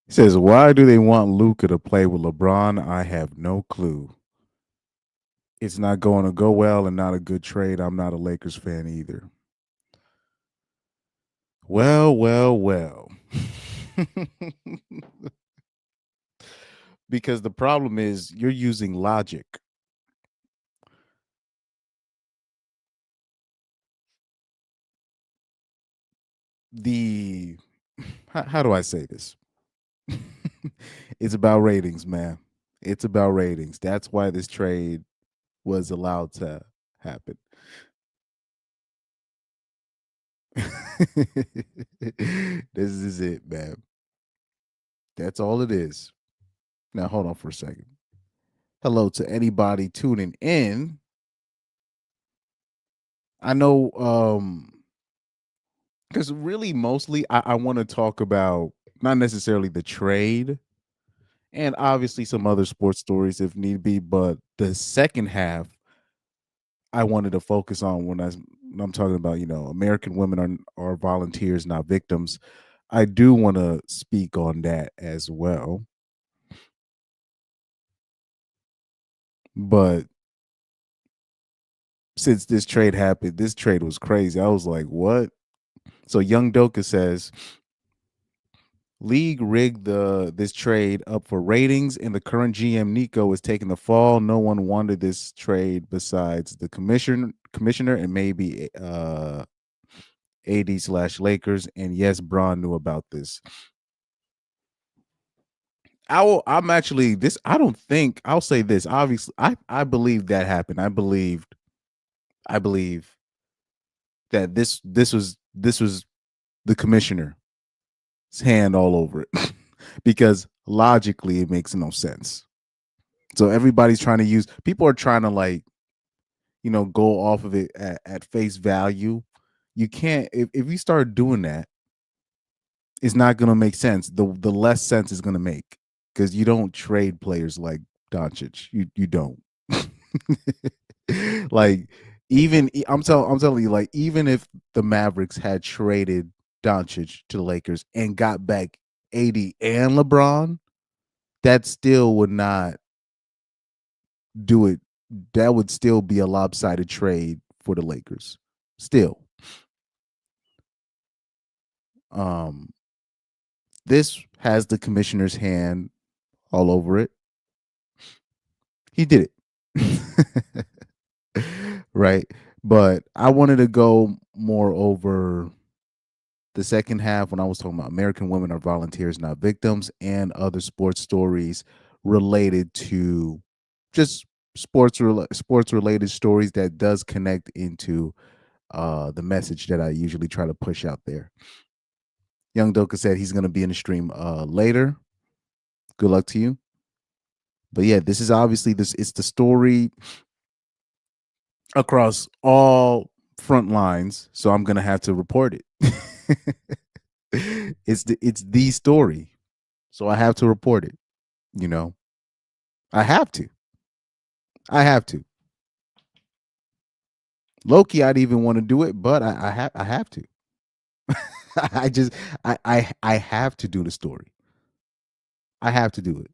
He says, "Why do they want Luka to play with LeBron? I have no clue. It's not going to go well and not a good trade. I'm not a Lakers fan either." Well, well, well. Because the problem is you're using logic. The how do I say this? It's about ratings, man. It's about ratings. That's why this trade was allowed to happen. This is it, man. That's all it is. Now, hold on for a second. Hello to anybody tuning in. I know, because really, mostly, I want to talk about not necessarily the trade and obviously some other sports stories if need be, but the second half, I wanted to focus on when I'm talking about, American women are volunteers, not victims. I do want to speak on that as well. But since this trade happened, this trade was crazy. I was like, what? So Young Doka says league rigged this trade up for ratings, and the current GM Nico is taking the fall. No one wanted this trade besides the commissioner and maybe AD/Lakers. And yes, Braun knew about this. I'm actually this. I don't think I'll say this. Obviously, I believe that happened. I believe that this was the commissioner's hand all over it because logically it makes no sense. So everybody's trying to use. People are trying to go off of it at face value. You can't if you start doing that, it's not going to make sense. The less sense is going to make because you don't trade players like Doncic. You don't. Like I'm telling you, like, even if the Mavericks had traded Doncic to the Lakers and got back AD and LeBron, that still would not do it. That would still be a lopsided trade for the Lakers. Still. Um this has the commissioner's hand all over it. He did it. Right? But I wanted to go more over the second half when I was talking about American women are volunteers, not victims, and other sports stories related to just sports related stories that does connect into the message that I usually try to push out there. Young Doka said he's going to be in the stream later. Good luck to you. But yeah, this is obviously this. It's the story across all front lines, so I'm gonna have to report it. It's the story, so I have to report it. You know, I have to. I have to. Loki, I'd even want to do it, but I have to. I just I have to do the story. I have to do it.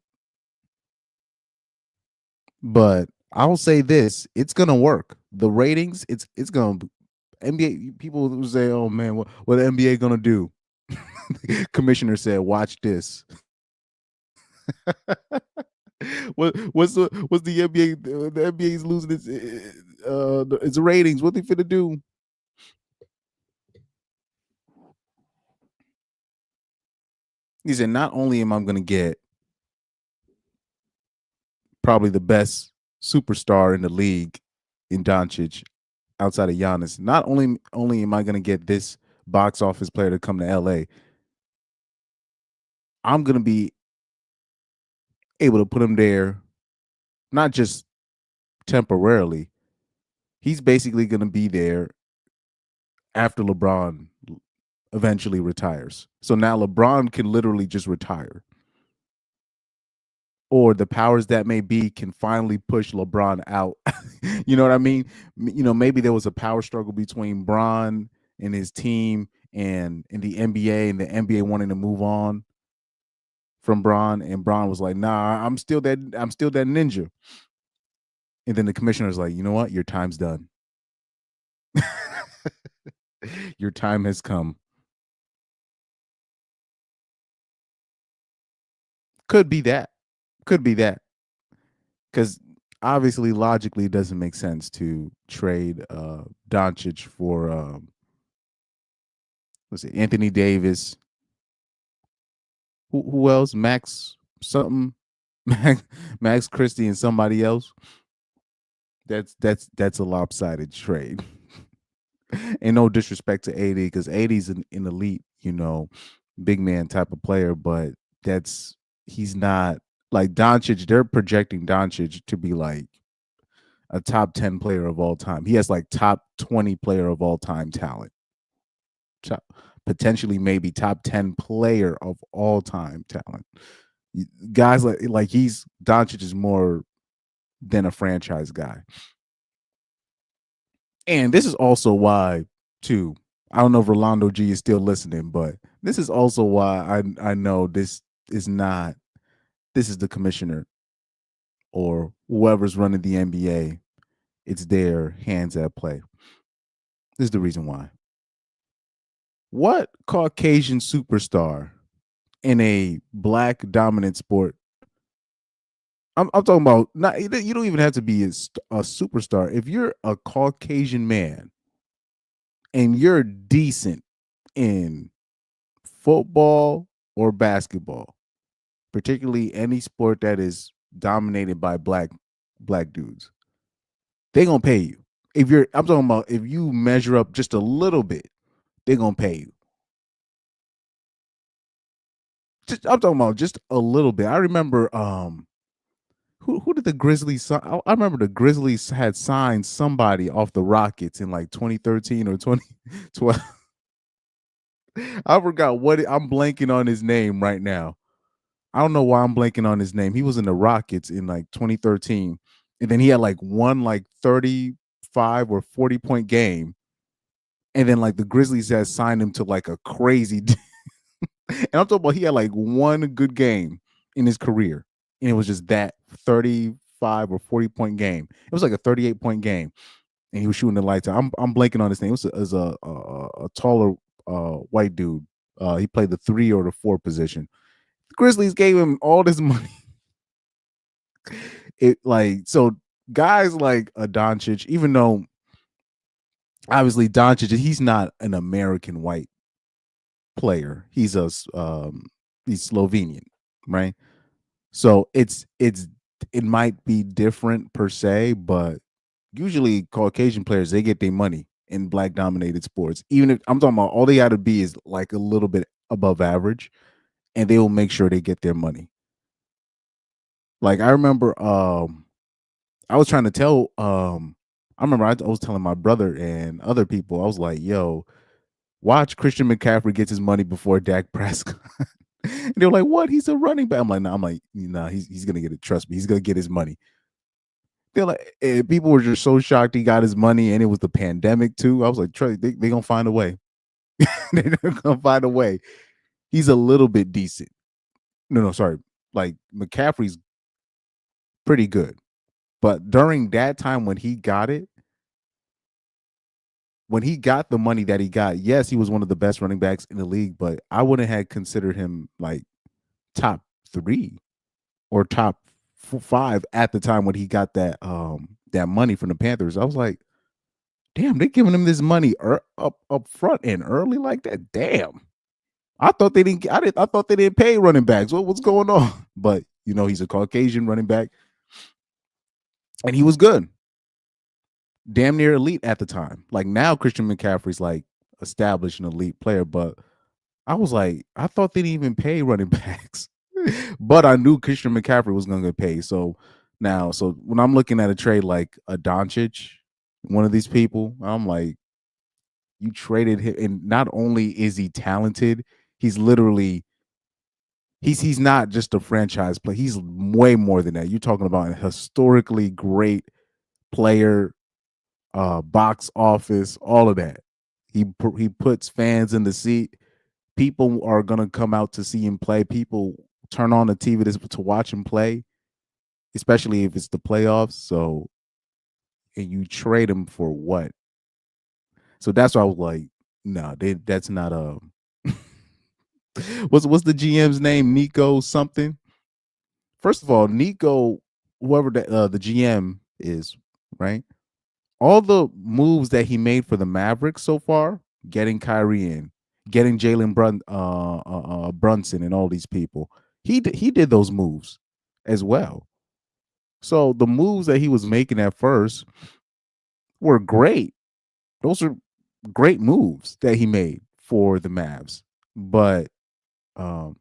But I'll say this: it's gonna work. The ratings, it's gonna NBA people who say, "Oh man, what the NBA gonna do?" Commissioner said, "Watch this." What's the NBA? The NBA is losing its ratings. What they finna do? He said, "Not only am I gonna get probably the best superstar in the league in Doncic outside of Giannis, not only am I gonna get this box office player to come to LA, I'm gonna be able to put him there, not just temporarily. He's basically gonna be there after LeBron eventually retires. So now LeBron can literally just retire. Or the powers that may be can finally push LeBron out. You know what I mean? Maybe there was a power struggle between Bron and his team and in the NBA, and the NBA wanting to move on from Braun, and Braun was like, "Nah, I'm still that ninja." And then the commissioner's like, "You know what? Your time's done. Your time has come." Could be that. Could be that. Because obviously, logically, it doesn't make sense to trade Doncic for what's it, Anthony Davis. Who else? Max something, Max Christie, and somebody else. That's a lopsided trade. And no disrespect to AD, because AD's an elite, big man type of player, but that's he's not like Doncic. They're projecting Doncic to be like a top 10 player of all time. He has like top 20 player of all time talent. Top, potentially maybe top 10 player of all time talent. Guys like he's Doncic is more than a franchise guy. And this is also why, too. I don't know if Rolando G is still listening, but this is also why I know this is not this is the commissioner or whoever's running the NBA. It's their hands at play. This is the reason why. What Caucasian superstar in a black dominant sport? I'm talking about not. You don't even have to be a superstar. If you're a Caucasian man and you're decent in football or basketball, particularly any sport that is dominated by black dudes, they gonna pay you. I'm talking about if you measure up just a little bit, they're gonna pay you. I'm talking about just a little bit. I remember who did the Grizzlies sign? I remember the Grizzlies had signed somebody off the Rockets in like 2013 or 2012. I forgot I'm blanking on his name right now. I don't know why I'm blanking on his name. He was in the Rockets in like 2013, and then he had like one like 35 or 40-point game, and then like the Grizzlies had signed him to like a crazy. And I'm talking about he had like one good game in his career, and it was just that 35 or 40-point game. It was like a 38-point game, and he was shooting the lights out. I'm blanking on his name. It was a taller white dude. He played the 3 or the 4 position. The Grizzlies gave him all this money. It like so guys like a Doncic, even though obviously Doncic, he's not an American white player. He's Slovenian, right? So it might be different per se, but usually Caucasian players, they get their money in black dominated sports. Even if I'm talking about all they got to be is like a little bit above average, and they will make sure they get their money. Like I remember I was trying to tell I remember I was telling my brother and other people, I was like, yo, watch Christian McCaffrey gets his money before Dak Prescott. And they were like, what? He's a running back. I'm like, no, nah, he's gonna get it. Trust me, he's gonna get his money. They're like, people were just so shocked he got his money, and it was the pandemic too. I was like, Trey, they gonna find a way. They're gonna find a way. He's a little bit decent. No, sorry. Like McCaffrey's pretty good. But during that time when he got the money that he got, yes, he was one of the best running backs in the league, but I wouldn't have considered him like top 3 or top 5 at the time when he got that money from the Panthers. I was like, damn, they giving him this money up front and early like that. Damn. I thought they didn't pay running backs. What's going on? But he's a Caucasian running back, and he was good. Damn near elite at the time. Like now Christian McCaffrey's like established an elite player, but I was like, I thought they didn't even pay running backs. But I knew Christian McCaffrey was gonna get paid. So when I'm looking at a trade like a Doncic, one of these people, I'm like, you traded him, and not only is he talented, he's literally he's not just a franchise player. He's way more than that. You're talking about a historically great player, box office, all of that. He puts fans in the seat. People are gonna come out to see him play. People turn on the TV to watch him play, especially if it's the playoffs. So, and you trade him for what? So that's why I was like, no, that's not a. What's the GM's name? Nico something. First of all, Nico, whoever the GM is, right? All the moves that he made for the Mavericks so far, getting Kyrie in, getting Brunson, and all these people, he did those moves as well. So the moves that he was making at first were great. Those are great moves that he made for the Mavs. But um,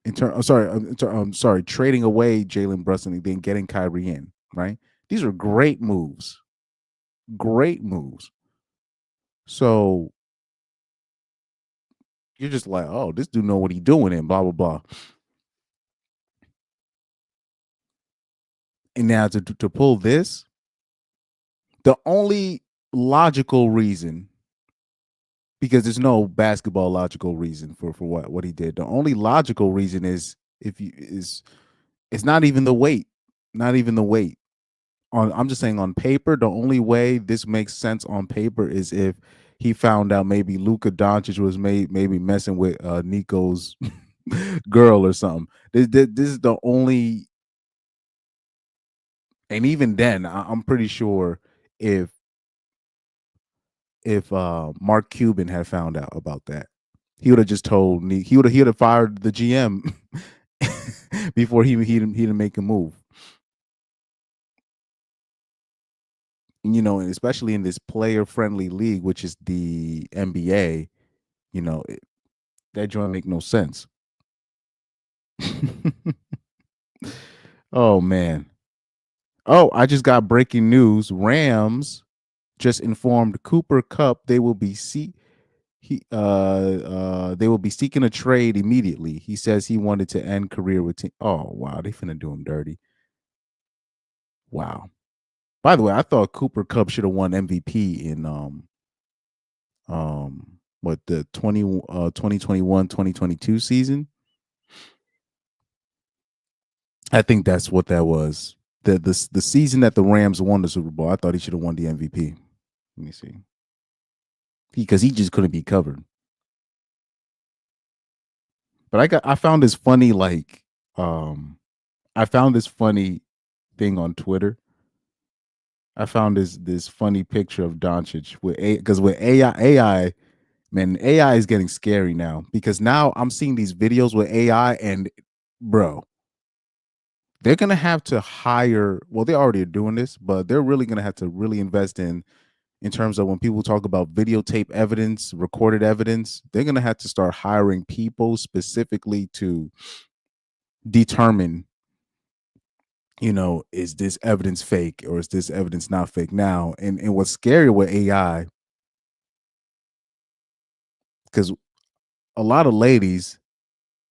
I'm sorry, trading away Jalen Brunson and then getting Kyrie in, right? These are great moves. Great moves. So you're just like, oh, this dude know what he doing and blah blah blah. And now to pull this, the only logical reason, because there's no basketball logical reason for what he did. The only logical reason is if you is it's not even the weight, not even the weight. I'm just saying on paper, the only way this makes sense on paper is if he found out maybe Luka Doncic was maybe messing with Nico's girl or something. This is the only, and even then, I'm pretty sure if Mark Cuban had found out about that, he would have just told Nick. He would have fired the GM before he didn't make a move. And especially in this player friendly league, which is the NBA, you know, that joint make no sense. Oh man. Oh, I just got breaking news. Rams just informed Cooper Cup they will be seeking a trade immediately. He says he wanted to end career with team. Oh wow, they finna do him dirty. Wow. By the way, I thought Cooper Cup should have won MVP in what the 2021-2022 season. I think that's what that was. The season that the Rams won the Super Bowl, I thought he should have won the MVP. Let me see. Because he just couldn't be covered. But I found this funny I found this funny thing on Twitter. I found this funny picture of Doncic because with AI, man, AI is getting scary now because now I'm seeing these videos with AI and bro, they're gonna have to hire. Well, they already are doing this, but they're really gonna have to really invest in terms of when people talk about videotape evidence, recorded evidence. They're gonna have to start hiring people specifically to determine, is this evidence fake or is this evidence not fake now? And what's scary with AI, because a lot of ladies,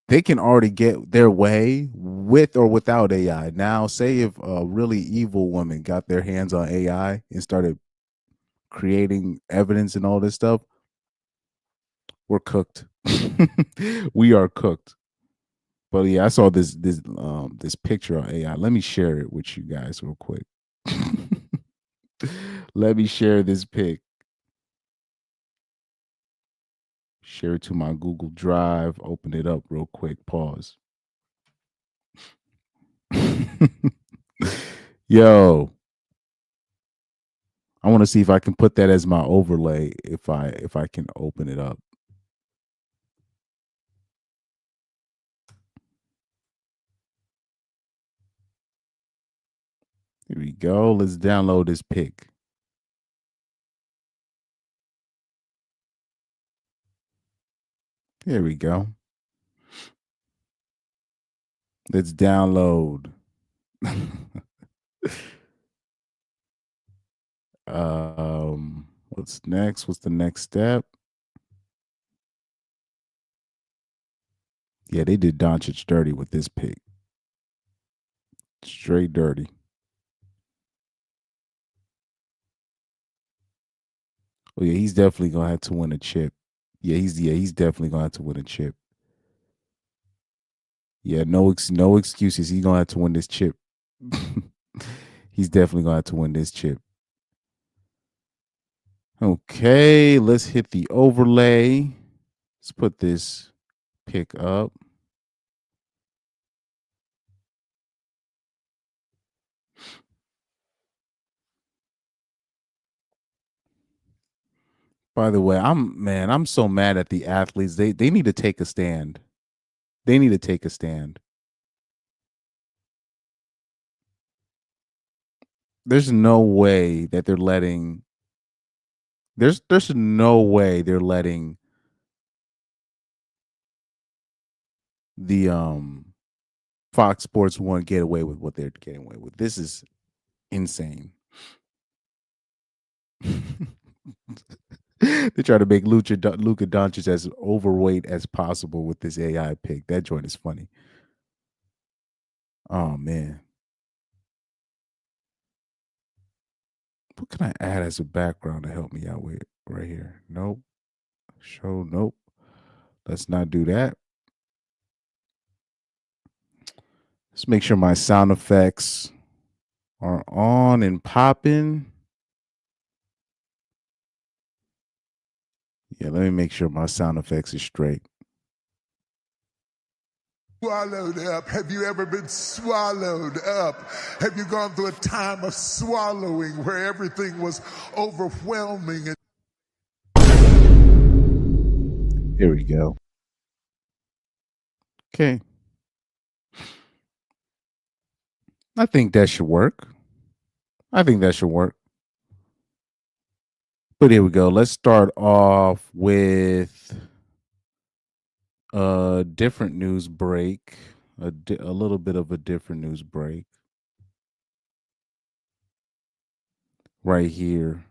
they can already get their way with or without AI. Now, say if a really evil woman got their hands on AI and started creating evidence and all this stuff, we're cooked. We are cooked. But yeah, I saw this picture on AI. Let me share it with you guys real quick. Let me share this pic. Share it to my Google Drive. Open it up real quick. Pause. Yo, I want to see if I can put that as my overlay if I can open it up. Here we go. Let's download this pic. Here we go. Let's download. What's next? What's the next step? Yeah, they did Doncic dirty with this pick. Straight dirty. Oh yeah, he's definitely gonna have to win a chip. Yeah, he's definitely gonna have to win a chip. Yeah, no excuses. He's gonna have to win this chip. He's definitely gonna have to win this chip. Okay, let's hit the overlay. Let's put this pick up. By the way, I'm so mad at the athletes. They need to take a stand. They need to take a stand. There's no way that they're letting there's no way they're letting the Fox Sports 1 get away with what they're getting away with. This is insane. They try to make Luka Doncic as overweight as possible with this AI pick. That joint is funny. Oh man, what can I add as a background to help me out with right here? Nope. Show nope. Let's not do that. Let's make sure my sound effects are on and popping. Yeah, let me make sure my sound effects is straight. Swallowed up. Have you ever been swallowed up? Have you gone through a time of swallowing where everything was overwhelming? Here we go. Okay. I think that should work. I think that should work. But here we go. Let's start off with a different news break, a little bit of a different news break right here.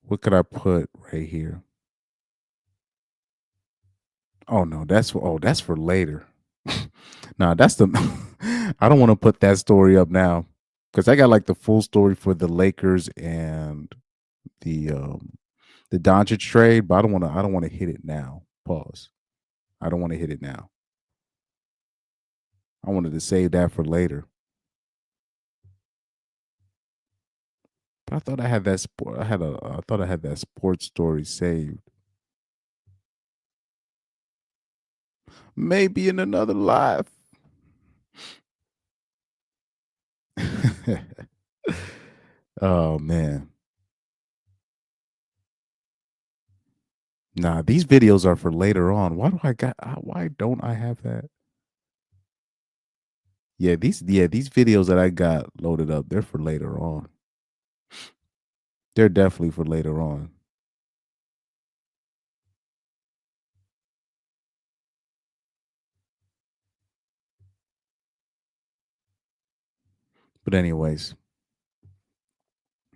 What could I put right here? Oh no, that's for later. Nah, that's the I don't want to put that story up now because I got like the full story for the Lakers and the the Doncic trade, but I don't want to hit it now. Pause. I don't want to hit it now. I wanted to save that for later. But I thought I had that sport. I thought I had that sports story saved. Maybe in another life. Oh man. Nah, these videos are for later on. Why don't I have that? Yeah, these videos that I got loaded up, they're for later on. They're definitely for later on. But anyways,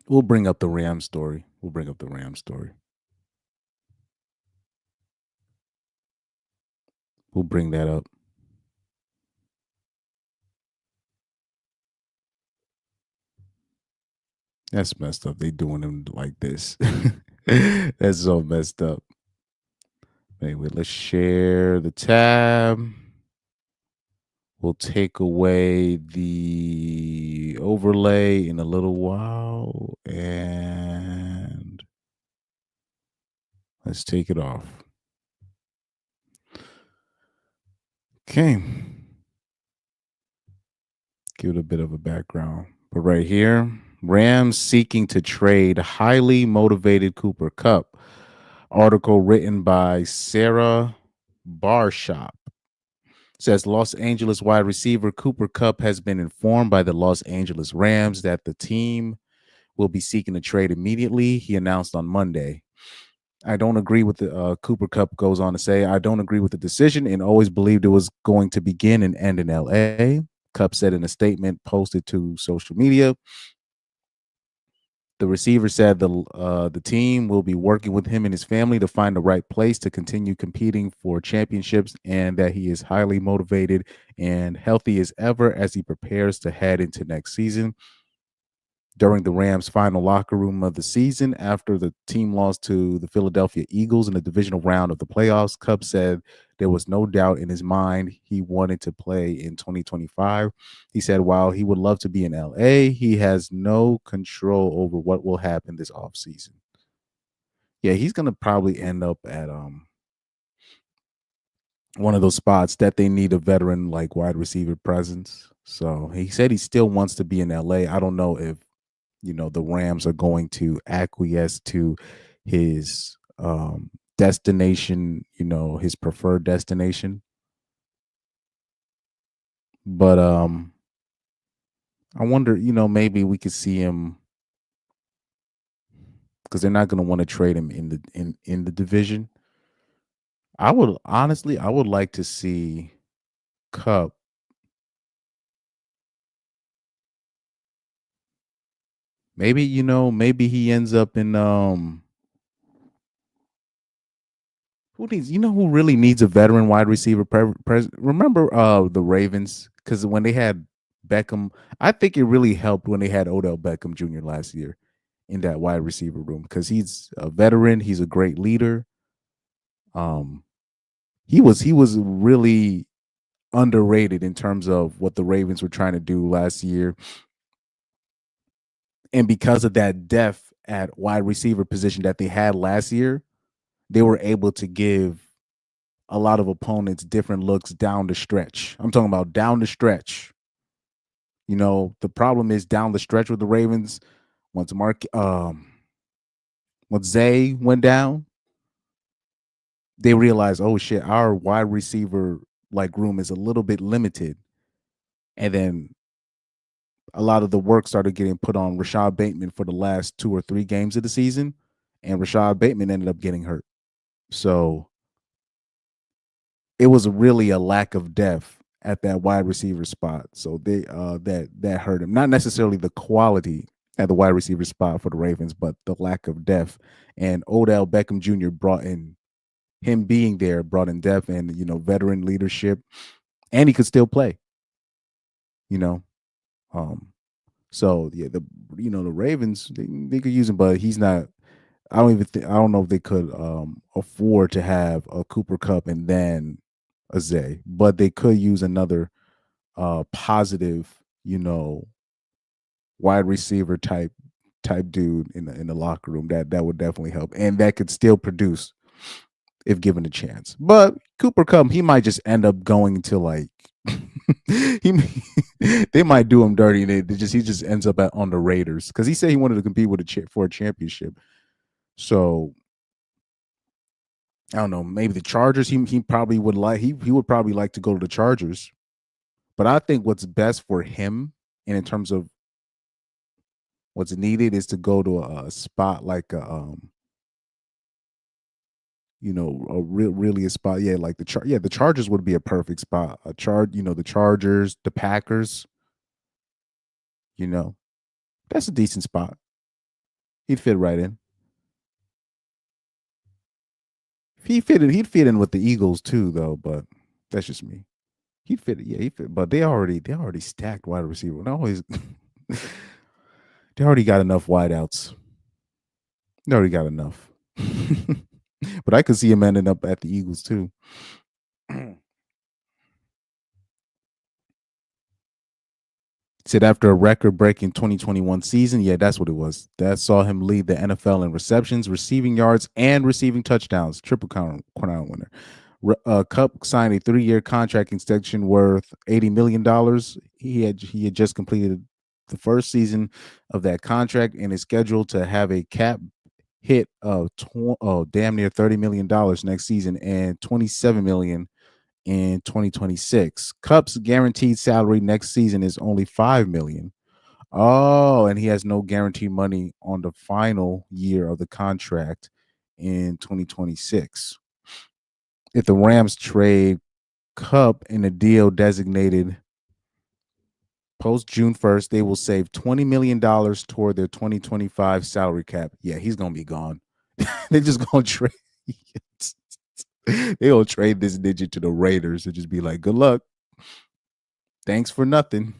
we'll bring up the Ram story. We'll bring up the Ram story. We'll bring that up. That's messed up. They doing them like this. That's so messed up. Anyway, let's share the tab. We'll take away the overlay in a little while and let's take it off. Okay. Give it a bit of a background. But right here, Rams seeking to trade highly motivated Cooper Cup. Article written by Sarah Barshop. Says Los Angeles wide receiver Cooper Cup has been informed by the Los Angeles Rams that the team will be seeking a trade immediately, he announced on Monday. I don't agree with the Cooper Cup goes on to say, I don't agree with the decision and always believed it was going to begin and end in LA. Cup said in a statement posted to social media. The receiver said the team will be working with him and his family to find the right place to continue competing for championships, and that he is highly motivated and healthy as ever as he prepares to head into next season. during the Rams' final locker room of the season after the team lost to the Philadelphia Eagles in the divisional round of the playoffs. Cup said there was no doubt in his mind he wanted to play in 2025. He said while he would love to be in LA, he has no control over what will happen this offseason. Yeah, he's gonna probably end up at one of those spots that they need a veteran like wide receiver presence. So he said he still wants to be in LA. I don't know if the Rams are going to acquiesce to his destination, his preferred destination. But I wonder, maybe we could see him because they're not going to want to trade him in the division. I would like to see Cup. Maybe maybe he ends up in who needs who really needs a veteran wide receiver? Remember the Ravens, because when they had Beckham, I think it really helped when they had Odell Beckham Jr. last year in that wide receiver room because he's a veteran. He's a great leader. Um, he was really underrated in terms of what the Ravens were trying to do last year, and because of that depth at wide receiver position that they had last year, they were able to give a lot of opponents different looks down the stretch. I'm talking about down the stretch. The problem is down the stretch with the Ravens. Once once Zay went down, they realized, oh shit, our wide receiver like room is a little bit limited. And then a lot of the work started getting put on Rashad Bateman for the last 2 or 3 games of the season, and Rashad Bateman ended up getting hurt. So it was really a lack of depth at that wide receiver spot. So they that hurt him. Not necessarily the quality at the wide receiver spot for the Ravens, but the lack of depth. And Odell Beckham Jr. brought in him being there, brought in depth and veteran leadership, and he could still play. You know, um, so yeah, the Ravens they could use him, but he's not. I don't know if they could afford to have a Cooper Cup and then a Zay, but they could use another positive, wide receiver type dude in the locker room. That would definitely help, and that could still produce if given a chance. But Cooper Cup, he might just end up going to like they might do him dirty, and he just ends up on the Raiders because he said he wanted to compete with for a championship. So I don't know, maybe the Chargers. He probably would like he would probably like to go to the Chargers. But I think what's best for him, and in terms of what's needed, is to go to a spot like really a spot. Yeah, like the Chargers would be a perfect spot. The Chargers, the Packers. You know, that's a decent spot. He'd fit right in. He'd fit in with the Eagles too, though. But that's just me. He'd fit. Yeah, he fit. But they already stacked wide receiver. They always they already got enough wideouts. They already got enough. But I could see him ending up at the Eagles too. Said after a record-breaking 2021 season, yeah, that's what it was. That saw him lead the NFL in receptions, receiving yards, and receiving touchdowns. Triple crown winner. Cup signed a 3-year contract extension worth $80 million. He had just completed the first season of that contract and is scheduled to have a cap hit of damn near $30 million next season and $27 million in 2026. Cup's guaranteed salary next season is only $5 million. Oh, and he has no guaranteed money on the final year of the contract in 2026. If the Rams trade Cup in a deal designated post June 1st, they will save $20 million toward their 2025 salary cap. Yeah, he's gonna be gone. They're just gonna trade. They'll trade this digit to the Raiders and just be like, good luck. Thanks for nothing.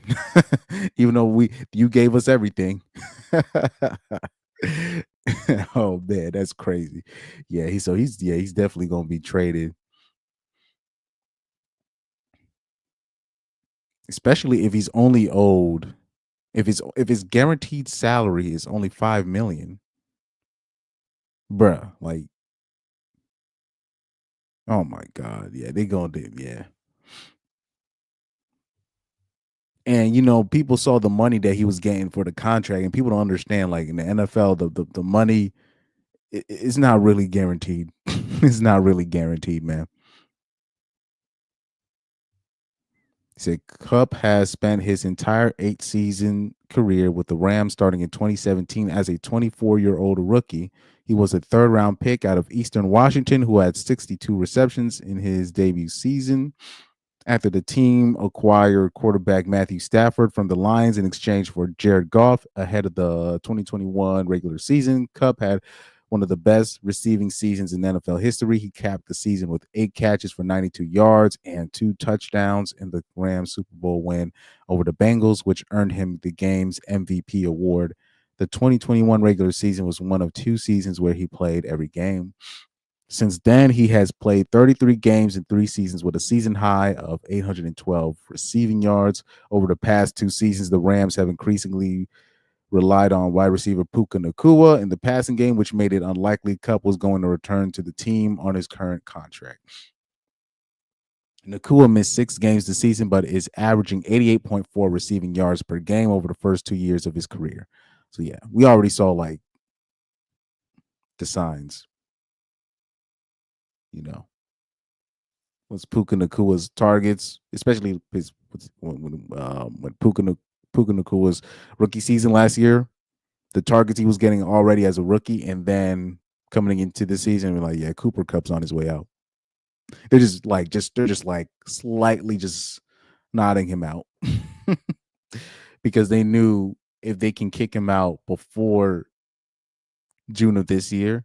Even though you gave us everything. Oh man, that's crazy. Yeah, he's definitely gonna be traded, especially if he's only owed if his guaranteed salary is only 5 million, bruh. Like, oh my god, yeah, they gonna do, yeah. And people saw the money that he was getting for the contract, and people don't understand. Like in the NFL, the money it's not really guaranteed. It's not really guaranteed, man. He said Cup has spent his entire 8 season career with the Rams, starting in 2017 as a 24-year-old rookie. He was a third-round pick out of Eastern Washington, who had 62 receptions in his debut season. After the team acquired quarterback Matthew Stafford from the Lions in exchange for Jared Goff ahead of the 2021 regular season, Cup had one of the best receiving seasons in NFL history. He capped the season with 8 catches for 92 yards and 2 touchdowns in the Rams Super Bowl win over the Bengals, which earned him the game's MVP award. The 2021 regular season was one of 2 seasons where he played every game. Since then, he has played 33 games in 3 seasons with a season high of 812 receiving yards. Over the past 2 seasons, the Rams have increasingly relied on wide receiver Puka Nakua in the passing game, which made it unlikely Cup was going to return to the team on his current contract. Nakua missed 6 games this season, but is averaging 88.4 receiving yards per game over the first 2 years of his career. So, yeah, we already saw like the signs, you know. Was Puka Nakua's targets, especially his when Puka Nakua's rookie season last year, the targets he was getting already as a rookie, and then coming into the season, we're like, yeah, Cooper Cup's on his way out. They're just like slightly just nodding him out because they knew if they can kick him out before June of this year,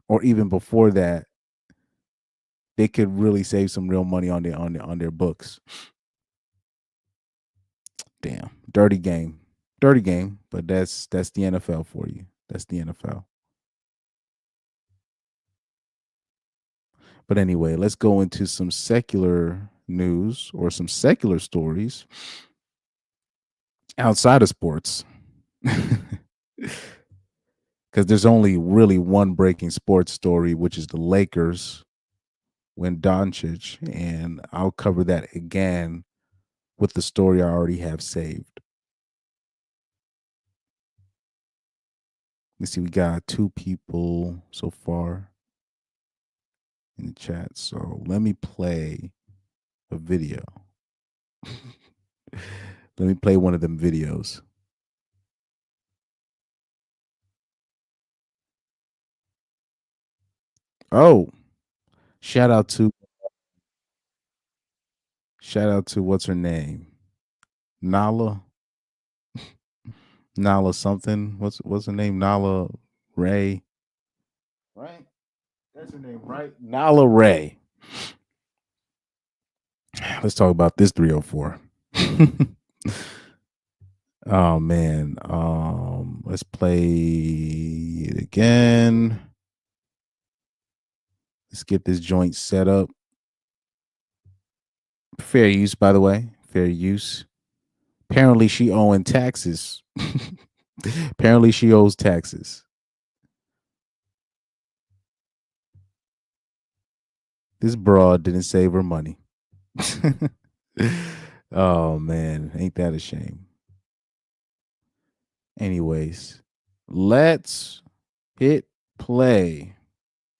or even before that, they could really save some real money on their books. Damn, dirty game. But that's the NFL for you. That's the NFL. But anyway, let's go into some secular news or some secular stories outside of sports. Because there's only really one breaking sports story, which is the Lakers when Doncic, and I'll cover that again with the story I already have saved. Let's see, we got 2 people so far in the chat. So let me play a video. Let me play one of them videos. Oh, shout out to what's her name? Nala. Nala something. What's her name? Nala Ray. Right? That's her name, right? Nala Ray. Let's talk about this 304. Oh man. Let's play it again. Let's get this joint set up. Fair use, by the way. Fair use. Apparently she owing taxes. Apparently she owes taxes. This broad didn't save her money. Oh man, ain't that a shame? Anyways, let's hit play.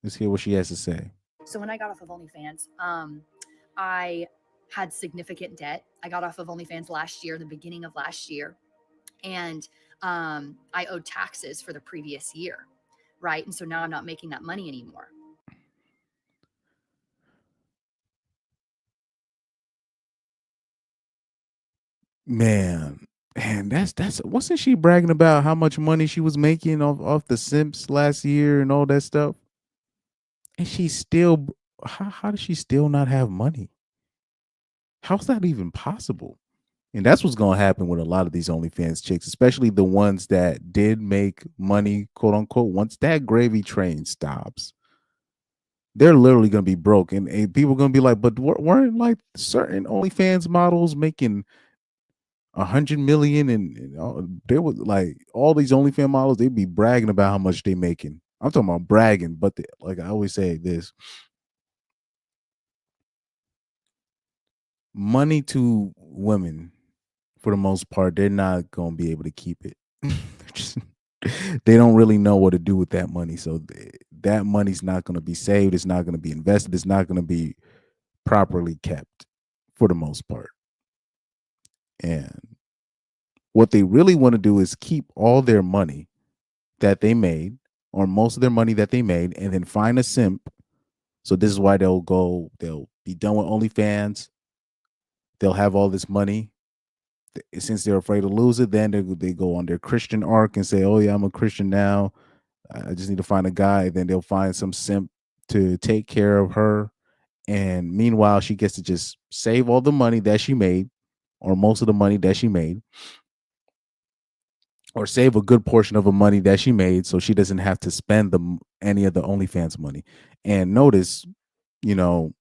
Let's hear what she has to say. So when I got off of OnlyFans, I had significant debt. I got off of OnlyFans last year, the beginning of last year, and I owed taxes for the previous year, right? And so now I'm not making that money anymore. Man, that's wasn't she bragging about how much money she was making off the Simps last year and all that stuff? And she still how does she still not have money? How's that even possible? And that's what's going to happen with a lot of these OnlyFans chicks, especially the ones that did make money, quote unquote. Once that gravy train stops, they're literally going to be broke. And people are going to be like, but weren't like certain OnlyFans models making 100 million and they would like all these OnlyFans models, they'd be bragging about how much they making. I'm talking about bragging, but like I always say this, money to women, for the most part, they're not going to be able to keep it. Just, they don't really know what to do with that money. So that money's not going to be saved. It's not going to be invested. It's not going to be properly kept for the most part. And what they really want to do is keep all their money that they made, or most of their money that they made, and then find a simp. So this is why they'll be done with OnlyFans. They'll have all this money. Since they're afraid to lose it, then they go on their Christian arc and say, "Oh yeah, I'm a Christian now. I just need to find a guy." Then they'll find some simp to take care of her, and meanwhile, she gets to just save all the money that she made, or most of the money that she made, or save a good portion of the money that she made, so she doesn't have to spend any of the OnlyFans money. And notice, you know,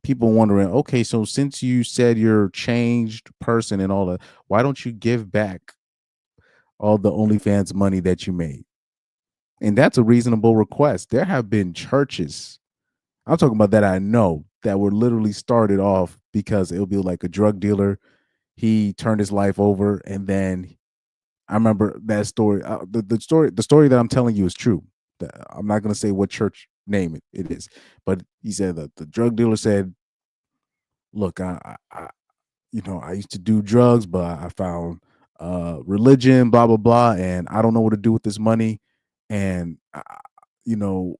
people wondering, okay, so since you said you're a changed person and all that, why don't you give back all the OnlyFans money that you made? And that's a reasonable request. There have been churches, I'm talking about that I know, that were literally started off because it'll be like a drug dealer. He turned his life over, and then I remember that story. The story that I'm telling you is true. I'm not going to say what church name it is, but he said that the drug dealer said, "Look, I used to do drugs, but I found religion, blah blah blah, and I don't know what to do with this money. And you know,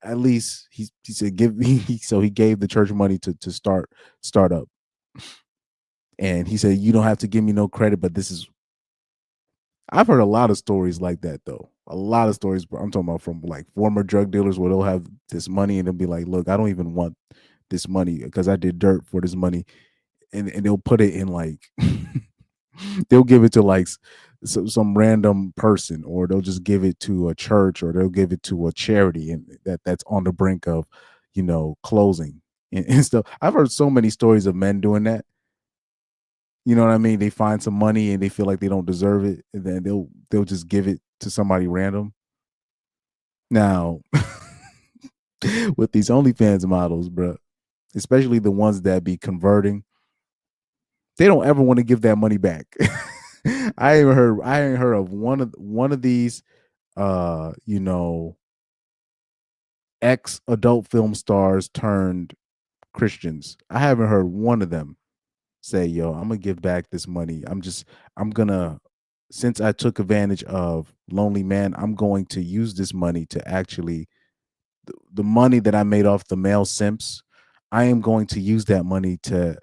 at least he said give me." So he gave the church money to start up, and he said, "You don't have to give me no credit, but this is." I've heard a lot of stories like that though. A lot of stories. I'm talking about from like former drug dealers where they'll have this money and they'll be like, "Look, I don't even want this money because I did dirt for this money," and they'll put it in like they'll give it to like some random person, or they'll just give it to a church, or they'll give it to a charity, and that's on the brink of closing and stuff. I've heard so many stories of men doing that. You know what I mean? They find some money and they feel like they don't deserve it, and then they'll just give it to somebody random. Now, with these OnlyFans models, bro, especially the ones that be converting, they don't ever want to give that money back. I ain't heard of one of these you know ex adult film stars turned Christians. I haven't heard one of them say, "Yo, I'm gonna give back this money. I'm gonna, since I took advantage of Lonely Man, I'm going to use this money to actually, the money that I made off the male simps, I am going to use that money to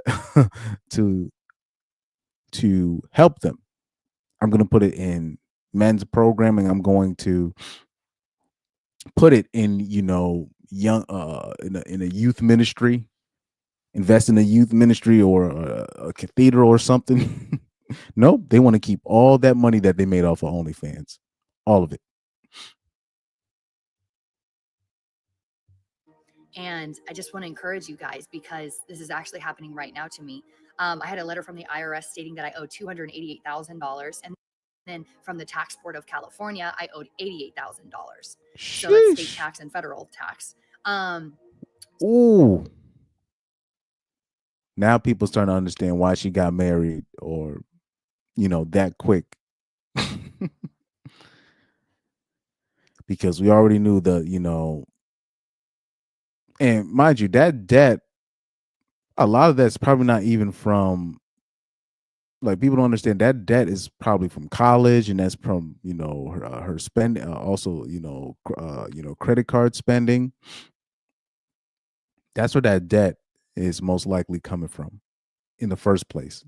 to to help them. I'm going to put it in men's programming. I'm going to put it in, young in a youth ministry, invest in a youth ministry or a cathedral or something." Nope, they want to keep all that money that they made off of OnlyFans, all of it. And I just want to encourage you guys because this is actually happening right now to me. I had a letter from the IRS stating that I owed $288,000. And then from the tax board of California, I owed $88,000. So that's state Sheesh. tax and federal tax. Um, Ooh. Now people starting to understand why she got married, or that quick. Because we already knew and mind you, that debt, a lot of that's probably not even from, like, people don't understand that debt is probably from college, and that's from her spend, also credit card spending. That's where that debt is most likely coming from in the first place.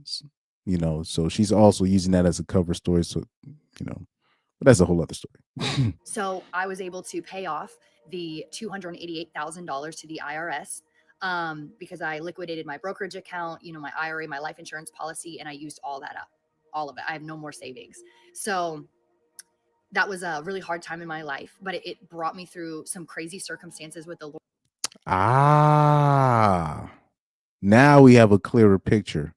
So she's also using that as a cover story. So, but that's a whole other story. so I was able to pay off the $288,000 to the IRS. because I liquidated my brokerage account, my IRA, my life insurance policy, and I used all that up, all of it. I have no more savings. So that was a really hard time in my life, but it brought me through some crazy circumstances with the Lord. Ah, now we have a clearer picture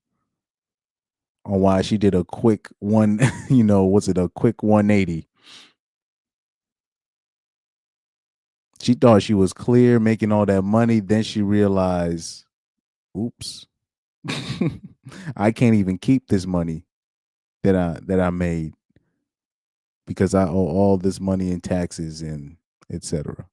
on why she did a quick one. Was it a quick 180? She thought she was clear making all that money. Then she realized, oops, I can't even keep this money that I made because I owe all this money in taxes and etc.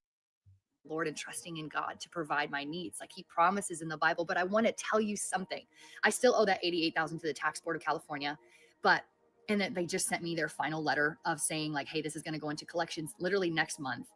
Lord and trusting in God to provide my needs like he promises in the Bible. But I want to tell you something. I still owe that 88,000 to the tax board of California, but and then they just sent me their final letter of saying like, hey, this is going to go into collections literally next month.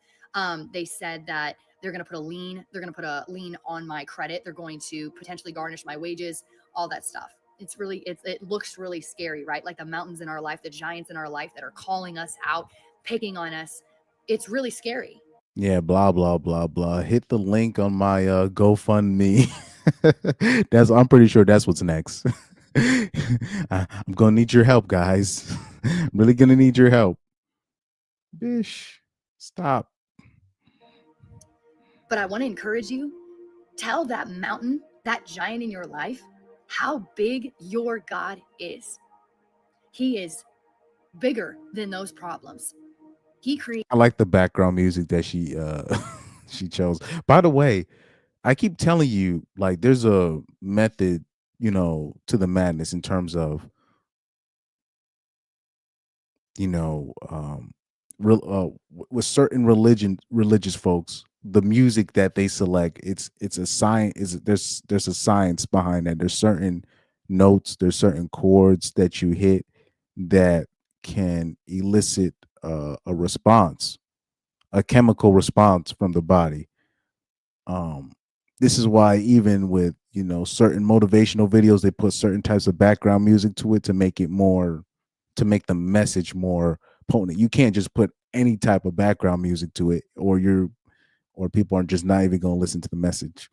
They said that they're going to put a lien. They're going to put a lien on my credit. They're going to potentially garnish my wages, all that stuff. It looks really scary, right? Like the mountains in our life, the giants in our life that are calling us out, picking on us. It's really scary. Yeah, blah blah blah blah. Hit the link on my GoFundMe. I'm pretty sure that's what's next. I'm gonna need your help, guys. I'm really gonna need your help. Bish, stop. But I want to encourage you, tell that mountain, that giant in your life, how big your God is. He is bigger than those problems. He created I like the background music that she she chose. By the way, I keep telling you, like, there's a method, to the madness in terms of, you know, um, with certain religious folks, the music that they select, it's a science. Is there's a science behind that. There's certain notes, there's certain chords that you hit that can elicit a response, a chemical response from the body. um this is why even with certain motivational videos, they put certain types of background music to it to make it more, to make the message more potent. You can't just put any type of background music to it, or people are just not even going to listen to the message.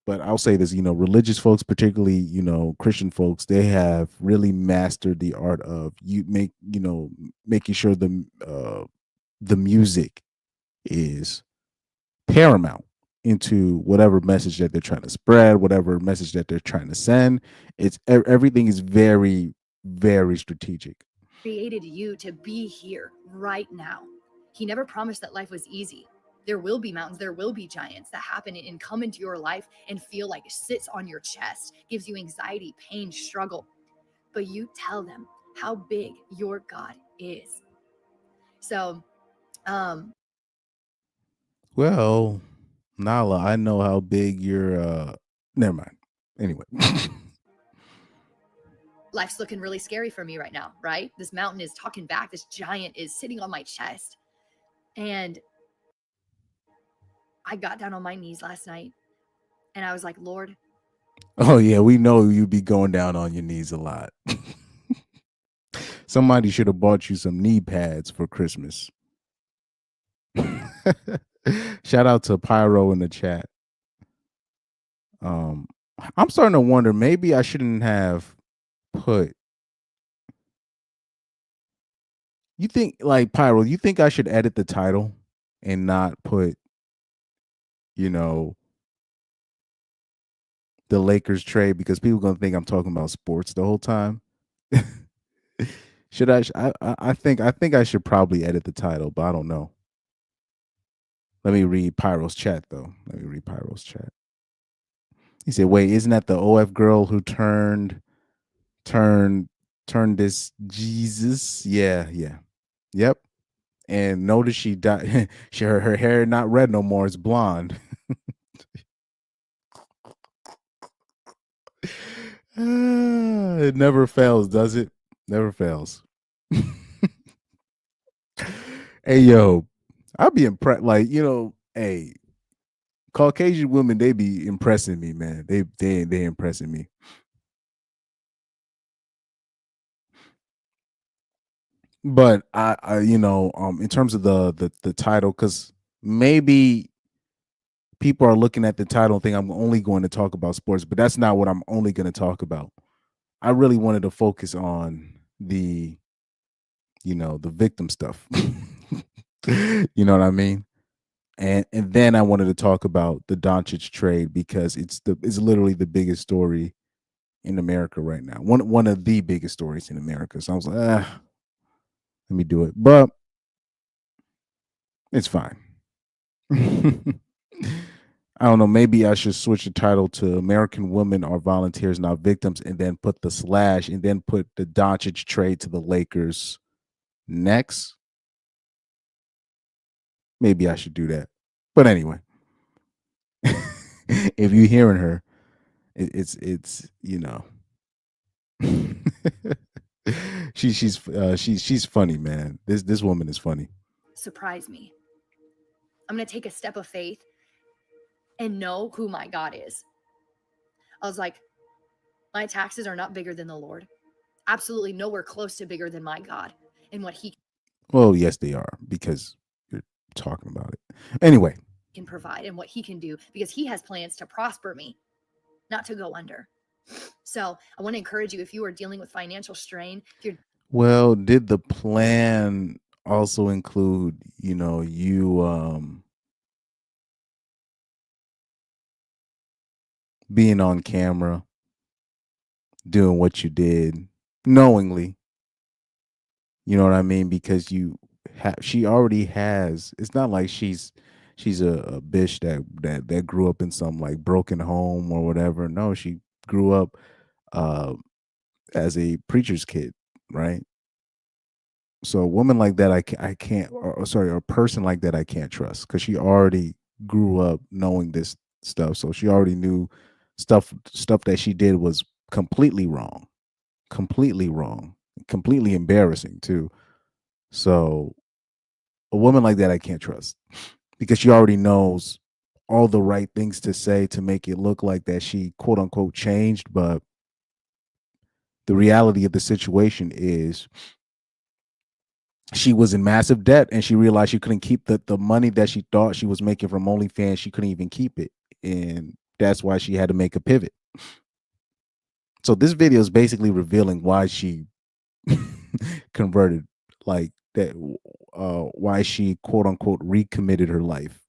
But I'll say this, religious folks, particularly, Christian folks, they have really mastered the art of making sure the music is paramount into whatever message that they're trying to spread, whatever message that they're trying to send. Everything is very, very strategic. created you to be here right now. He never promised that life was easy. There will be mountains, there will be giants that happen and come into your life and feel like it sits on your chest, gives you anxiety, pain, struggle. But you tell them how big your God is. So, um, Well, Nala, I know how big your never mind. Anyway. life's looking really scary for me right now, right? This mountain is talking back, this giant is sitting on my chest. And I got down on my knees last night and I was like, Lord, Oh yeah, we know you be going down on your knees a lot. Somebody should have bought you some knee pads for Christmas. Shout out to Pyro in the chat. Um, I'm starting to wonder, maybe I shouldn't have put. You think, like, Pyro? You think I should edit the title and not put, you know, the Lakers trade, because people gonna think I'm talking about sports the whole time? Should I? I think I should probably edit the title, but I don't know. Let me read Pyro's chat though. Let me read Pyro's chat. He said, "Wait, isn't that the OF girl who turned turned this Jesus? Yeah, yeah, yep. And notice she dyed her hair not red no more; it's blonde." It never fails, does it? Never fails. Hey yo, I'll be impressed. Like, hey, Caucasian women, they be impressing me, man. They impressing me. But I in terms of the title, because maybe people are looking at the title and think I'm only going to talk about sports, but that's not what I'm only going to talk about. I really wanted to focus on the, the victim stuff. You know what I mean? And then I wanted to talk about the Doncic trade because it's literally the biggest story in America right now. One of the biggest stories in America. So I was like, let me do it. But it's fine. I don't know. Maybe I should switch the title to American Women Are Volunteers, Not Victims, and then put the slash and then put the Doncic trade to the Lakers next. Maybe I should do that. But anyway, if you're hearing her, it's she's funny, man. This woman is funny. Surprise me. I'm going to take a step of faith and know who my God is. I was like, my taxes are not bigger than the Lord. Absolutely nowhere close to bigger than my God and what He Well, yes, they are because you're talking about it. Anyway, can provide and what He can do, because He has plans to prosper me, not to go under. So I want to encourage you, if you are dealing with financial strain, if you're well, did the plan also include, you being on camera, doing what you did knowingly? You know what I mean? Because she already has. It's not like she's a bitch that grew up in some like broken home or whatever. No, she grew up uh, as a preacher's kid, right? So a woman like that, I can't. Or, sorry, a person like that, I can't trust because she already grew up knowing this stuff. So she already knew stuff that she did was completely wrong, completely embarrassing too. So a woman like that, I can't trust because she already knows all the right things to say to make it look like that she quote unquote changed, but the reality of the situation is she was in massive debt and she realized she couldn't keep the money that she thought she was making from OnlyFans. She couldn't even keep it. And that's why she had to make a pivot. So this video is basically revealing why she converted, like that, why she quote unquote recommitted her life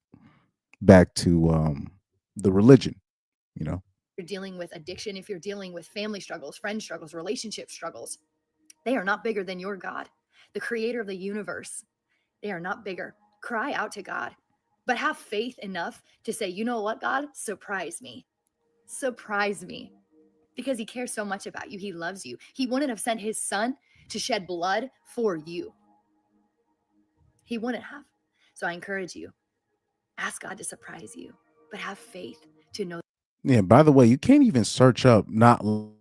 back to the religion, you know. dealing with addiction, if you're dealing with family struggles, friend struggles, relationship struggles, they are not bigger than your God, the creator of the universe. They are not bigger. Cry out to God, but have faith enough to say, you know what, God, surprise me. Surprise me. Because He cares so much about you. He loves you. He wouldn't have sent His Son to shed blood for you. He wouldn't have. So I encourage you, ask God to surprise you, but have faith to know. Yeah, by the way, you can't even search up Nala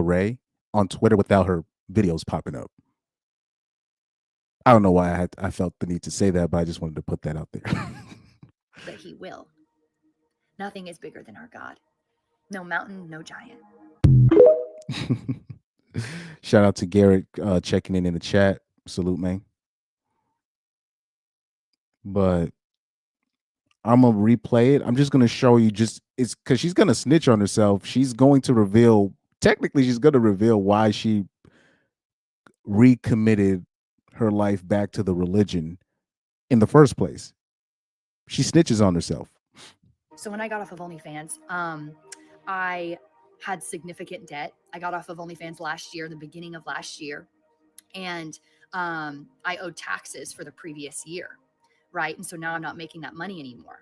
Ray on Twitter without her videos popping up. I don't know why I felt the need to say that, but I just wanted to put that out there. That He will. Nothing is bigger than our God. No mountain, no giant. Shout out to Garrett checking in the chat. Salute, man. But I'm gonna replay it. I'm just gonna show you. Just it's because she's gonna snitch on herself. She's going to reveal. Technically, she's gonna reveal why she recommitted her life back to the religion in the first place. She snitches on herself. So when I got off of OnlyFans, I had significant debt. I got off of OnlyFans last year, the beginning of last year, and I owed taxes for the previous year, right? And so now I'm not making that money anymore.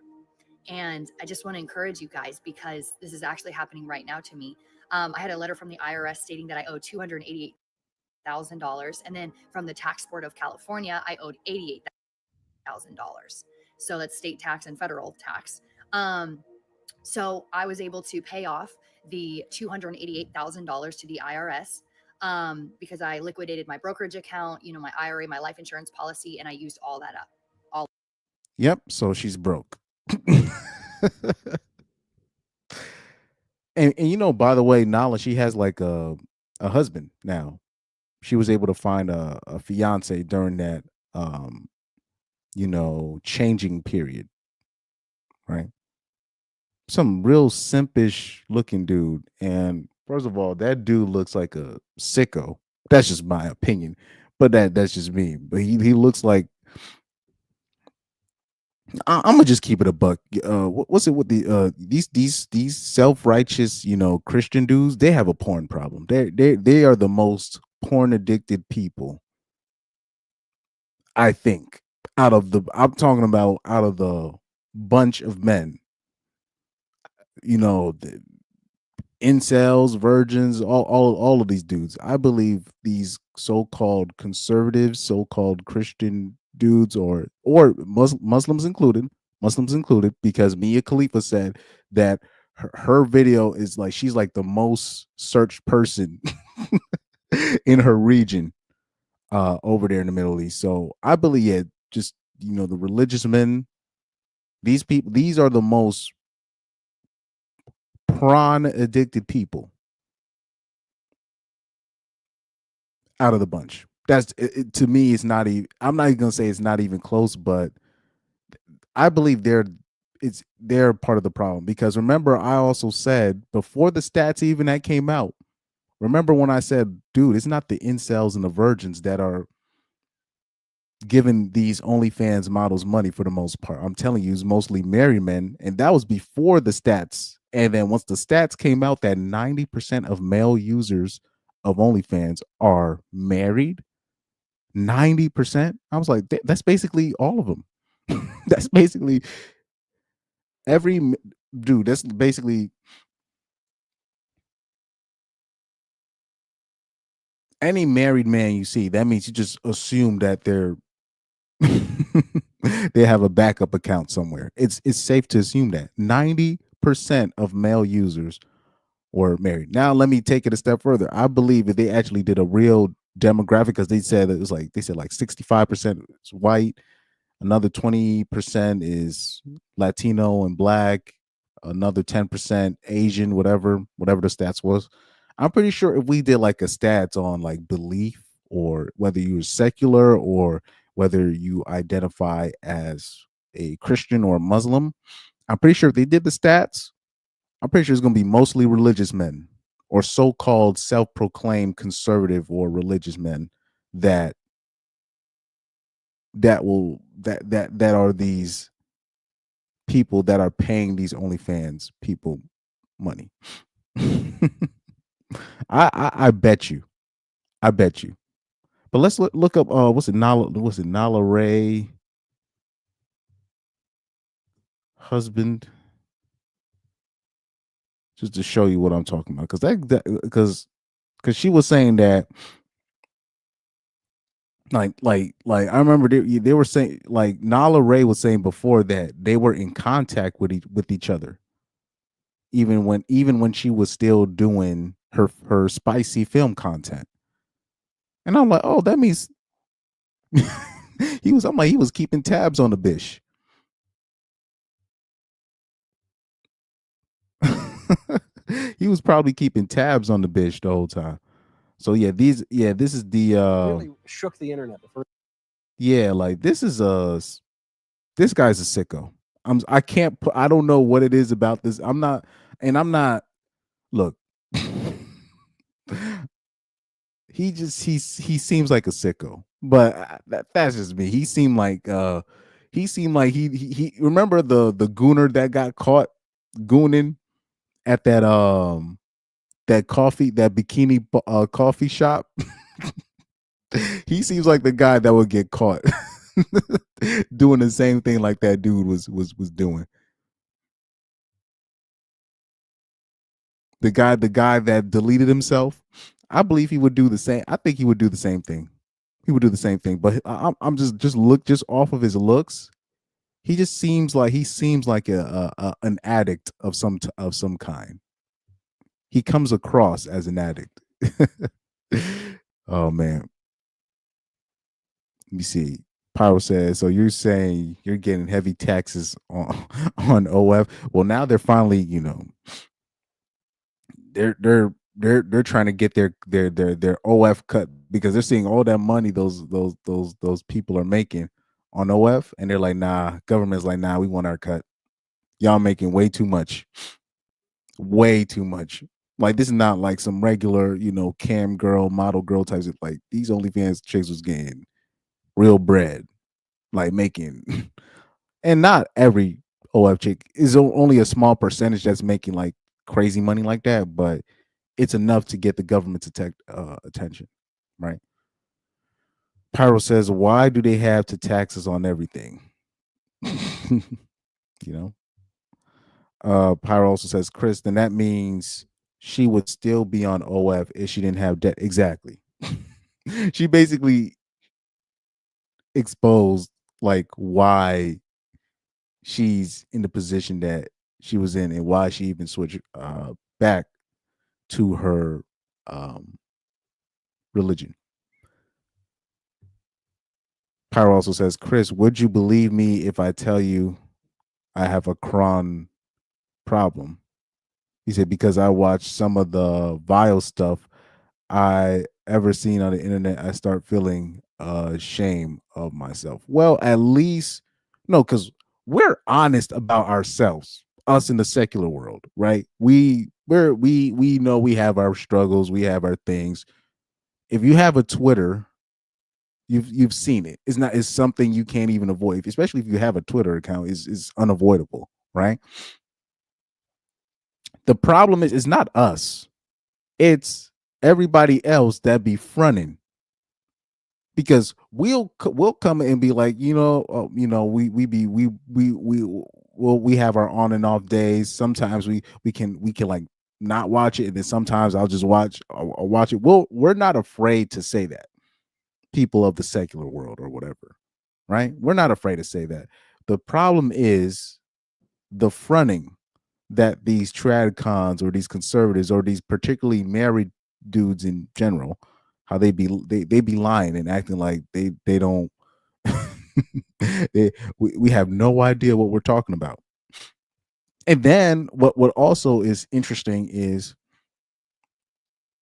And I just want to encourage you guys, because this is actually happening right now to me. I had a letter from the IRS stating that I owed $288,000, and then from the tax board of California, I owed $88,000. So that's state tax and federal tax. So I was able to pay off the $288,000 to the IRS, because I liquidated my brokerage account, my IRA, my life insurance policy, and I used all that up. Yep. So she's broke. And by the way, Nala, she has like a husband now. She was able to find a fiance during that changing period, right? Some real simpish looking dude. And first of all, that dude looks like a sicko. That's just my opinion. But that's just me. But he looks like I'm gonna just keep it a buck. What's it with these self righteous Christian dudes? They have a porn problem. They are the most porn addicted people. I think I'm talking about out of the bunch of men. The incels, virgins, all of these dudes. I believe these so-called conservatives, so-called Christian dudes, or Muslims included, because Mia Khalifa said that her video is like she's like the most searched person in her region over there in the Middle East. So I believe, yeah, just the religious men, these people, these are the most prawn addicted people out of the bunch. That's to me. It's not even. I'm not even gonna say it's not even close, but I believe they're part of the problem because remember I also said before the stats even that came out. Remember when I said, dude, it's not the incels and the virgins that are giving these OnlyFans models money for the most part. I'm telling you, it's mostly married men, and that was before the stats. And then once the stats came out, that 90% of male users of OnlyFans are married. 90%. I was like, that's basically all of them. That's basically every dude. That's basically any married man you see. That means you just assume that they have a backup account somewhere. It's safe to assume that 90% of male users were married. Now let me take it a step further. I believe if they actually did a real demographic, because they said it was like 65% is white, another 20% is Latino and black, another 10% Asian, whatever the stats was. I'm pretty sure if we did like a stats on like belief or whether you're secular or whether you identify as a Christian or a Muslim, I'm pretty sure if they did the stats, I'm pretty sure it's going to be mostly religious men or so-called self-proclaimed conservative or religious men that that are these people that are paying these OnlyFans people money. I bet you. I bet you. But let's look up Nala Ray husband, just to show you what I'm talking about, because she was saying that like I remember they were saying, like, Nala Ray was saying before that they were in contact with each other even when she was still doing her spicy film content. And I'm like, oh, that means he was keeping tabs on the bish. He was probably keeping tabs on the bish the whole time. So this is the really shook the internet. The first yeah, like this guy's a sicko. I can't put, I don't know what it is about this. I'm not look. He seems like a sicko, but that's just me. He seemed like he remember the gooner that got caught gooning at that bikini coffee shop. He seems like the guy that would get caught doing the same thing like that dude was doing. The guy that deleted himself, I believe he would do the same. I think he would do the same thing. He would do the same thing. But I'm just off of his looks. He seems like an addict of some kind. He comes across as an addict. Oh man, let me see. Pyro says, so you're saying you're getting heavy taxes on on OF. Well, now they're finally, they're trying to get their OF cut because they're seeing all that money those people are making on OF, and they're like, nah, government's like, nah, we want our cut. Y'all making way too much. Way too much. Like this is not like some regular, cam girl, model girl types. Like these OnlyFans chicks was getting real bread, like making, and not every OF chick is only a small percentage that's making like crazy money like that, but it's enough to get the government's attention, right? Pyro says, why do they have to tax us on everything? you know, Pyro also says, Chris, then that means she would still be on OF if she didn't have debt. Exactly. She basically exposed like why she's in the position that she was in and why she even switched back to her religion. Pyro also says, Chris, would you believe me if I tell you I have a cron problem? He said, because I watched some of the vile stuff I ever seen on the internet, I start feeling shame of myself. Well, at least no, because we're honest about ourselves, us in the secular world, right? We know we have our struggles, we have our things. If you have a Twitter, you've seen it. It's something you can't even avoid, especially if you have a Twitter account, is unavoidable, right? The problem is it's not us. It's everybody else that be fronting, because we'll come and be like, we have our on and off days. Sometimes we can like not watch it, and then sometimes I'll watch it. We're not afraid to say that, people of the secular world or whatever, right? We're not afraid to say that. The problem is the fronting that these trad cons or these conservatives or these particularly married dudes in general, how they be lying and acting like they don't we have no idea what we're talking about. And then what also is interesting is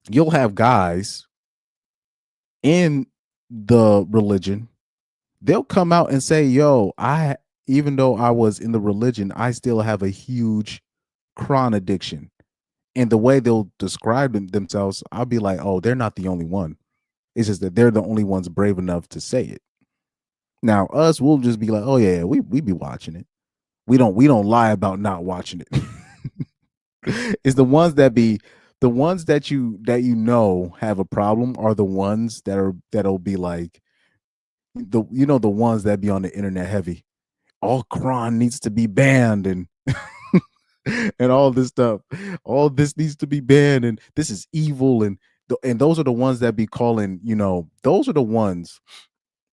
you'll have guys in the religion, they'll come out and say, yo, even though I was in the religion, I still have a huge cron addiction. And the way they'll describe themselves, I'll be like, oh, they're not the only one. It's just that they're the only ones brave enough to say it. Now, us, we'll just be like, oh yeah, we be watching it. We don't lie about not watching it. It's the ones that you know have a problem are the ones that'll be like the ones that be on the internet heavy. All cron needs to be banned and and all this stuff. All this needs to be banned and this is evil, and those are the ones that be calling, those are the ones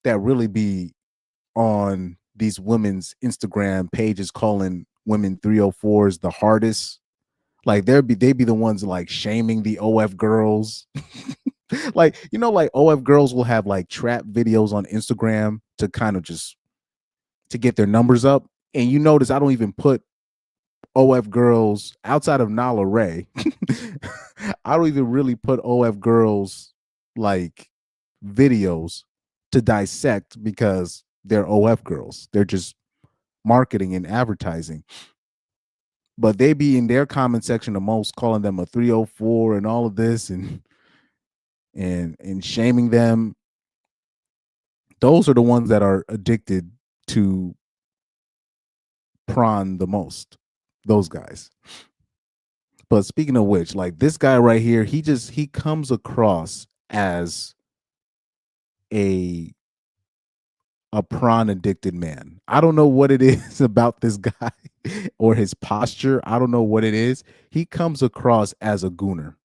that really be on these women's Instagram pages calling women 304s the hardest. Like they be the ones like shaming the OF girls. Like, like OF girls will have like trap videos on Instagram to kind of just to get their numbers up. And you notice I don't even put OF girls outside of Nala Ray. I don't even really put OF girls like videos to dissect because they're OF girls. They're just marketing and advertising. But they be in their comment section the most, calling them a 304 and all of this and shaming them. Those are the ones that are addicted to prawn the most. Those guys. But speaking of which, like this guy right here, he comes across as a prawn addicted man. I don't know what it is about this guy or his posture. I don't know what it is. He comes across as a gooner.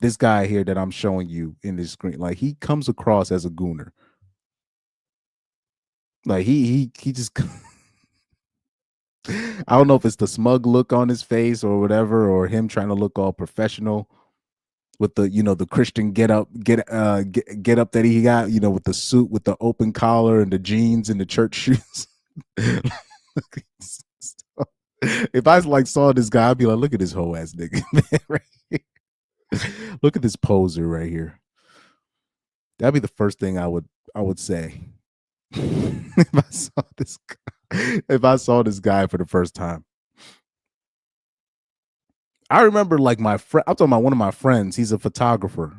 This guy here that I'm showing you in this screen, like he comes across as a gooner. Like he just I don't know if it's the smug look on his face or whatever, or him trying to look all professional with the the Christian get up that he got, with the suit with the open collar and the jeans and the church shoes. If I like saw this guy, I'd be like, look at this whole ass nigga, man, right here. Look at this poser right here. That'd be the first thing I would say. if I saw this guy for the first time. I remember like my friend. I'm talking about one of my friends. He's a photographer.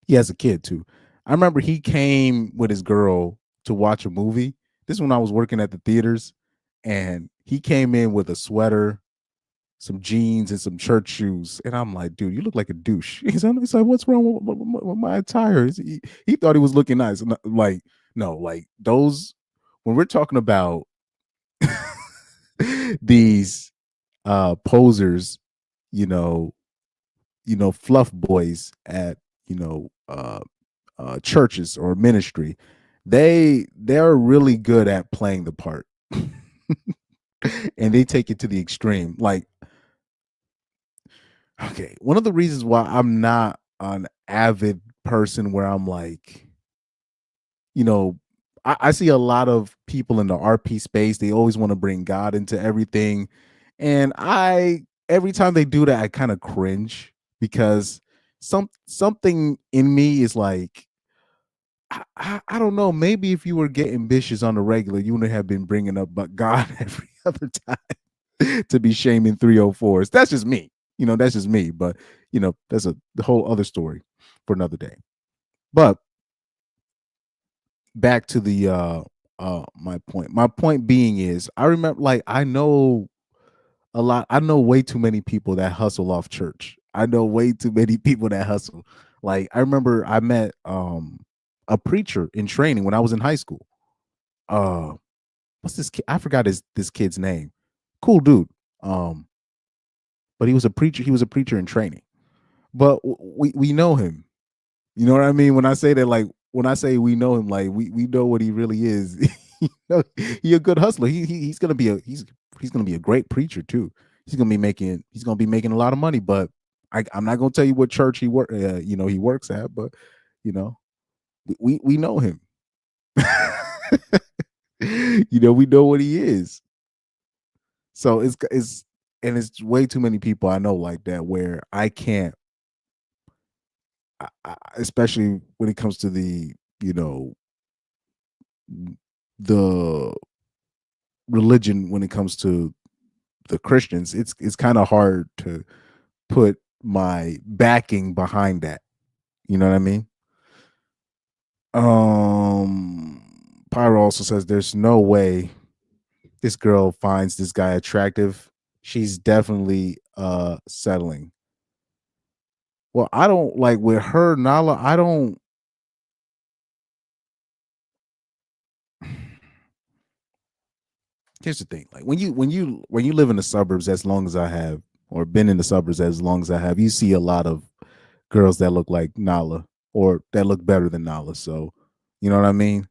He has a kid too. I remember he came with his girl to watch a movie. This is when I was working at the theaters, and he came in with a sweater, some jeans, and some church shoes. And I'm like, dude, you look like a douche. He's like, what's wrong with my attire? He thought he was looking nice. Like, no, like those when we're talking about these posers, you know, fluff boys at you know churches or ministry, they're really good at playing the part, and they take it to the extreme. Like, okay, one of the reasons why I'm not an avid person where I'm like, you know, I see a lot of people in the RP space. They always want to bring God into everything, and every time they do that, I kind of cringe because something in me is like, I don't know. Maybe if you were getting bitches on the regular, you wouldn't have been bringing up but God every other time to be shaming 304s. That's just me. That's just me. But that's a whole other story for another day. But back to the my point. My point being is, I remember, like, I know way too many people that hustle off church. I know way too many people that hustle. Like, I remember I met a preacher in training when I was in high school. Uh what's this kid? I forgot this kid's name. Cool dude. Um but he was a preacher in training. But we know him. You know what I mean? When I say that, like, when I say we know him, like, we know what he really is. He a good hustler. He's gonna be he's gonna be a great preacher too. He's gonna be making a lot of money. But I'm not gonna tell you what church he works at. But you know, we know him. We know what he is. So it's way too many people I know like that, where I can't, especially when it comes to the religion, when it comes to the Christians. It's kind of hard to put my backing behind that. You know what I mean? Pyro also says there's no way this girl finds this guy attractive. She's definitely settling. Well, I don't like with her, Nala. I don't. Here's the thing: like, when you live in the suburbs as long as I have, or been in the suburbs as long as I have, you see a lot of girls that look like Nala, or that look better than Nala. So, you know what I mean?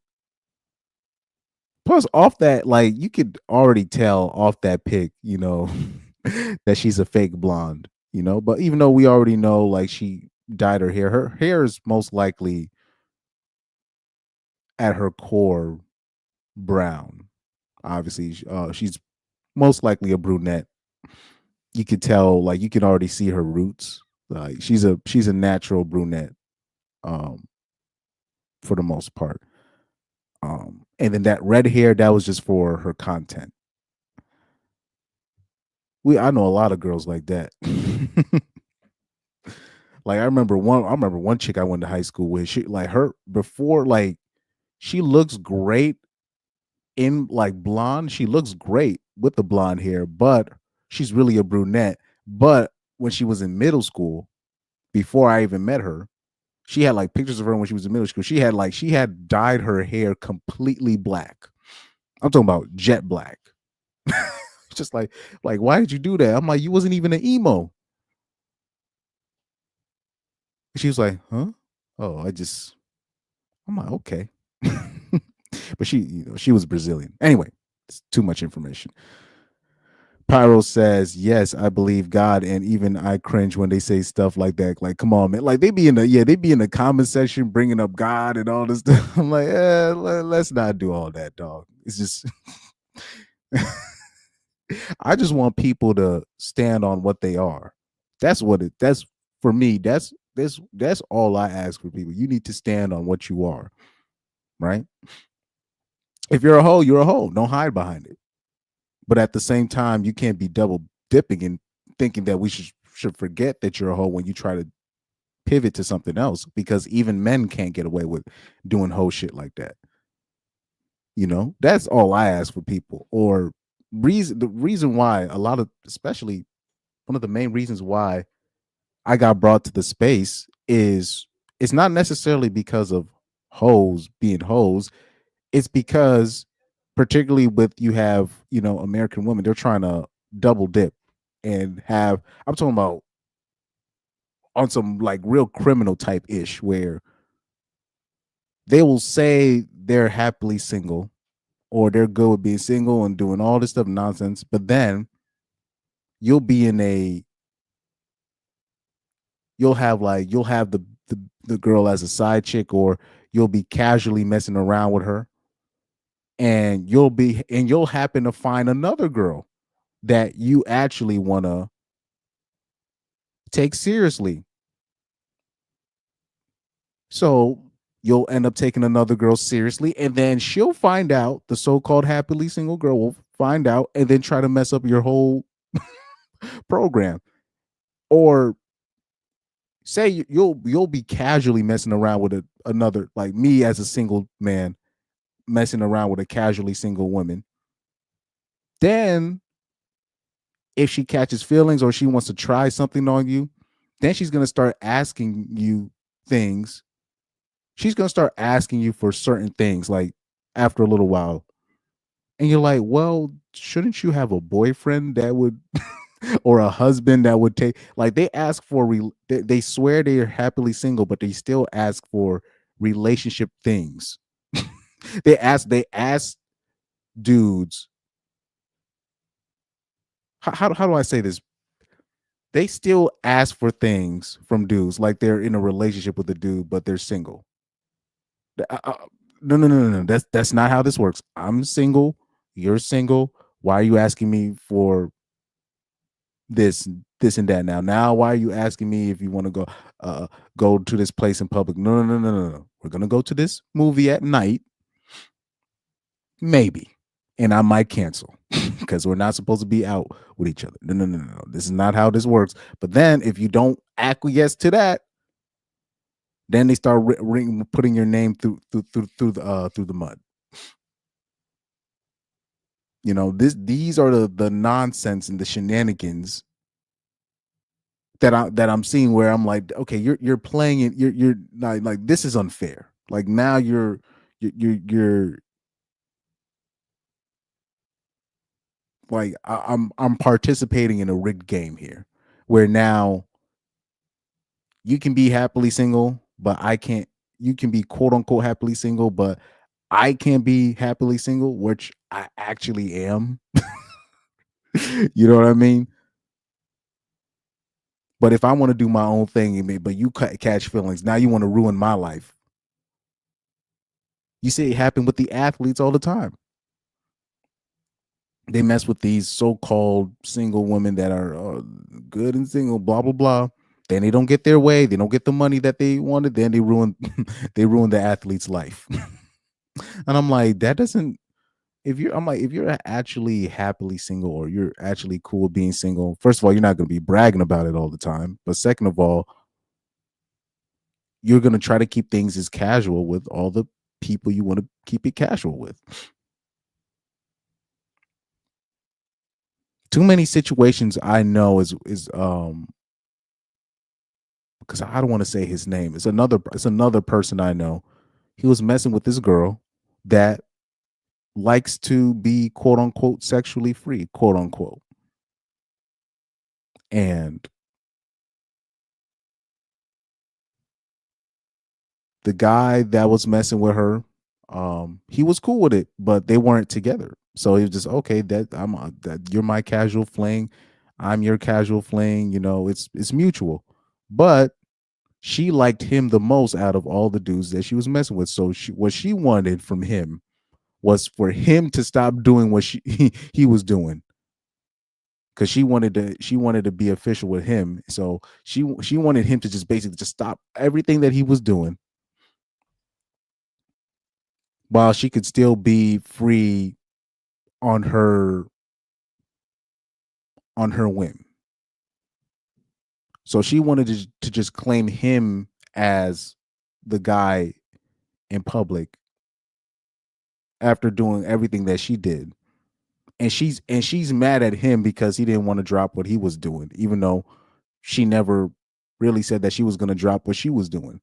Plus, off that, like, you could already tell off that pic, that she's a fake blonde. But even though we already know, like, she dyed her hair is most likely at her core brown. Obviously, she's most likely a brunette. You could tell, like, you can already see her roots. Like, she's a natural brunette, um, for the most part. And then that red hair, that was just for her content. I know a lot of girls like that. Like, I remember one chick I went to high school with. She, like, her before, like, she looks great in, like, blonde. She looks great with the blonde hair, but she's really a brunette. But when she was in middle school, before I even met her, she had, like, pictures of her when she was in middle school. She had dyed her hair completely black. I'm talking about jet black. Just like, why did you do that? I'm like, you wasn't even an emo. She was like, huh? Oh, I'm like, okay. But she was Brazilian. Anyway, it's too much information. Pyro says, yes, I believe God, and even I cringe when they say stuff like that. Like, come on, man. Like, they be in the comment section bringing up God and all this stuff. I'm like, let's not do all that, dog. It's just I just want people to stand on what they are. That's for me, that's all I ask for people. You need to stand on what you are, right? If you're a hoe, you're a hoe. Don't hide behind it. But at the same time, you can't be double dipping and thinking that we should forget that you're a hoe when you try to pivot to something else, because even men can't get away with doing hoe shit like that. That's all I ask for people. Or the reason why a lot of, especially one of the main reasons why I got brought to the space is it's not necessarily because of hoes being hoes. It's because, particularly with you have, American women, they're trying to double dip and have, I'm talking about on some like real criminal type ish, where they will say they're happily single or they're good with being single and doing all this stuff nonsense, but then you'll be in a you'll have the girl as a side chick, or you'll be casually messing around with her, and you'll happen to find another girl that you actually want to take seriously. So you'll end up taking another girl seriously, and then she'll find out, the so-called happily single girl will find out and then try to mess up your whole program. Or say you'll be casually messing around with another, like me as a single man messing around with a casually single woman. Then if she catches feelings or she wants to try something on you, then she's going to start asking you things. She's going to start asking you for certain things, like after a little while. And you're like, well, shouldn't you have a boyfriend that would or a husband that would take, like, they ask for they swear they are happily single, but they still ask for relationship things. They ask dudes, how do I say this? They still ask for things from dudes like they're in a relationship with a dude, but they're single. No, no, no, no, no. That's not how this works. I'm single. You're single. Why are you asking me for this, this, and that? Now, why are you asking me if you want to go to this place in public? No, no, no, no, no, no. We're gonna go to this movie at night, maybe, and I might cancel because we're not supposed to be out with each other. No, no, no, no, no. This is not how this works. But then, if you don't acquiesce to that, then they start putting your name through the mud. These are the nonsense and the shenanigans that I'm seeing, where I'm like, okay, you're playing it. You're not, like, this is unfair. Like, now you're like, I'm participating in a rigged game here, where now you can be happily single, but I can't. You can be quote unquote happily single, but I can't be happily single, which I actually am. You know what I mean? But if I want to do my own thing, but you catch feelings, now you want to ruin my life. You see it happen with the athletes all the time. They mess with these so-called single women that are good and single, blah blah blah. Then they don't get their way. They don't get the money that they wanted. Then they ruin they ruin the athlete's life. And I'm like, that doesn't. If you're actually happily single, or you're actually cool with being single, first of all, you're not going to be bragging about it all the time. But second of all, you're going to try to keep things as casual with all the people you want to keep it casual with. Too many situations I know is because I don't want to say his name. It's another person I know. He was messing with this girl that likes to be quote unquote sexually free, quote unquote. And the guy that was messing with her, he was cool with it, but they weren't together. So he was just, okay, that you're my casual fling, I'm your casual fling. It's mutual. But she liked him the most out of all the dudes that she was messing with. So what she wanted from him was for him to stop doing what he was doing, because she wanted to be official with him. So she wanted him to just basically just stop everything that he was doing. while she could still be free on her whim. So she wanted to just claim him as the guy in public after doing everything that she did. And she's mad at him because he didn't want to drop what he was doing, even though she never really said that she was going to drop what she was doing.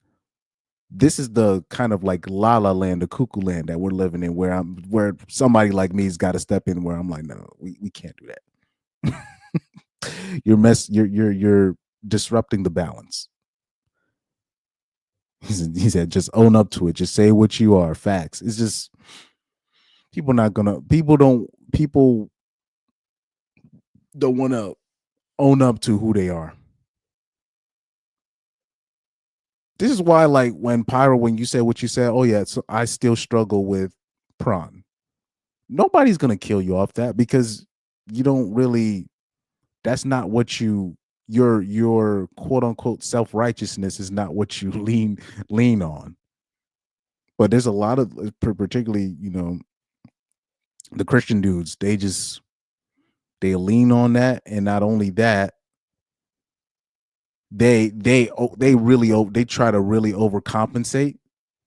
This is the kind of like la la land, the cuckoo land that we're living in, where somebody like me's got to step in, where I'm like, no, we can't do that. You're disrupting the balance. He said, just own up to it. Just say what you are. Facts. It's just people don't want to own up to who they are. This is why, like, when you said what you said, oh yeah, so I still struggle with prawn. Nobody's gonna kill you off that, because you don't really. That's not what your quote unquote self righteousness is not what you lean on. But there's a lot of, particularly, the Christian dudes. They lean on that, and not only that, they try to really overcompensate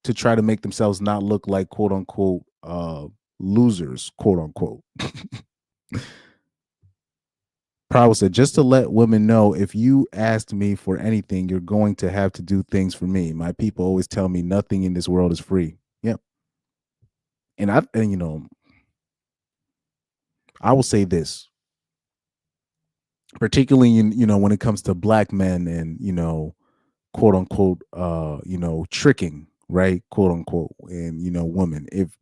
to try to make themselves not look like quote unquote losers, quote unquote. Prowell said, just to let women know, if you asked me for anything, you're going to have to do things for me. My people always tell me nothing in this world is free. Yep. And I will say this, particularly when it comes to black men and quote unquote tricking, right, quote unquote, and women. If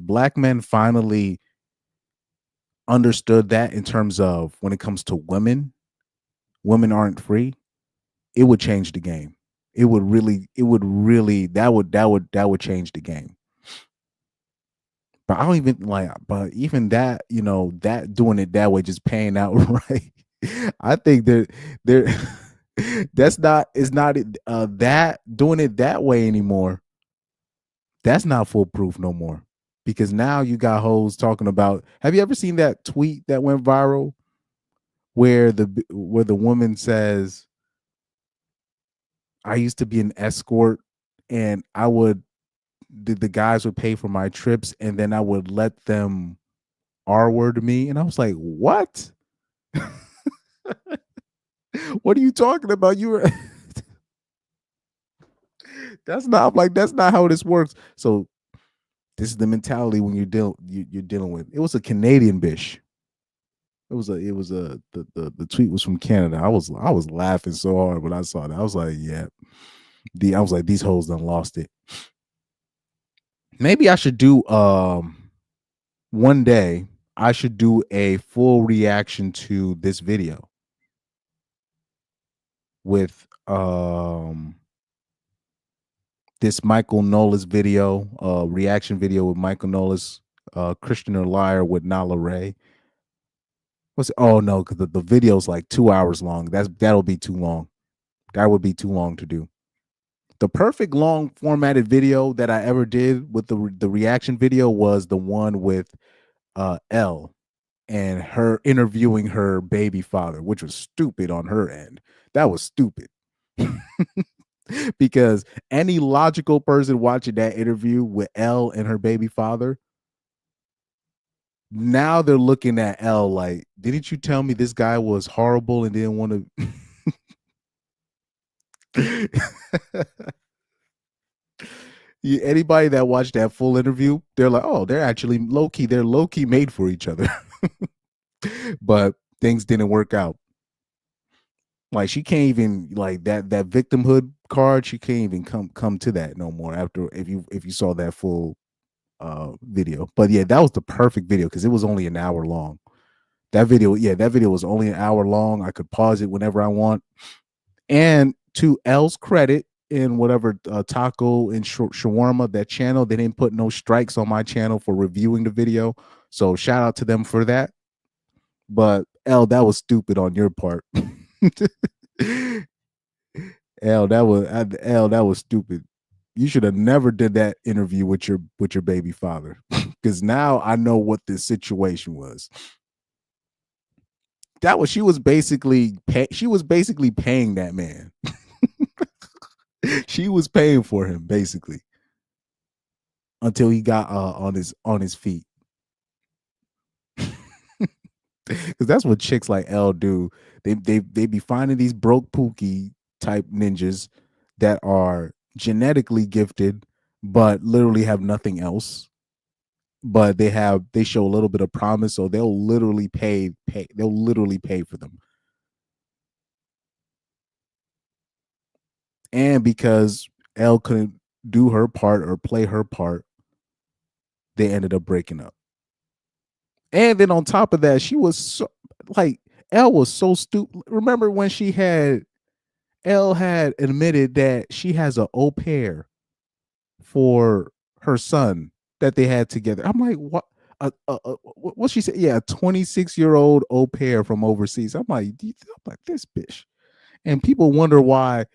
black men finally understood that, in terms of when it comes to women aren't free, it would change the game. It would really that would change the game. But I don't even like, but even that, that doing it that way, just paying out, right? I think that there that's not, it's not that doing it that way anymore. That's not foolproof no more. Because now you got hoes talking about, have you ever seen that tweet that went viral where the woman says, I used to be an escort, and the guys would pay for my trips, and then I would let them R-word me. And I was like, what? What are you talking about? You were that's not how this works. So this is the mentality when you're dealing with. It was a Canadian bish. The tweet was from Canada. I was laughing so hard when I saw that. I was like, yeah. I was like, these hoes done lost it. Maybe I should do one day I should do a full reaction to this video with this Michael Nolas video, reaction video with Michael Nolas, Christian or Liar with Nala Ray. Oh no, because the video's like 2 hours long. That'll be too long. That would be too long to do. The perfect long formatted video that I ever did with the reaction video was the one with Elle and her interviewing her baby father, which was stupid on her end. That was stupid. Because any logical person watching that interview with Elle and her baby father, now they're looking at Elle like, didn't you tell me this guy was horrible and didn't want to? Anybody that watched that full interview, they're like, oh, they're actually they're low-key made for each other. But things didn't work out. Like, she can't even, like, that victimhood card, she can't even come to that no more after, if you saw that full video. But yeah, that was the perfect video because it was only an hour long. That video was only an hour long. I could pause it whenever I want. And to Elle's credit, in whatever taco and shawarma, that channel, they didn't put no strikes on my channel for reviewing the video. So shout out to them for that. But Elle, that was stupid on your part. Elle, that was stupid. You should have never did that interview with your baby father, because now I know what this situation was. That was she was basically paying that man. She was paying for him basically until he got on his feet. Because that's what chicks like Elle do. They be finding these broke pookie type ninjas that are genetically gifted, but literally have nothing else. But they show a little bit of promise, so they'll literally pay for them. And because Elle couldn't do her part or play her part, they ended up breaking up. And then on top of that, she was so, like, Elle was so stupid. Remember when Elle had admitted that she has an au pair for her son that they had together. I'm like, what? What she said? Yeah, a 26-year-old au pair from overseas. I'm like, this bitch. And people wonder why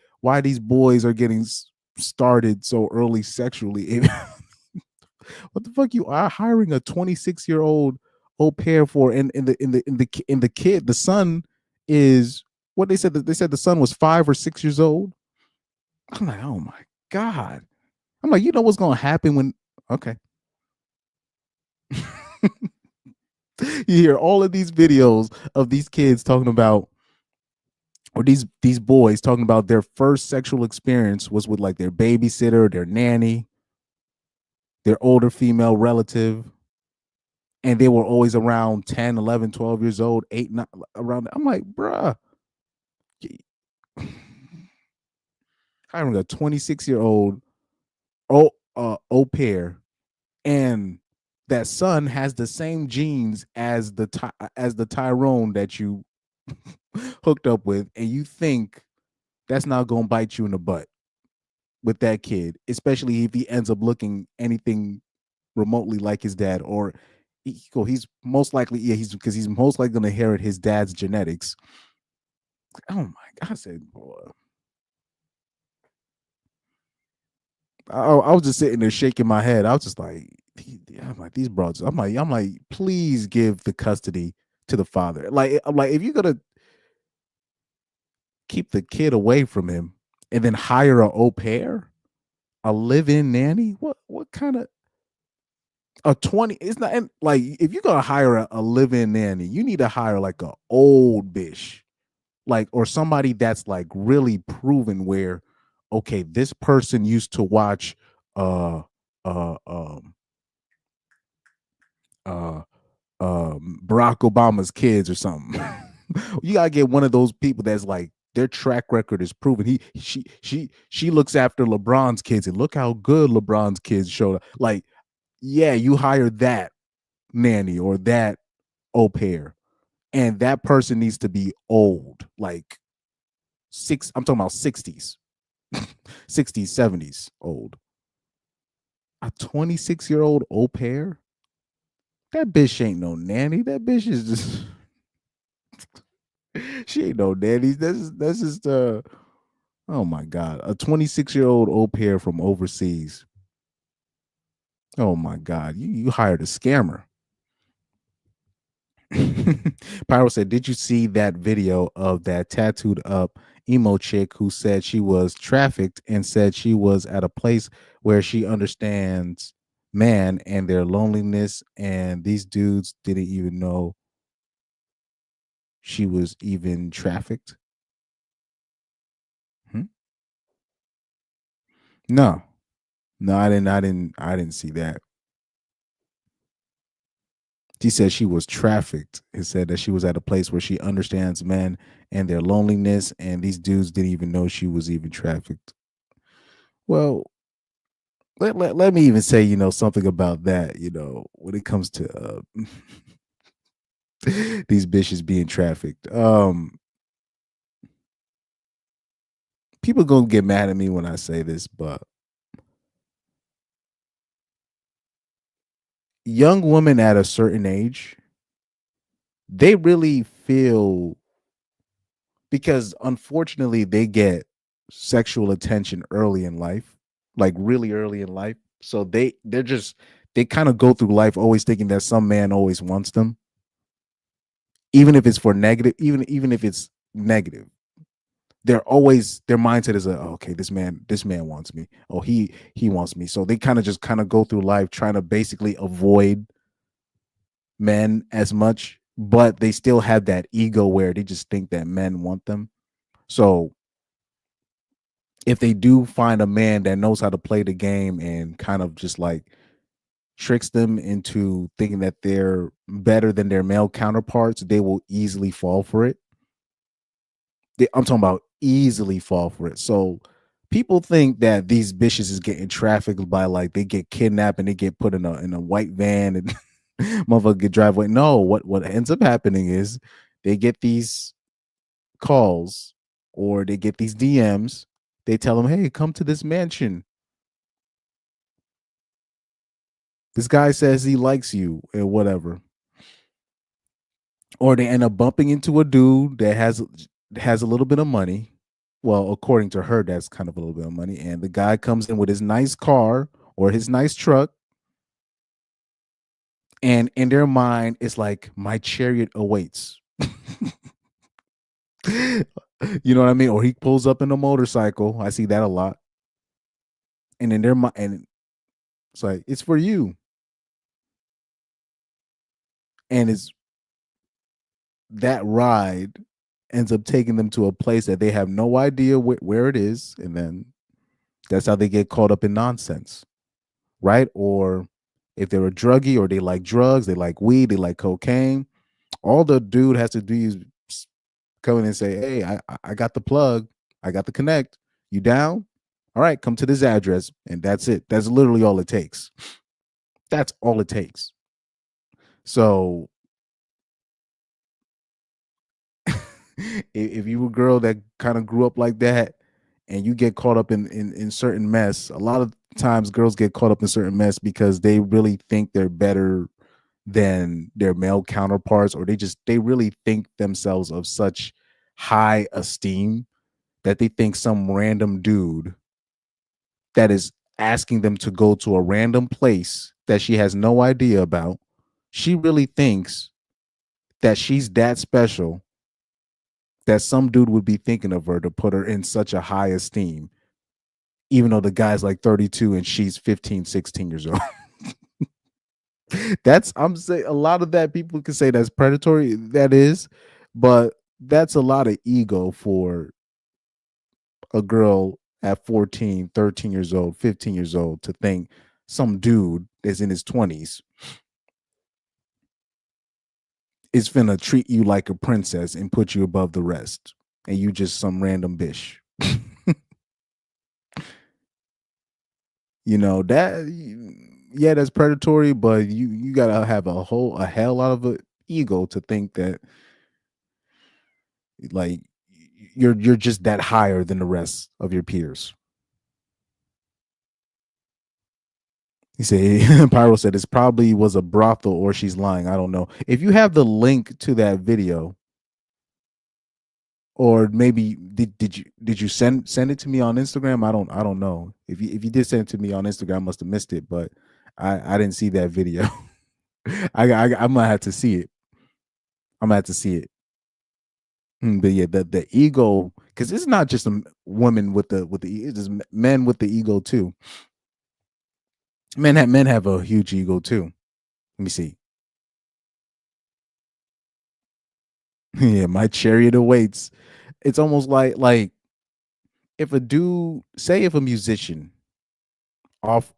these boys are getting started so early sexually. What the fuck you are hiring a 26-year-old au pair for? And the kid, the son is what they said. They said the son was 5 or 6 years old. I'm like, oh my god. I'm like, you know what's gonna happen when? Okay. You hear all of these videos of these kids talking about, or these boys talking about their first sexual experience was with like their babysitter, their nanny, their older female relative, and they were always around 10, 11, 12 years old, 8, 9, around. I'm like, bruh, hiring a 26-year-old au pair, and that son has the same genes as the Tyrone that you hooked up with, and you think that's not gonna bite you in the butt with that kid, especially if he ends up looking anything remotely like his dad, or he's most likely, yeah, he's most likely gonna inherit his dad's genetics. Oh my god! I said, boy, I was just sitting there shaking my head. I was just like, I'm like, these broads. I'm like, please give the custody to the father. Like, I'm like, if you're gonna keep the kid away from him and then hire a au pair, a live-in nanny, what kind of a 20? It's not like, if you're gonna hire a live-in nanny, you need to hire like a old bitch, like, or somebody that's like really proven, where okay, this person used to watch uh uh um uh Barack Obama's kids or something. You gotta get one of those people that's like, their track record is proven. She looks after LeBron's kids, and look how good LeBron's kids showed up. Like, yeah, you hire that nanny or that au pair, and that person needs to be old, like I'm talking about 60s, 60s, 70s old. A 26-year-old au pair? That bitch ain't no nanny. That bitch is just she ain't no nanny. That's just oh my god. A 26-year-old au pair from overseas. Oh my god. You hired a scammer. Pyro said, did you see that video of that tattooed up emo chick who said she was trafficked and said she was at a place where she understands man and their loneliness, and these dudes didn't even know she was even trafficked? Hmm? No. No, I didn't see that. She said she was trafficked. It said that she was at a place where she understands men and their loneliness, and these dudes didn't even know she was even trafficked. Well, let me even say, something about that, when it comes to these bitches being trafficked. People gonna get mad at me when I say this, but young women at a certain age, they really feel, because unfortunately they get sexual attention early in life. like really early in life. So they kind of go through life always thinking that some man always wants them, even if it's for negative, even if it's negative. They're always their mindset is okay, this man wants me. Oh, he wants me. So they kind of go through life trying to basically avoid men as much, but they still have that ego where they just think that men want them. So if they do find a man that knows how to play the game and kind of just like tricks them into thinking that they're better than their male counterparts, they will easily fall for it. I'm talking about easily fall for it. So people think that these bitches is getting trafficked by like they get kidnapped and they get put in a white van and motherfucker get drive away. No, what ends up happening is they get these calls or they get these DMs. They tell them, "Hey, come to this mansion. This guy says he likes you or whatever." Or they end up bumping into a dude that has a little bit of money. Well, according to her, that's kind of a little bit of money. And the guy comes in with his nice car or his nice truck. And in their mind, it's like, my chariot awaits. You know what I mean? Or he pulls up in a motorcycle. I see that a lot. And in their mind, and it's like, it's for you. And it's that ride ends up taking them to a place that they have no idea where it is. And then that's how they get caught up in nonsense, right? Or if they're a druggie or they like drugs, they like weed, they like cocaine, all the dude has to do is come in and say, "Hey, I got the plug, I got the connect. You down? All right, come to this address," and that's it. That's literally all it takes. That's all it takes. So if you were a girl that kind of grew up like that and you get caught up in certain mess, a lot of times girls get caught up in certain mess because they really think they're better than their male counterparts, or they really think themselves of such high esteem that they think some random dude that is asking them to go to a random place that she has no idea about, she really thinks that she's that special that some dude would be thinking of her to put her in such a high esteem, even though the guy's like 32 and she's 15, 16 years old. That's I'm saying a lot of that people can say that's predatory. That is, but that's a lot of ego for a girl at 14, 13 years old, 15 years old to think some dude that's in his 20s is finna treat you like a princess and put you above the rest. And you just some random bish. You know, that yeah, that's predatory, but you gotta have a hell lot of a ego to think that like you're just that higher than the rest of your peers. He said Pyro said it's probably was a brothel or she's lying. I don't know. If you have the link to that video, or maybe did you send it to me on Instagram? I don't know. If you did send it to me on Instagram, I must have missed it, but I didn't see that video. I'm gonna have to see it. I'm gonna have to see it. But yeah, the ego, because it's not just a woman with the it's just men with the ego too. Men have a huge ego too. Let me see. Yeah, my chariot awaits. It's almost like if a dude, say if a musician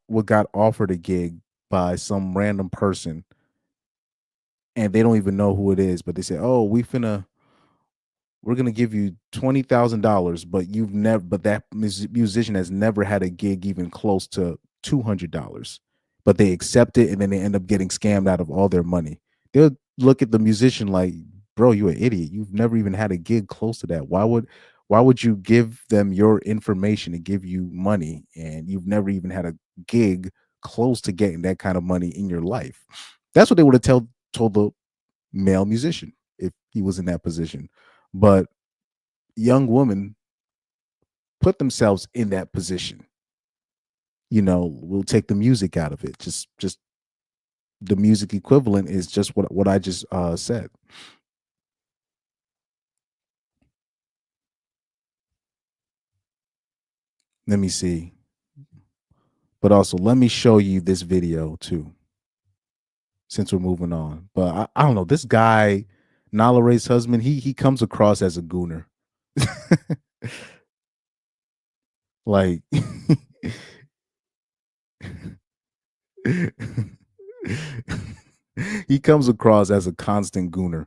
what got offered a gig by some random person and they don't even know who it is, but they say, "Oh, we're gonna give you $20,000, but that musician has never had a gig even close to $200, but they accept it and then they end up getting scammed out of all their money." They'll look at the musician like, "Bro, you're an idiot. You've never even had a gig close to that. Why would you give them your information to give you money and you've never even had a gig close to getting that kind of money in your life?" That's what they would have told the male musician if he was in that position. But young women put themselves in that position we'll take the music out of it. Just the music equivalent is just what I just said. Let me see. But also, let me show you this video too, since we're moving on. But I don't know. This guy, Nala Ray's husband, he comes across as a gooner. Like he comes across as a constant gooner.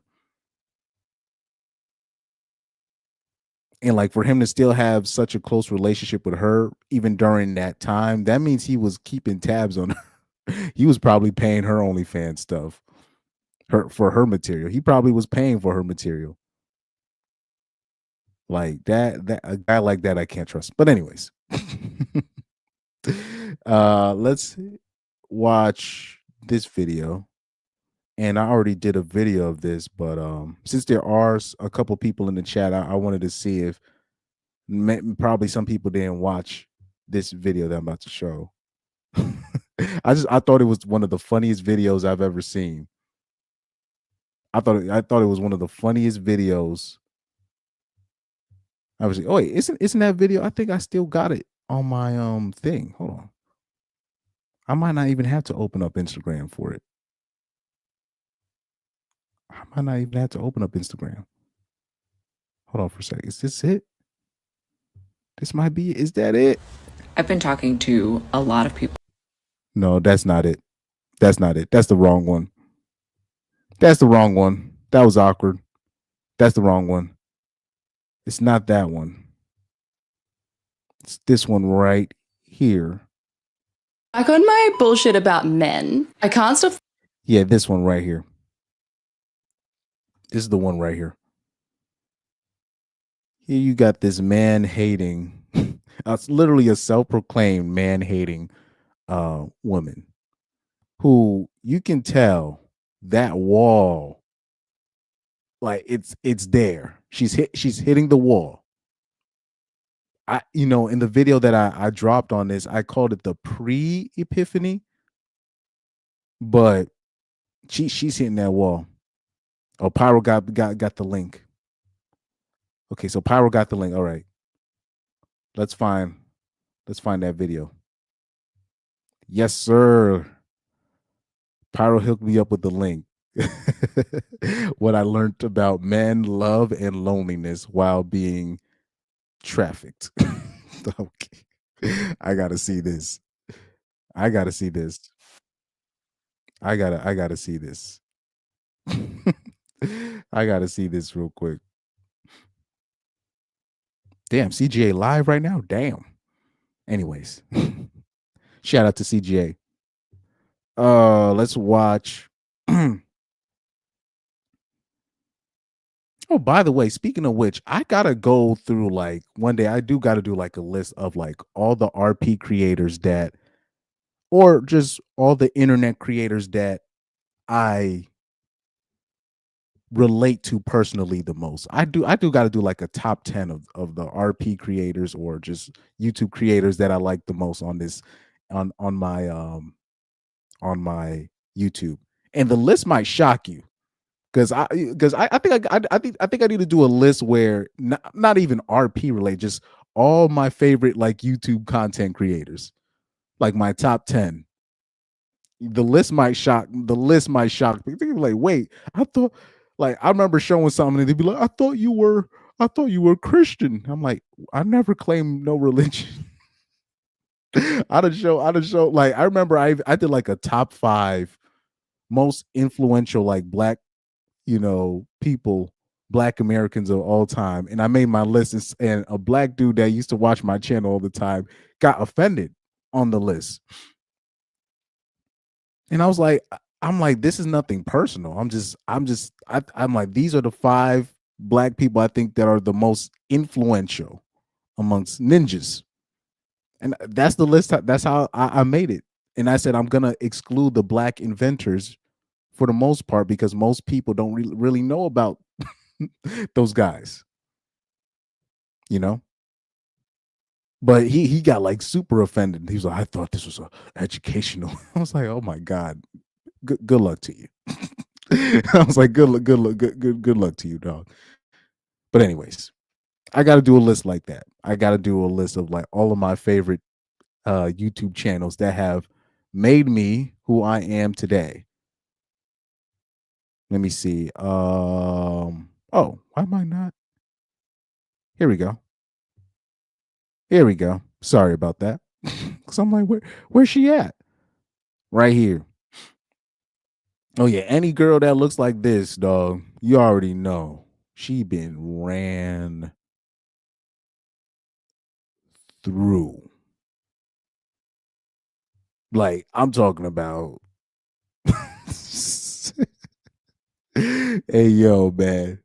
And like for him to still have such a close relationship with her, even during that time, that means he was keeping tabs on her. He was probably paying her OnlyFans stuff, for her material. He probably was paying for her material. Like that a guy like that I can't trust. But anyways, let's watch this video. And I already did a video of this, but since there are a couple people in the chat, I wanted to see if probably some people didn't watch this video that I'm about to show. I thought it was one of the funniest videos I've ever seen. I thought it was one of the funniest videos. I was like, oh wait, isn't that video? I think I still got it on my thing. Hold on. I might not even have to open up Instagram for it. I might not even have to open up Instagram. Hold on for a second. Is this it? This might be it. Is that it? I've been talking to a lot of people. No, that's not it. That's not it. That's the wrong one. That's the wrong one. That was awkward. That's the wrong one. It's not that one. It's this one right here. Back on my bullshit about men. I can't stop. Yeah, this one right here. This is the one right here. Here you got this man hating. It's literally a self-proclaimed man hating woman who you can tell that wall, like it's there. She's hitting the wall. In the video that I dropped on this, I called it the pre-epiphany, but she's hitting that wall. Oh, Pyro got the link. Okay, so Pyro got the link. All right. Let's find that video. Yes, sir. Pyro hooked me up with the link. What I learned about men, love, and loneliness while being trafficked. Okay. I gotta see this. I gotta see this. I gotta see this. I gotta see this real quick. Damn, CGA live right now? Damn. Anyways. Shout out to CGA. Let's watch. Oh, by the way, speaking of which, I gotta go through like one day. I do gotta do like a list of like all the RP creators that, or just all the internet creators that I relate to personally the most. I do gotta do like a top 10 of the RP creators or just YouTube creators that I like the most on this on my YouTube. And the list might shock you. Because I think I think I need to do a list where not even RP related, just all my favorite like YouTube content creators, like my top 10. The list might shock people. Like, wait, I thought, like, I remember showing something and they'd be like, I thought you were Christian. I'm like, I never claimed no religion. I done show like I remember I did like a top 5 most influential like black people, black Americans of all time. And I made my list, and a black dude that used to watch my channel all the time got offended on the list. And I was like, I'm like, this is nothing personal. I'm like, these are the 5 black people I think that are the most influential amongst ninjas. And that's the list. That's how I made it. And I said, I'm going to exclude the black inventors for the most part, because most people don't really know about those guys, But he got like super offended. He was like, I thought this was educational. I was like, oh my God. Good luck to you. I was like, good luck to you, dog. But anyways, I got to do a list like that. I got to do a list of like all of my favorite YouTube channels that have made me who I am today. Let me see. Oh, why am I not? Here we go. Here we go. Sorry about that. Cause I'm like, where's she at? Right here. Oh yeah, any girl that looks like this, dog, you already know she been ran through. Like I'm talking about. Hey yo, man.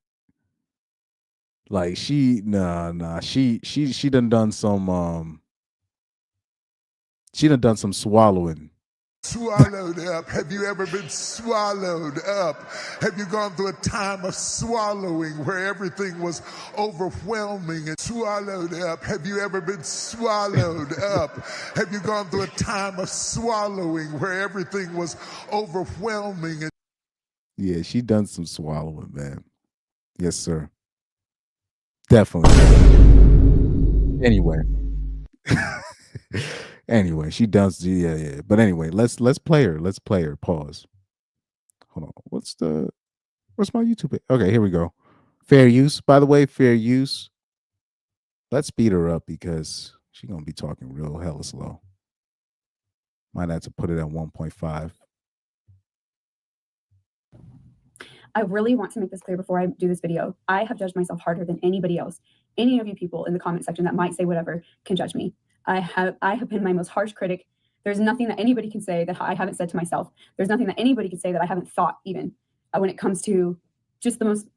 Like she done some swallowing. Swallowed up. Have you ever been swallowed up? Have you gone through a time of swallowing where everything was overwhelming and swallowed up? Have you ever been swallowed up? Have you gone through a time of swallowing where everything was overwhelming? And Yeah, she done some swallowing, man. Yes, sir. Definitely. Anyway. Anyway, she does. Yeah. But anyway, let's play her. Let's play her. Pause. Hold on. What's my YouTube? Okay, here we go. Fair use. By the way, fair use. Let's speed her up because she's gonna be talking real hella slow. Might have to put it at 1.5. I really want to make this clear before I do this video. I have judged myself harder than anybody else. Any of you people in the comment section that might say whatever can judge me. I have been my most harsh critic. There's nothing that anybody can say that I haven't said to myself. There's nothing that anybody can say that I haven't thought even when it comes to just the most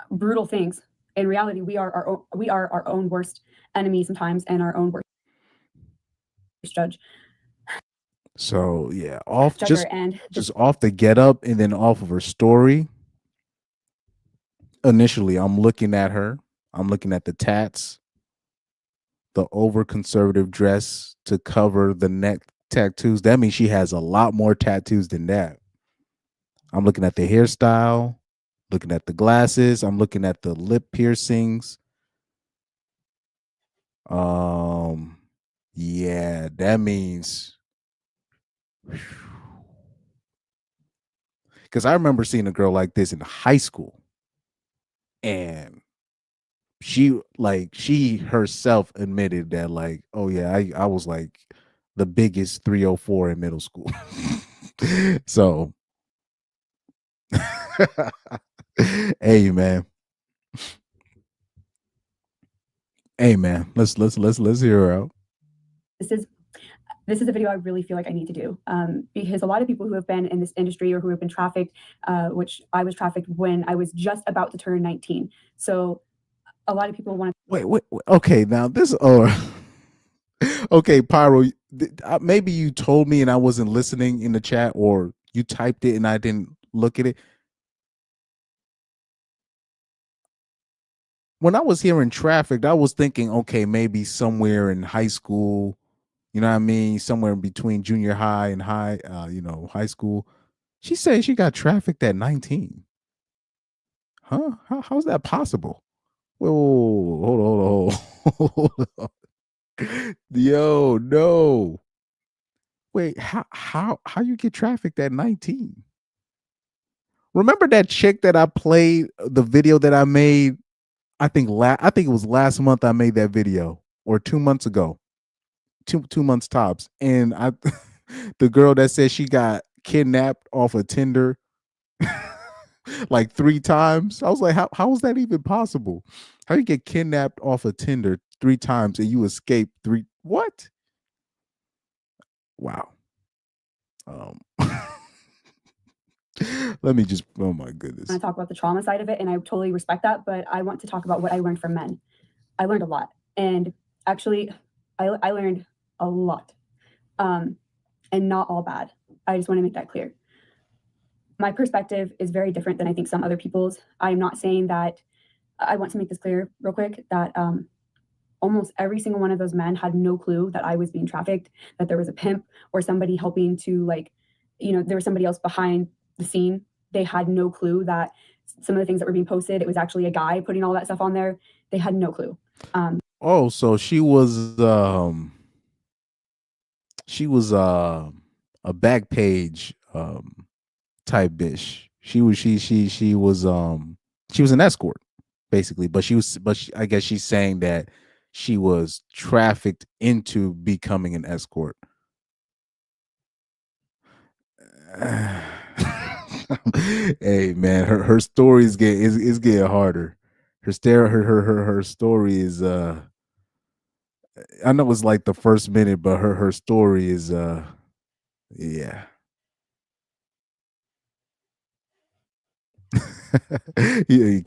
brutal things. In reality, we are our own worst enemies sometimes and our own worst judge. So yeah, off Judger just off the get up and then off of her story. Initially, I'm looking at her. I'm looking at the tats, the over conservative dress to cover the neck tattoos. That means she has a lot more tattoos than that. I'm looking at the hairstyle, looking at the glasses. I'm looking at the lip piercings. Yeah, that means because I remember seeing a girl like this in high school, and she herself admitted that like, oh yeah, I was like the biggest 304 in middle school. So hey man. Hey man, let's hear her out. This is a video I really feel like I need to do because a lot of people who have been in this industry or who have been trafficked, which I was trafficked when I was just about to turn 19. So a lot of people want to wait. Okay, now this okay, Pyro. Maybe you told me and I wasn't listening in the chat, or you typed it and I didn't look at it. When I was hearing trafficked, I was thinking, okay, maybe somewhere in high school. You know what I mean? Somewhere in between junior high and high school. She said she got trafficked at 19. Huh? How's that possible? Whoa, hold on. Yo, no. Wait, how you get trafficked at 19? Remember that chick that I played the video that I made? I think it was last month I made that video, or 2 months ago. 2 months tops. And I the girl that said she got kidnapped off of Tinder like 3 times. I was like, how is that even possible? How you get kidnapped off of Tinder 3 times and you escape 3? What? Wow. Let me just, oh my goodness. I talk about the trauma side of it, and I totally respect that, but I want to talk about what I learned from men. I learned a lot, and actually I learned a lot, and not all bad. I just want to make that clear. My perspective is very different than I think some other people's. I'm not saying that, I want to make this clear real quick, that almost every single one of those men had no clue that I was being trafficked, that there was a pimp or somebody helping to, like, there was somebody else behind the scene. They had no clue that some of the things that were being posted, it was actually a guy putting all that stuff on there. They had no clue. Oh, so she was a back page type bitch. She was an escort basically, but I guess she's saying that she was trafficked into becoming an escort. Hey man, her story is getting harder. Her story is I know it's like the first minute, but her story is yeah.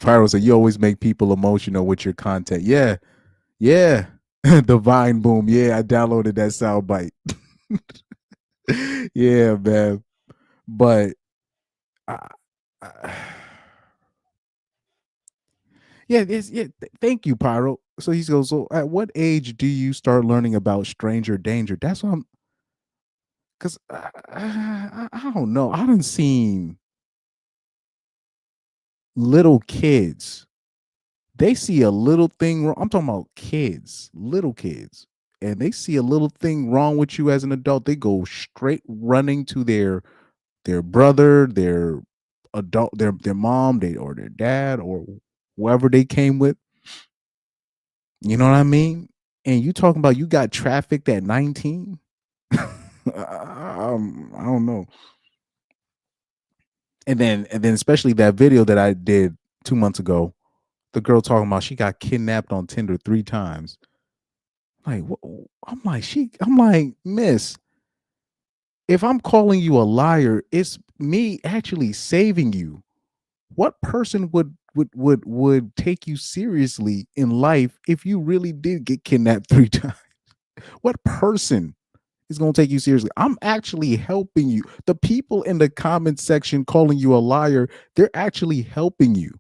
Pyro said you always make people emotional with your content. Yeah, yeah. Divine Boom. Yeah, I downloaded that sound bite. Yeah, man. But I, I, yeah, thank you, Pyro. So he goes, so at what age do you start learning about stranger danger? That's what I'm, because I don't know. I done seen little kids. They see a little thing wrong. I'm talking about kids, little kids, and they see a little thing wrong with you as an adult. They go straight running to their brother, their adult, their mom, or their dad, or whoever they came with. You know what I mean? And you talking about you got trafficked at 19? I don't know. And then especially that video that I did 2 months ago, the girl talking about she got kidnapped on Tinder 3 times. Like, I'm like, miss, if I'm calling you a liar, it's me actually saving you. What person would take you seriously in life if you really did get kidnapped 3 times? What person is going to take you seriously? I'm actually helping you. The people in the comment section calling you a liar, they're actually helping you.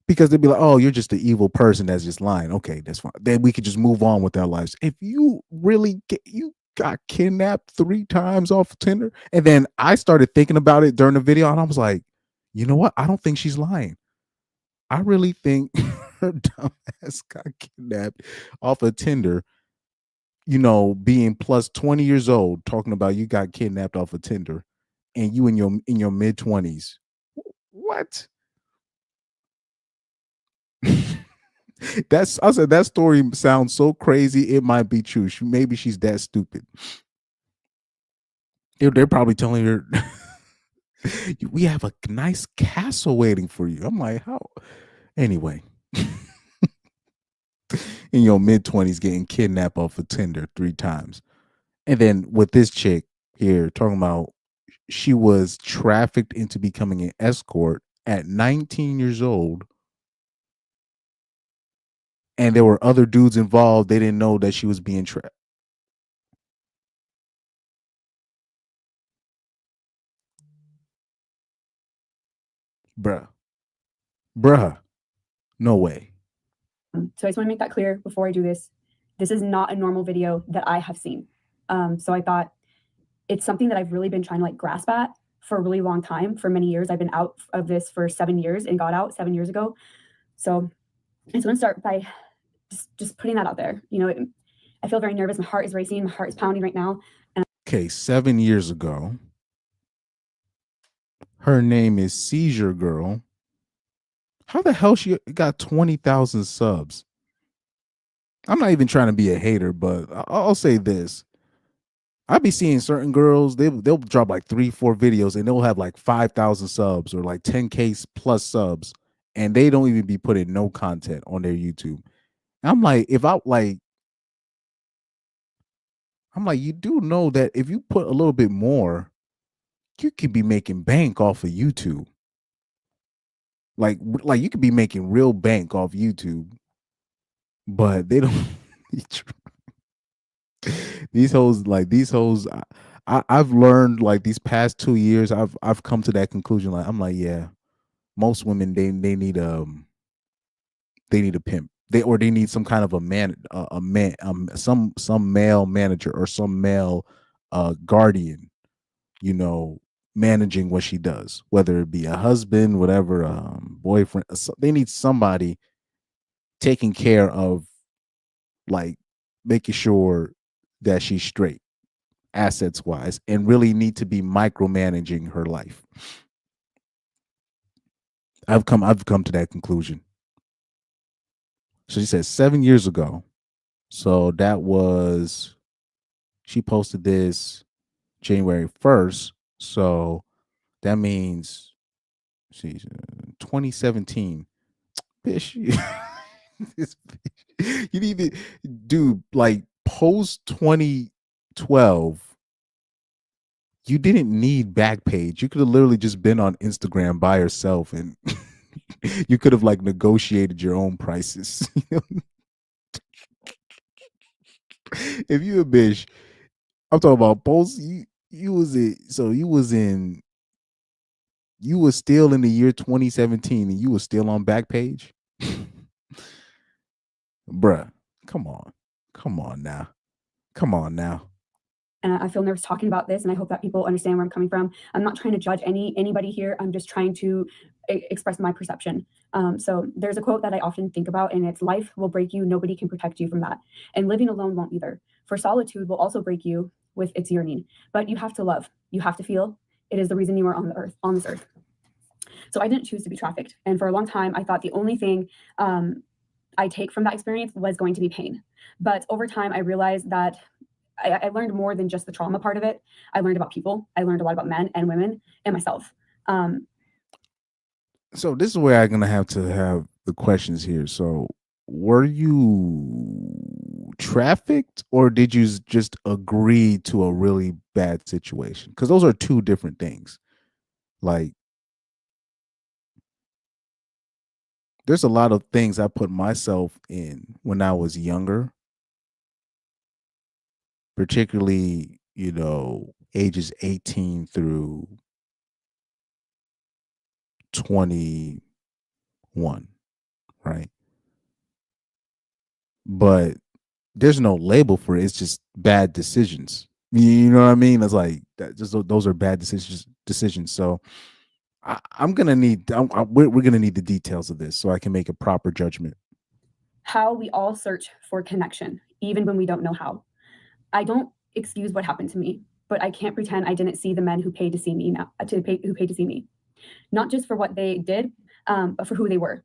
Because they'd be like, oh, you're just an evil person that's just lying. Okay, that's fine. Then we could just move on with our lives. If you really you got kidnapped 3 times off Tinder, and then I started thinking about it during the video, and I was like, you know what? I don't think she's lying. I really think her dumbass got kidnapped off of Tinder. Being plus 20 years old, talking about you got kidnapped off of Tinder, and you in your mid-20s. What? I said that story sounds so crazy. It might be true. Maybe she's that stupid. They're probably telling her, "We have a nice castle waiting for you." I'm like, how? Anyway, in your mid-20s, getting kidnapped off of Tinder 3 times, and then with this chick here talking about she was trafficked into becoming an escort at 19 years old. And there were other dudes involved. They didn't know that she was being trapped. Bruh. No way. So I just want to make that clear before I do this. This is not a normal video that I have seen. So I thought it's something that I've really been trying to grasp at for a really long time. For many years, I've been out of this for 7 years and got out 7 years ago. So I just want to start by just putting that out there. I feel very nervous. My heart is racing. My heart is pounding right now. Okay, 7 years ago. Her name is Seizure Girl. How the hell she got 20,000 subs? I'm not even trying to be a hater, but I'll say this. I be seeing certain girls, they'll drop like 3-4 videos and they'll have like 5,000 subs or like 10K plus subs, and they don't even be putting no content on their YouTube. I'm like, you do know that if you put a little bit more, you could be making bank off of YouTube. Like you could be making real bank off YouTube, but they don't. these hoes, I've learned like these past 2 years, I've come to that conclusion. Like I'm like, yeah, most women they need a pimp. they need some kind of a man, some male manager or some male guardian, you know, managing what she does, whether it be a husband, whatever, boyfriend. They need somebody taking care of, like, making sure that she's straight assets wise, and really need to be micromanaging her life. I've come to that conclusion. So she said 7 years ago. So that was, she posted this January 1st. So that means, see, 2017. Bitch, this bitch, you need to do like post 2012. You didn't need Backpage. You could have literally just been on Instagram by yourself, and you could have like negotiated your own prices. If you a bitch, I'm talking about post. You was it. So you was still in the year 2017, and you was still on Backpage, bruh. Come on now, come on now. And I feel nervous talking about this, and I hope that people understand where I'm coming from. I'm not trying to judge anybody here. I'm just trying to express my perception. So there's a quote that I often think about, and it's, life will break you, nobody can protect you from that. And living alone won't either. For solitude will also break you with its yearning. But you have to love, you have to feel. It is the reason you are on this earth. So I didn't choose to be trafficked. And for a long time, I thought the only thing I take from that experience was going to be pain. But over time, I realized that I learned more than just the trauma part of it. I learned about people. I learned a lot about men and women and myself. So this is where I'm gonna have to have the questions here. So were you trafficked, or did you just agree to a really bad situation? Because those are two different things. Like, there's a lot of things I put myself in when I was younger, particularly, ages 18 through 21, right? But there's no label for it. It's just bad decisions. You know what I mean? It's like that. Just those are bad decisions. So I'm gonna need. We're gonna need the details of this so I can make a proper judgment. How we all search for connection, even when we don't know how. I don't excuse what happened to me, but I can't pretend I didn't see the men who paid to see me who paid to see me, not just for what they did, but for who they were.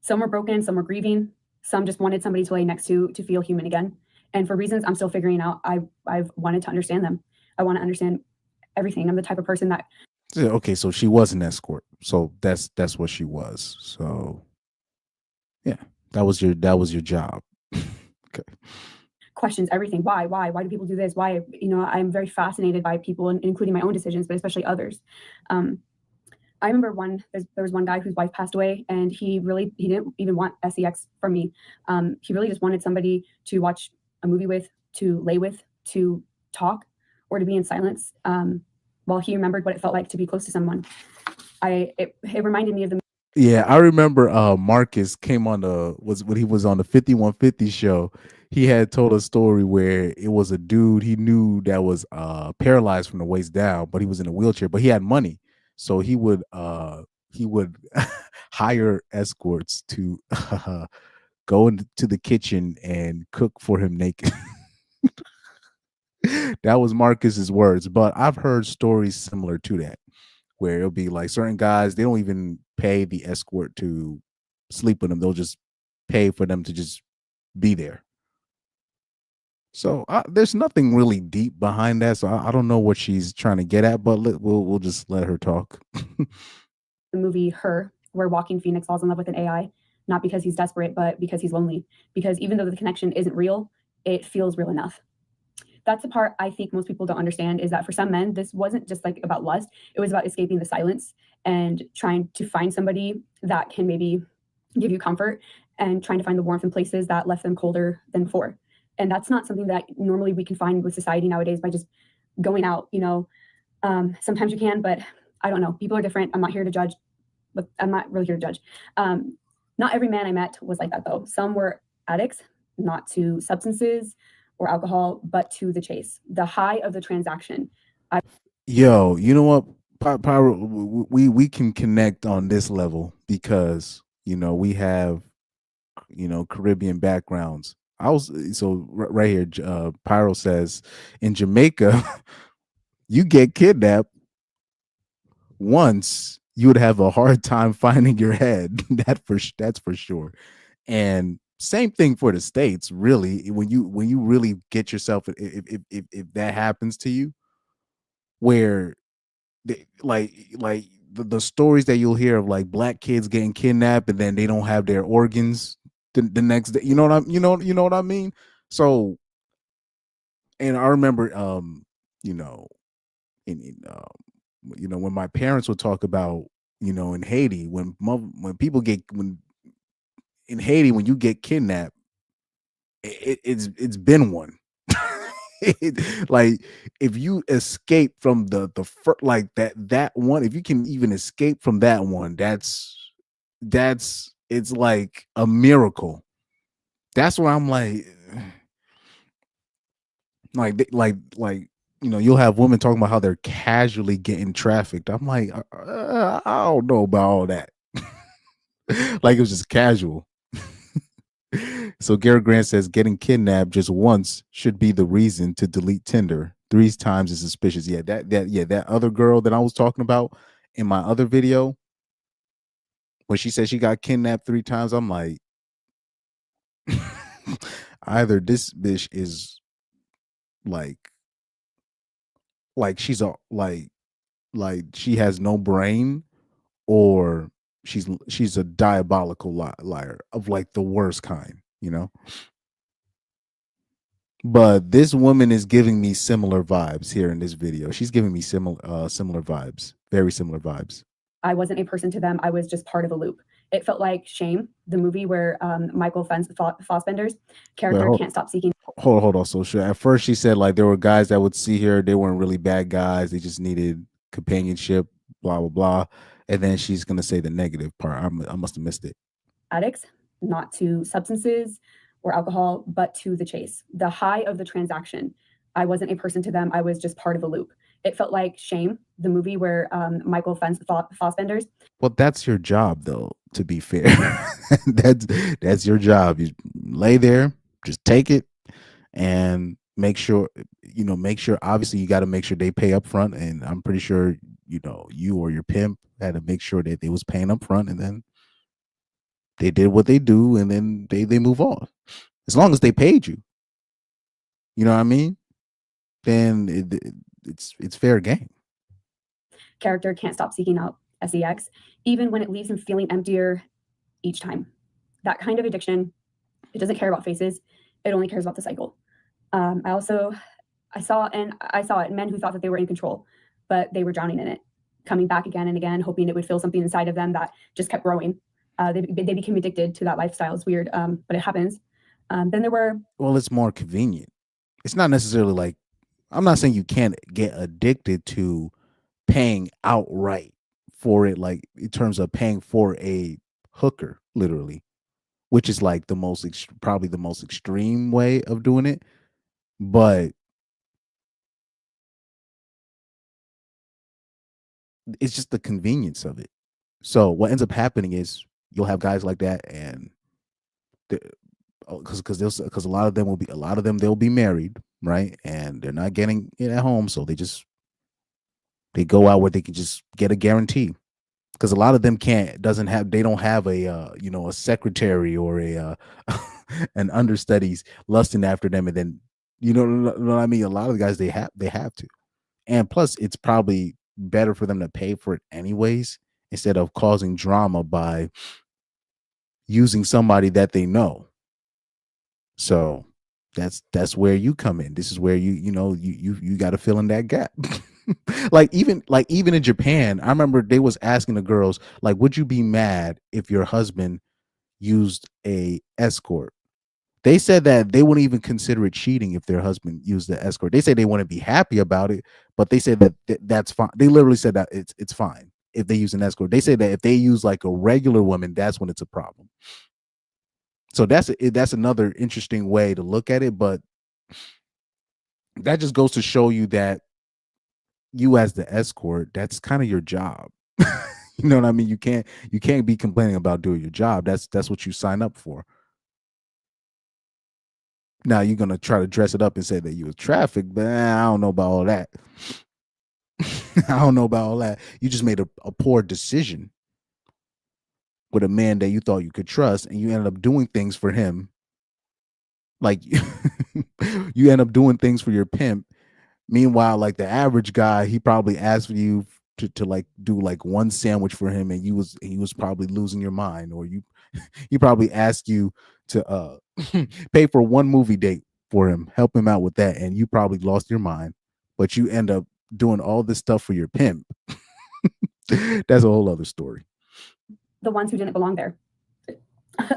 Some were broken, some were grieving, some just wanted somebody to lay next to feel human again. And for reasons I'm still figuring out, I've wanted to understand them. I want to understand everything. I'm the type of person that. Okay, so she was an escort. So that's what she was. So yeah, that was your job. Okay. Questions everything. Why do people do this? Why? I'm very fascinated by people, including my own decisions, but especially others. I remember there was one guy whose wife passed away, and he didn't even want sex from me. He really just wanted somebody to watch a movie with, to lay with, to talk, or to be in silence, while he remembered what it felt like to be close to someone. It reminded me of the. Yeah, I remember Marcus came on when he was on the 5150 show. He had told a story where it was a dude he knew that was paralyzed from the waist down, but he was in a wheelchair, but he had money. So he would hire escorts to go into the kitchen and cook for him naked. That was Marcus's words, but I've heard stories similar to that, where it'll be like certain guys, they don't even pay the escort to sleep with them. They'll just pay for them to just be there. So there's nothing really deep behind that. So I don't know what she's trying to get at, but we'll just let her talk. The movie Her, where Joaquin Phoenix falls in love with an AI, not because he's desperate, but because he's lonely. Because even though the connection isn't real, it feels real enough. That's the part I think most people don't understand, is that for some men, this wasn't just like about lust. It was about escaping the silence and trying to find somebody that can maybe give you comfort, and trying to find the warmth in places that left them colder than before. And that's not something that normally we can find with society nowadays by just going out. Sometimes you can, but I don't know. People are different. I'm not here to judge, but I'm not really here to judge. Not every man I met was like that, though. Some were addicts, not to substances or alcohol, but to the chase, the high of the transaction. Yo, you know what? Pyro, we can connect on this level because we have Caribbean backgrounds. I was so right here. Pyro says in Jamaica, you get kidnapped once, you would have a hard time finding your head. That's for sure. And same thing for the States. Really, when you really get yourself, if that happens to you, where the stories that you'll hear of like black kids getting kidnapped and then they don't have their organs the next day. You know what I mean? So, and I remember, you know, when my parents would talk about, in Haiti, when people get when in Haiti when you get kidnapped, it's been one. Like if you escape from like that one, if you can even escape from that one, that's it's like a miracle. That's why I'm like you'll have women talking about how they're casually getting trafficked. I'm like, I don't know about all that. Like it was just casual. So Garrett Grant says getting kidnapped just once should be the reason to delete Tinder. 3 times is suspicious. Yeah, that other girl that I was talking about in my other video, when she said she got kidnapped 3 times, I'm like, either this bitch is like she's a like she has no brain, or she's a diabolical liar of like the worst kind. But this woman is giving me similar vibes here in this video. She's giving me similar vibes, very similar vibes. I wasn't a person to them. I was just part of a loop. It felt like Shame, the movie where Michael Fassbender's character Wait, can't stop seeking. Hold on. So at first she said like there were guys that would see her. They weren't really bad guys. They just needed companionship, blah, blah, blah. And then she's going to say the negative part. I must have missed it. Addicts, not to substances or alcohol, but to the chase, the high of the transaction. I wasn't a person to them. I was just part of a loop. It felt like Shame, the movie where Michael Fassbender's. Well, that's your job, though. To be fair, that's your job. You lay there, just take it, and make sure Obviously, you got to make sure they pay up front, and I'm pretty sure you or your pimp had to make sure that they was paying up front, and then they did what they do, and then they move on. As long as they paid you, you know what I mean? Then it's fair game. Character can't stop seeking out sex, even when it leaves him feeling emptier each time. That kind of addiction, it doesn't care about faces. It only cares about the cycle. I saw it, men who thought that they were in control, but they were drowning in it, coming back again and again, hoping it would feel something inside of them that just kept growing. They became addicted to that lifestyle. It's weird, but it happens. Then there were. Well, it's more convenient. It's not necessarily like, I'm not saying you can't get addicted to paying outright for it, like in terms of paying for a hooker, literally, which is like probably the most extreme way of doing it. But it's just the convenience of it. So what ends up happening is you'll have guys like that, and because a lot of them they'll be married, right? And they're not getting it at home, so they go out where they can just get a guarantee. Because a lot of them they don't have a secretary or a an understudies lusting after them, and then you know what I mean. A lot of the guys they have to, and plus it's probably better for them to pay for it anyways, instead of causing drama by using somebody that they know. So that's where you come in. This is where you got to fill in that gap. like even in Japan, I remember they was asking the girls, like, would you be mad if your husband used a escort? They said that they wouldn't even consider it cheating if their husband used the escort. They said they wouldn't be happy about it, but they said that that's fine. They literally said that it's fine. if they use an escort. They say that if they use like a regular woman, that's when it's a problem. So that's another interesting way to look at it, but that just goes to show you that you as the escort, that's kind of your job. You know what I mean? You can't be complaining about doing your job. That's what you sign up for. Now you're gonna try to dress it up and say that you was trafficked, but I don't know about all that. I don't know about all that. You just made a poor decision with a man that you thought you could trust, and you ended up doing things for him. Like you end up doing things for your pimp. Meanwhile, like the average guy, he probably asked for you to like do like one sandwich for him, and he was probably losing your mind, or he probably asked you to pay for one movie date for him, help him out with that, and you probably lost your mind. But you end up doing all this stuff for your pimp. That's a whole other story. The ones who didn't belong there.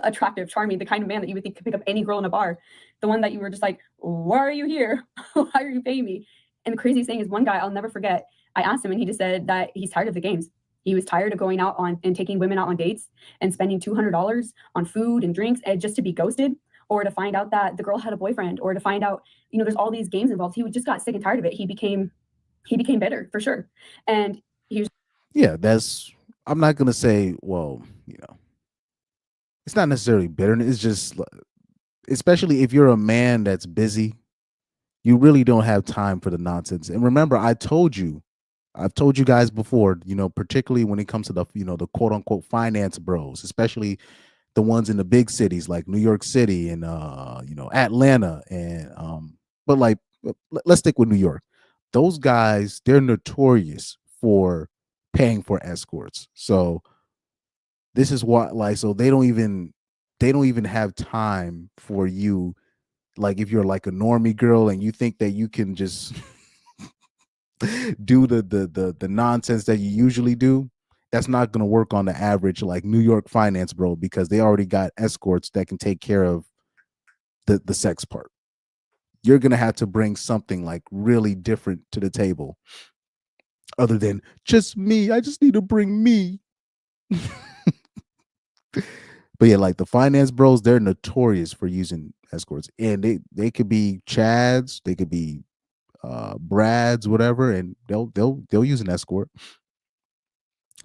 Attractive, charming, the kind of man that you would think could pick up any girl in a bar. The one that you were just like, why are you here? Why are you paying me? And the craziest thing is, one guy I'll never forget, I asked him and he just said that he's tired of the games. He was tired of going out on and taking women out on dates and spending $200 on food and drinks and just to be ghosted, or to find out that the girl had a boyfriend, or to find out, there's all these games involved. He just got sick and tired of it. He became bitter, for sure. And he was, yeah, I'm not gonna say, well, it's not necessarily bitterness. It's just, especially if you're a man that's busy, you really don't have time for the nonsense. And remember, I've told you guys before, particularly when it comes to the, the quote unquote finance bros, especially the ones in the big cities like New York City and, Atlanta. And, but like, let's stick with New York. Those guys, they're notorious for paying for escorts. So this is what, like, so they don't even have time for you. Like if you're like a normie girl and you think that you can just do the nonsense that you usually do, that's not going to work on the average like New York finance bro, because they already got escorts that can take care of the sex part. You're going to have to bring something like really different to the table other than just me. I just need to bring me. But yeah, like the finance bros, they're notorious for using escorts, and they could be Chads, they could be Brads, whatever, and they'll use an escort.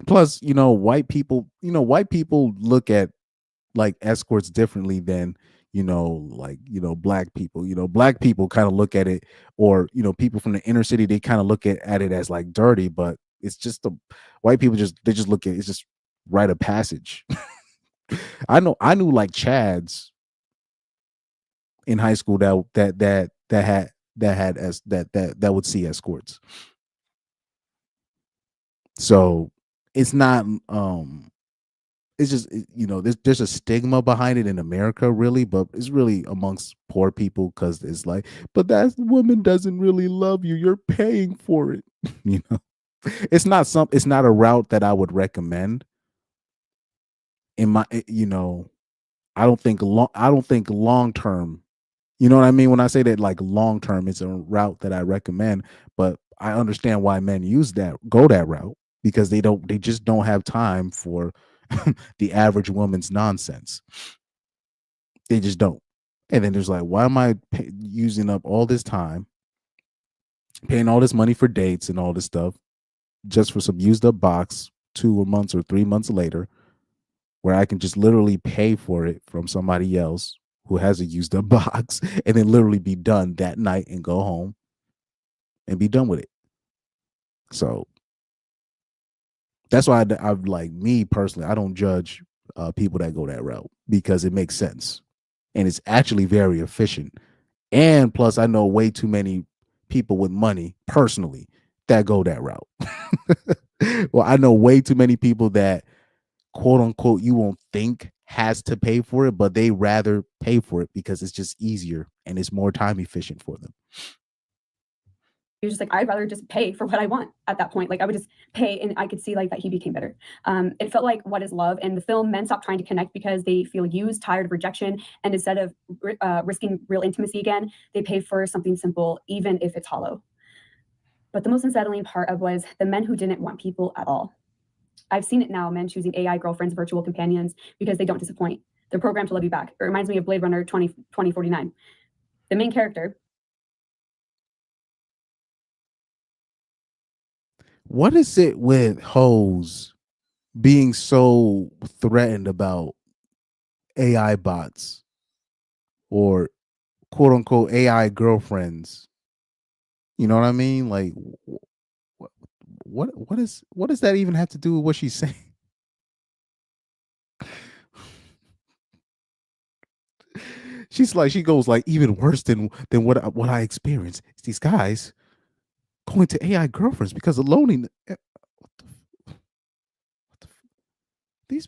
Plus, white people look at like escorts differently than black people. Black people kind of look at it, or people from the inner city, they kind of look at it as like dirty, but it's just the white people they just look at it's just rite of passage. I knew like Chads in high school that would see escorts. So it's not it's just there's a stigma behind it in America, really, but it's really amongst poor people, because it's like, but that woman doesn't really love you, you're paying for it. It's not a route that I would recommend in my I don't think long term, you know what I mean when I say that, like long term it's a route that I recommend, but I understand why men go that route, because they just don't have time for the average woman's nonsense. They just don't. And then there's like, why am I using up all this time, paying all this money for dates and all this stuff, just for some used up box 2 months or 3 months later, where I can just literally pay for it from somebody else who has a used up box, and then literally be done that night and go home and be done with it. So that's why I've like, me personally, I don't judge people that go that route, because it makes sense and it's actually very efficient. And plus, I know way too many people with money personally that go that route. Well, I know way too many people that, quote unquote, you won't think has to pay for it, but they rather pay for it because it's just easier and it's more time efficient for them. he was just like, I'd rather just pay for what I want at that point. Like I would just pay, and I could see like that he became bitter. It felt like What Is Love? In the film, men stop trying to connect because they feel used, tired of rejection, and instead of risking real intimacy again, they pay for something simple, even if it's hollow. But the most unsettling part was the men who didn't want people at all. I've seen it now, men choosing AI girlfriends, virtual companions, because they don't disappoint. They're programmed to love you back. It reminds me of Blade Runner 2049. The main character. What is it with hoes being so threatened about AI bots or quote unquote AI girlfriends? You know what I mean? Like, what does that even have to do with what she's saying? She goes like even worse than what I experienced. It's these guys going to AI girlfriends because of loneliness. These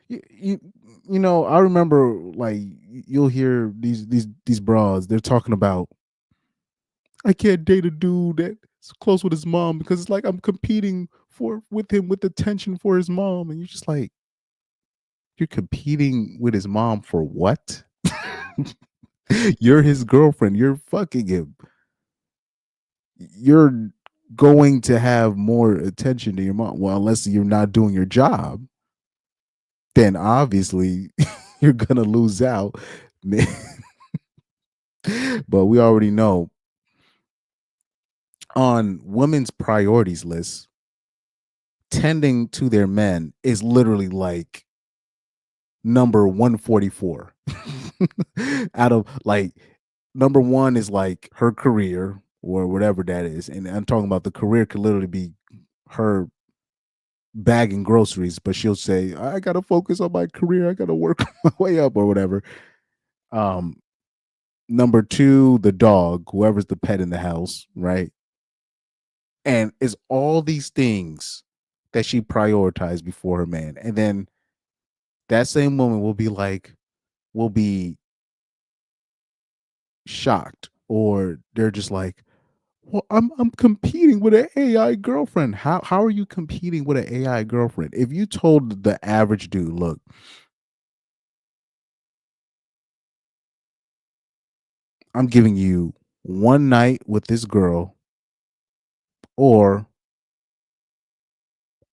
you, you know, I remember like you'll hear these bras, they're talking about I can't date a dude that's close with his mom because it's like I'm competing with him with attention for his mom, and you're just like, you're competing with his mom for what? You're his girlfriend, you're fucking him, you're going to have more attention to your mom. Well, unless you're not doing your job, then obviously you're gonna lose out. But we already know on women's priorities list, tending to their men is literally like number 144. Out of like, number one is like her career or whatever that is. And I'm talking about the career could literally be her bagging groceries, but she'll say, I gotta focus on my career, I gotta work my way up or whatever. Number two, the dog, whoever's the pet in the house, right? And it's all these things that she prioritized before her man. And then that same woman will be shocked, or they're just like, well, I'm competing with an AI girlfriend. How are you competing with an AI girlfriend? If you told the average dude, look, I'm giving you one night with this girl or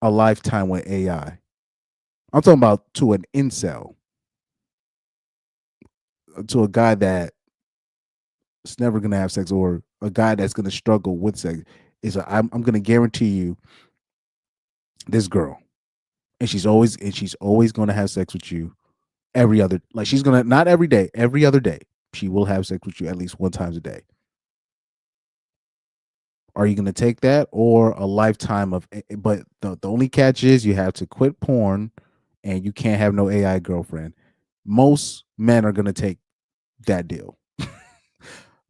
a lifetime with AI. I'm talking about to an incel, to a guy that is never gonna have sex, or a guy that's gonna struggle with sex. I'm gonna guarantee you this girl, and she's always gonna have sex with you every other, like she's gonna, not every day, every other day she will have sex with you at least one time a day. Are you gonna take that or a lifetime of? But the only catch is you have to quit porn, and you can't have no AI girlfriend. Most men are gonna take that deal.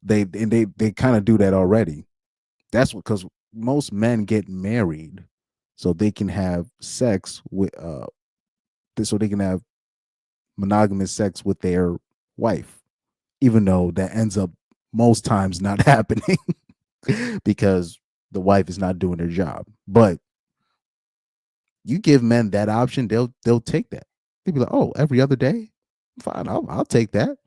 They kind of do that already. That's because most men get married so they can have sex with so they can have monogamous sex with their wife, even though that ends up most times not happening because the wife is not doing her job. But you give men that option, they'll take that. They'll be like, oh, every other day, fine, I'll take that.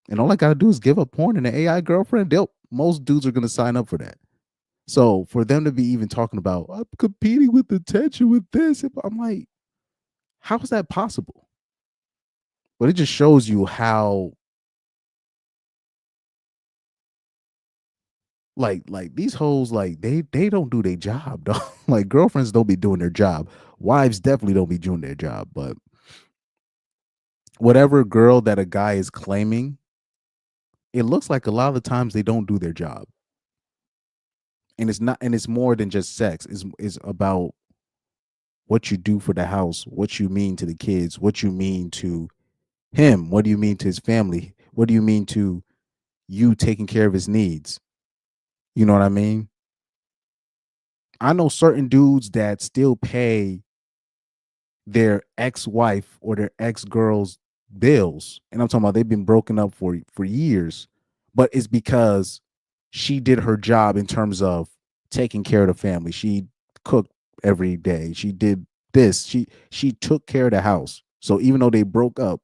And all I gotta do is give up porn and an AI girlfriend. Most dudes are gonna sign up for that. So for them to be even talking about I'm competing with attention with this, I'm like, how is that possible? But it just shows you how like these hoes, like they don't do their job, dog. Like girlfriends don't be doing their job. Wives definitely don't be doing their job. But whatever girl that a guy is claiming, it looks like a lot of the times they don't do their job. And it's not, and it's more than just sex. It's about what you do for the house, what you mean to the kids, what you mean to him, what do you mean to his family, what do you mean to you taking care of his needs. You know what I mean? I know certain dudes that still pay their ex-wife or their ex-girl's bills, and I'm talking about they've been broken up for years, but it's because she did her job in terms of taking care of the family. She cooked every day, she did this, she took care of the house. So even though they broke up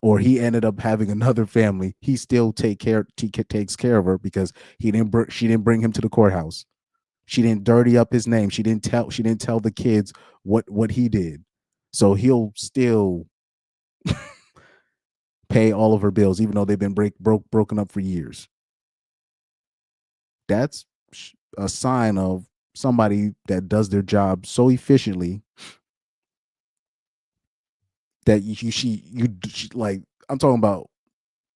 or he ended up having another family, he still takes care of her because she didn't bring him to the courthouse. She didn't dirty up his name. She didn't tell the kids what he did. So he'll still pay all of her bills, even though they've been broken up for years. That's a sign of somebody that does their job so efficiently that she like, I'm talking about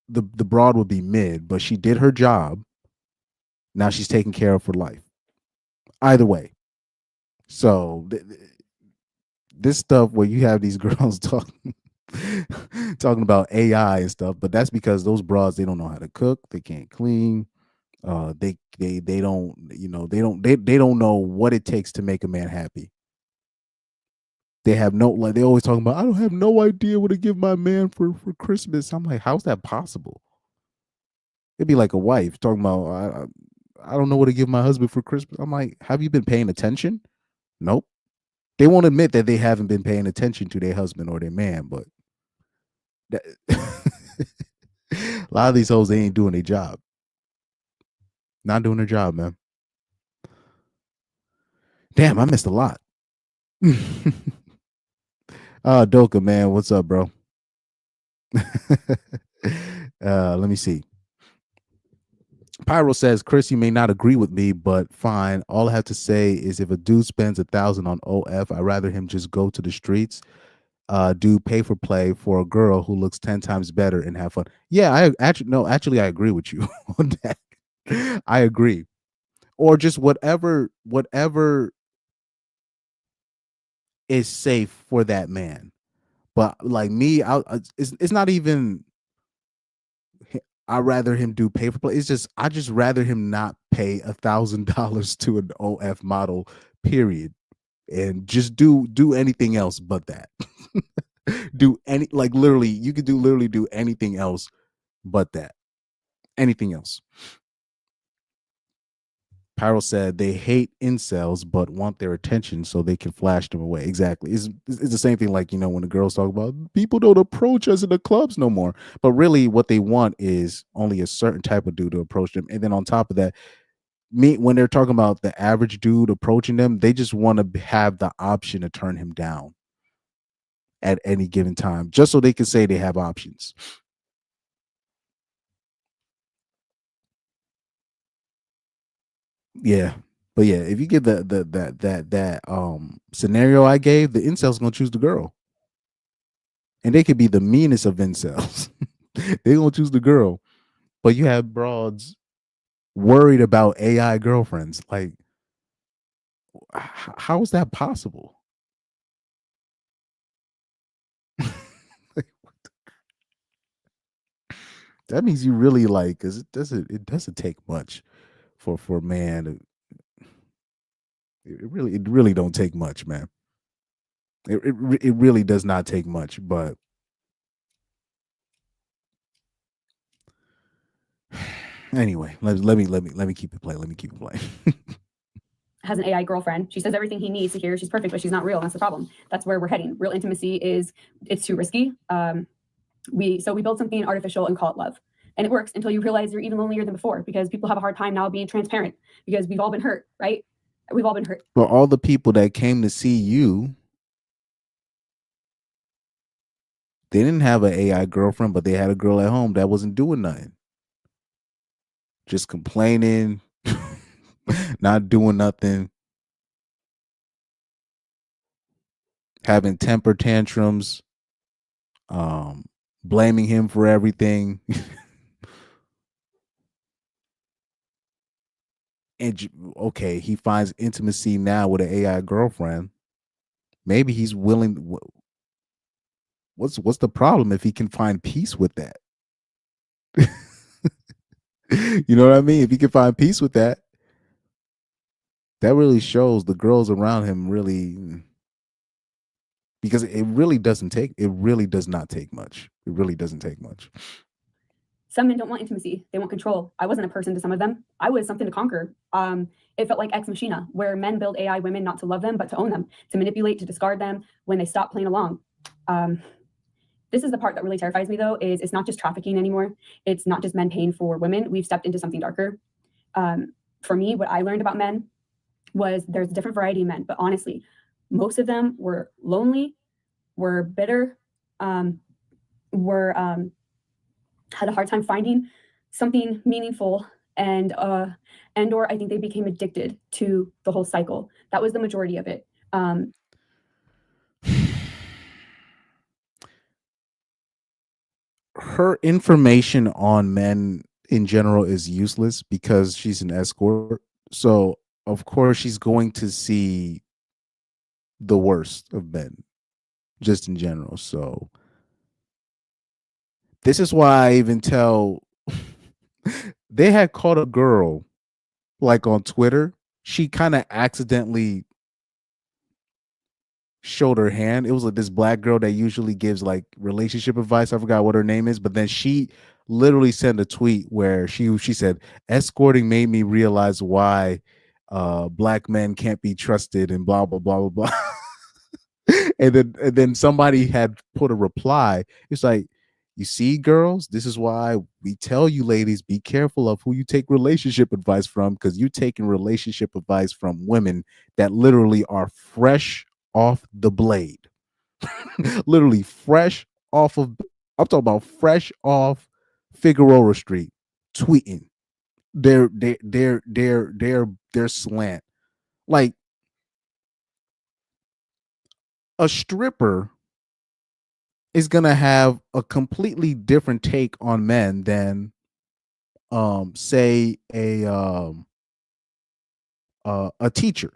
the broad would be mid, but she did her job. Now she's taken care of for life. Either way. So this stuff where you have these girls talking about AI and stuff, but that's because those broads, they don't know how to cook, they can't clean, they don't, they don't know what it takes to make a man happy. They have no, like, they always talking about, I don't have no idea what to give my man for Christmas. I'm like, how's that possible? It'd be like a wife talking about, I don't know what to give my husband for Christmas. I'm like, have you been paying attention? Nope. They won't admit that they haven't been paying attention to their husband or their man, but that, a lot of these hoes, they ain't doing their job. Not doing their job, man. Damn, I missed a lot. Doka, man, what's up, bro? Let me see. Pyro says, Chris, you may not agree with me, but fine. All I have to say is if a dude spends 1,000 on OF, I'd rather him just go to the streets, do pay for play for a girl who looks 10 times better and have fun. Yeah, I actually I agree with you on that. I agree. Or just whatever is safe for that man. But like me, it's not even I'd rather him do pay for play. It's just I just rather him not pay $1,000 to an OF model, period, and just do anything else but that. Do any, like, literally, you could literally do anything else but that. Anything else. Pyro said they hate incels but want their attention so they can flash them away. Exactly. It's the same thing, like, when the girls talk about people don't approach us in the clubs no more. But really what they want is only a certain type of dude to approach them. And then on top of that, when they're talking about the average dude approaching them, they just want to have the option to turn him down at any given time, just so they can say they have options. Yeah. But yeah, if you get that scenario I gave, the incel's gonna choose the girl. And they could be the meanest of incels. They're gonna choose the girl. But you have broads worried about AI girlfriends. Like, how is that possible? That means you really, like, because it doesn't take much for a man to, it really don't take much, man. It really does not take much. But anyway, let me keep it playing. Let me keep it playing. Has an AI girlfriend. She says everything he needs to hear. She's perfect, but she's not real. That's the problem. That's where we're heading. Real intimacy it's too risky. We build something artificial and call it love. And it works until you realize you're even lonelier than before, because people have a hard time now being transparent, because we've all been hurt, right? We've all been hurt. Well, all the people that came to see you, they didn't have an AI girlfriend, but they had a girl at home that wasn't doing nothing. Just complaining, not doing nothing, having temper tantrums, blaming him for everything. And okay, he finds intimacy now with an AI girlfriend. Maybe he's willing. What's the problem if he can find peace with that? You know what I mean? If he can find peace with that, that really shows the girls around him really, because it really does not take much. It really doesn't take much. Some men don't want intimacy. They want control. I wasn't a person to some of them. I was something to conquer. It felt like Ex Machina, where men build AI women not to love them, but to own them, to manipulate, to discard them when they stop playing along. This is the part that really terrifies me, though, is it's not just trafficking anymore. It's not just men paying for women. We've stepped into something darker. For me, what I learned about men was there's a different variety of men, but honestly, most of them were lonely, were bitter, were had a hard time finding something meaningful, and or I think they became addicted to the whole cycle. That was the majority of it. Her information on men in general is useless because she's an escort. So of course she's going to see the worst of men just in general. So this is why I even tell they had caught a girl like on Twitter. She kind of accidentally showed her hand. It was like this black girl that usually gives like relationship advice. I forgot what her name is, but then she literally sent a tweet where she said, escorting made me realize why black men can't be trusted and blah blah blah blah blah. And then somebody had put a reply. It's like, you see, girls, this is why we tell you ladies, be careful of who you take relationship advice from, because you're taking relationship advice from women that literally are fresh off the blade. Literally fresh off of, I'm talking about fresh off Figueroa Street, tweeting their slant. Like, a stripper is gonna have a completely different take on men than say a teacher,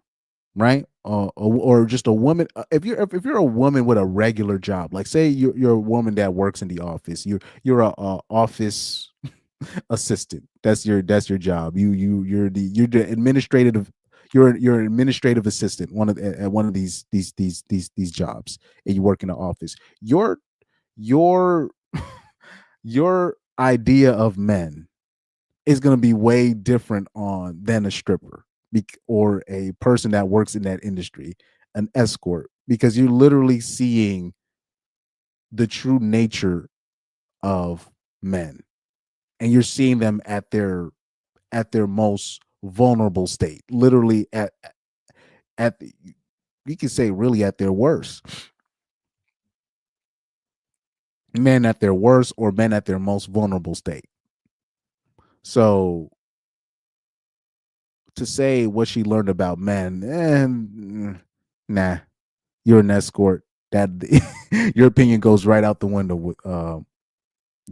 right? Or just a woman. If you're a woman with a regular job, like say you're a woman that works in the office, you're a office assistant. That's your job. You're the administrative. You're an administrative assistant at one of these jobs, and you work in the office. Your your idea of men is going to be way different on than a stripper or a person that works in that industry, an escort, because you're literally seeing the true nature of men, and you're seeing them at their most vulnerable state, literally at you can say really at their worst. Men at their worst or men at their most vulnerable state. So to say what she learned about men, nah, you're an escort. That your opinion goes right out the window.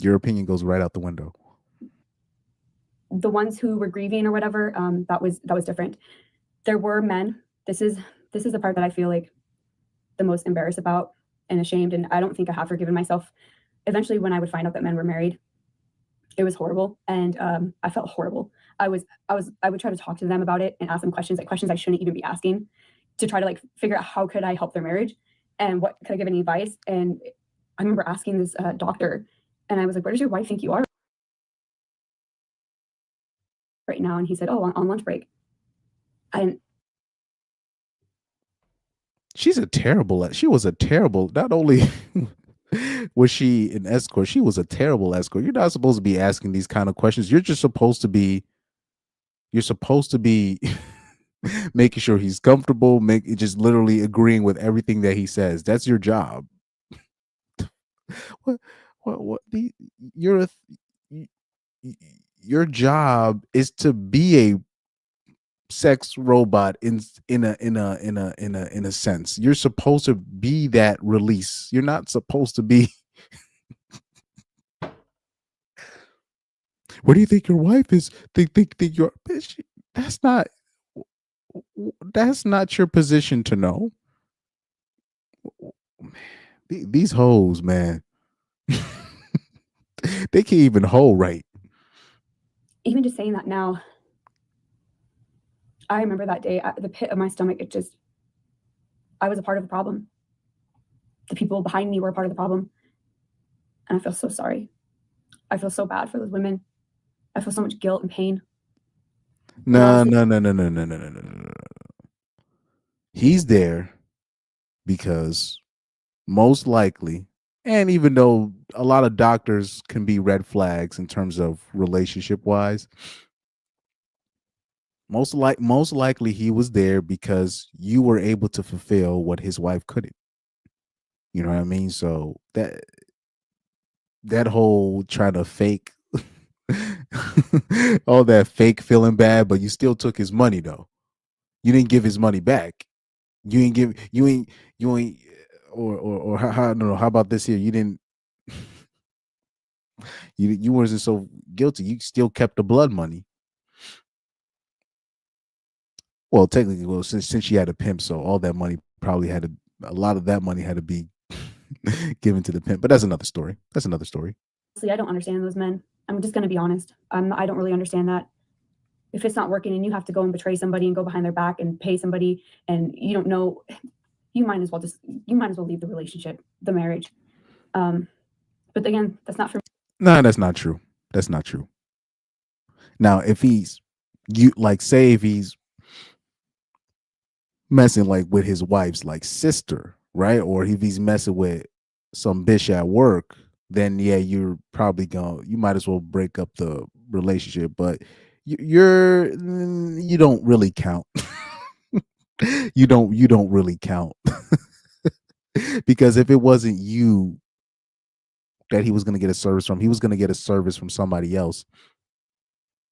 Your opinion goes right out the window. The ones who were grieving or whatever, that was different. There were men. This is the part that I feel like the most embarrassed about and ashamed, and I don't think I have forgiven myself. Eventually, when I would find out that men were married, it was horrible, and I felt horrible. I would try to talk to them about it and ask them questions, like questions I shouldn't even be asking, to try to like figure out how could I help their marriage and what could I give any advice. And I remember asking this doctor, and I was like, "Where does your wife think you are right now?" And he said, "Oh, on lunch break." And She was a terrible, not only was she an escort, she was a terrible escort. You're not supposed to be asking these kind of questions. You're supposed to be making sure he's comfortable, just literally agreeing with everything that he says. That's your job. What you're your job is to be a sex robot in a sense. You're supposed to be that release. You're not supposed to be. What do you think your wife is? Think your bitch? That's not that's not your position to know. These hoes, man. They can't even hold right. even just saying that now, I remember that day, the pit of my stomach, I was a part of the problem. The people behind me were a part of the problem. And I feel so sorry. I feel so bad for those women. I feel so much guilt and pain. No, honestly, no, no, no, no, no, no, no, no, no. He's there because most likely, and even though a lot of doctors can be red flags in terms of relationship wise, Most likely he was there because you were able to fulfill what his wife couldn't. You know what I mean? So that whole trying to fake all that fake feeling bad, but you still took his money though. You didn't give his money back. You ain't give you ain't or how no, how about this here? You didn't you wasn't so guilty. You still kept the blood money. Well, technically, well, since she had a pimp, so all that money probably had to a lot of that money had to be given to the pimp. But that's another story. That's another story. I don't understand those men. I'm just going to be honest. I don't really understand that. If it's not working and you have to go and betray somebody and go behind their back and pay somebody and you don't know, you might as well leave the relationship, the marriage. But again, that's not for me. No, that's not true. That's not true. Now, if he's say if he's messing like with his wife's like sister, right? Or if he's messing with some bitch at work, then yeah, you might as well break up the relationship. But you don't really count. You don't really count. Because if it wasn't you that he was going to get a service from, he was going to get a service from somebody else.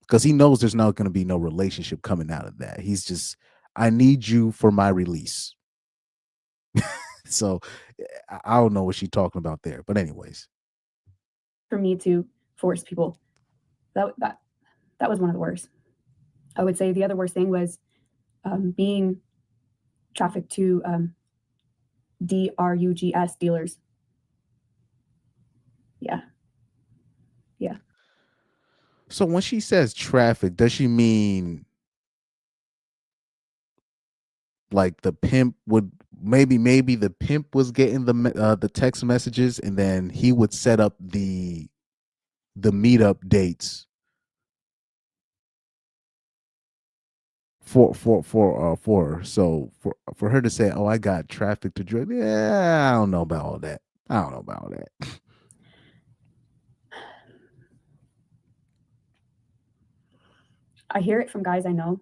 Because he knows there's not going to be no relationship coming out of that. He's just, I need you for my release. So I don't know what she's talking about there. But anyways. For me to force people, that was one of the worst. I would say the other worst thing was being trafficked to drugs dealers. Yeah. So when she says traffic, does she mean like the pimp would maybe the pimp was getting the text messages and then he would set up the meetup dates for her. So for her to say, "Oh, I got trafficked to drug," yeah, I don't know about all that. I don't know about all that. I hear it from guys I know.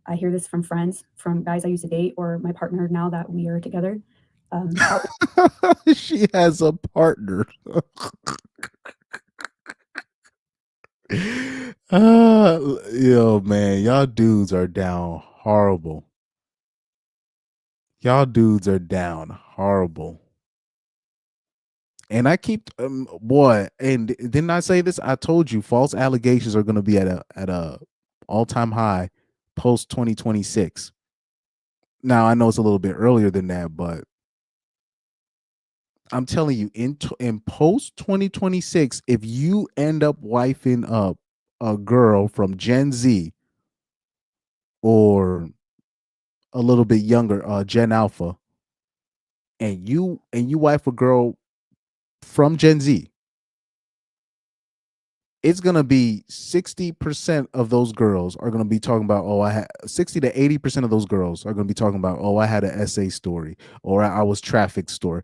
I hear this from friends, from guys I used to date, or my partner now that we are together. She has a partner. Yo, man, y'all dudes are down horrible. Y'all dudes are down horrible. And I keep boy, and didn't I say this? I told you false allegations are going to be at a all-time high post 2026. Now, I know it's a little bit earlier than that, but I'm telling you in post 2026, if you end up wifing up a girl from Gen Z or a little bit younger, Gen Alpha, and you wife a girl from Gen Z, it's gonna be 60% of those girls are gonna be talking about, oh, I had 60 to 80% of those girls are gonna be talking about, oh, I had an SA story or I was trafficked story.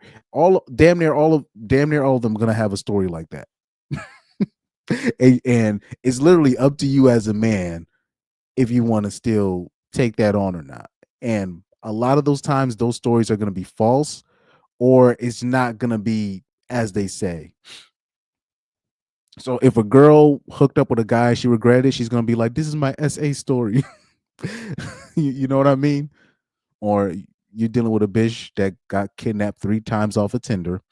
Damn near all of them gonna have a story like that. And it's literally up to you as a man if you want to still take that on or not. And a lot of those times, those stories are gonna be false, or it's not gonna be as they say. So if a girl hooked up with a guy she regretted, she's gonna be like, "This is my SA story." You know what I mean? Or you're dealing with a bitch that got kidnapped 3 times off of Tinder.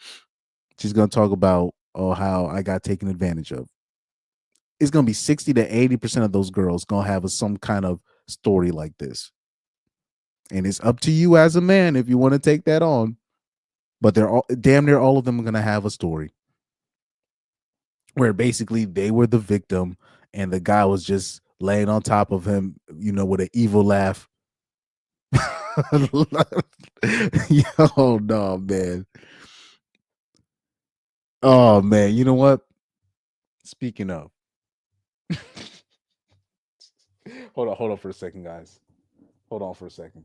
She's gonna talk about, oh, how I got taken advantage of. It's gonna be 60 to 80% of those girls gonna have some kind of story like this. And it's up to you as a man if you want to take that on. But they're all damn near all of them are gonna have a story where basically they were the victim and the guy was just laying on top of him, with an evil laugh. Yo, no, man. Oh, man. You know what? Speaking of, hold on for a second, guys. Hold on for a second.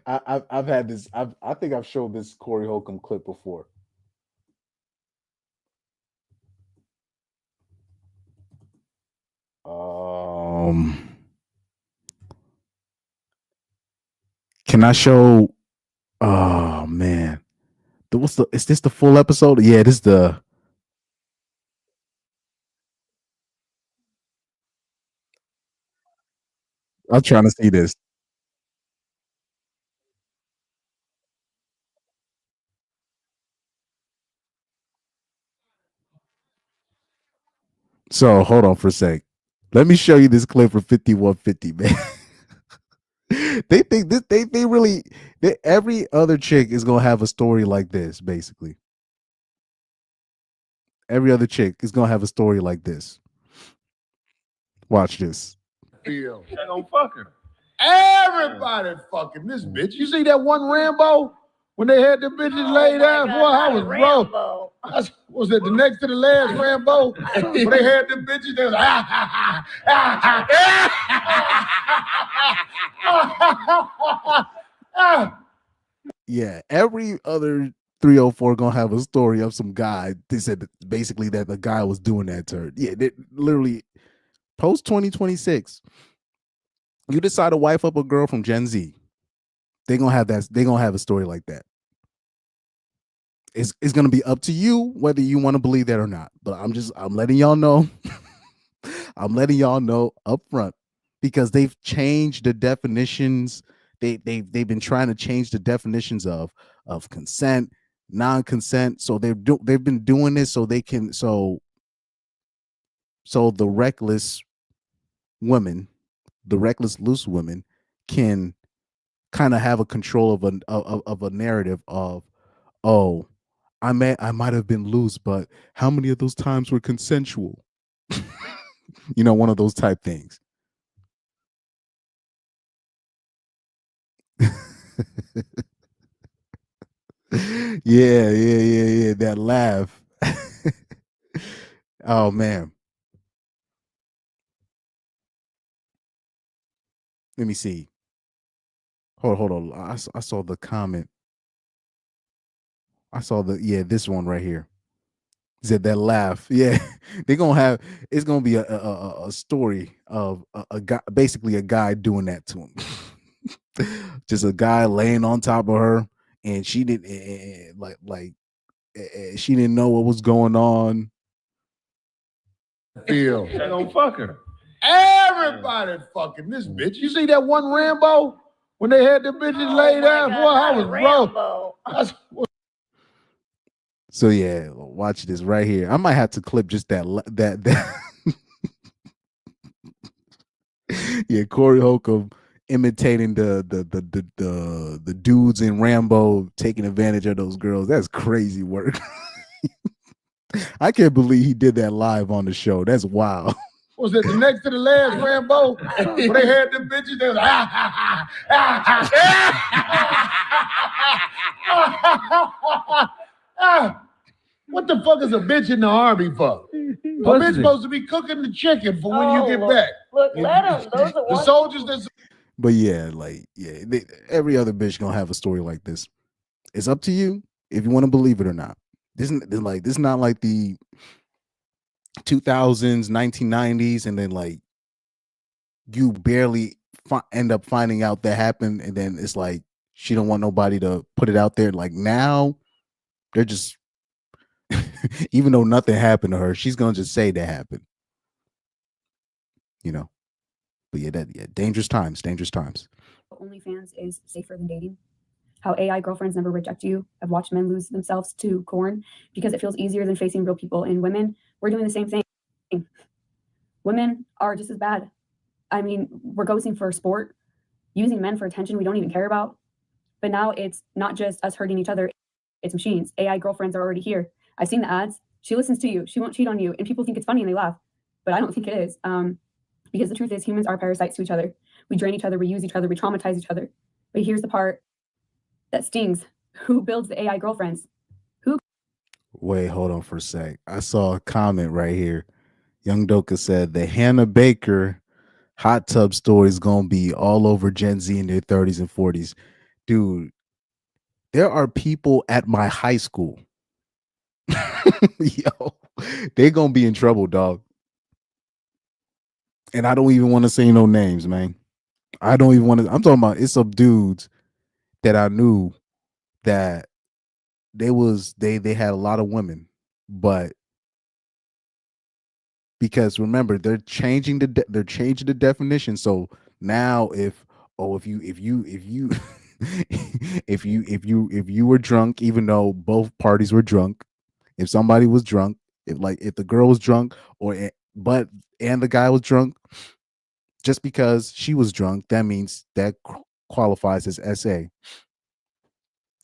I've had this. I think I've showed this Corey Holcomb clip before. Can I show? Oh man, what's the? Is this the full episode? Yeah, this is the. I'm trying to see this. So hold on for a sec. Let me show you this clip for 5150, man. They think this. They really. Every other chick is gonna have a story like this. Basically, every other chick is gonna have a story like this. Watch this. Feel. They gonna fuck her. Everybody fucking this bitch. You see that one Rambo? When they had the bitches laid out, boy, I was broke. Was it the next to the last Rambo? When they had the bitches, they was Yeah, every other 304 gonna have a story of some guy. They said basically that the guy was doing that to her. Yeah, they literally post 2026. You decide to wife up a girl from Gen Z, they gonna have that. They gonna have a story like that. It's gonna be up to you whether you want to believe that or not. But I'm letting y'all know. I'm letting y'all know up front because they've changed the definitions. They've been trying to change the definitions of consent, non-consent. So they've been doing this so they can so the reckless women, the reckless loose women, can kind of have a control of a narrative of, oh, I might have been loose, but how many of those times were consensual? One of those type things. Yeah. That laugh. Oh man. Let me see. Hold on. I saw the comment. I saw this one right here. Said that laugh. Yeah, they're gonna have. It's gonna be a story of a guy, basically a guy doing that to him. Just a guy laying on top of her, and she didn't she didn't know what was going on. Feel. They gonna fuck her. Everybody fucking this bitch. You see that one Rambo? When they had the bitches laid out, boy, I was broke. So yeah, watch this right here. I might have to clip just that. Yeah, Corey Holcomb imitating the dudes in Rambo taking advantage of those girls. That's crazy work. I can't believe he did that live on the show. That's wild. Was it the next to the last Rambo? When they had the bitches, they was what the fuck is a bitch in the army for? A bitch supposed to be cooking the chicken for when you get back. Look, let them. Those are the soldiers that. But yeah, every other bitch gonna have a story like this. It's up to you if you want to believe it or not. This is not like the 2000s, 1990s, and then like you barely end up finding out that happened, and then it's like she don't want nobody to put it out there. Like now, they're just even though nothing happened to her, she's gonna just say that happened. But yeah, dangerous times. OnlyFans is safer than dating. How AI girlfriends never reject you. I've watched men lose themselves to corn because it feels easier than facing real people. And women, we're doing the same thing. Women are just as bad. I mean, we're ghosting for sport, using men for attention we don't even care about. But now it's not just us hurting each other, it's machines. AI girlfriends are already here. I've seen the ads. She listens to you. She won't cheat on you. And people think it's funny and they laugh. But I don't think it is. Because the truth is humans are parasites to each other. We drain each other, we use each other, we traumatize each other. But here's the part that stings. Who builds the AI girlfriends? Who? Wait, hold on for a sec. I saw a comment right here. Young Doka said the Hannah Baker hot tub story is gonna be all over Gen Z in their 30s and 40s. Dude, there are people at my high school. Yo, they're gonna be in trouble, dog. And I don't even want to say no names, man. I don't even want to. I'm talking about it's some dudes that I knew that they had a lot of women, but because remember they're changing the definition. So now if you if you were drunk, even though both parties were drunk, if somebody was drunk, if the girl was drunk but and the guy was drunk, just because she was drunk, that means that qualifies as SA.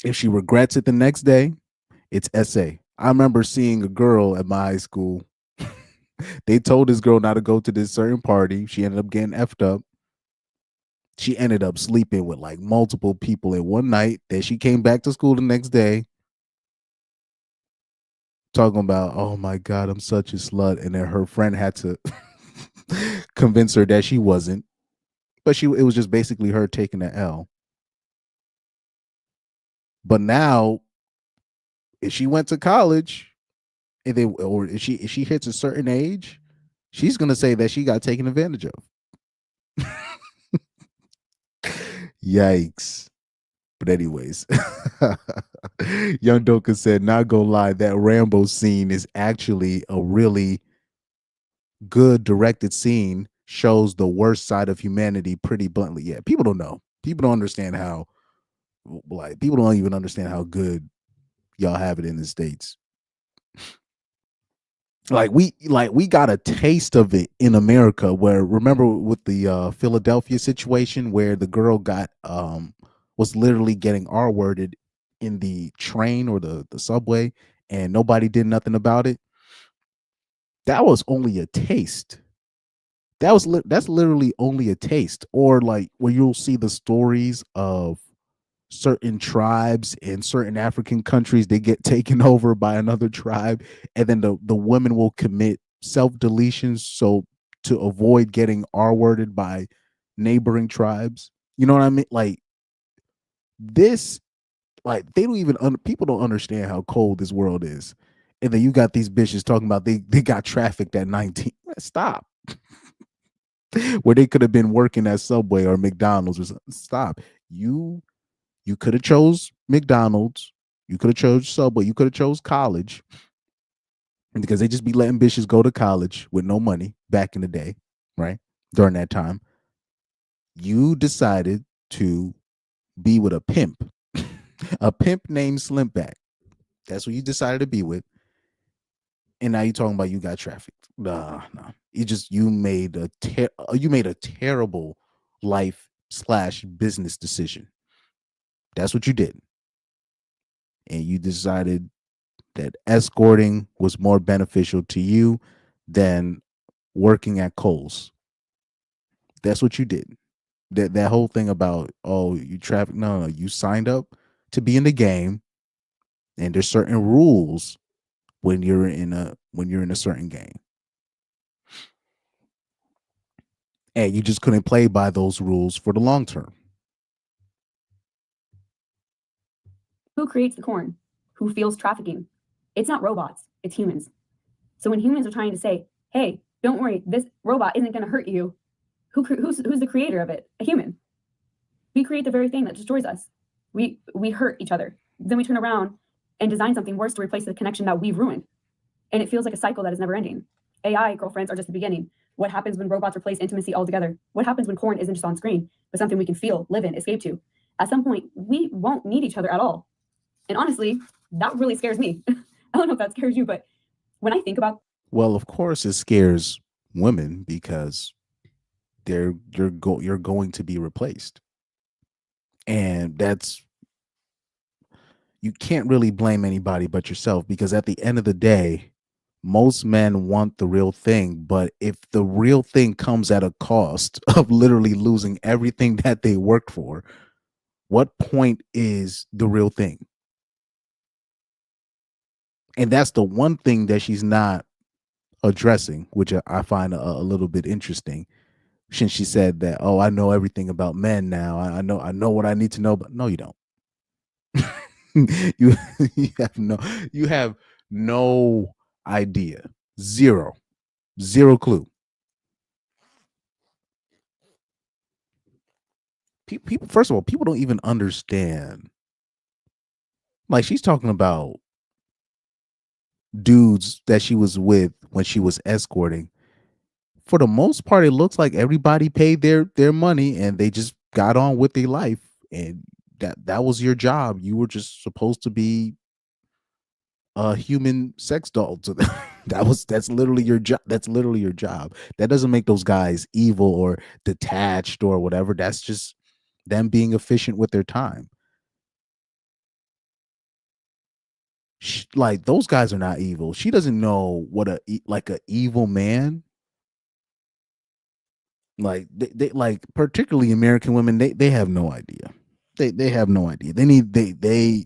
If she regrets it the next day, it's SA. I remember seeing a girl at my high school. They told this girl not to go to this certain party. She ended up getting effed up. She ended up sleeping with like multiple people in one night. Then she came back to school the next day talking about, oh my God, I'm such a slut. And then her friend had to convince her that she wasn't. But it was just basically her taking the L. But now, if she went to college, or if she hits a certain age, she's gonna say that she got taken advantage of. Yikes. But anyways, Young Doka said, not gonna lie, that Rambo scene is actually a really good directed scene, shows the worst side of humanity pretty bluntly. Yeah, people don't know. People don't understand how, like, people don't even understand how good y'all have it in the States. Like we got a taste of it in America, where remember with the Philadelphia situation where the girl got was literally getting R-worded in the train or the subway, and nobody did nothing about it. That was only a taste. That's literally only a taste. Or like where you'll see the stories of certain tribes in certain African countries, they get taken over by another tribe, and then the women will commit self-deletions so to avoid getting R-worded by neighboring tribes. You know what I mean? Like this, like they don't even people don't understand how cold this world is. And then you got these bitches talking about they got trafficked at 19. Stop. Where they could have been working at Subway or McDonald's or something. Stop. You could have chose McDonald's. You could have chose Subway. You could have chose college, because they just be letting bitches go to college with no money back in the day, right? During that time, you decided to be with a pimp, a pimp named Slimpback. That's what you decided to be with, and now you talking about you got trafficked. Nah, nah. You made a terrible life/business decision. That's what you did, and you decided that escorting was more beneficial to you than working at Kohl's. That's what you did. That whole thing about, oh, you traffic, no, you signed up to be in the game, and there's certain rules when you're in a certain game. And you just couldn't play by those rules for the long term. Who creates the corn? Who feels trafficking? It's not robots, it's humans. So when humans are trying to say, hey, don't worry, this robot isn't going to hurt you, who's the creator of it? A human. We create the very thing that destroys us. We hurt each other. Then we turn around and design something worse to replace the connection that we've ruined. And it feels like a cycle that is never ending. AI girlfriends are just the beginning. What happens when robots replace intimacy altogether? What happens when porn isn't just on screen, but something we can feel, live in, escape to? At some point, we won't need each other at all. And honestly, that really scares me. I don't know if that scares you, but when I think about, Well, of course, it scares women because you're going to be replaced, and you can't really blame anybody but yourself, because at the end of the day, most men want the real thing. But if the real thing comes at a cost of literally losing everything that they worked for, what point is the real thing? And that's the one thing that she's not addressing, which I find a little bit interesting. Since she said that, oh, I know everything about men now. I know what I need to know, but no, you don't. you you have no idea. Zero clue. people, first of all, people don't even understand. Like, she's talking about dudes that she was with when she was escorting. For the most part, it looks like everybody paid their money and they just got on with their life, and that was your job. You were just supposed to be a human sex doll to them. That's literally your job. That's literally your job. That doesn't make those guys evil or detached or whatever. That's just them being efficient with their time. Like, those guys are not evil. She doesn't know what like a evil man. Like, they like, particularly American women, they have no idea. They have no idea. They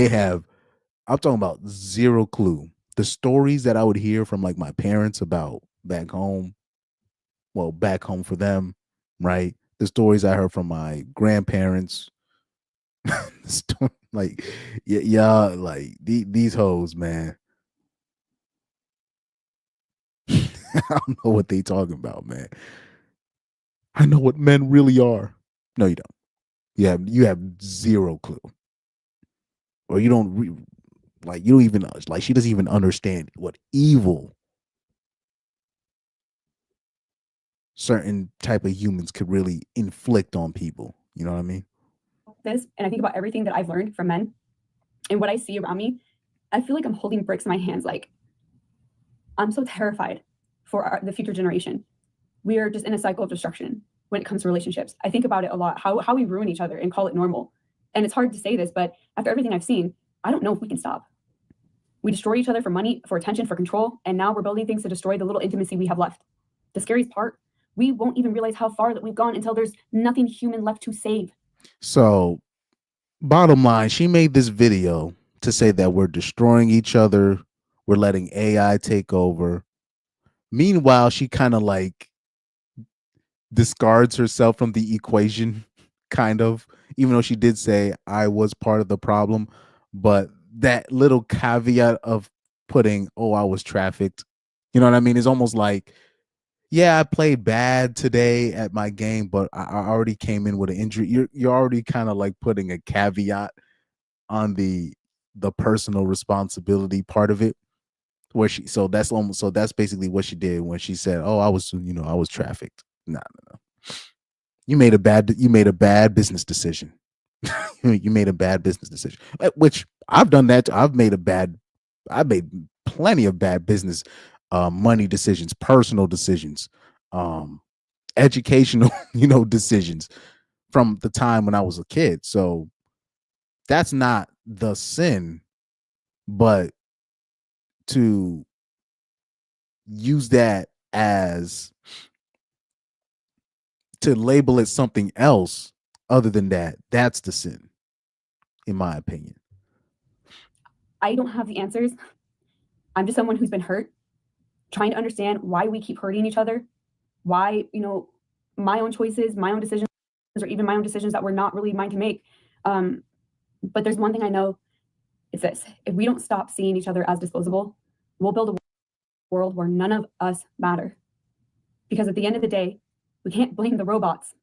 have, I'm talking about, zero clue. The stories that I would hear from like my parents about back home, well, back home for them, right? The stories I heard from my grandparents, like, yeah, like these hoes, man. I don't know what they talking about, man. I know what men really are. No, you don't. You have zero clue, or you don't like, you don't even, like, she doesn't even understand what evil certain type of humans could really inflict on people. You know what I mean? This, and I think about everything that I've learned from men and what I see around me, I feel like I'm holding bricks in my hands. Like, I'm so terrified for the future generation. We are just in a cycle of destruction when it comes to relationships. I think about it a lot, how we ruin each other and call it normal. And it's hard to say this, but after everything I've seen, I don't know if we can stop. We destroy each other for money, for attention, for control, and now we're building things to destroy the little intimacy we have left. The scariest part, we won't even realize how far that we've gone until there's nothing human left to save. So, bottom line, she made this video to say that we're destroying each other, we're letting AI take over. Meanwhile, she kind of like discards herself from the equation, kind of, even though she did say I was part of the problem. But that little caveat of putting, oh, I was trafficked, you know what I mean? It's almost like, yeah, I played bad today at my game, but I already came in with an injury. You're already kind of like putting a caveat on the personal responsibility part of it, where she, so that's basically what she did when she said, oh, I was trafficked. No, no, no. You made a bad business decision. You made a bad business decision, which I've done that. I've made plenty of bad business, money decisions, personal decisions, um, educational, decisions from the time when I was a kid. So that's not the sin, but to use that as, to label it something else other than that, that's the sin, in my opinion. I don't have the answers. I'm just someone who's been hurt, trying to understand why we keep hurting each other, why, my own choices, my own decisions, or even my own decisions that were not really mine to make. But there's one thing I know, it's this: if we don't stop seeing each other as disposable, we'll build a world where none of us matter. Because at the end of the day, we can't blame the robots.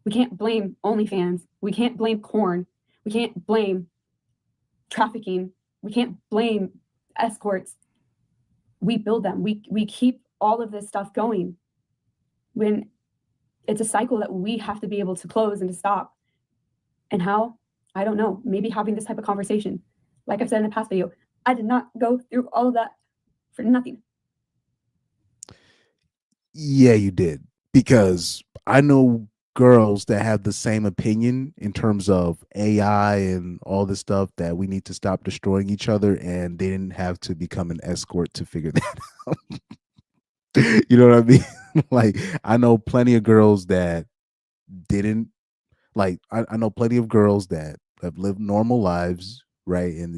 We can't blame OnlyFans. We can't blame porn. We can't blame trafficking. We can't blame escorts. We build them. We keep all of this stuff going. When it's a cycle that we have to be able to close and to stop. And how? I don't know. Maybe having this type of conversation. Like I've said in the past video, I did not go through all of that for nothing. Yeah, you did. Because I know girls that have the same opinion in terms of AI and all this stuff, that we need to stop destroying each other, and they didn't have to become an escort to figure that out. You know what I mean? Like, I know plenty of girls that didn't, like, I know plenty of girls that have lived normal lives, right? And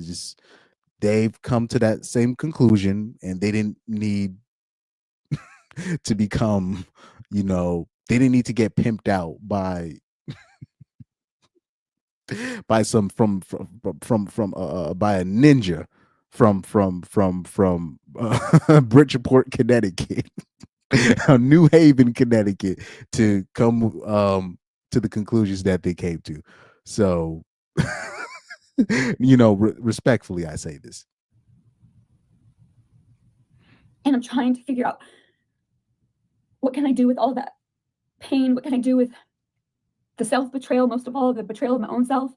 they've come to that same conclusion, and they didn't need to become, they didn't need to get pimped out by some from by a ninja from Bridgeport, Connecticut. New Haven, Connecticut, to come to the conclusions that they came to. So, respectfully, I say this. And I'm trying to figure out, what can I do with all that pain? What can I do with the self-betrayal? Most of all, the betrayal of my own self. It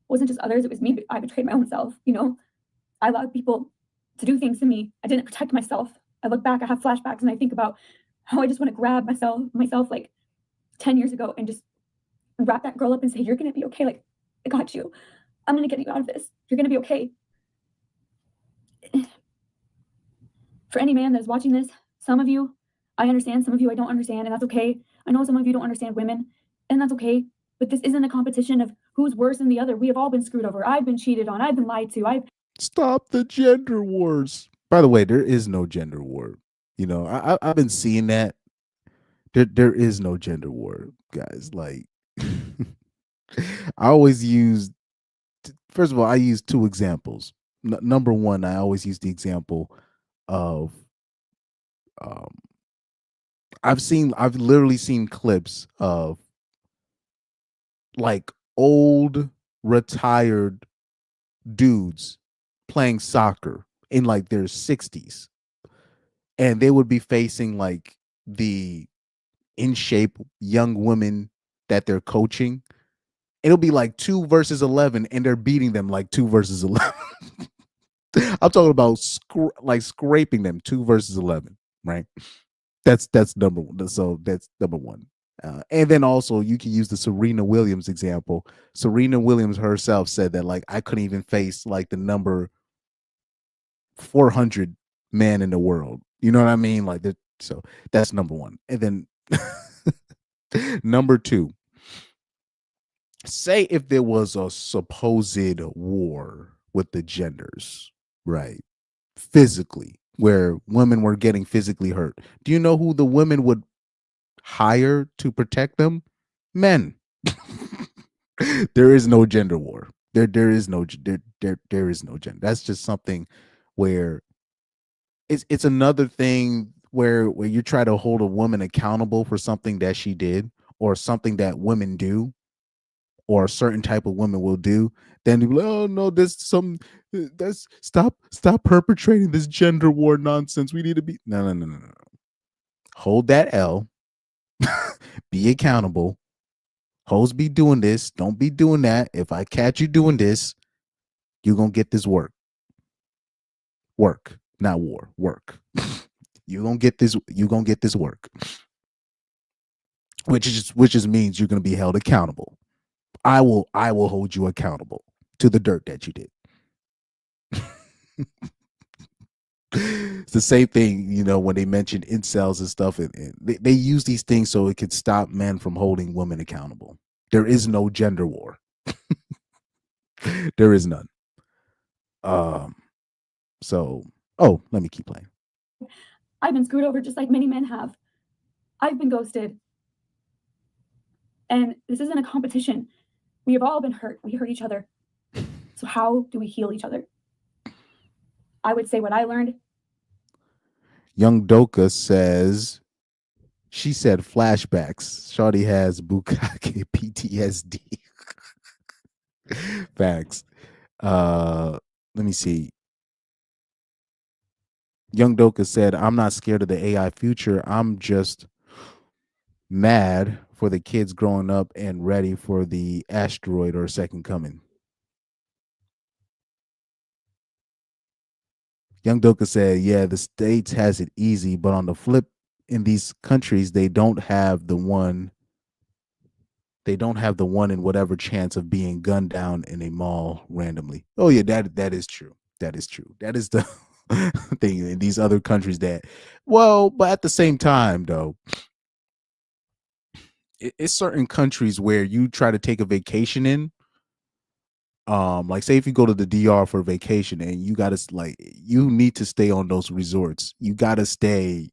wasn't just others, it was me. I betrayed my own self. I allowed people to do things to me. I didn't protect myself. I look back, I have flashbacks, and I think about how I just want to grab myself like 10 years ago and just wrap that girl up and say, "You're gonna be okay. Like, I got you. I'm gonna get you out of this. You're gonna be okay." For any man that's watching this, some of you, I understand, some of you I don't understand, and that's okay. I know some of you don't understand women, and that's okay. But this isn't a competition of who's worse than the other. We have all been screwed over. I've been cheated on. I've been lied to. Stop the gender wars. By the way, there is no gender war. I've been seeing that. There is no gender war, guys. Like, I always use. First of all, I use two examples. Number one, I always use the example of. I've literally seen clips of like old retired dudes playing soccer in like their 60s, and they would be facing like the in shape young women that they're coaching. It'll be like 2 versus 11, and they're beating them like 2 versus 11. I'm talking about scraping them 2 versus 11, right? That's number one. So that's number one. And then also you can use the Serena Williams example. Serena Williams herself said that like I couldn't even face like the number 400 man in the world. You know what I mean? Like that. So that's number one. And then number two, say if there was a supposed war with the genders, right? Physically, where women were getting physically hurt. Do you know who the women would hire to protect them? Men. There is no gender war. There is no gender. That's just something where it's another thing where you try to hold a woman accountable for something that she did or something that women do or a certain type of women will do. Then you be like, oh no, that's stop perpetrating this gender war nonsense. We need to be no. Hold that L. Be accountable. Hoes be doing this. Don't be doing that. If I catch you doing this, you're gonna get this work. Work, not war. Work. You're gonna get this. You're gonna get this work. Which just means you're gonna be held accountable. I will hold you accountable to the dirt that you did. It's the same thing, when they mention incels and stuff, and they use these things so it could stop men from holding women accountable. There is no gender war. There is none. So, let me keep playing. I've been screwed over just like many men have. I've been ghosted. And this isn't a competition. We have all been hurt. We hurt each other. So how do we heal each other? I would say what I learned. Young Doka says, she said flashbacks. Shawty has bukkake PTSD. Facts. Let me see. Young Doka said, I'm not scared of the AI future. I'm just mad for the kids growing up and ready for the asteroid or second coming. Young Doka said, yeah, the States has it easy, but on the flip, in these countries, they don't have the one in whatever chance of being gunned down in a mall randomly. Oh yeah, that is true. That is true. That is the thing in these other countries but at the same time though, it's certain countries where you try to take a vacation in. Like say if you go to the DR for vacation and you need to stay on those resorts. You gotta stay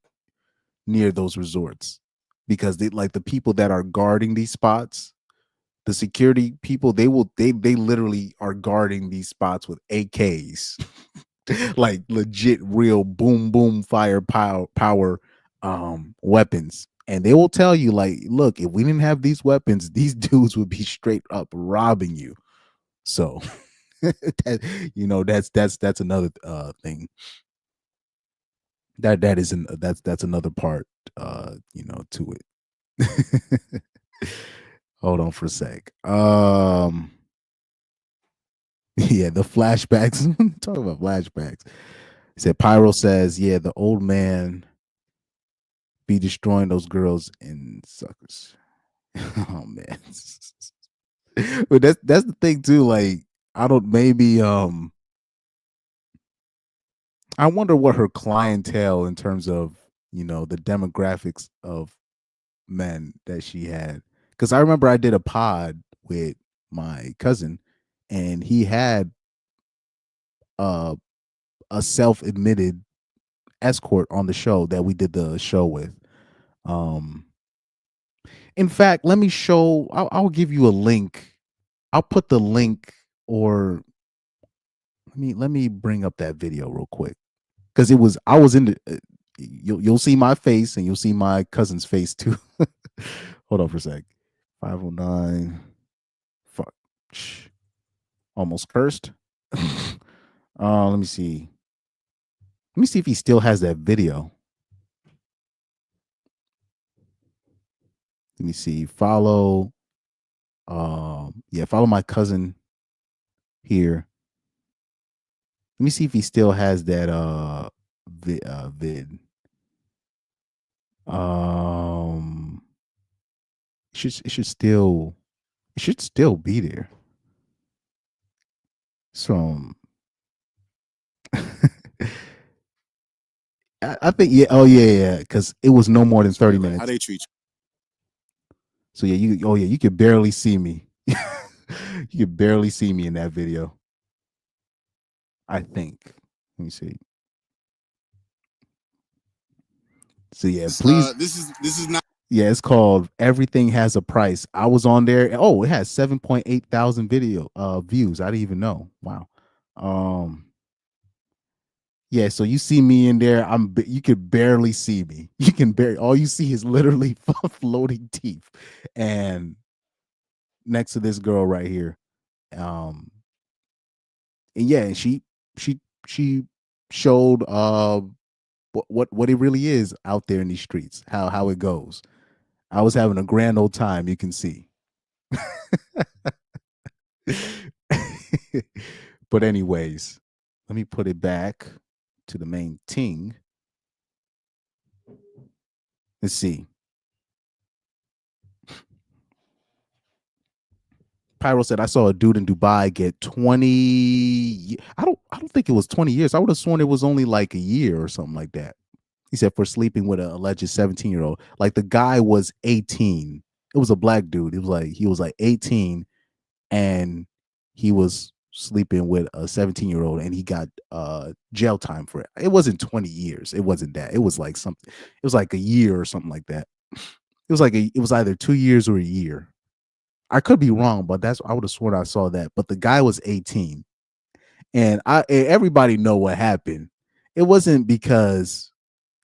near those resorts because the people that are guarding these spots, the security people, they literally are guarding these spots with AKs. Like legit real boom fire power weapons. And they will tell you, like, look, if we didn't have these weapons, these dudes would be straight up robbing you. So that's another thing. That's another part to it. Hold on for a sec. Yeah, the flashbacks. Talk about flashbacks. He said Pyro says, yeah, the old man be destroying those girls and suckers. Oh man. But that's the thing too. Like, I don't maybe I wonder what her clientele in terms of, the demographics of men that she had. Because I remember I did a pod with my cousin, and he had uh, a self-admitted escort on the show that we did the show with. In fact, let me show. I'll give you a link. I'll put the link, or let me bring up that video real quick, because I was in the. You'll see my face and you'll see my cousin's face too. Hold on for a sec. 509. Fuck. Almost cursed. Let me see. Let me see if he still has that video. Let me see. Follow. Follow my cousin here. Let me see if he still has that vid. It should still be there. So I think yeah, because it was no more than 30 minutes. How they treat you? So yeah, you could barely see me. You could barely see me in that video, I think. Let me see. So yeah, please. This is not. Yeah, it's called Everything Has a Price. I was on there. Oh, it has 7.8 thousand video views. I didn't even know. Wow. Yeah, so you see me in there. You could barely see me. You can all you see is literally floating teeth, and next to this girl right here. And yeah, she showed what it really is out there in these streets, how it goes. I was having a grand old time, you can see. But anyways, let me put it back to the main thing. Let's see. Pyro said, I saw a dude in Dubai get 20. I don't think it was 20 years. I would have sworn it was only like a year or something like that. He said for sleeping with an alleged 17-year-old. Like, the guy was 18. It was a black dude. He was like 18, and he was sleeping with a 17-year-old, and he got jail time for it. It wasn't 20 years. It wasn't that. It was like something. It was like a year or something like that. It was either 2 years or a year. I could be wrong, but I would have sworn I saw that. But the guy was 18, and everybody know what happened. It wasn't because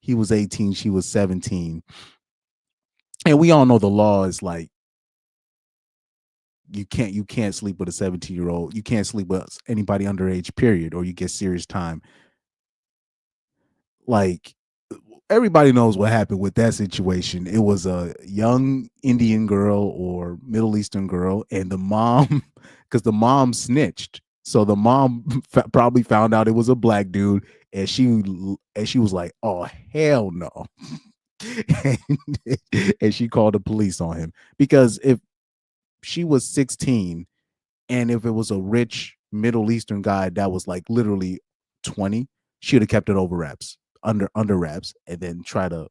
he was 18, she was 17, and we all know the law is like you can't sleep with a 17-year-old. You can't sleep with anybody underage, period, or you get serious time. Like, everybody knows what happened with that situation. It was a young Indian girl or Middle Eastern girl, and the mom, because the mom snitched. So the mom probably found out it was a black dude, and she was like, "Oh, hell no." And she called the police on him, because if she was 16 and if it was a rich Middle Eastern guy that was like literally 20, she would have kept it over wraps, under wraps, and then try to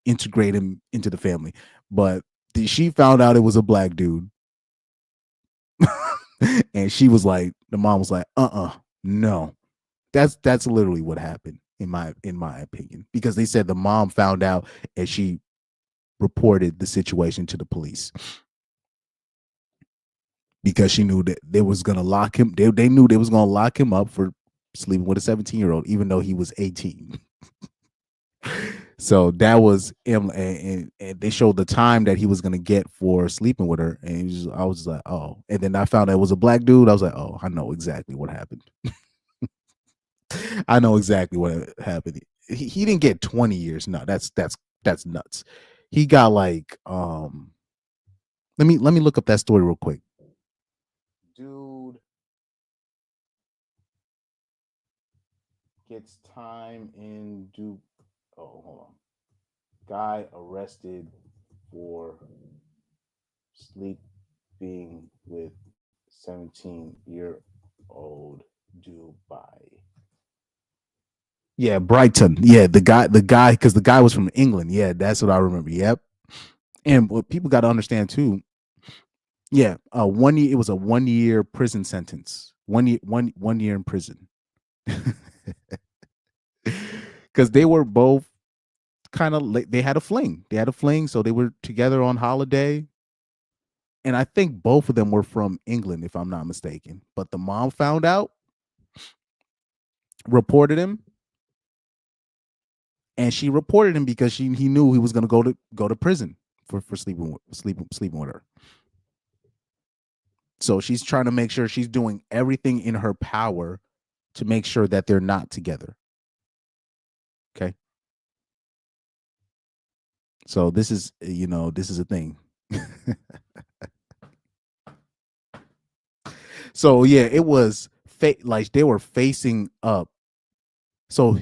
integrate him into the family. But she found out it was a black dude. And she was like, the mom was like, no. That's literally what happened in my opinion, because they said the mom found out and she reported the situation to the police, because she knew that they was gonna lock him. They knew they was gonna lock him up for sleeping with a 17-year-old, even though he was 18. So that was him, and they showed the time that he was gonna get for sleeping with her, and I was just like, oh. And then I found out it was a black dude. I was like, oh, I know exactly what happened. I know exactly what happened. He didn't get 20 years. No, that's nuts. He got like let me look up that story real quick. Dude gets time in oh, hold on. Guy arrested for sleeping with 17-year-old Dubai. Yeah, Brighton. Yeah, the guy, because the guy was from England. Yeah, that's what I remember. Yep. And what people got to understand too. Yeah, 1 year. It was a 1 year prison sentence. 1 year, one year in prison. Because they were both kind of they had a fling. They had a fling, so they were together on holiday. And I think both of them were from England, if I'm not mistaken. But the mom found out, reported him, and she reported him because he knew he was going to go to prison for sleeping with her. So she's trying to make sure she's doing everything in her power to make sure that they're not together. Okay. So this is a thing. So yeah, it was like they were facing up. So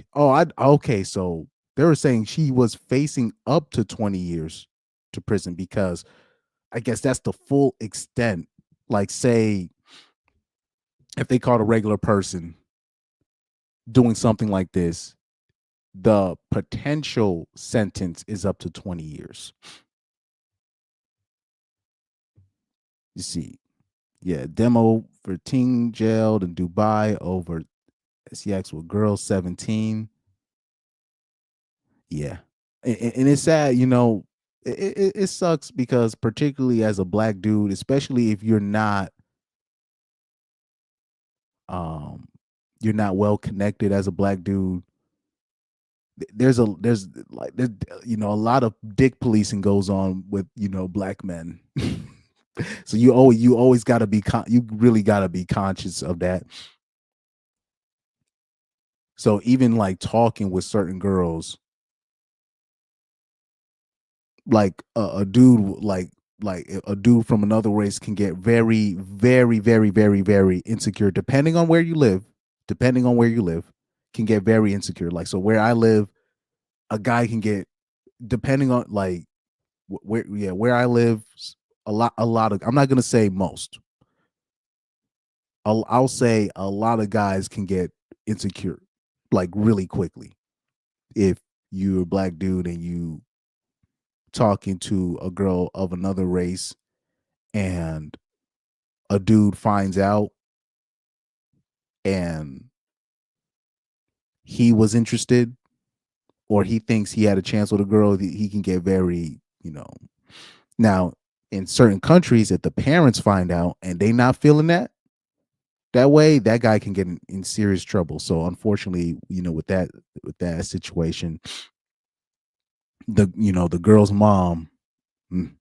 so they were saying she was facing up to 20 years to prison, because I guess that's the full extent. Like, say if they caught a regular person doing something like this, the potential sentence is up to 20 years. You see, yeah, demo for teen jailed in Dubai over sex with girl 17. Yeah, and it's sad, it sucks, because particularly as a black dude, especially if um you're not well connected as a black dude, there's a lot of dick policing goes on with black men. So you always got to be you really got to be conscious of that. So even like talking with certain girls, like a dude like a dude from another race can get very very very very very insecure, depending on where you live, can get very insecure. Like, so where I live, a guy can get, depending on like where I live, a lot of, I'm not going to say most, I'll say a lot of guys can get insecure like really quickly if you're a black dude and you talking to a girl of another race, and a dude finds out and he was interested, or he thinks he had a chance with a girl, he can get very, now in certain countries, if the parents find out and they not feeling that way, that guy can get in serious trouble. So unfortunately, with that situation, the girl's mom, mm,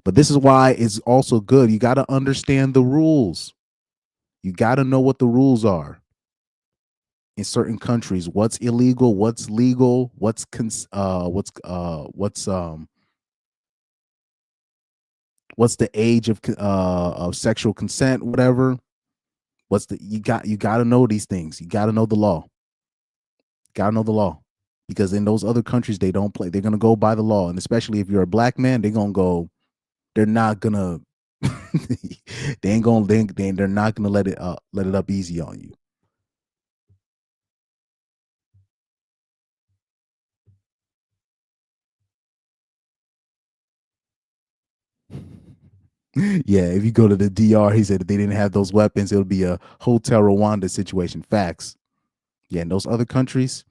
but this is why it's also good. You got to understand the rules. You got to know what the rules are in certain countries. What's illegal? What's legal? What's the age of sexual consent? Whatever. You got to know these things. You got to know the law. Got to know the law, because in those other countries they don't play. They're gonna go by the law, and especially if you're a black man, they're gonna go. They're not gonna. They ain't gonna. They're not gonna let it up easy on you. Yeah, if you go to the DR, he said if they didn't have those weapons, it would be a Hotel Rwanda situation. Facts. Yeah, in those other countries,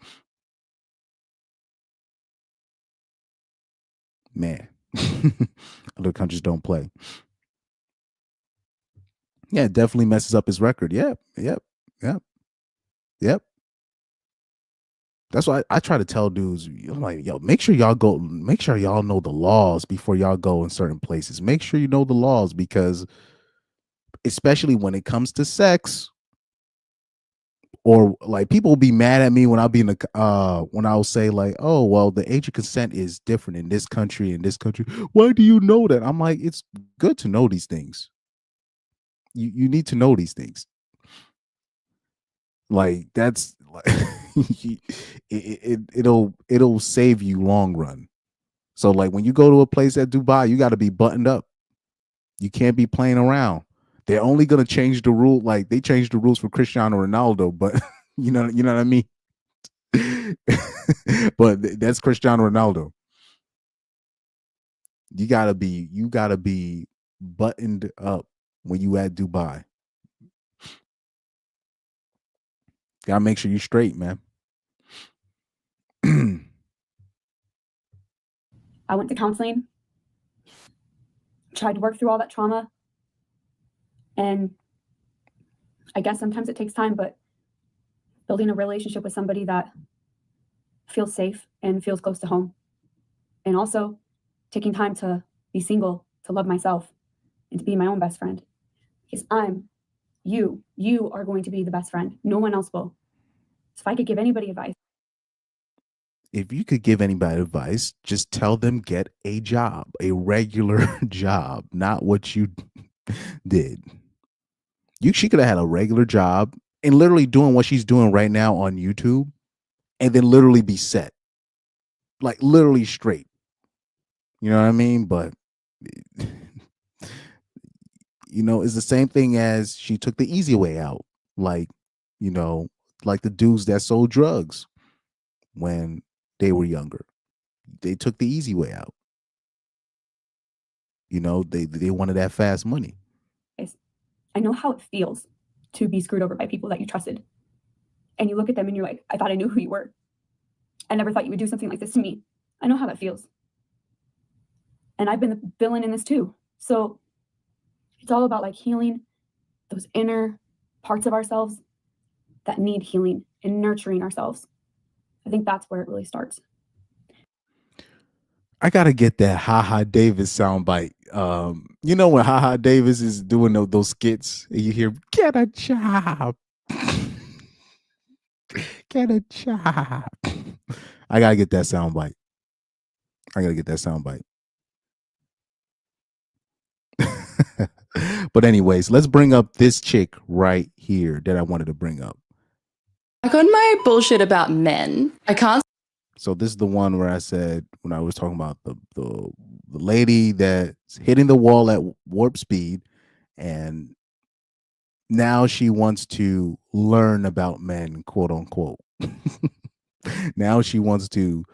man, other countries don't play. Yeah, it definitely messes up his record. Yep, yep, yep, yep. That's why I try to tell dudes, I'm like, yo, make sure y'all know the laws before y'all go in certain places. Make sure you know the laws, because especially when it comes to sex, or like people will be mad at me when I'll be in the when I'll say like, oh well, the age of consent is different in this country, why do you know that? I'm like, it's good to know these things. You need to know these things. Like that's like it'll save you long run. So like when you go to a place at Dubai, you got to be buttoned up. You can't be playing around. They're only gonna change the rule. Like they changed the rules for Cristiano Ronaldo, but you know what I mean. But that's Cristiano Ronaldo. You gotta be buttoned up when you at Dubai. Gotta make sure you're straight, man. I went to counseling, tried to work through all that trauma. And I guess sometimes it takes time, but building a relationship with somebody that feels safe and feels close to home. And also taking time to be single, to love myself, and to be my own best friend. Because you are going to be the best friend. No one else will. So if I could give anybody advice. If you could give anybody advice, just tell them get a job, a regular job, not what you did. She could have had a regular job and literally doing what she's doing right now on YouTube, and then literally be set. Like literally straight. You know what I mean? But it's the same thing as she took the easy way out. Like, like the dudes that sold drugs when they were younger. They took the easy way out. They wanted that fast money. I know how it feels to be screwed over by people that you trusted. And you look at them and you're like, I thought I knew who you were. I never thought you would do something like this to me. I know how that feels. And I've been the villain in this too. So it's all about like healing those inner parts of ourselves that need healing and nurturing ourselves. I think that's where it really starts. I gotta get that Ha Davis soundbite. When Ha Davis is doing those skits, and you hear "Get a job, get a job." I gotta get that soundbite. But anyways, let's bring up this chick right here that I wanted to bring up. Back on my bullshit about men, I can't. So this is the one where I said, when I was talking about the lady that's hitting the wall at warp speed, and now she wants to learn about men, quote unquote. Now she wants to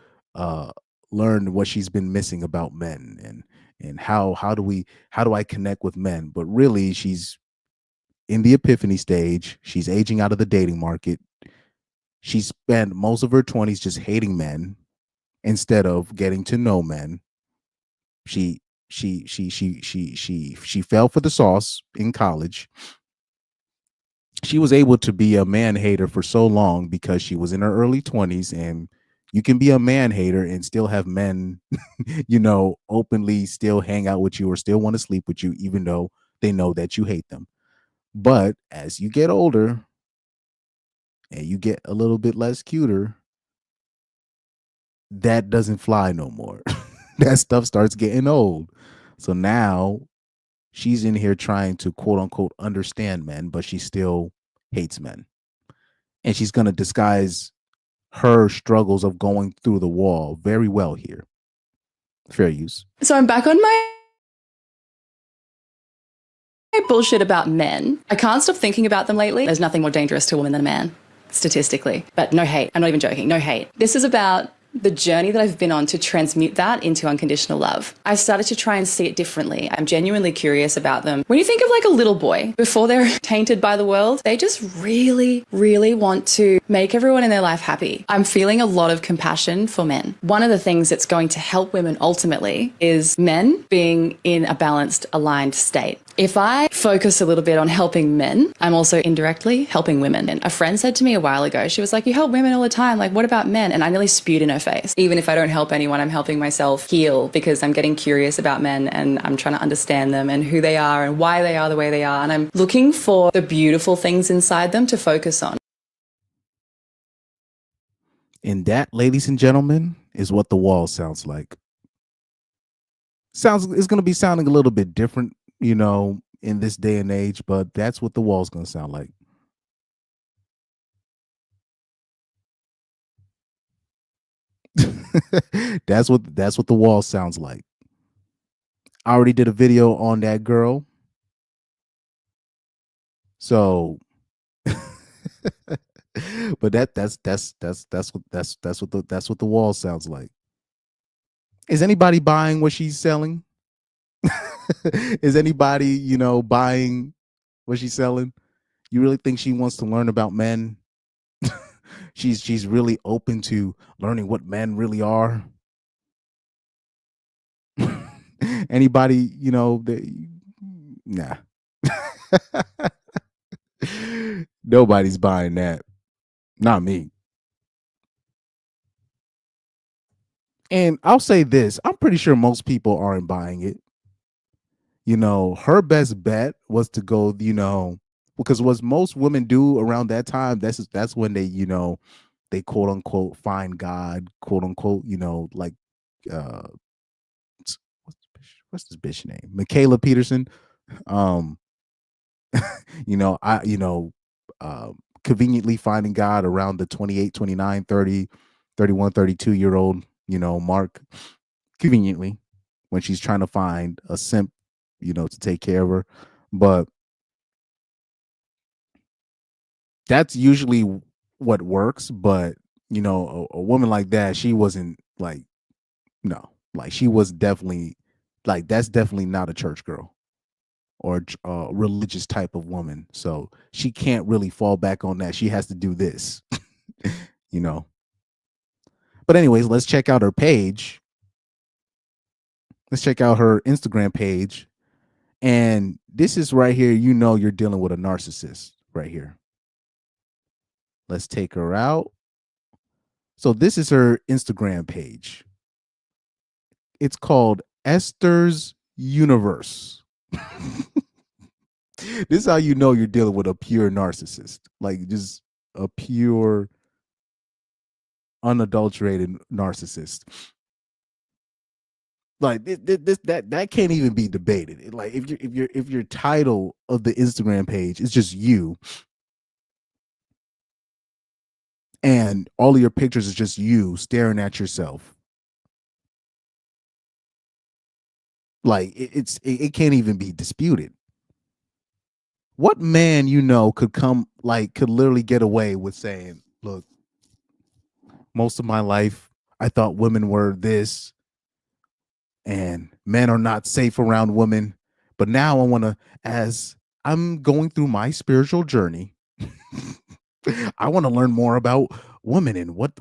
learn what she's been missing about men, and how do I connect with men? But really, she's in the epiphany stage. She's aging out of the dating market. She spent most of her 20s just hating men instead of getting to know men. She fell for the sauce in college. She was able to be a man hater for so long because she was in her early 20s, and you can be a man hater and still have men, openly still hang out with you or still want to sleep with you, even though they know that you hate them. But as you get older and you get a little bit less cuter, that doesn't fly no more. That stuff starts getting old. So now she's in here trying to quote unquote understand men, but she still hates men. And she's going to disguise her struggles of going through the wall very well here. Fair use. So I'm back on my bullshit about men. I can't stop thinking about them lately. There's nothing more dangerous to a woman than a man, statistically. But no hate. I'm not even joking. No hate. This is about the journey that I've been on to transmute that into unconditional love. I started to try and see it differently. I'm genuinely curious about them. When you think of like a little boy, before they're tainted by the world, they just really, really want to make everyone in their life happy. I'm feeling a lot of compassion for men. One of the things that's going to help women ultimately is men being in a balanced, aligned state. If I focus a little bit on helping men, I'm also indirectly helping women. And a friend said to me a while ago, she was like, you help women all the time. Like, what about men? And I nearly spewed in her face. Even if I don't help anyone, I'm helping myself heal because I'm getting curious about men and I'm trying to understand them and who they are and why they are the way they are. And I'm looking for the beautiful things inside them to focus on. And that, ladies and gentlemen, is what the wall sounds like. It's going to be sounding a little bit different, in this day and age, but that's what the wall's going to sound like. That's what the wall sounds like. I already did a video on that girl. So but that's what the wall sounds like. Is anybody buying what she's selling? Is anybody, buying what she's selling? You really think she wants to learn about men? She's really open to learning what men really are. Anybody, nah. Nobody's buying that. Not me. And I'll say this, I'm pretty sure most people aren't buying it. Her best bet was to go, because what most women do around that time, that's when they, they quote unquote find God, quote unquote, like what's this bitch name? Michaela Peterson. Conveniently finding God around the 28, 29, 30, 31, 32-year-old, mark, conveniently, when she's trying to find a simp, to take care of her. But that's usually what works. But, a woman like that, she wasn't like, no, like she was definitely like, that's definitely not a church girl or a religious type of woman. So she can't really fall back on that. She has to do this, But anyways, let's check out her page. Let's check out her Instagram page. And this is right here, you're dealing with a narcissist right here. Let's take her out. So this is her Instagram page. It's called Esther's Universe. This is how you know you're dealing with a pure narcissist, like just a pure, unadulterated narcissist. Like that can't even be debated. Like if your title of the Instagram page is just you, and all of your pictures is just you staring at yourself, like it can't even be disputed. What man could literally get away with saying, look, most of my life I thought women were this and men are not safe around women, but now as I'm going through my spiritual journey, I want to learn more about women and what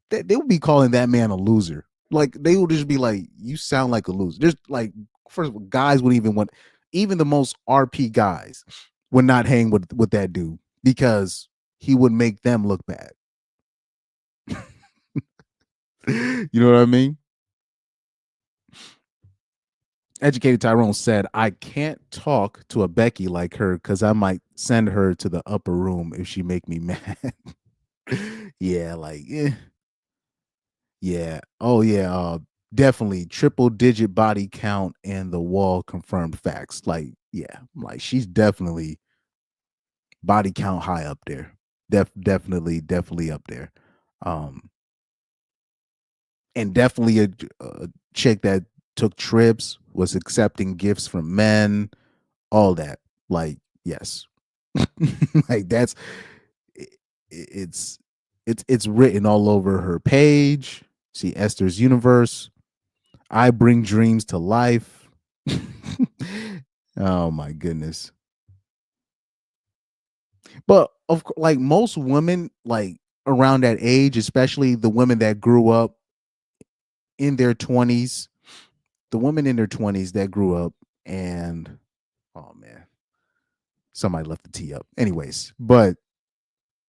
they would be calling that man a loser. Like they would just be like, you sound like a loser. Just like, first of all, guys would even the most RP guys would not hang with that dude because he would make them look bad. You know what I mean? Educated Tyrone said, I can't talk to a Becky like her because I might send her to the upper room if she make me mad. Yeah, like, yeah. Oh, yeah. Definitely triple digit body count and the wall confirmed facts. Like, yeah, like she's definitely body count high up there. Definitely up there. And definitely a chick that took trips, was accepting gifts from men, all that. Like, yes. Like that's it's written all over her page. See, Esther's Universe. I bring dreams to life. Oh my goodness. But like most women, like around that age, especially the women that grew up in their 20s, the women in their 20s that grew up and Oh man, somebody left the tea up. Anyways, but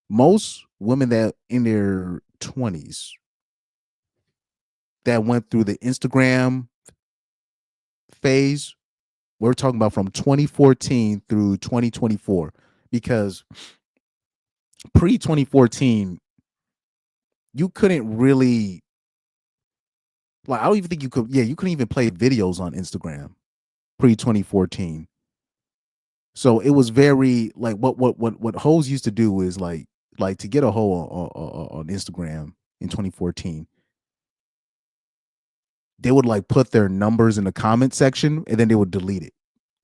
most women that in their 20s that went through the Instagram phase, we're talking about from 2014 through 2024, because pre 2014, you couldn't really, like, I don't even think you could, you couldn't even play videos on Instagram pre 2014. So it was very like what hoes used to do is like to get a hoe on Instagram in 2014, they would like put their numbers in the comment section and then they would delete it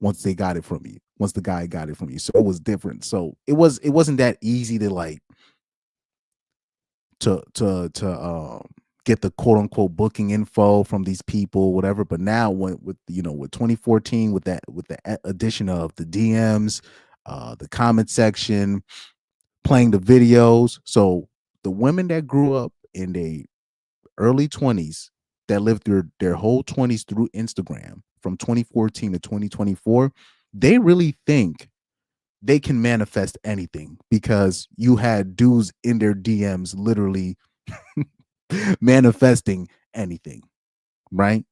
once they got it from you, once the guy got it from you. So it was different. So it wasn't that easy to like to get the quote unquote booking info from these people, whatever. But now with 2014, with the addition of the DMs, the comment section, playing the videos. So the women that grew up in the early 20s, that lived their whole 20s through Instagram from 2014 to 2024, they really think they can manifest anything because you had dudes in their DMs literally manifesting anything, right?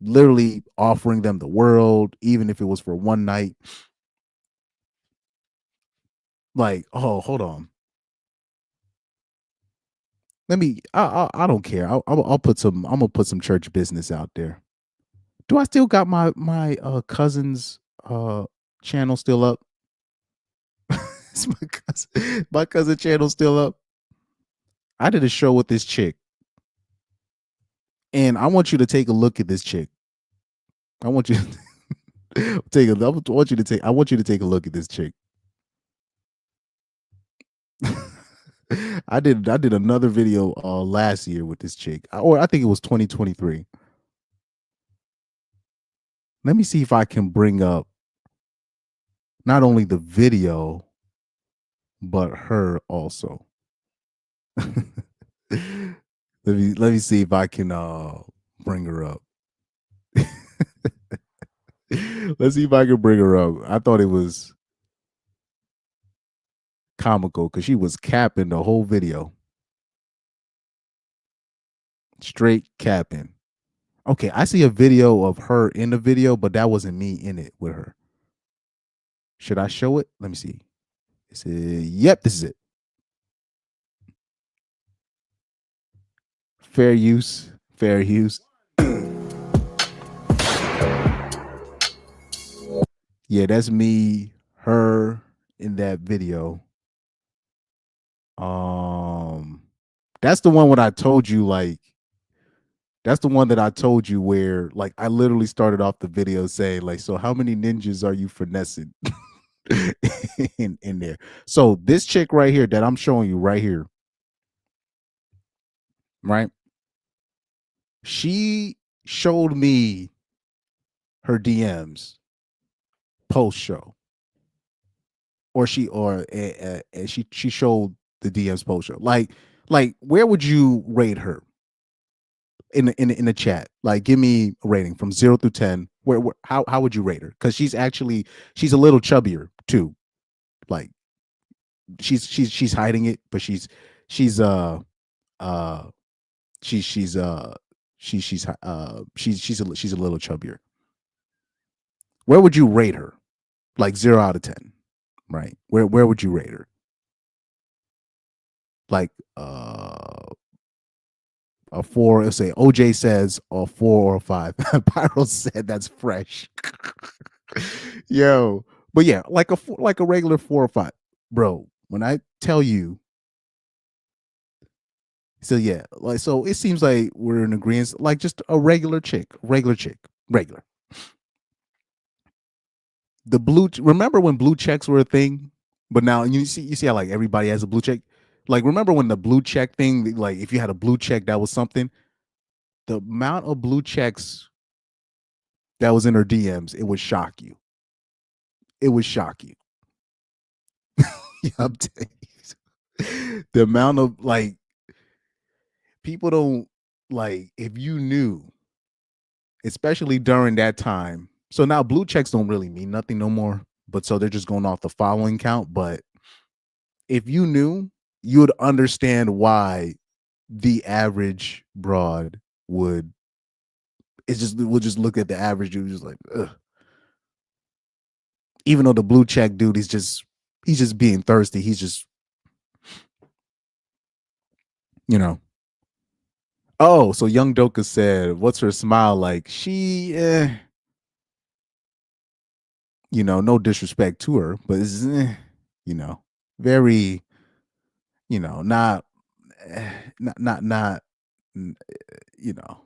Literally offering them the world, even if it was for one night. Like, oh, hold on. Let me. I don't care. I'll put some. I'm gonna put some church business out there. Do I still got my cousin's channel still up? Is my cousin channel still up? I did a show with this chick, and I want you to take a look at this chick. I want you to I want you to take a look at this chick. I did another video last year with this chick, or I think it was 2023. Let me see if I can bring up not only the video but her also. Let me see if I can bring her up. Let's see if I can bring her up. I thought it was comical because she was capping the whole video. Straight capping. Okay, I see a video of her in the video, but that wasn't me in it with her. Should I show it? Let me see. Yep, this is it. Fair use. Fair use. Yeah, that's me, her in that video. That's the one when I told you, like, that's the one that I told you where, like, I literally started off the video saying, like, so how many ninjas are you finessing in there? So this chick right here that I'm showing you right here, right? She showed me her DMs post show, or she showed the DMs post show. Like where would you rate her in the chat? Like, give me a rating from 0 through 10. Where how would you rate her? Because she's a little chubbier too. Like she's hiding it, but she's uh she's she's uh she's a little chubbier. Where would you rate her? Like 0 out of 10, right? Where would you rate her? Like a 4. Let's say OJ says a 4 or a 5. Pyro said that's fresh. Yo, but yeah, like a regular 4 or 5, bro. When I tell you, so yeah, like, so it seems like we're in agreement. Like just a regular chick, regular. The blue. Remember when blue checks were a thing? But now you see how like everybody has a blue check. Like, remember when the blue check thing? Like, if you had a blue check, that was something. The amount of blue checks that was in her DMs, it would shock you. It would shock you. Yeah, I'm telling you. The amount of, like, people don't, like, if you knew, especially during that time. So now blue checks don't really mean nothing no more. But so they're just going off the following count. But if you knew, you would understand why the average broad would we'll just look at the average dude just like, ugh. Even though the blue check dude, he's just being thirsty. He's just, you know. Oh, so Young Doka said, what's her smile like? She, you know, no disrespect to her, but it's, you know, very, you know, not, you know,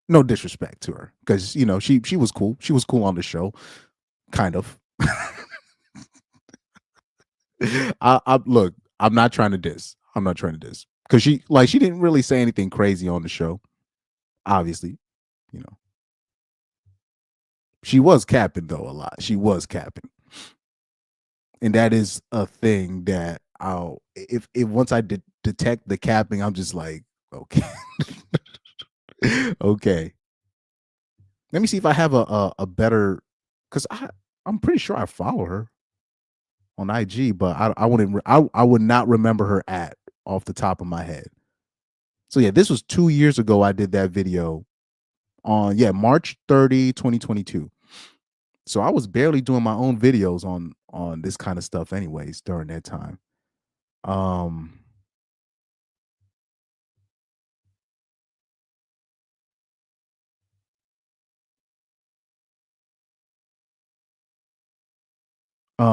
no disrespect to her because you know she was cool. She was cool on the show, kind of. I look. I'm not trying to diss. I'm not trying to diss because she didn't really say anything crazy on the show. Obviously, you know, she was capping though a lot. She was capping, and that is a thing that I'll if once I detect the capping, I'm just like, okay, okay. Let me see if I have a better because I'm pretty sure I follow her on IG, but I wouldn't I would not remember her at off the top of my head. So yeah, this was 2 years ago I did that video on March 30, 2022. So I was barely doing my own videos on this kind of stuff anyways during that time.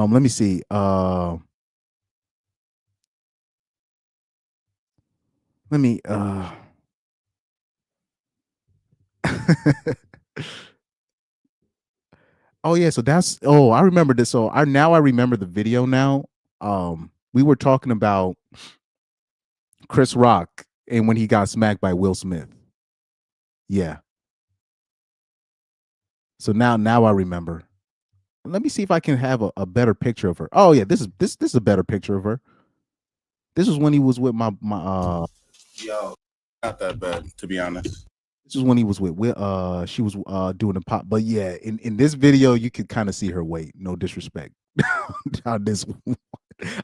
Let me see. Let me Oh yeah, so that's I remember this. So I remember the video now. We were talking about Chris Rock and when he got smacked by Will Smith. Yeah. So now I remember. Let me see if I can have a better picture of her. Oh yeah, this is a better picture of her. This is when he was with my Yo, not that bad, to be honest. This is when he was with she was doing the pop. But yeah, in this video you could kind of see her weight. No disrespect. On this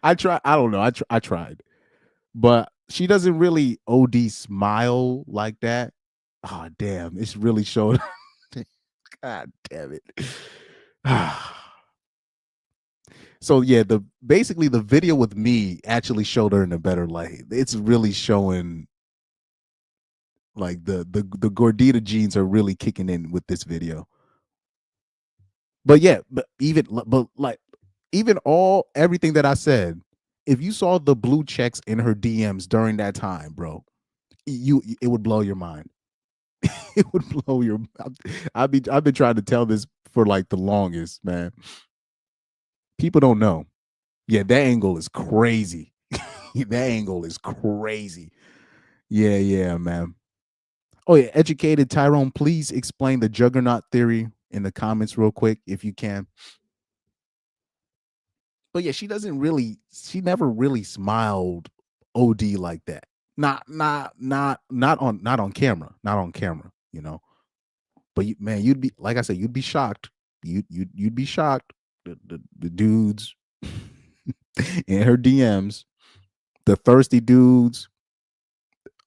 I tried. I don't know. I tried. But she doesn't really OD smile like that. Oh damn, it's really showed. God damn it. So yeah, basically the video with me actually showed her in a better light. It's really showing like the gordita genes are really kicking in with this video. But yeah, but even everything that I said, if you saw the blue checks in her DMs during that time, bro, it would blow your mind. It would blow your. I've been trying to tell this for like the longest, man. People don't know. Yeah, that angle is crazy. That angle is crazy. Yeah, man. Oh yeah, educated Tyrone, please explain the juggernaut theory in the comments real quick if you can. But yeah, she never really smiled OD like that. Not on camera. Not on camera, you know. But man, you'd be like I said, you'd be shocked. You'd be shocked. The dudes in her DMs, the thirsty dudes,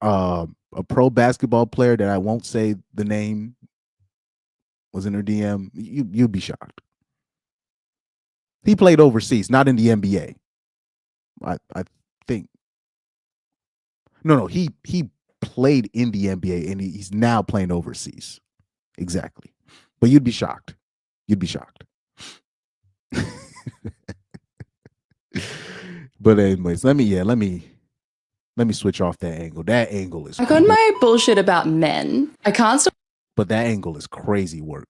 a pro basketball player that I won't say the name was in her DM. You'd be shocked. He played overseas, not in the NBA. I think. No, he played in the NBA and he's now playing overseas. Exactly. But you'd be shocked. You'd be shocked. But anyways, let me switch off that angle. That angle is I got my bullshit about men. I can't stop. But that angle is crazy work.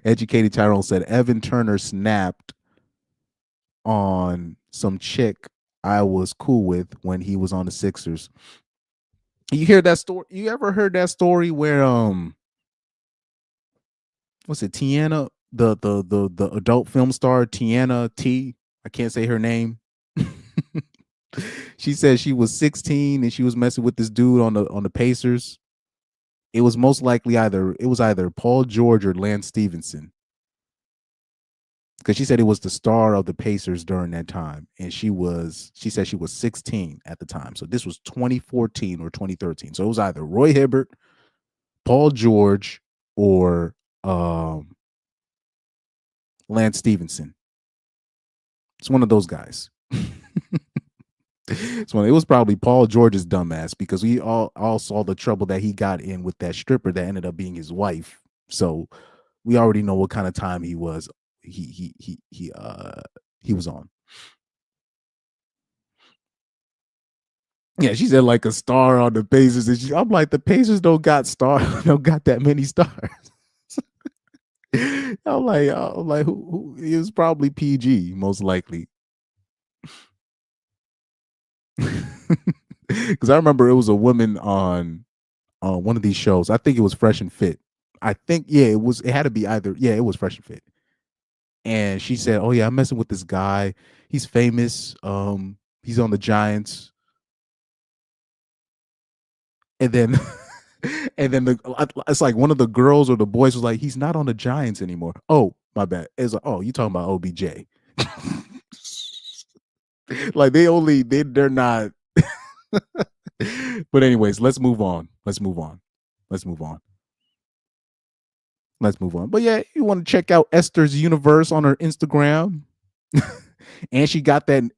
Educated Tyrone said Evan Turner snapped on some chick I was cool with when he was on the Sixers. You hear that story? You ever heard that story where what's it, Tiana, the adult film star Tiana T? I can't say her name. She said she was 16 and she was messing with this dude on the Pacers. It was most likely either Paul George or Lance Stevenson. Because she said it was the star of the Pacers during that time. And she said she was 16 at the time. So this was 2014 or 2013. So it was either Roy Hibbert, Paul George, or Lance Stevenson. It's one of those guys. It was probably Paul George's dumbass, because we all saw the trouble that he got in with that stripper that ended up being his wife. So we already know what kind of time he was on. Yeah, she said like a star on the Pacers. And I'm like, the Pacers don't got that many stars. I'm like, who? It was probably PG, most likely. Because I remember it was a woman on one of these shows. I think it was Fresh and Fit. I think, yeah, it was. It had to be either. Yeah, it was Fresh and Fit. And she said, "Oh yeah, I'm messing with this guy. He's famous. He's on the Giants." And then, it's like one of the girls or the boys was like, "He's not on the Giants anymore." Oh, my bad. It's like, oh, you talking about OBJ? Like they're not. But anyways, let's move on. But yeah, you want to check out Esther's Universe on her Instagram. And she got that.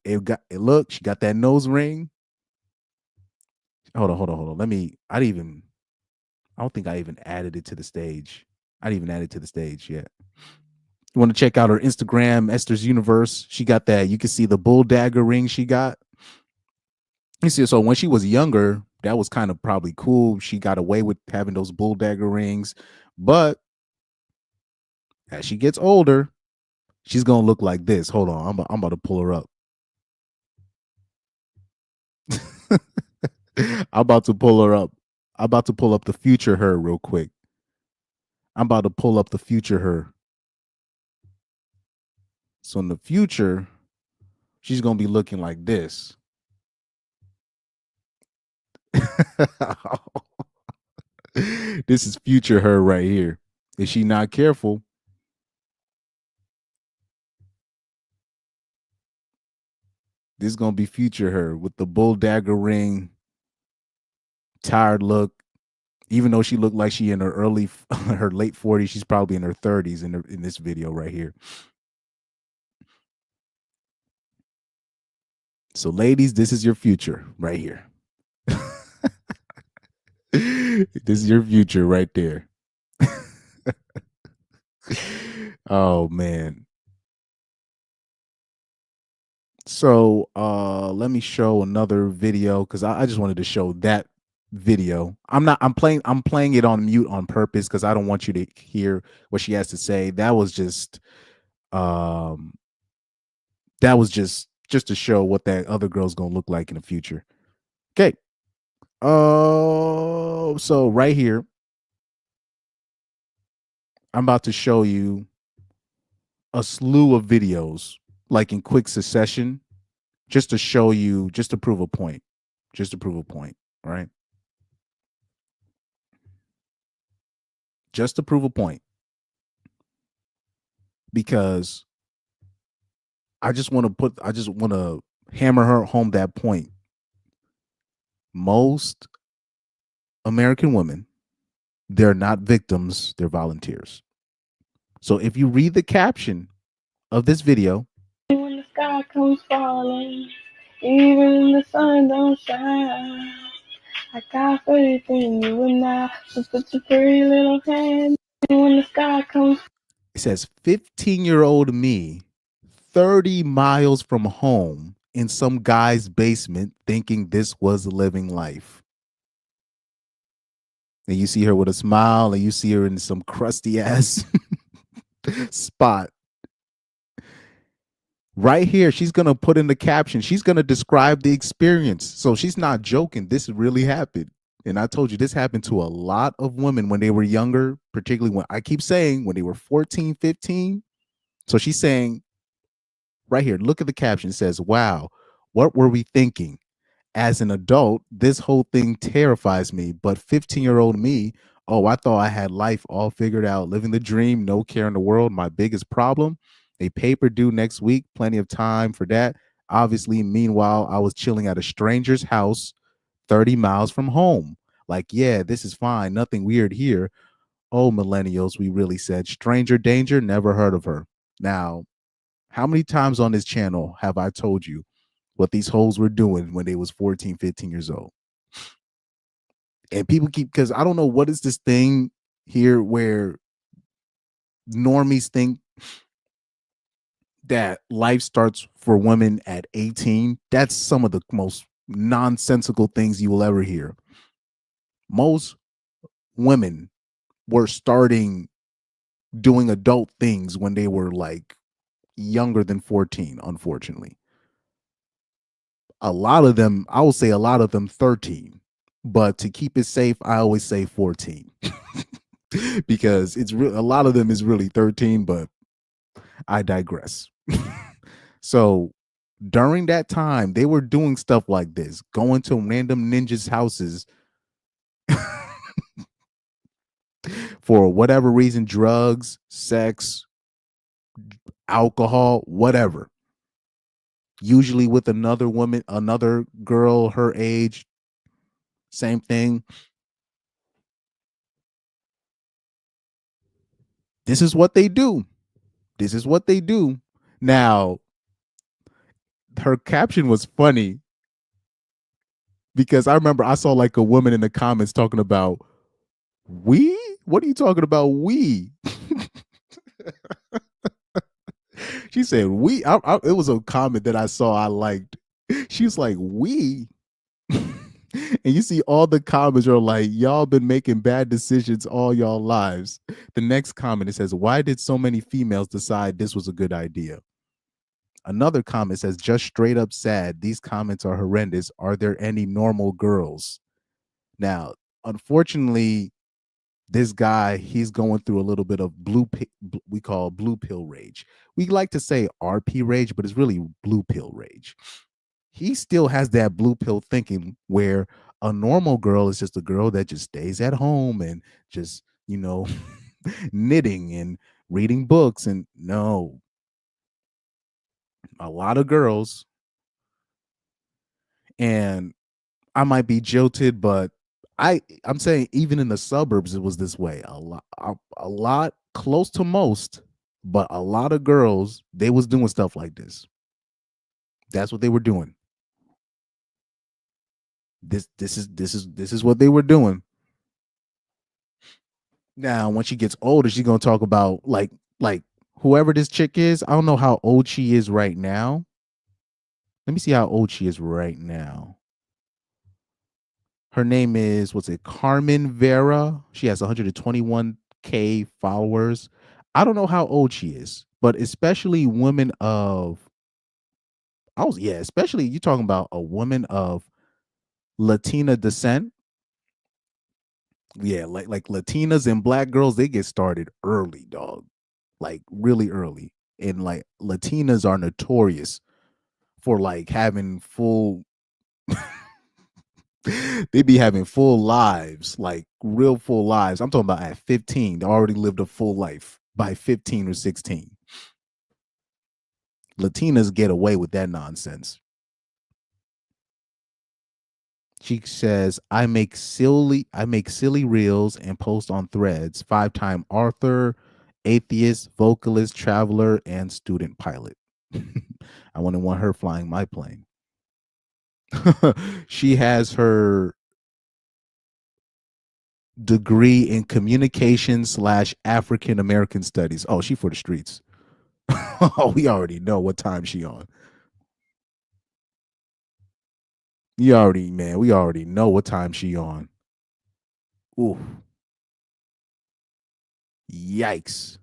Look, she got that nose ring. Hold on. I don't think I even added it to the stage. I didn't even add it to the stage yet. You want to check out her Instagram, Esther's Universe. She got that. You can see the bull dagger ring she got. You see, so when she was younger, that was kind of probably cool. She got away with having those bull dagger rings. But as she gets older, she's going to look like this. Hold on. I'm about to pull her up. I'm about to pull her up. I'm about to pull up the future her real quick. I'm about to pull up the future her. So in the future, she's going to be looking like this. This is future her right here. Is she not careful? This is going to be future her with the bull dagger ring, tired look. Even though she looked like she in her late 40s, she's probably in her 30s in this video right here. So ladies, this is your future right here. This is your future right there. Oh man. So let me show another video, because I just wanted to show that video. I'm playing it on mute on purpose because I don't want you to hear what she has to say. That was just to show what that other girl's gonna look like in the future. Okay. So right here, I'm about to show you a slew of videos, like in quick succession, just to show you, just to prove a point. Right? Just to prove a point. Because I just want to hammer her home that point. Most American women, they're not victims, they're volunteers. So if you read the caption of this video, when the sky comes falling, even the sun don't shine, I got faith in you and I, so put your pretty little hand when the sky comes. It says 15-year-old me, 30 miles from home, in some guy's basement, thinking this was living life. And you see her with a smile, and you see her in some crusty ass spot. Right here, she's going to put in the caption. She's going to describe the experience. So she's not joking. This really happened. And I told you this happened to a lot of women when they were younger, particularly when I keep saying when they were 14, 15. So she's saying right here, look at the caption. It says, wow, what were we thinking? As an adult, this whole thing terrifies me. But 15-year-old me Oh, I thought I had life all figured out, living the dream, no care in the world. My biggest problem, a paper due next week, plenty of time for that. Obviously, meanwhile, I was chilling at a stranger's house 30 miles from home. Like, yeah, this is fine. Nothing weird here. Oh, millennials, we really said. Stranger danger, never heard of her. Now, how many times on this channel have I told you what these hoes were doing when they was 14, 15 years old? And people keep, because I don't know what is this thing here where normies think that life starts for women at 18. That's some of the most nonsensical things you will ever hear. Most women were starting doing adult things when they were like younger than 14, unfortunately. A lot of them, I will say a lot of them 13. But to keep it safe, I always say 14. Because it's a lot of them is really 13, but I digress. So during that time, they were doing stuff like this, going to random ninjas' houses for whatever reason, drugs, sex, alcohol, whatever. Usually with another woman, another girl her age, same thing. This is what they do. This is what they do. Now, her caption was funny because I remember I saw like a woman in the comments talking about, we? What are you talking about, we? She said, we. It was a comment that I saw I liked. She was like, we? And you see all the comments are like, y'all been making bad decisions all y'all lives. The next comment, it says, why did so many females decide this was a good idea? Another comment says, just straight up sad. These comments are horrendous. Are there any normal girls? Now, unfortunately, this guy, he's going through a little bit of we call blue pill rage. We like to say RP rage, but it's really blue pill rage. He still has that blue pill thinking where a normal girl is just a girl that just stays at home and just, knitting and reading books. And no, a lot of girls, and I might be jilted, but I'm saying even in the suburbs it was this way. A lot close to most, but a lot of girls, they was doing stuff like this. That's what they were doing. This is what they were doing. Now, when she gets older, she's gonna talk about like whoever this chick is. I don't know how old she is right now. Let me see how old she is right now. Her name is, what's it, Carmen Vera. She has 121K followers. I don't know how old she is, but especially women of, especially you talking about a woman of Latina descent. Yeah, like Latinas and black girls, they get started early, dog. Like really early. And like Latinas are notorious for like having full they be having full lives, like real full lives. I'm talking about at 15, they already lived a full life by 15 or 16. Latinas get away with that nonsense. She says, I make silly reels and post on threads. 5-time author, atheist, vocalist, traveler, and student pilot. I wouldn't want her flying my plane. She has her degree in communication / African American studies. Oh, she for the streets. Oh, we already know what time she on. We already know what time she on. Ooh. Yikes.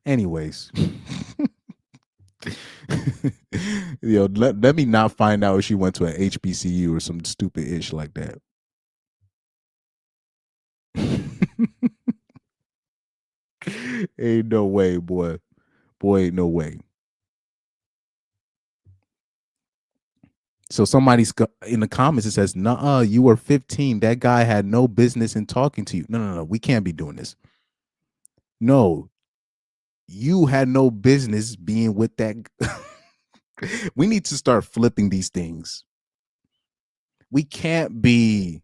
Anyways. Let me not find out if she went to an HBCU or some stupid ish like that. Ain't no way, boy. Boy, ain't no way. So somebody's in the comments, it says, "Nuh-uh, you were 15. That guy had no business in talking to you." No. We can't be doing this. No, you had no business being with that. We need to start flipping these things. We can't be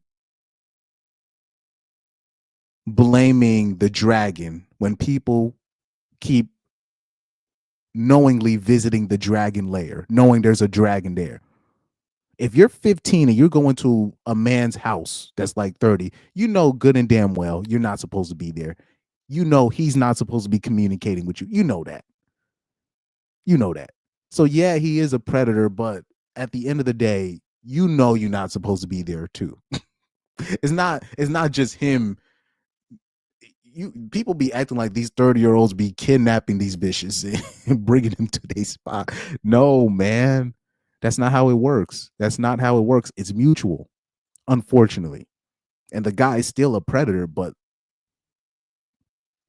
blaming the dragon when people keep knowingly visiting the dragon lair, knowing there's a dragon there. If you're 15 and you're going to a man's house that's like 30, you know good and damn well you're not supposed to be there. You know he's not supposed to be communicating with you. You know that. You know that. So yeah, he is a predator, but at the end of the day, you know you're not supposed to be there too. It's not just him. People be acting like these 30-year-olds be kidnapping these bitches and bringing them to their spot. No, man. That's not how it works. That's not how it works. It's mutual, unfortunately. And the guy is still a predator, but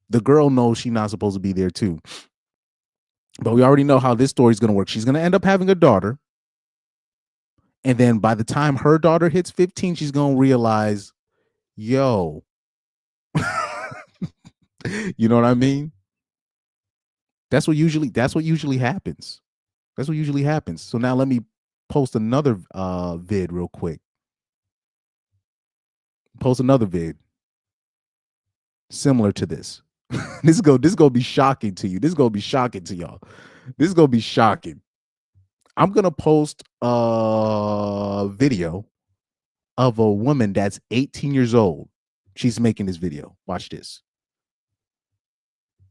the girl knows she's not supposed to be there too. But we already know how this story is going to work. She's going to end up having a daughter. And then by the time her daughter hits 15, she's going to realize, yo, you know what I mean? That's what usually happens. That's what usually happens. So now let me post another vid real quick. Post another vid similar to this. This is gonna be shocking to you. This is gonna be shocking to y'all. This is gonna be shocking. I'm gonna post a video of a woman that's 18 years old. She's making this video. Watch this.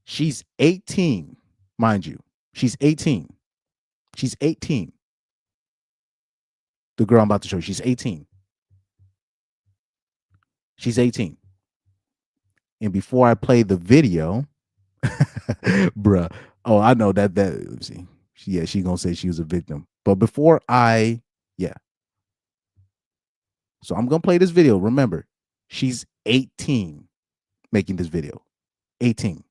She's 18, mind you. She's 18. She's 18. The girl I'm about to show you, she's 18. She's 18. And before I play the video, bruh. Oh, I know that. Let's see. She gonna say she was a victim. But before so I'm gonna play this video. Remember, she's 18 making this video. 18.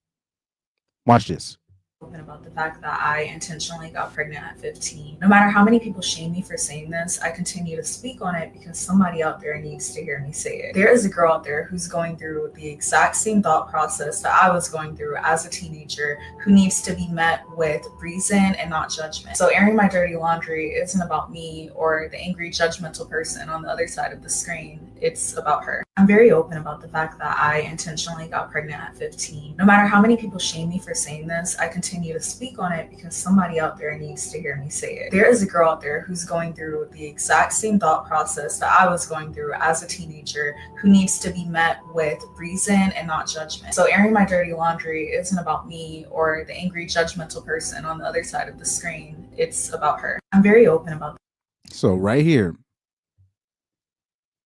Watch this. Open about the fact that I intentionally got pregnant at 15. No matter how many people shame me for saying this, I continue to speak on it because somebody out there needs to hear me say it. There is a girl out there who's going through the exact same thought process that I was going through as a teenager, who needs to be met with reason and not judgment. So airing my dirty laundry isn't about me or the angry, judgmental person on the other side of the screen. It's about her. I'm very open about the fact that I intentionally got pregnant at 15. No matter how many people shame me for saying this, I continue to speak on it because somebody out there needs to hear me say it. There is a girl out there who's going through the exact same thought process that I was going through as a teenager, who needs to be met with reason and not judgment. So airing my dirty laundry isn't about me or the angry, judgmental person on the other side of the screen. It's about her. I'm very open about that. So right here,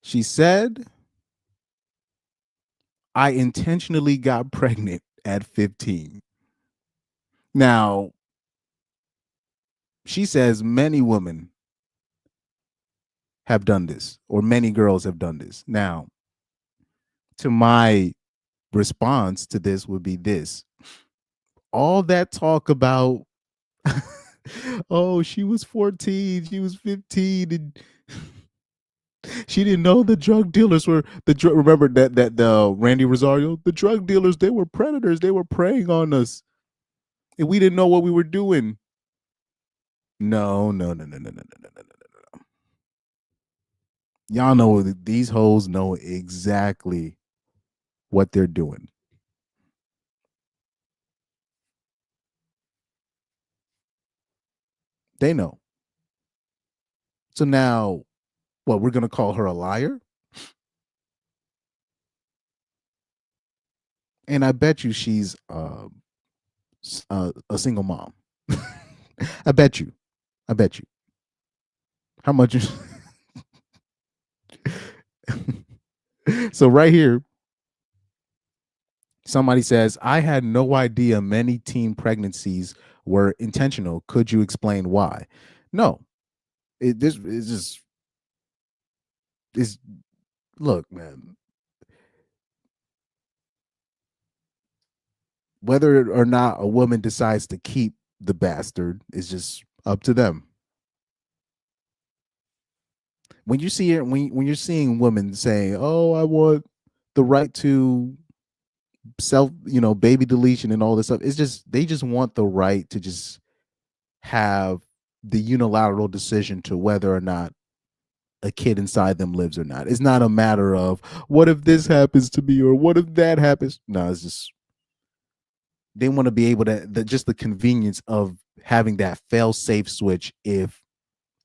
she said, I intentionally got pregnant at 15. Now, she says many women have done this, or many girls have done this. Now, to my response to this would be this. All that talk about, oh, she was 14, she was 15, and she didn't know the drug dealers were remember that the Randy Rosario, the drug dealers, they were predators, they were preying on us, and we didn't know what we were doing. No. Y'all know these hoes know exactly what they're doing. They know. So now, what, we're gonna call her a liar? And I bet you she's a single mom. I bet you. How much? So right here, somebody says, I had no idea many teen pregnancies were intentional. Could you explain why? No. Look, man. Whether or not a woman decides to keep the bastard is just up to them. when you see it, when you're seeing women saying, "Oh, I want the right to self, baby deletion and all this stuff," it's just they just want the right to just have the unilateral decision to whether or not a kid inside them lives or not. It's not a matter of what if this happens to me or what if that happens. No, it's just they want to be able to just the convenience of having that fail safe switch if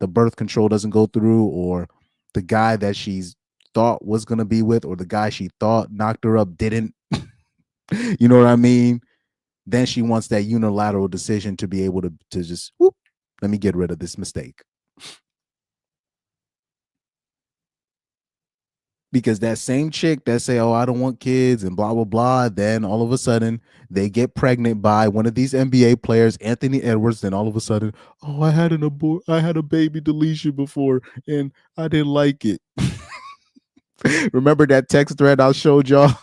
the birth control doesn't go through, or the guy that she's thought was going to be with, or the guy she thought knocked her up didn't. You know what I mean? Then she wants that unilateral decision to be able to just whoop, let me get rid of this mistake. Because that same chick that say, "Oh, I don't want kids," and blah blah blah, then all of a sudden they get pregnant by one of these NBA players, Anthony Edwards. Then all of a sudden, "Oh, I had a baby deletion before, and I didn't like it." Remember that text thread I showed y'all?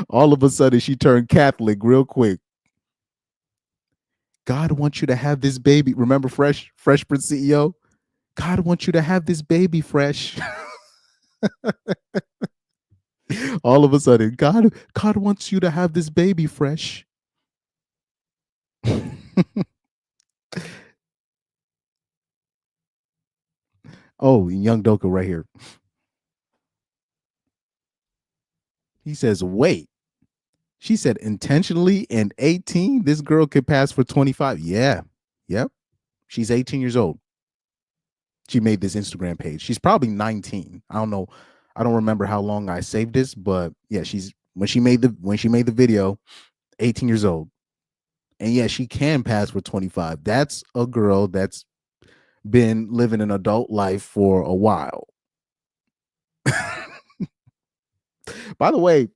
All of a sudden, she turned Catholic real quick. God wants you to have this baby. Remember Fresh Prince CEO? God wants you to have this baby, Fresh. All of a sudden, God wants you to have this baby, Fresh. Oh, Young Doka right here. He says, "Wait." She said, "Intentionally and 18, this girl could pass for 25. Yeah. Yep. She's 18 years old. She made this Instagram page. She's probably 19. I don't know. I don't remember how long I saved this, but yeah, when she made the video, 18 years old. And yeah, she can pass for 25. That's a girl that's been living an adult life for a while. By the way,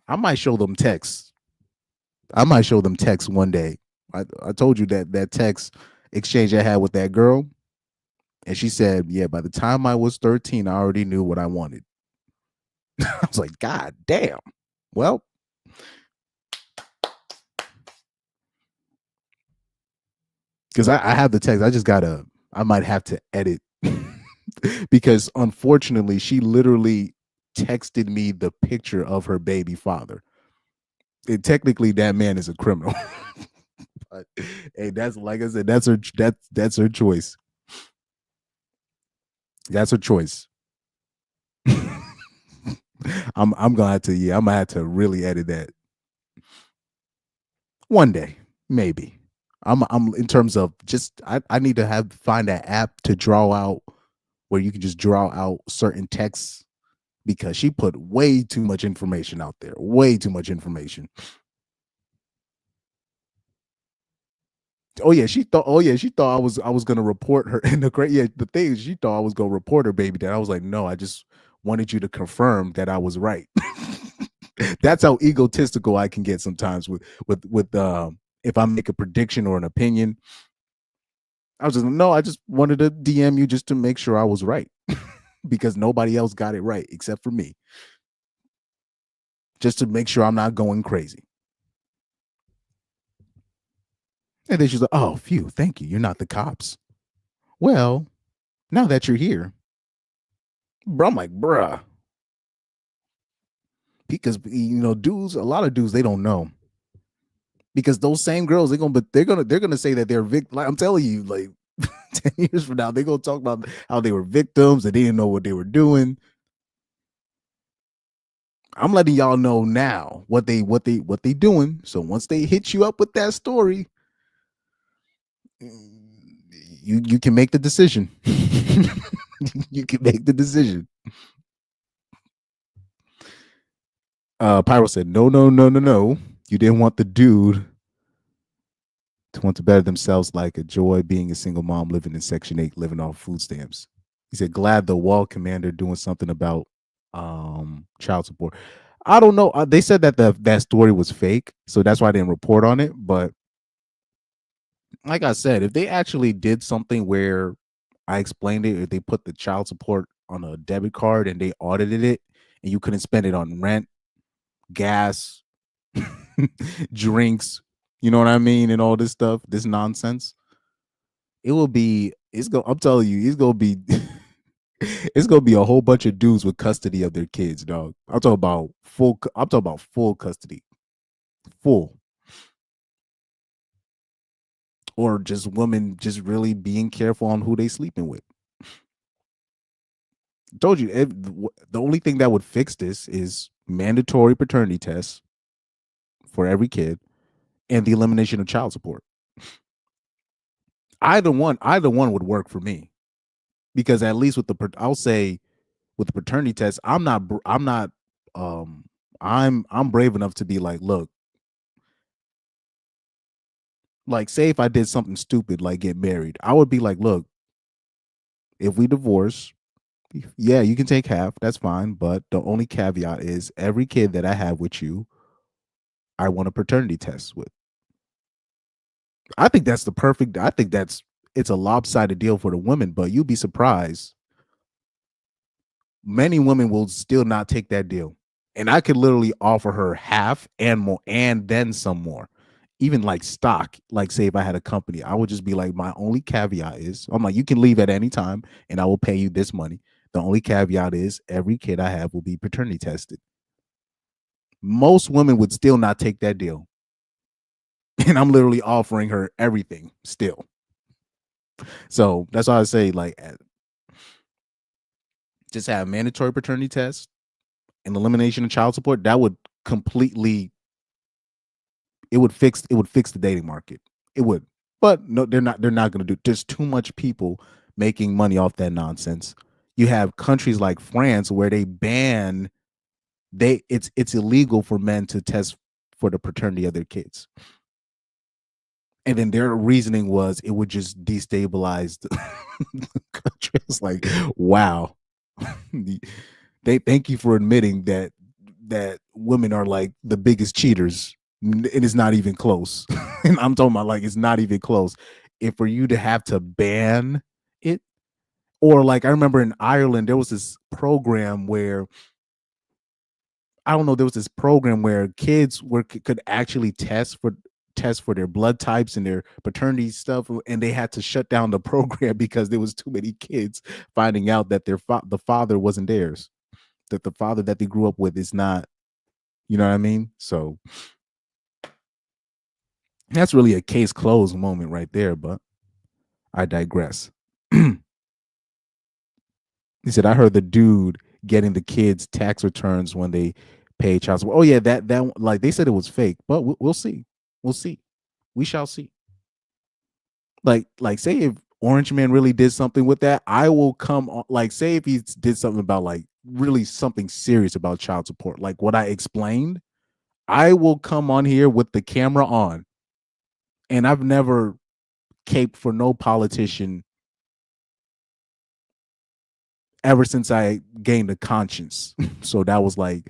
I might show them texts. One day. I told you that text exchange I had with that girl. And she said, "Yeah, by the time I was 13, I already knew what I wanted." I was like, "God damn." Well, because I have the text. I might have to edit because unfortunately, she literally texted me the picture of her baby father. And technically, that man is a criminal. But hey, that's like I said, that's her choice. That's her choice. I'm gonna have to, I'm gonna have to really edit that one day, maybe. I'm in terms of just I need to find that app to draw out where you can just draw out certain texts, because she put way too much information out there. Way too much information. She thought I was gonna report her. And the thing is, she thought I was gonna report her baby dad. I was like, no, I just wanted you to confirm that I was right. That's how egotistical I can get sometimes with if I make a prediction or an opinion. I just wanted to DM you just to make sure I was right. Because nobody else got it right except for me. Just to make sure I'm not going crazy. And then she's like, "Oh, phew, thank you. You're not the cops." Well, now that you're here, bro, I'm like, bruh. Because dudes, a lot of dudes, they don't know. Because those same girls, they're gonna say that they're victims. Like I'm telling you, like 10 years from now, they're gonna talk about how they were victims and they didn't know what they were doing. I'm letting y'all know now what they doing. So once they hit you up with that story, you can make the decision. You can make the decision. Pyro said, "No. You didn't want the dude to want to better themselves like a Joy being a single mom living in Section 8, living off food stamps." He said, "Glad the wall commander doing something about child support." I don't know. They said that that story was fake, so that's why I didn't report on it. But like I said, if they actually did something where I explained it, if they put the child support on a debit card and they audited it and you couldn't spend it on rent, gas, drinks, you know what I mean, and all this stuff, this nonsense, It will be. It's go. I'm telling you, it's gonna be. It's gonna be a whole bunch of dudes with custody of their kids, dog. I'm talking about full. I'm talking about full custody, full, or just women just really being careful on who they sleeping with. I told you, the only thing that would fix this is mandatory paternity tests for every kid and the elimination of child support. Either one would work for me because at least with I'll say with the paternity test, um, I'm brave enough to be like, look, like say if I did something stupid like get married, I would be like, look, if we divorce, yeah, you can take half, that's fine, but the only caveat is every kid that I have with you, I want a paternity test with. I think that's the perfect. I think it's a lopsided deal for the women, but you'd be surprised. Many women will still not take that deal. And I could literally offer her half and more and then some more. Even like stock, like say if I had a company, I would just be like, my only caveat is I'm like, you can leave at any time and I will pay you this money. The only caveat is every kid I have will be paternity tested. Most women would still not take that deal. And I'm literally offering her everything still. So that's why I say, like, just have mandatory paternity tests and elimination of child support. That would completely, it would fix the dating market. It would. But no, they're not going to do. There's too much people making money off that nonsense. You have countries like France where they ban it's illegal for men to test for the paternity of their kids. And then their reasoning was it would just destabilize the country. It's like, wow. They thank you for admitting that women are like the biggest cheaters. It is not even close. And I'm talking about like it's not even close. If for you to have to ban it, or like I remember in Ireland, there was this program where I don't know, there was this program where kids could actually test for their blood types and their paternity stuff, and they had to shut down the program because there was too many kids finding out that the father wasn't theirs, that the father that they grew up with is not, you know what I mean? So that's really a case closed moment right there, but I digress. He said, I heard the dude getting the kids tax returns when they pay child support. Oh yeah, that like they said it was fake, but we'll see. We'll see. We shall see. Like say if Orange Man really did something with that, I will come on. Like say if he did something about like really something serious about child support, like what I explained, I will come on here with the camera on. And I've never caped for no politician ever since I gained a conscience. So that was like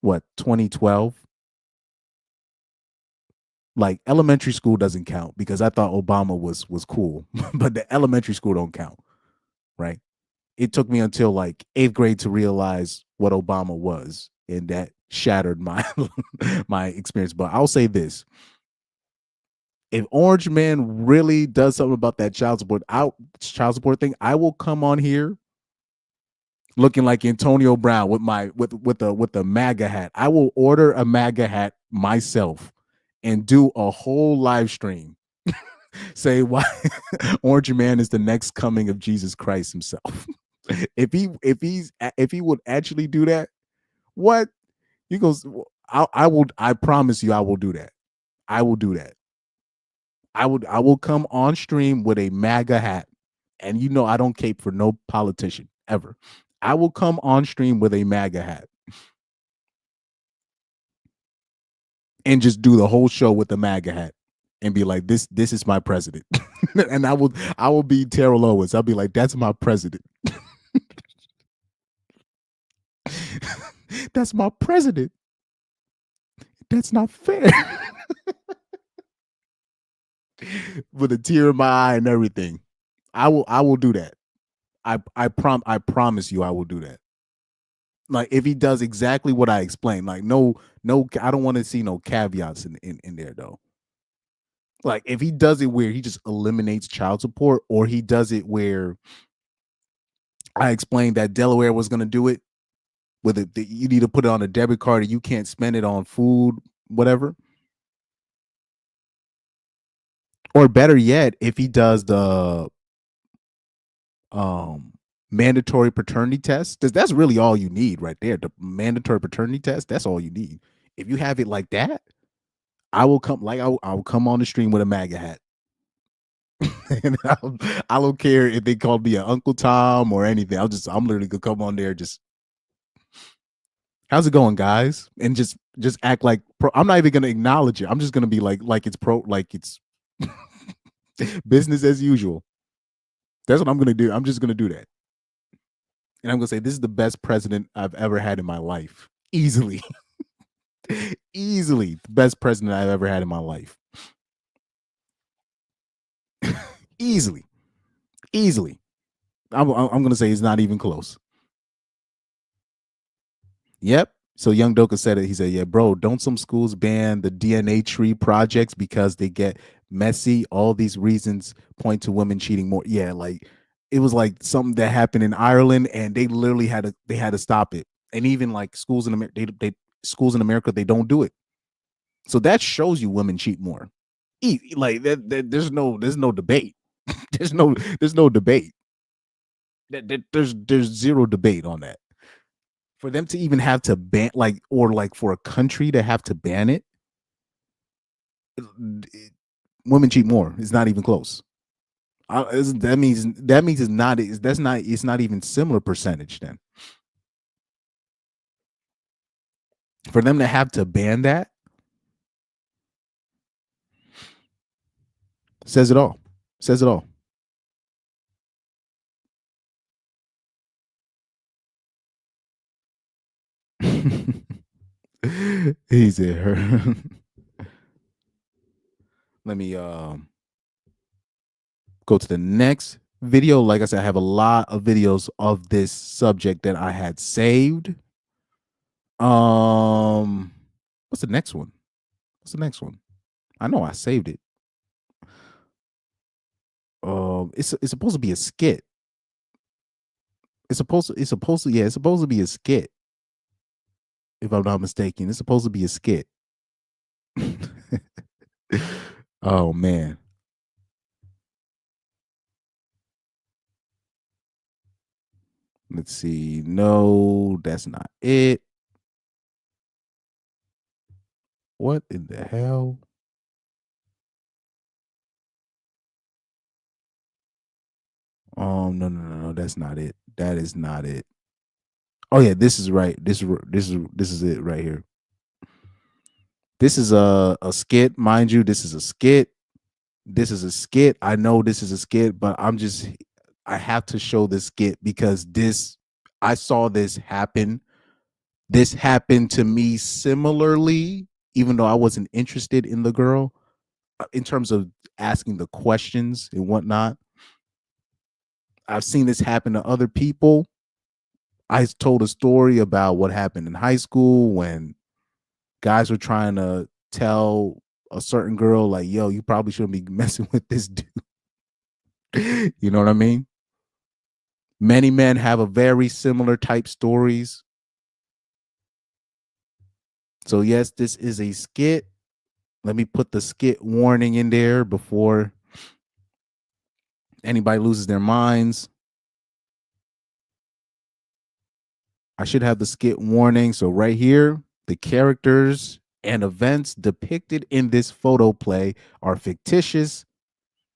what, 2012? Like elementary school doesn't count because I thought Obama was cool, but the elementary school don't count, right? It took me until like 8th grade to realize what Obama was, and that shattered my my experience. But I'll say this: if Orange Man really does something about that child support thing, I will come on here looking like Antonio Brown with my with the MAGA hat. I will order a MAGA hat myself and do a whole live stream. Say why Orange Man is the next coming of Jesus Christ himself. if he would actually do that, what he goes, I promise you I will do that. I will do that. I will come on stream with a MAGA hat. And you know I don't cape for no politician ever. I will come on stream with a MAGA hat and just do the whole show with the MAGA hat and be like, this is my president. And I will be Terrell Owens. I'll be like, that's my president. That's my president. That's not fair. With a tear in my eye and everything. I will do that. I promise you I will do that. Like if he does exactly what I explained, like no, I don't want to see no caveats in there though. Like if he does it where he just eliminates child support, or he does it where I explained that Delaware was going to do it with it, you need to put it on a debit card and you can't spend it on food, whatever. Or better yet, if he does the mandatory paternity test, because that's really all you need right there. The mandatory paternity test, that's all you need. If you have it like that, I will come I'll come on the stream with a MAGA hat. And I don't care if they call me an Uncle Tom or anything. I'm literally gonna come on there, just how's it going, guys? And just act like I'm not even gonna acknowledge it. I'm just gonna be like it's like it's business as usual. That's what I'm gonna do. I'm just gonna do that. And I'm gonna say this is the best president I've ever had in my life. Easily. Easily the best president I've ever had in my life. Easily. I'm gonna say it's not even close. Yep. So Young Doka said it. He said, "Yeah, bro, don't some schools ban the DNA tree projects because they get messy? All these reasons point to women cheating more." Yeah, like it was like something that happened in Ireland, and they literally had to stop it. And even like schools in America, schools in America, they don't do it. So that shows you women cheat more. Like there's no debate. there's no debate. There's zero debate on that. For them to even have to ban, like, or like for a country to have to ban it, women cheat more. It's not even close. That means it's not even similar percentage then. For them to have to ban that says it all. Says it all. He said her. Let me go to the next video. Like I said, I have a lot of videos of this subject that I had saved. What's the next one? I know I saved it. It's supposed to be a skit. It's supposed to be a skit. If I'm not mistaken, it's supposed to be a skit. Oh man. Let's see. No, that's not it. What in the hell? No, that's not it. That is not it. Oh yeah, this is right. This is it right here. This is a skit, mind you. This is a skit. I know this is a skit, but I have to show this skit because I saw this happen. This happened to me similarly, even though I wasn't interested in the girl in terms of asking the questions and whatnot. I've seen this happen to other people. I told a story about what happened in high school when guys were trying to tell a certain girl, like, yo, you probably shouldn't be messing with this dude. You know what I mean? Many men have a very similar type stories. So yes, this is a skit. Let me put the skit warning in there before anybody loses their minds. I should have the skit warning. So right here, the characters and events depicted in this photo play are fictitious.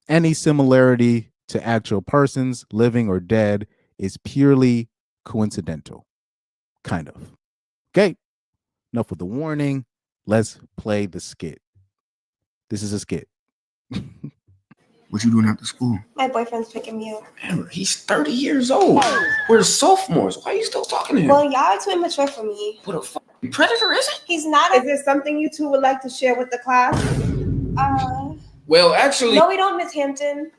Any similarity to actual persons, living or dead, is purely coincidental. Kind of. Okay. Enough with the warning. Let's play the skit. This is a skit. What you doing after school? My boyfriend's picking me up. Amber, he's 30 years old. We're sophomores. Why are you still talking to him? Well, y'all are too immature for me. What a predator is it? He's not. Is there something you two would like to share with the class? Well, actually... No, we don't, Miss Hampton.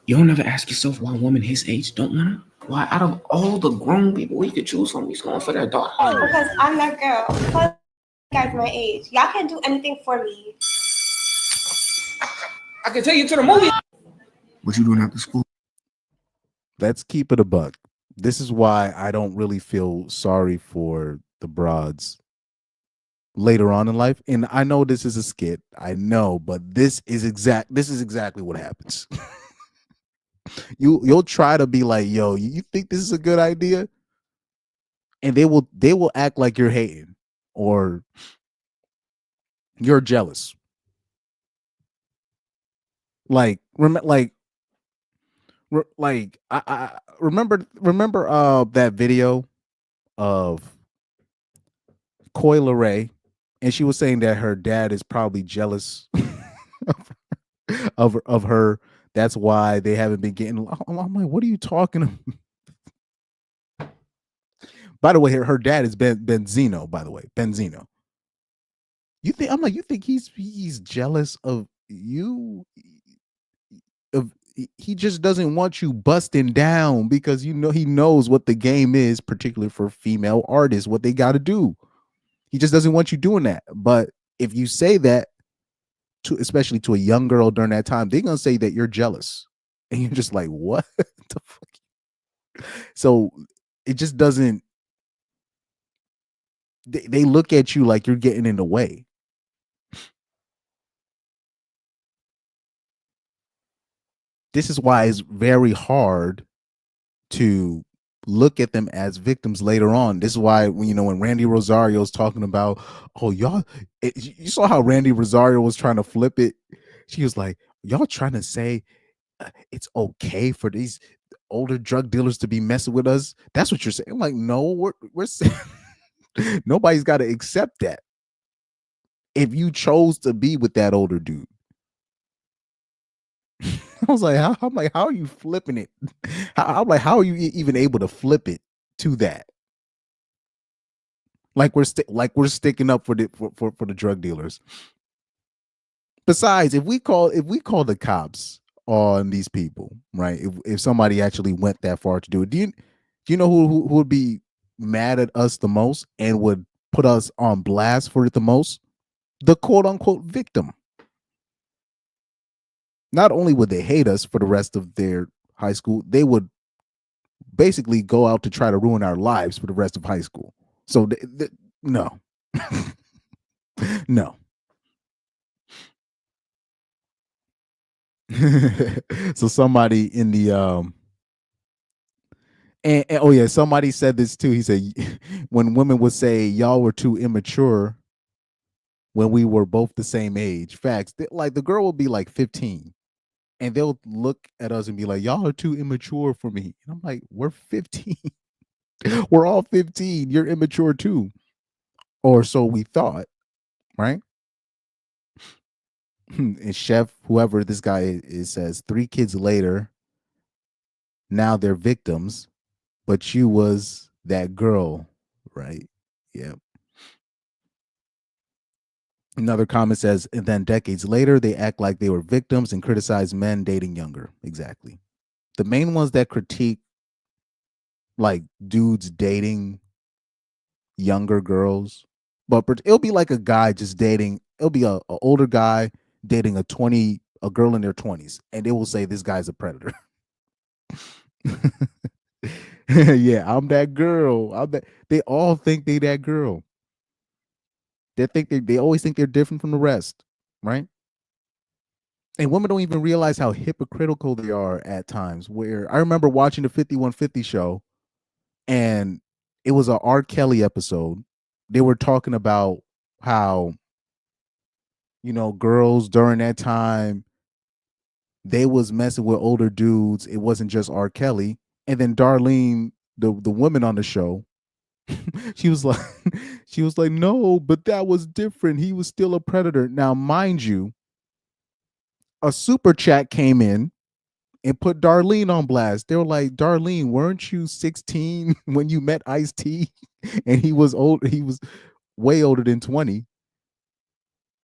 You don't ever ask yourself why a woman his age don't want her? Why out of all the grown people we could choose from, he's going for their daughter? Because I'm that girl. Plus, you guys my age. Y'all can't do anything for me. I can take you to the movie. What you doing after school? Let's keep it a buck. This is why I don't really feel sorry for the broads later on in life. And I know this is a skit. I know, but this is exactly what happens. You'll try to be like, yo, you think this is a good idea? And they will act like you're hating or you're jealous. Like I remember that video of Coi Leray, and she was saying that her dad is probably jealous of her. That's why they haven't been getting. I'm like, what are you talking about? By the way, her dad is Benzino. By the way, Benzino. You think he's jealous of you? He just doesn't want you busting down because he knows what the game is, particularly for female artists, what they got to do. He just doesn't want you doing that. But if you say that especially to a young girl during that time, they're gonna say that you're jealous, and you're just like, what the fuck? So it just doesn't. They look at you like you're getting in the way. This is why it's very hard to look at them as victims later on. This is why when Randy Rosario's talking about, oh y'all, you saw how Randy Rosario was trying to flip it. She was like, y'all trying to say it's okay for these older drug dealers to be messing with us? That's what you're saying. I'm like, no, we're saying nobody's got to accept that. If you chose to be with that older dude. I was like, how are you flipping it? I'm like, how are you even able to flip it to that? Like we're sticking up for the drug dealers. Besides, if we call the cops on these people, right? If somebody actually went that far to do it, do you know who would be mad at us the most and would put us on blast for it the most? The quote unquote victim. Not only would they hate us for the rest of their high school, they would basically go out to try to ruin our lives for the rest of high school. So no. No. So somebody in the and oh yeah, somebody said this too. He said when women would say y'all were too immature when we were both the same age. Facts. Like the girl will be like 15 and they'll look at us and be like, y'all are too immature for me. And I'm like, we're 15. We're all 15. You're immature too. Or so we thought, right? And Chef, whoever this guy is, says 3 kids later, now they're victims, but you was that girl, right? Yeah. Another comment says, and then decades later, they act like they were victims and criticize men dating younger. Exactly. The main ones that critique like dudes dating younger girls, but it'll be like a guy just dating, it'll be a older guy dating a girl in their 20s, and they will say this guy's a predator. Yeah, I'm that girl. They all think they that girl. They always think they're different from the rest, right? And women don't even realize how hypocritical they are at times. Where I remember watching the 5150 show, and it was a R. Kelly episode. They were talking about how girls during that time they was messing with older dudes. It wasn't just R. Kelly. And then Darlene, the woman on the show, she was like, no, but that was different. He was still a predator. Now, mind you, a super chat came in and put Darlene on blast. They were like, Darlene, weren't you 16 when you met Ice-T? And he was old. He was way older than 20.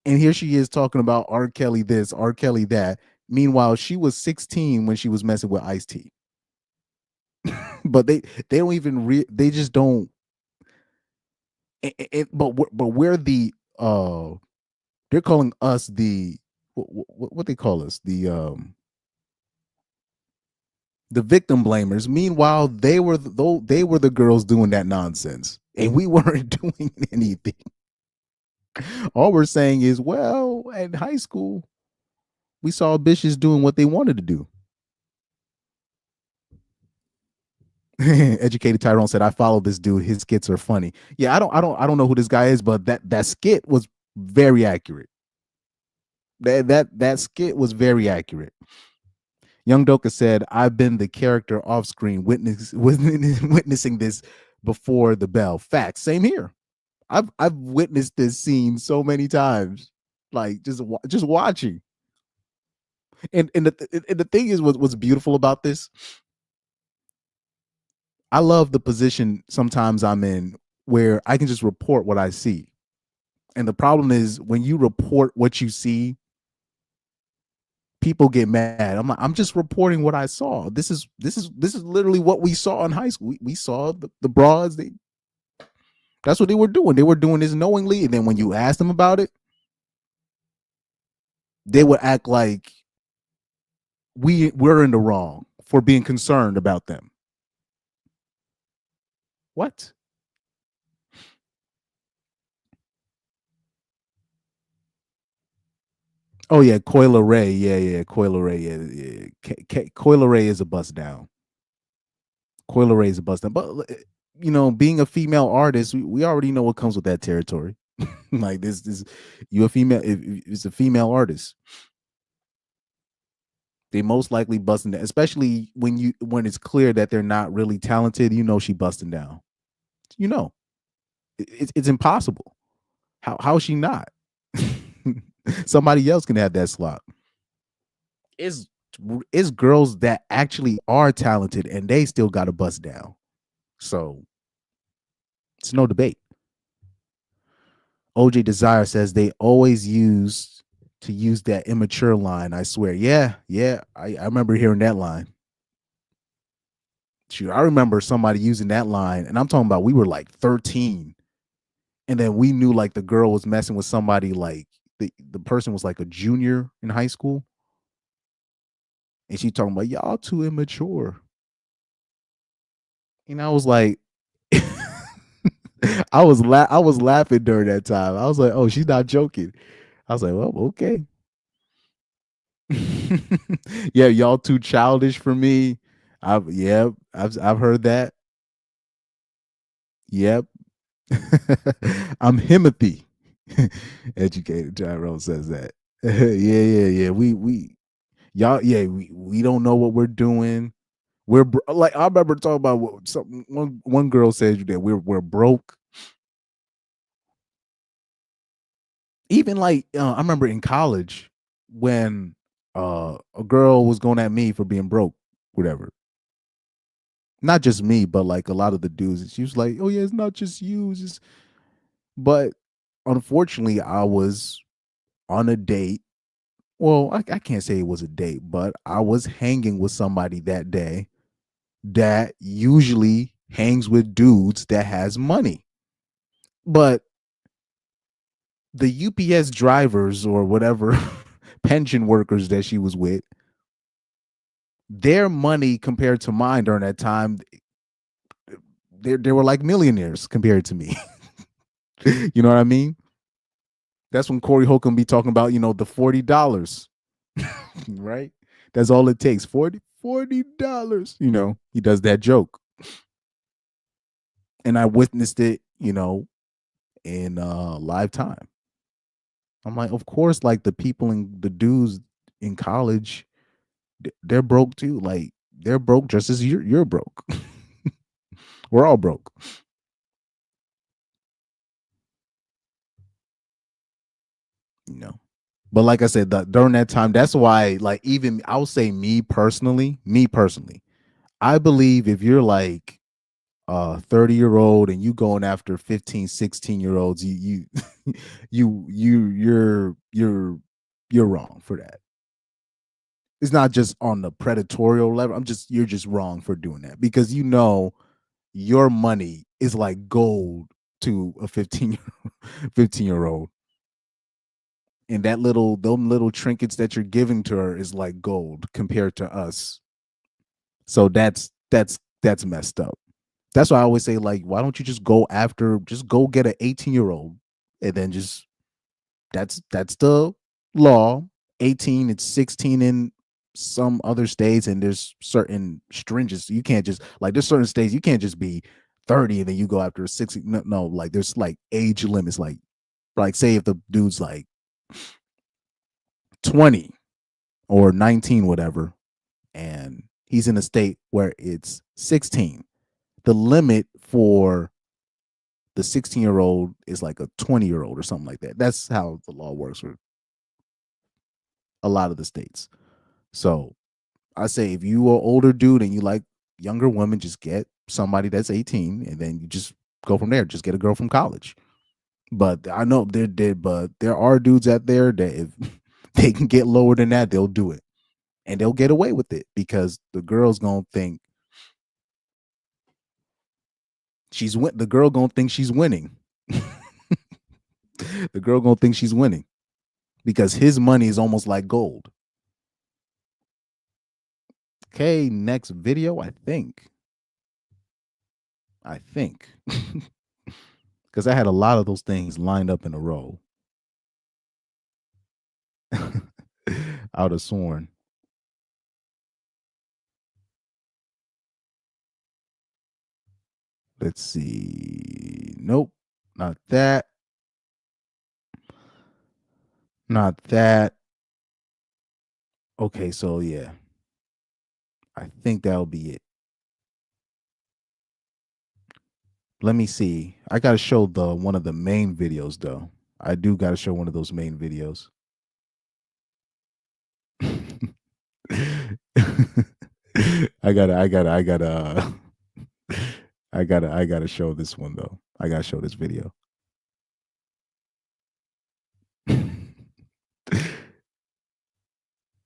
And here she is talking about R. Kelly this, R. Kelly that. Meanwhile, she was 16 when she was messing with Ice-T. But they don't even they just don't. But we're the they're calling us the what they call us, the victim blamers. Meanwhile, they were the girls doing that nonsense, and we weren't doing anything. All we're saying is, well, in high school, we saw bitches doing what they wanted to do. Educated Tyrone said, "I follow this dude. His skits are funny." Yeah, I don't know who this guy is, but that skit was very accurate. That skit was very accurate. Young Doka said, "I've been the character off screen witnessing this before the bell." Facts. Same here. I've witnessed this scene so many times, like just watching. And the thing is, what's beautiful about this, I love the position sometimes I'm in where I can just report what I see. And the problem is when you report what you see, people get mad. I'm like, I'm just reporting what I saw. This is literally what we saw in high school. We saw the broads. That's what they were doing. They were doing this knowingly. And then when you asked them about it, they would act like we're in the wrong for being concerned about them. What? Oh yeah, Coil Ray. Yeah, Coil Ray. Yeah. Coil Ray is a bust down. Coil Ray is a bust down. But being a female artist, we already know what comes with that territory. Like this, you a female. If it's a female artist, they most likely busting down. Especially when it's clear that they're not really talented. She busting down. It's impossible. How is she not? Somebody else can have that slot. It's girls that actually are talented and they still got to bust down. So it's no debate. OJ Desire says they always use that immature line. I swear. Yeah. I remember hearing that line. Shoot, I remember somebody using that line, and I'm talking about we were like 13, and then we knew like the girl was messing with somebody, like the person was like a junior in high school, and she talking about y'all too immature. And I was like, I was laughing during that time. I was like, oh, she's not joking. I was like, well, okay. Yeah, y'all too childish for me. I've heard that. Yep. I'm Himothy. Educated Tyrone says that. Yeah. We y'all, yeah, we don't know what we're doing. We're like, I remember talking about something. One girl said that we're broke. Even like I remember in college when a girl was going at me for being broke, whatever. Not just me, but like a lot of the dudes. She was like, "Oh yeah, it's not just you." But unfortunately, I was on a date. Well, I can't say it was a date, but I was hanging with somebody that day that usually hangs with dudes that has money. But the UPS drivers or whatever pension workers that she was with, their money compared to mine during that time, they were like millionaires compared to me. You know what I mean? That's when Corey Holcomb be talking about, the $40, right? That's all it takes. $40. He does that joke. And I witnessed it, in live time. I'm like, of course, like the dudes in college, they're broke too. Like they're broke just as you're broke. We're all broke. But like I said, during that time, that's why, like, even I'll say me personally, I believe if you're like 30-year-old and you going after 15, 16-year-olds, you're wrong for that. It's not just on the predatorial level. You're just wrong for doing that because your money is like gold to a 15-year-old. And them little trinkets that you're giving to her is like gold compared to us. So that's messed up. That's why I always say, like, why don't you just go get an 18-year-old and then just that's the law. 18, it's 16 in some other states, and there's certain stringency. You can't just like there's certain states you can't just be 30 and then you go after a 60. No, like there's like age limits. Like say if the dude's like 20 or 19, whatever, and he's in a state where it's 16, the limit for the 16-year-old is like a 20-year-old or something like that. That's how the law works for a lot of the states. So I say if you are an older dude and you like younger women, just get somebody that's 18 and then you just go from there. Just get a girl from college. But I know there are dudes out there that if they can get lower than that, they'll do it. And they'll get away with it because the girl's gonna think the girl gonna think she's winning. The girl gonna think she's winning because his money is almost like gold. Okay, next video, I think. Because I had a lot of those things lined up in a row. I would have sworn. Let's see. Nope, not that. Not that. Okay, so yeah. I think that'll be it. Let me see. I gotta show one of the main videos though. I do gotta show one of those main videos. I gotta show this one though. I gotta show this video.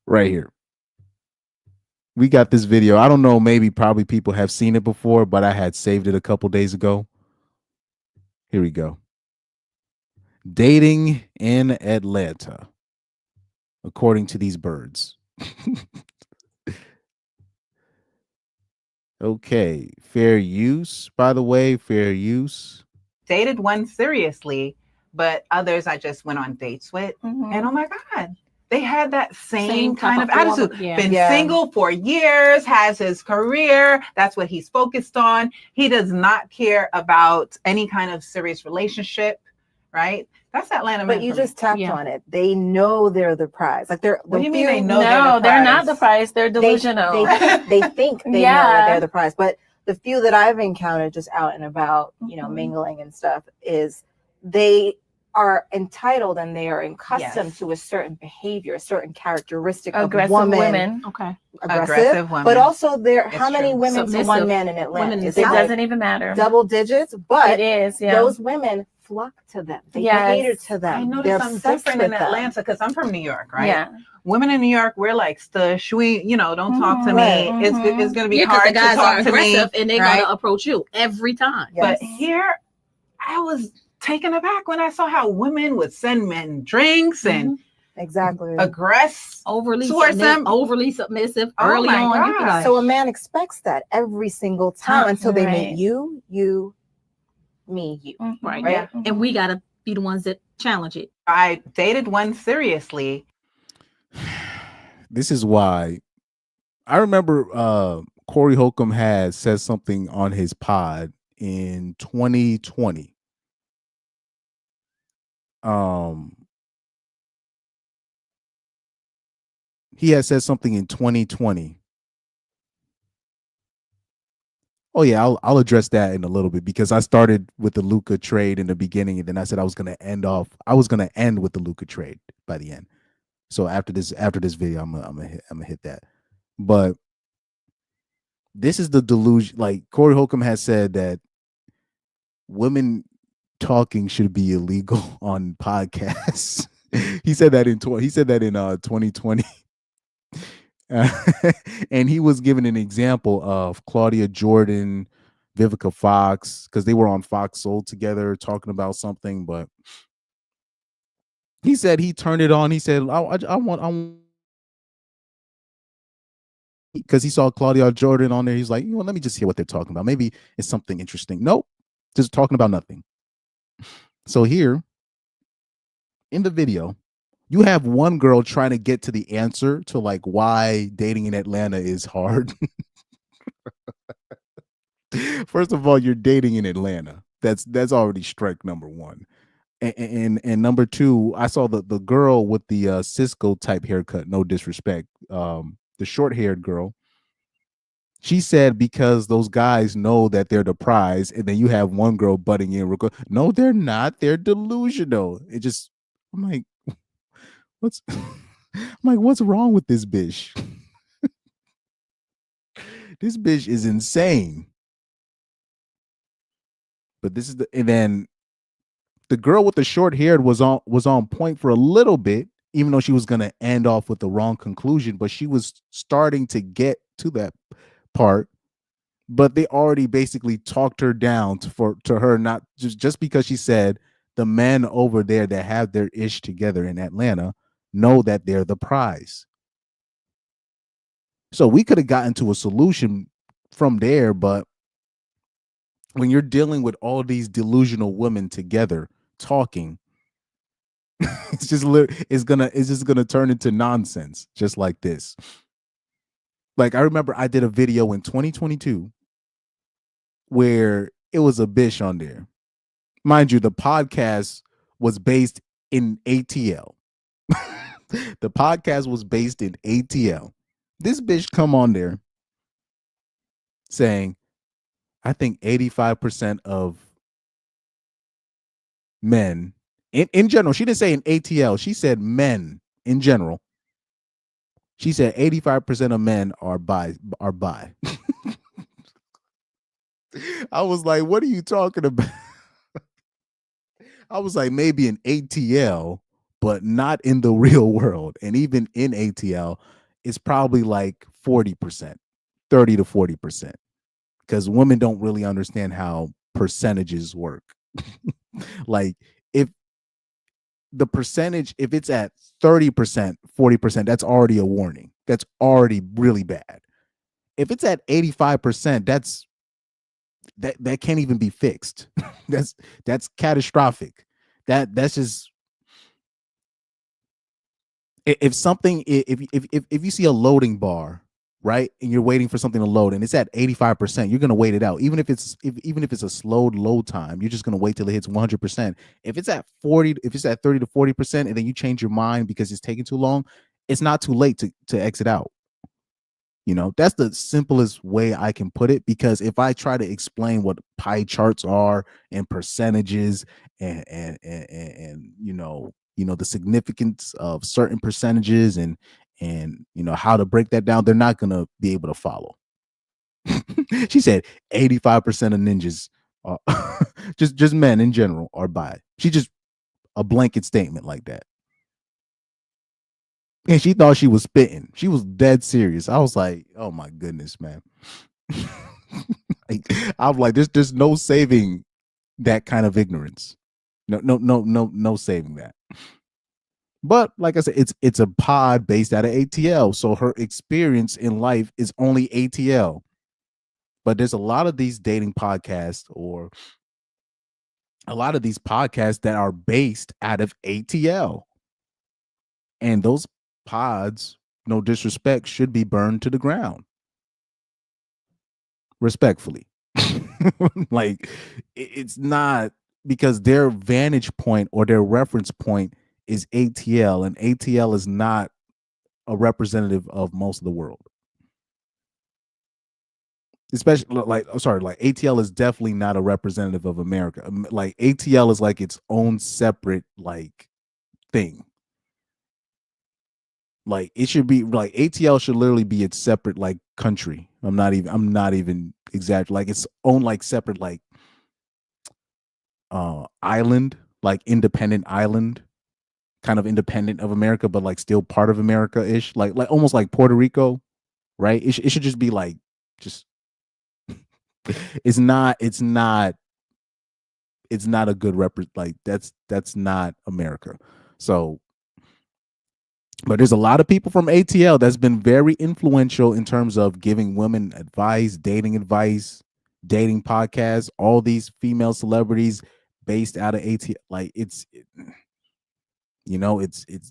Right here. We got this video. I don't know, probably people have seen it before, but I had saved it a couple days ago. Here we go. Dating in Atlanta, according to these birds. Okay, fair use, by the way, fair use. Dated one seriously, but others I just went on dates with. And oh my God, they had that same kind of attitude. Been single for years, has his career. That's what he's focused on. He does not care about any kind of serious relationship, right? That's Atlanta. But you just tapped on it. They know they're the prize. Like What do you mean they know they're not the prize. They're delusional. They think they know that they're the prize. But the few that I've encountered just out and about, mingling and stuff, is they are entitled and they are accustomed to a certain behavior, a certain characteristic of women. Okay. Aggressive women. But also how many women to one man in Atlanta? It doesn't even matter. Double digits, but it is, those women flock to them. They cater to them. I noticed I'm different in Atlanta because I'm from New York, right? Yeah. Women in New York, we're like stush. Don't talk to me. It's going to be hard the guys to talk are to me. aggressive and they're going to approach you every time. But here, I was taken aback when I saw how women would send men drinks and aggress overly submissive Oh early my on. gosh. So a man expects that every single time until they meet you, me, you. Right. Yeah. And we got to be the ones that challenge it. I dated one seriously. This is why I remember Corey Holcomb had said something on his pod in 2020. He had said something in 2020. Oh yeah, I'll address that in a little bit because I started with the Luka trade in the beginning, and then I said I was gonna end with the Luka trade by the end. So after this video, I'm gonna hit that. But this is the delusion. Like Corey Holcomb has said that women talking should be illegal on podcasts. He said that in 2020. And he was given an example of Claudia Jordan, Vivica Fox, because they were on Fox Soul together talking about something. But He said he turned it on. He said, I want because he saw Claudia Jordan on there. He's like, let me just hear what they're talking about. Maybe it's something interesting. Nope, just talking about nothing. So here in the video, you have one girl trying to get to the answer to like why dating in Atlanta is hard. First of all, you're dating in Atlanta. That's already strike number one. And number two, I saw the girl with the Cisco type haircut. No disrespect, the short haired girl. She said because those guys know that they're the prize, and then you have one girl butting in. No, they're not. They're delusional. It just, I'm like, what's wrong with this bitch? This bitch is insane. But this is and then the girl with the short hair was on point for a little bit, even though she was going to end off with the wrong conclusion, but she was starting to get to that part. But they already basically talked her down to her not just because she said the men over there that have their ish together in Atlanta know that they're the prize. So we could have gotten to a solution from there, but when you're dealing with all these delusional women together talking, it's just gonna turn into nonsense just like this. Like I remember I did a video in 2022 where it was a bitch on there. Mind you, the podcast was based in ATL. The podcast was based in ATL. This bitch come on there saying, I think 85% of men in general, she didn't say in ATL, she said men in general. She said 85% of men are bi. I was like, what are you talking about? I was like, maybe in ATL, but not in the real world. And even in ATL, it's probably like 40%, 30 to 40%. Because women don't really understand how percentages work. Like if the percentage, if it's at 30%, 40%, that's already a warning. That's already really bad. If it's at 85%, that can't even be fixed. that's catastrophic. That's just if something if you see a loading bar, right, and you're waiting for something to load and it's at 85%, you're gonna wait it out. Even if it's a slowed load time, you're just gonna wait till it hits 100%. If it's at 30 to 40%, and then you change your mind because it's taking too long, it's not too late to exit out. That's the simplest way I can put it, because if I try to explain what pie charts are and percentages and the significance of certain percentages and how to break that down, they're not going to be able to follow. She said 85% of ninjas are just men in general are bi. She just a blanket statement like that. And she thought she was spitting. She was dead serious. I was like, oh my goodness, man. I'm like, there's no saving that kind of ignorance. No saving that. But like I said, it's a pod based out of ATL. So her experience in life is only ATL. But there's a lot of these dating podcasts or a lot of these podcasts that are based out of ATL. And those pods, no disrespect, should be burned to the ground. Respectfully. Like it's not, because their vantage point or their reference point is ATL, and ATL is not a representative of most of the world. Especially like ATL is definitely not a representative of America. Like ATL is like its own separate like thing. Like it should be like ATL should literally be its separate like country. I'm not even exact, like its own like separate like island, like independent island, kind of independent of America, but like still part of America-ish, like almost like Puerto Rico, right? It should just be like just it's not a good like that's not America. So, but there's a lot of people from ATL that's been very influential in terms of giving women advice, dating podcasts, all these female celebrities based out of ATL. Like it's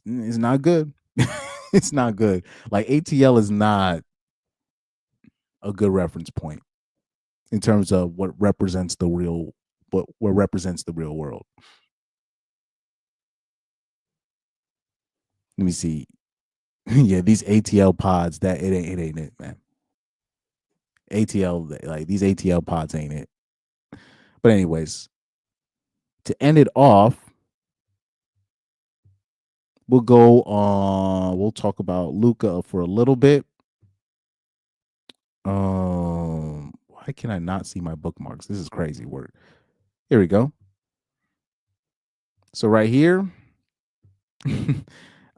not good. It's not good. Like ATL is not a good reference point in terms of what represents the real world. Let me see. Yeah, these ATL pods, that it ain't it, man. ATL, like these ATL pods ain't it. But anyways, to end it off, we'll talk about Luka for a little bit. Why can I not see my bookmarks? This is crazy work. Here we go. So right here,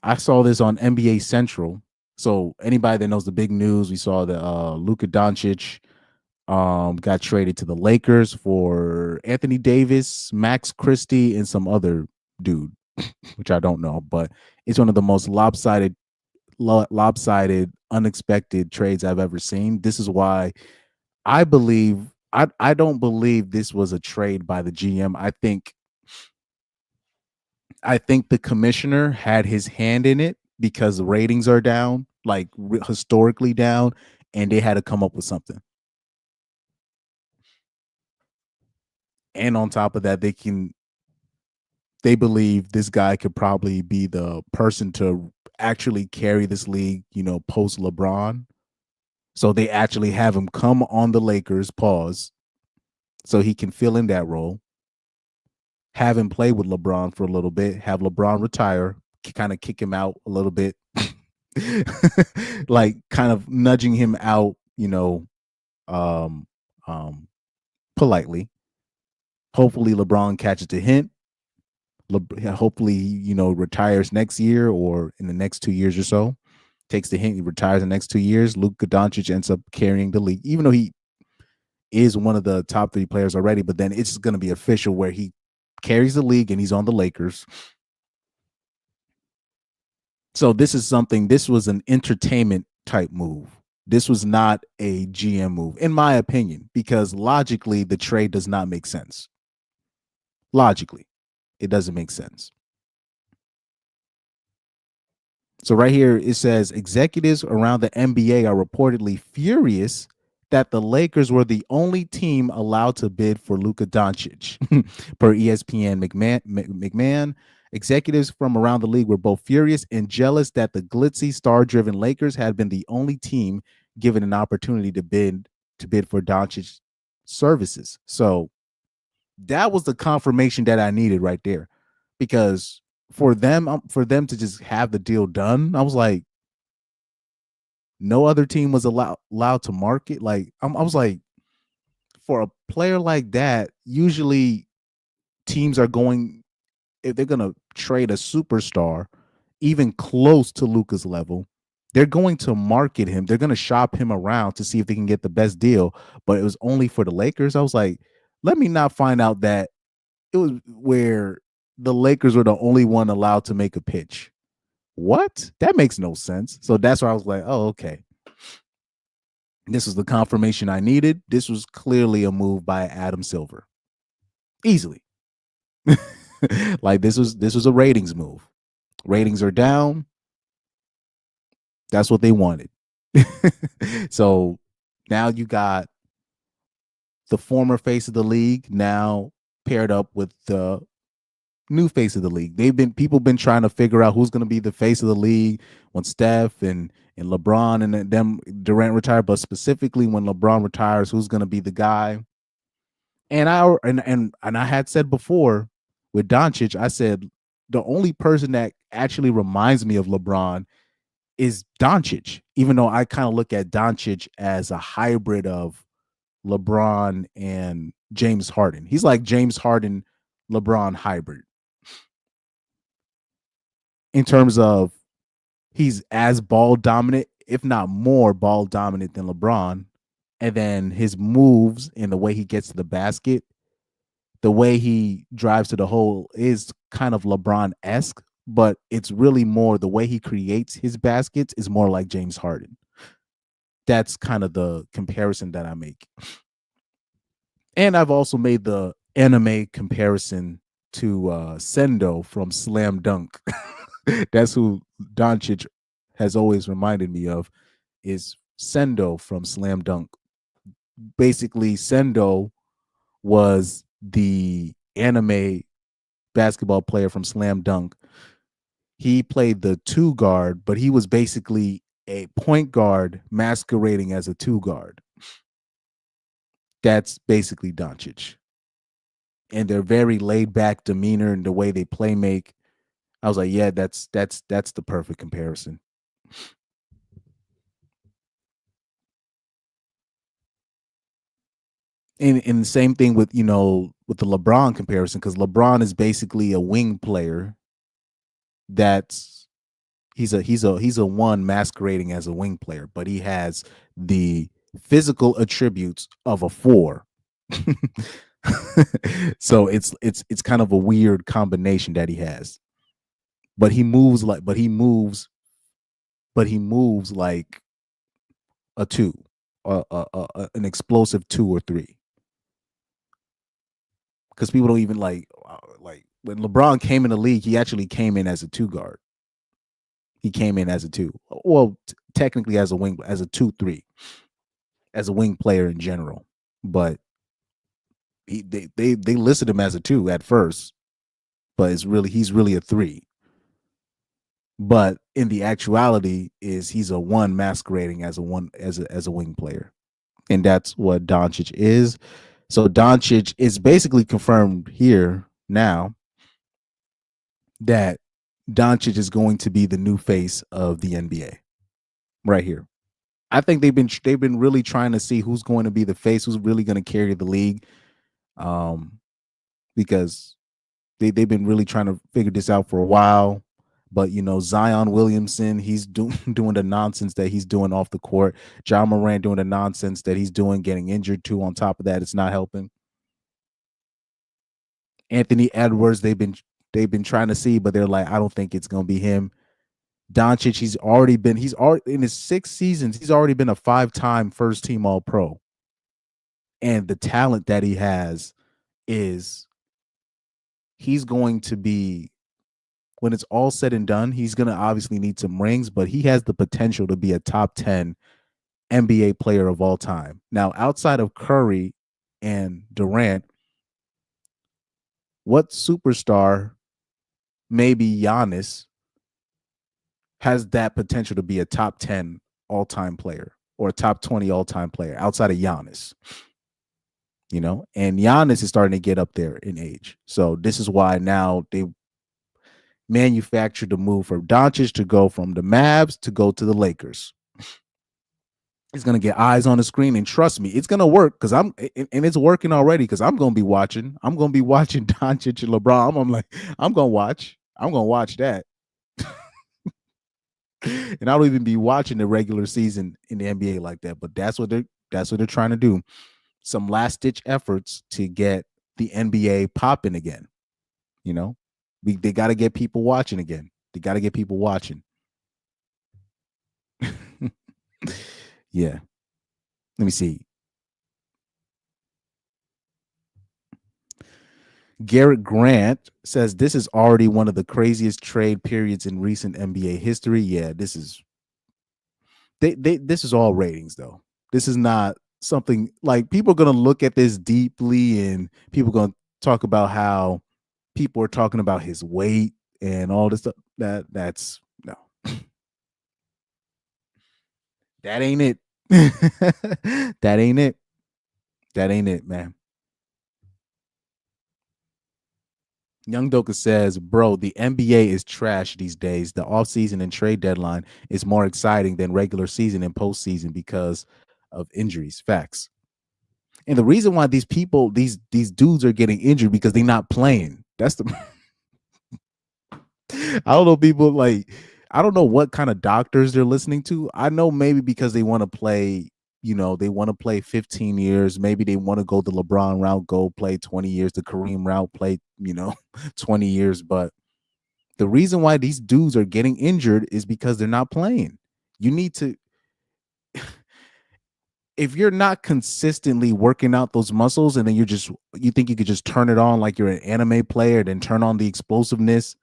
I saw this on NBA Central. So anybody that knows the big news, we saw that Luka Doncic got traded to the Lakers for Anthony Davis, Max Christie, and some other dude, which I don't know, but it's one of the most lopsided, unexpected trades I've ever seen. This is why I don't believe this was a trade by the GM. I think the commissioner had his hand in it because the ratings are down, like historically down, and they had to come up with something. And on top of that, they believe this guy could probably be the person to actually carry this league, post LeBron. So they actually have him come on the Lakers, so he can fill in that role. Have him play with LeBron for a little bit, have LeBron retire, kind of kick him out a little bit, like kind of nudging him out, politely. Hopefully LeBron catches the hint. Hopefully, retires next year or in the next 2 years or so. Takes the hint, he retires in the next 2 years. Luka Doncic ends up carrying the league, even though he is one of the top 3 players already. But then it's going to be official where he carries the league and he's on the Lakers. So this was an entertainment type move. This was not a GM move, in my opinion, because logically the trade does not make sense. Logically, it doesn't make sense. So right here, it says executives around the NBA are reportedly furious that the Lakers were the only team allowed to bid for Luka Doncic. Per ESPN McMahon, executives from around the league were both furious and jealous that the glitzy, star-driven Lakers had been the only team given an opportunity to bid for Doncic's services. So that was the confirmation that I needed right there, because for them to just have the deal done, I was like, no other team was allowed to market. Like I was like, for a player like that, usually teams are going, if they're gonna trade a superstar, even close to Luka's level, they're going to market him. They're going to shop him around to see if they can get the best deal. But it was only for the Lakers. I was like, let me not find out that it was where the Lakers were the only one allowed to make a pitch. What? That makes no sense. So that's why I was like, oh, okay. This was the confirmation I needed. This was clearly a move by Adam Silver. Easily. Like this was a ratings move. Ratings are down. That's what they wanted. So now you got the former face of the league now paired up with the new face of the league. People been trying to figure out who's going to be the face of the league when Steph and LeBron and them Durant retire, but specifically when LeBron retires, who's going to be the guy? And I had said before with Doncic, I said the only person that actually reminds me of LeBron is Doncic, even though I kind of look at Doncic as a hybrid of LeBron and James Harden. He's like James Harden, LeBron hybrid. In terms of he's as ball dominant, if not more ball dominant than LeBron. And then his moves and the way he gets to the basket, the way he drives to the hole is kind of LeBron-esque, but it's really more the way he creates his baskets is more like James Harden. That's kind of the comparison that I make. And I've also made the anime comparison to Sendo from Slam Dunk. That's who Doncic has always reminded me of, is Sendo from Slam Dunk. Basically, Sendo was the anime basketball player from Slam Dunk. He played the 2 guard, but he was basically a point guard masquerading as a 2 guard. That's basically Doncic. And their very laid back demeanor and the way they play make. I was like, yeah, that's the perfect comparison. And the same thing with, with the LeBron comparison, because LeBron is basically a wing player. He's a one masquerading as a wing player, but he has the physical attributes of a 4. So it's kind of a weird combination that he has. But he moves like a 2, an explosive 2 or 3. Because people don't even like when LeBron came in the league, he actually came in as a 2 guard. He came in as a 2. Well, technically as a wing, as a 2-3, as a wing player in general. But they listed him as a 2 at first, but he's really a 3. But in the actuality, he's a 1 masquerading as a wing player, and that's what Doncic is. So Doncic is basically confirmed here now that Doncic is going to be the new face of the NBA right here. I think they've been really trying to see who's going to be the face, who's really going to carry the league, because they've been really trying to figure this out for a while. But Zion Williamson, he's doing the nonsense that he's doing off the court. Ja Morant doing the nonsense that he's doing, getting injured too. On top of that, it's not helping. Anthony Edwards, they've been trying to see, but they're like, I don't think it's gonna be him. Doncic, he's already in his 6 seasons, he's already been a 5-time first team All-Pro. And the talent that he has is he's going to be, when it's all said and done, he's going to obviously need some rings, but he has the potential to be a top 10 NBA player of all time. Now, outside of Curry and Durant, what superstar, maybe Giannis, has that potential to be a top 10 all-time player or a top 20 all-time player outside of Giannis? And Giannis is starting to get up there in age. So this is why now they manufactured the move for Doncic to go from the Mavs to go to the Lakers. It's going to get eyes on the screen, and trust me, it's going to work, because and it's working already, because I'm going to be watching. I'm going to be watching Doncic and LeBron. I'm going to watch that. And I don't even be watching the regular season in the NBA like that, but that's what they're trying to do. Some last ditch efforts to get the NBA popping again. They got to get people watching again. They got to get people watching. Yeah. Let me see. Garrett Grant says this is already one of the craziest trade periods in recent NBA history. Yeah, this is this is all ratings, though. This is not something like people are going to look at this deeply, and people are going to talk about how people are talking about his weight and all this stuff. That's no. That ain't it. That ain't it. That ain't it, man. Young Doka says, bro, the NBA is trash these days. The offseason and trade deadline is more exciting than regular season and postseason because of injuries. Facts. And the reason why these dudes are getting injured because they're not playing. That's the I don't know, people I don't know what kind of doctors they're listening to. I know maybe because they want to play, they want to play 15 years. Maybe they want to go the LeBron route, go play 20 years, the Kareem route, play, 20 years. But The reason why these dudes are getting injured is because they're not playing. You need to, if you're not consistently working out those muscles and then you think you could just turn it on like you're an anime player, then turn on the explosiveness,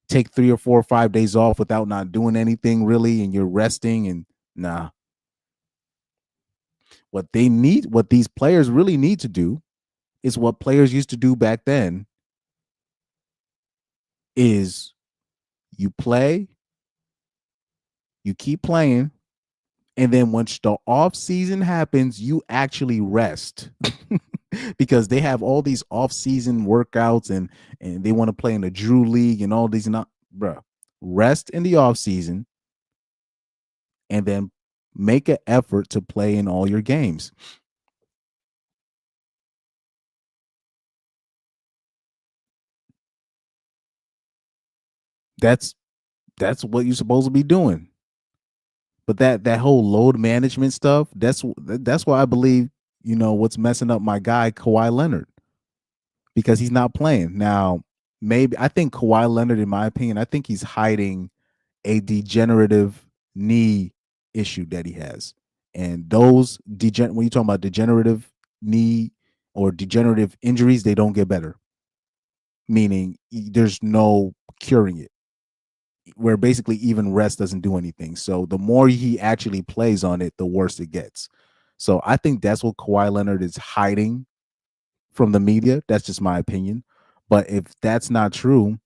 take 3 or 4 or 5 days off without not doing anything really, and you're resting, and nah. What these players really need to do is what players used to do back then, is you play, you keep playing, and then once the off season happens, you actually rest. Because they have all these off season workouts and they want to play in the Drew League and all these, not, bro. Rest in the off season and then make an effort to play in all your games. That's what you're supposed to be doing. But that whole load management stuff, that's why I believe, what's messing up my guy Kawhi Leonard, because he's not playing. Now, maybe I think Kawhi Leonard, in my opinion, I think he's hiding a degenerative knee issue that he has. And those when you're talking about degenerative knee or degenerative injuries, they don't get better. Meaning there's no curing it, where basically even rest doesn't do anything. So the more he actually plays on it, the worse it gets. So I think that's what Kawhi Leonard is hiding from the media. That's just my opinion. But if that's not true,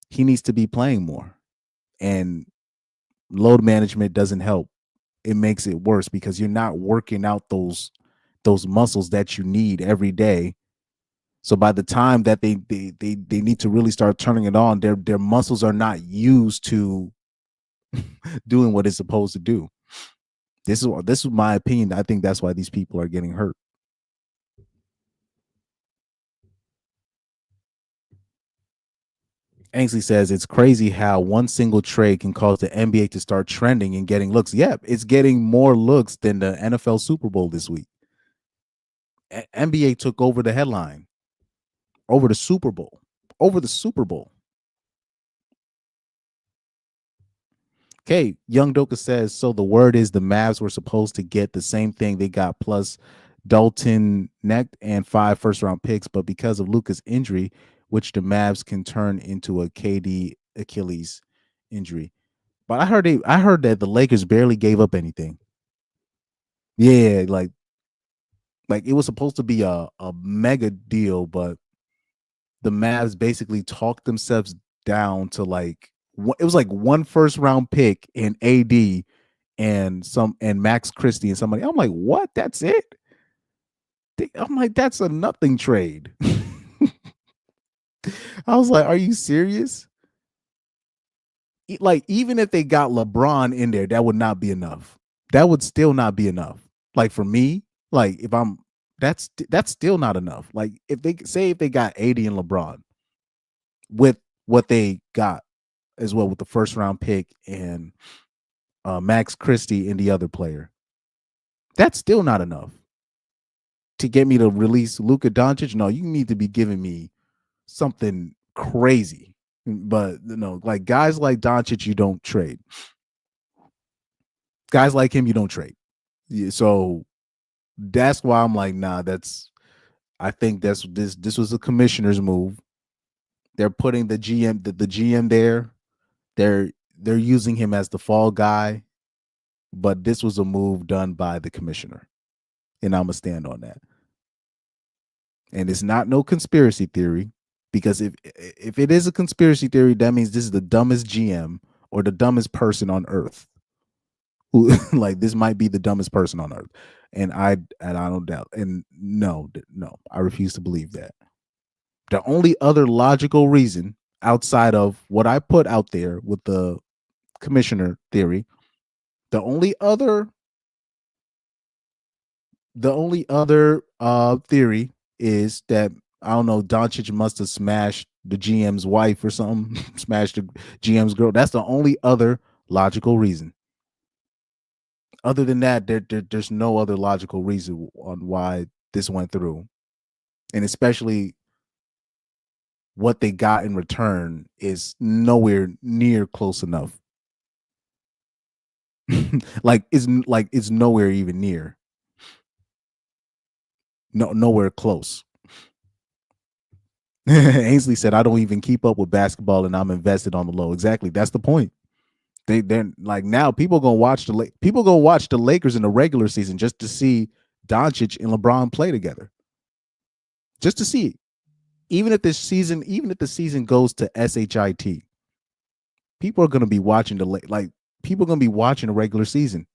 he needs to be playing more. And load management doesn't help. It makes it worse because you're not working out those muscles that you need every day. So by the time that they need to really start turning it on, their muscles are not used to doing what it's supposed to do. This is my opinion. I think that's why these people are getting hurt. Ainsley says it's crazy how one single trade can cause the NBA to start trending and getting looks. Yeah, it's getting more looks than the NFL Super Bowl this week. NBA took over the headline over the Super Bowl. Okay, Young Doka says, so the word is the Mavs were supposed to get the same thing they got plus Dalton Necht and 5 first-round picks, but because of Luka's injury, which the Mavs can turn into a KD Achilles injury. But I heard that the Lakers barely gave up anything. Yeah, like it was supposed to be a mega deal, but the Mavs basically talked themselves down to it was like 1 first-round pick in AD and Max Christie and somebody. I'm like, what? That's it? I'm like, that's a nothing trade. I was like, are you serious? Like, even if they got LeBron in there, that would not be enough. That would still not be enough. Like, for me, like, if I'm that's still not enough. Like, if they got AD and LeBron with what they got as well, with the first-round pick and Max Christie and the other player, that's still not enough to get me to release Luka Doncic. No, you need to be giving me something crazy. But like guys like Doncic, you don't trade. Guys like him, you don't trade. So that's why I'm like, nah. I think this was a commissioner's move. They're putting the GM there. They're using him as the fall guy, but this was a move done by the commissioner, and I'm gonna stand on that. And it's not no conspiracy theory, because if it is a conspiracy theory, that means this is the dumbest GM or the dumbest person on earth. Who like this might be the dumbest person on earth, and I don't doubt. And no, I refuse to believe that. The only other logical reason outside of what I put out there with the commissioner theory, the only other theory is that, I don't know, Doncic must have smashed the GM's wife or something, smashed the GM's girl. That's the only other logical reason. Other than that, there's no other logical reason on why this went through. And especially what they got in return is nowhere near close enough. It's nowhere even near. Nowhere close. Ainsley said, I don't even keep up with basketball and I'm invested on the low. Exactly. That's the point. They're like, now people gonna watch the Lakers in the regular season just to see Doncic and LeBron play together. Just to see it. Even if the season goes to SHIT, people are gonna be watching people are gonna be watching the regular season.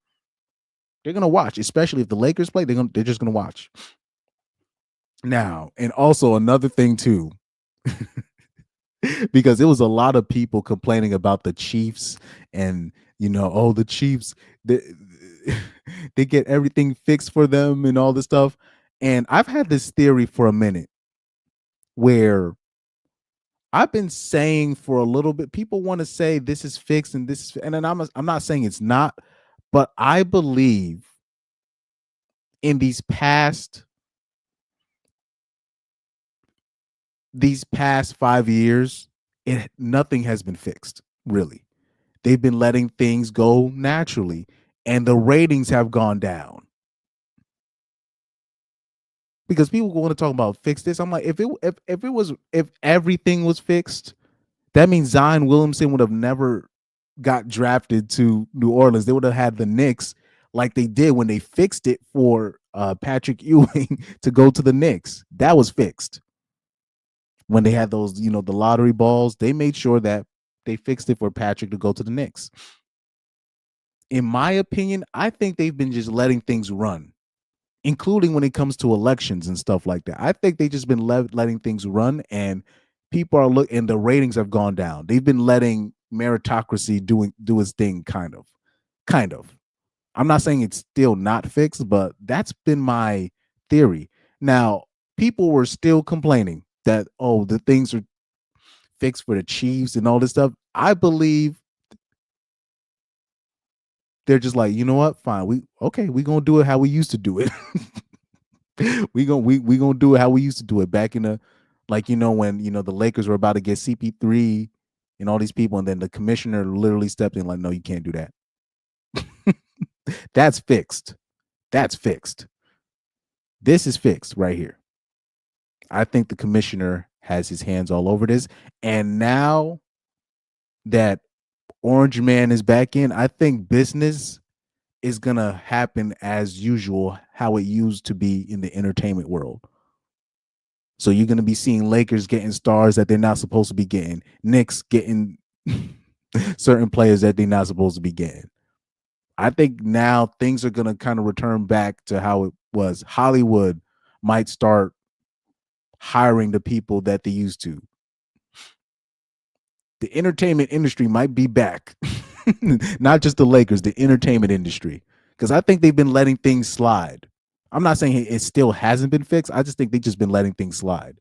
They're gonna watch, especially if the Lakers play, they're just gonna watch. Now, and also another thing too, because there was a lot of people complaining about the Chiefs and the Chiefs, they get everything fixed for them and all this stuff. And I've had this theory for a minute where I've been saying for a little bit, people want to say this is fixed and this is, and then I'm not saying it's not, but I believe in these past 5 years, nothing has been fixed, really. They've been letting things go naturally, and the ratings have gone down. Because people want to talk about fix this. I'm like, if everything was fixed, that means Zion Williamson would have never got drafted to New Orleans. They would have had the Knicks like they did when they fixed it for Patrick Ewing to go to the Knicks. That was fixed. When they had those, the lottery balls, they made sure that they fixed it for Patrick to go to the Knicks. In my opinion, I think they've been just letting things run, including when it comes to elections and stuff like that. I think they've just been letting things run, and people are looking, and the ratings have gone down. They've been letting meritocracy do its thing, kind of. I'm not saying it's still not fixed, but that's been my theory. Now, people were still complaining that, the things are fixed for the Chiefs and all this stuff. I believe they're just like, you know what? Fine. We're gonna do it how we used to do it. we gonna do it how we used to do it back in the, when the Lakers were about to get CP3 and all these people, and then the commissioner literally stepped in like, no, you can't do that. That's fixed. That's fixed. This is fixed right here. I think the commissioner has his hands all over this. And now that Orange Man is back in, I think business is going to happen as usual, how it used to be in the entertainment world. So you're going to be seeing Lakers getting stars that they're not supposed to be getting, Knicks getting certain players that they're not supposed to be getting. I think now things are going to kind of return back to how it was. Hollywood might start hiring the people that they used to. The entertainment industry might be back. Not just the Lakers, the entertainment industry. Because I think they've been letting things slide. I'm not saying it still hasn't been fixed. I just think they've just been letting things slide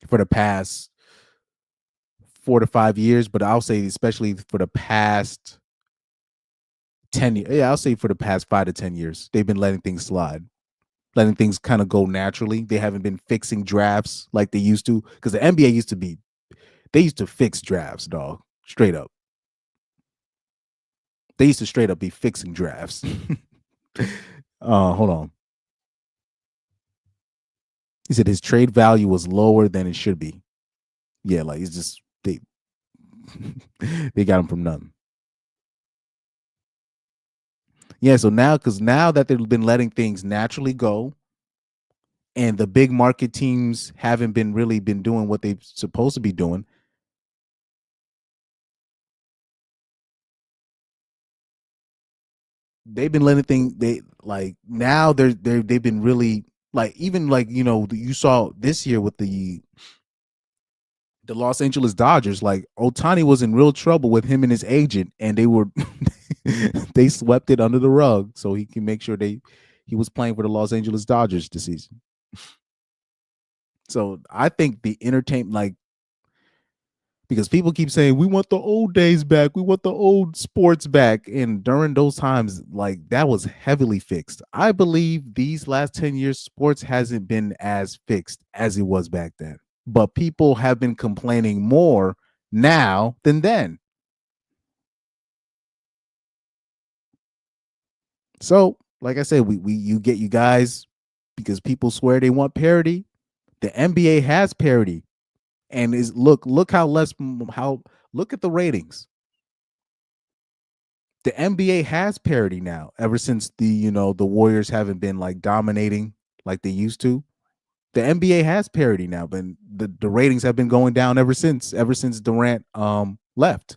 for the past 4 to 5 years. But I'll say especially for the past 10 years. Yeah, I'll say for the past 5 to 10 years, they've been letting things slide. Letting things kind of go naturally. They haven't been fixing drafts like they used to. Because the NBA they used to fix drafts, dog. Straight up. They used to straight up be fixing drafts. Hold on. He said his trade value was lower than it should be. Yeah, like it's just they got him from nothing. Yeah, so now that they've been letting things naturally go, and the big market teams haven't been doing what they're supposed to be doing. They've been letting things. They've been really even you saw this year with the Los Angeles Dodgers. Like Ohtani was in real trouble with him and his agent, and they swept it under the rug so he can make sure he was playing for the Los Angeles Dodgers this season. So I think the entertainment, because people keep saying we want the old days back, we want the old sports back, and during those times, that was heavily fixed. I believe these last 10 years, sports hasn't been as fixed as it was back then. but people have been complaining more now than then. So, like I said, you get you guys because people swear they want parity. The NBA has parity, and look how look at the ratings. The NBA has parity now. Ever since the Warriors haven't been like dominating like they used to, the NBA has parity now. But the ratings have been going down ever since Durant left.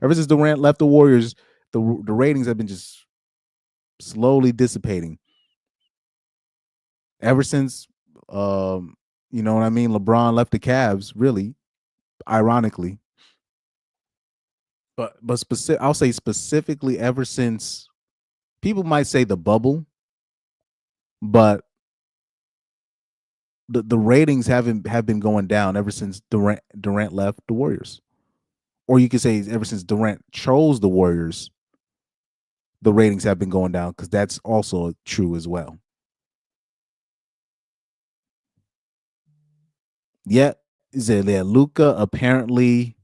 Ever since Durant left the Warriors, the ratings have been just slowly dissipating. Ever since you know what I mean, LeBron left the Cavs, really, ironically. But I'll say specifically ever since, people might say the bubble, but the ratings have been going down ever since Durant left the Warriors. Or you could say ever since Durant chose the Warriors, the ratings have been going down, because that's also true as well. Yeah, is it there? Luka apparently,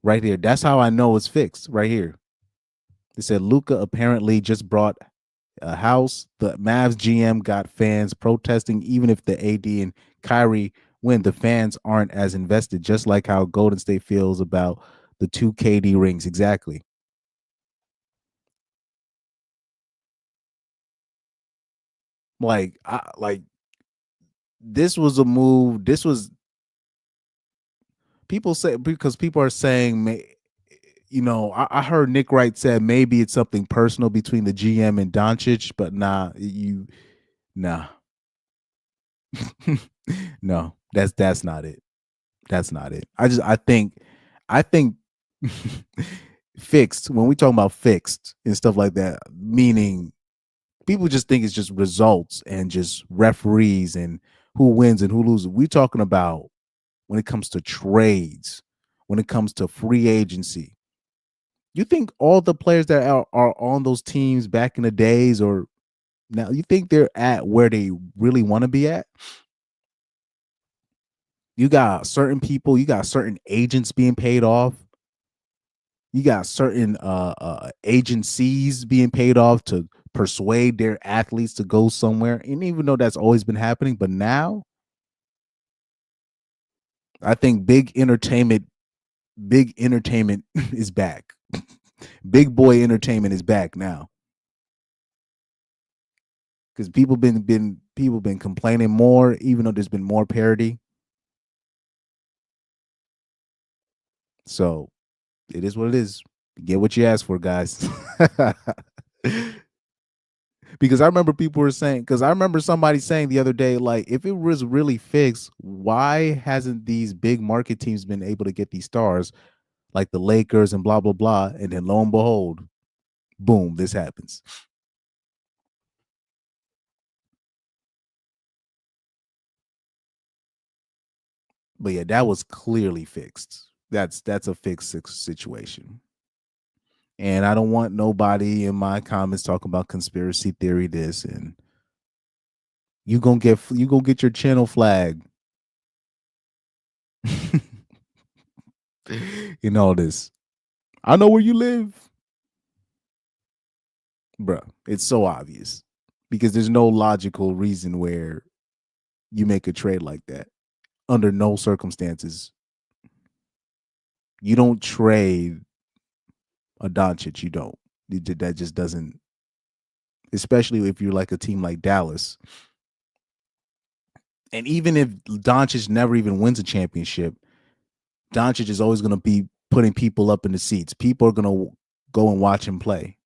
right here. That's how I know it's fixed. Right here, it said Luka apparently just brought a house. The Mavs GM got fans protesting, even if the AD and Kyrie win. The fans aren't as invested, just like how Golden State feels about the 2 KD rings. Exactly. Like this was a move. This was, people say, because people are saying, I heard Nick Wright said maybe it's something personal between the GM and Doncic, but nah. No, that's not it. That's not it. I think fixed, when we talk about fixed and stuff like that, meaning people just think it's just results and just referees and who wins and who loses. We're talking about when it comes to trades, when it comes to free agency. You think all the players that are on those teams back in the days, or now, you think they're at where they really want to be at? You got certain people, you got certain agents being paid off. You got certain agencies being paid off to persuade their athletes to go somewhere. And even though that's always been happening, but now I think big entertainment is back. Big boy entertainment is back now. Because people been complaining more, even though there's been more parity. So it is what it is. Get what you ask for, guys. Because I remember somebody saying the other day, like, if it was really fixed, why hasn't these big market teams been able to get these stars like the Lakers and blah, blah, blah? And then lo and behold, boom, this happens. But yeah, that was clearly fixed. That's a fixed situation. And I don't want nobody in my comments talking about conspiracy theory this, and you gonna get your channel flagged. In all this. I know where you live. Bruh, it's so obvious. Because there's no logical reason where you make a trade like that. Under no circumstances. You don't trade a Doncic. You don't. That just doesn't, especially if you're like a team like Dallas. And even if Doncic never even wins a championship, Doncic is always going to be putting people up in the seats. People are going to go and watch him play.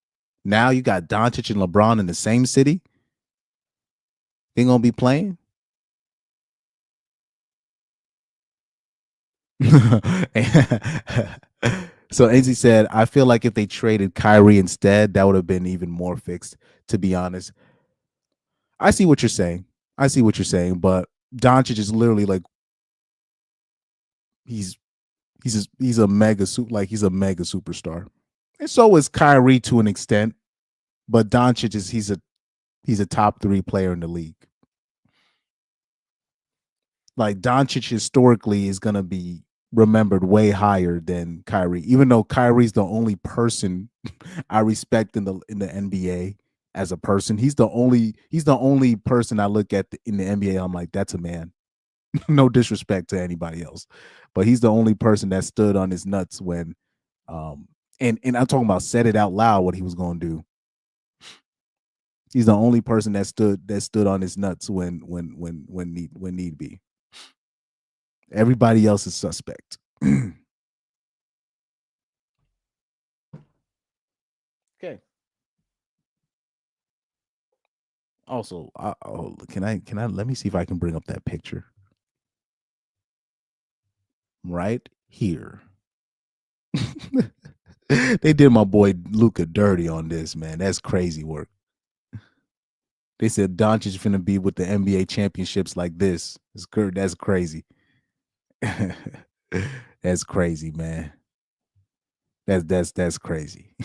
Now you got Doncic and LeBron in the same city. They're going to be playing. So AZ said, I feel like if they traded Kyrie instead, that would have been even more fixed, to be honest. I see what you're saying. But Doncic is literally like, he's a mega superstar. And so is Kyrie to an extent. But Doncic he's a top 3 player in the league. Like Doncic historically is gonna be remembered way higher than Kyrie, even though Kyrie's the only person I respect in the NBA as a person. He's the only person I look at in the NBA. I'm like, that's a man. No disrespect to anybody else, but he's the only person that stood on his nuts when, and I'm talking about said it out loud what he was going to do. He's the only person that stood on his nuts when need be. Everybody else is suspect. Okay. Also, can I let me see if I can bring up that picture right here. They did my boy Luka dirty on this, man. That's crazy work. They said Doncic finna be with the NBA championships like this. That's crazy. That's crazy, man. That's crazy.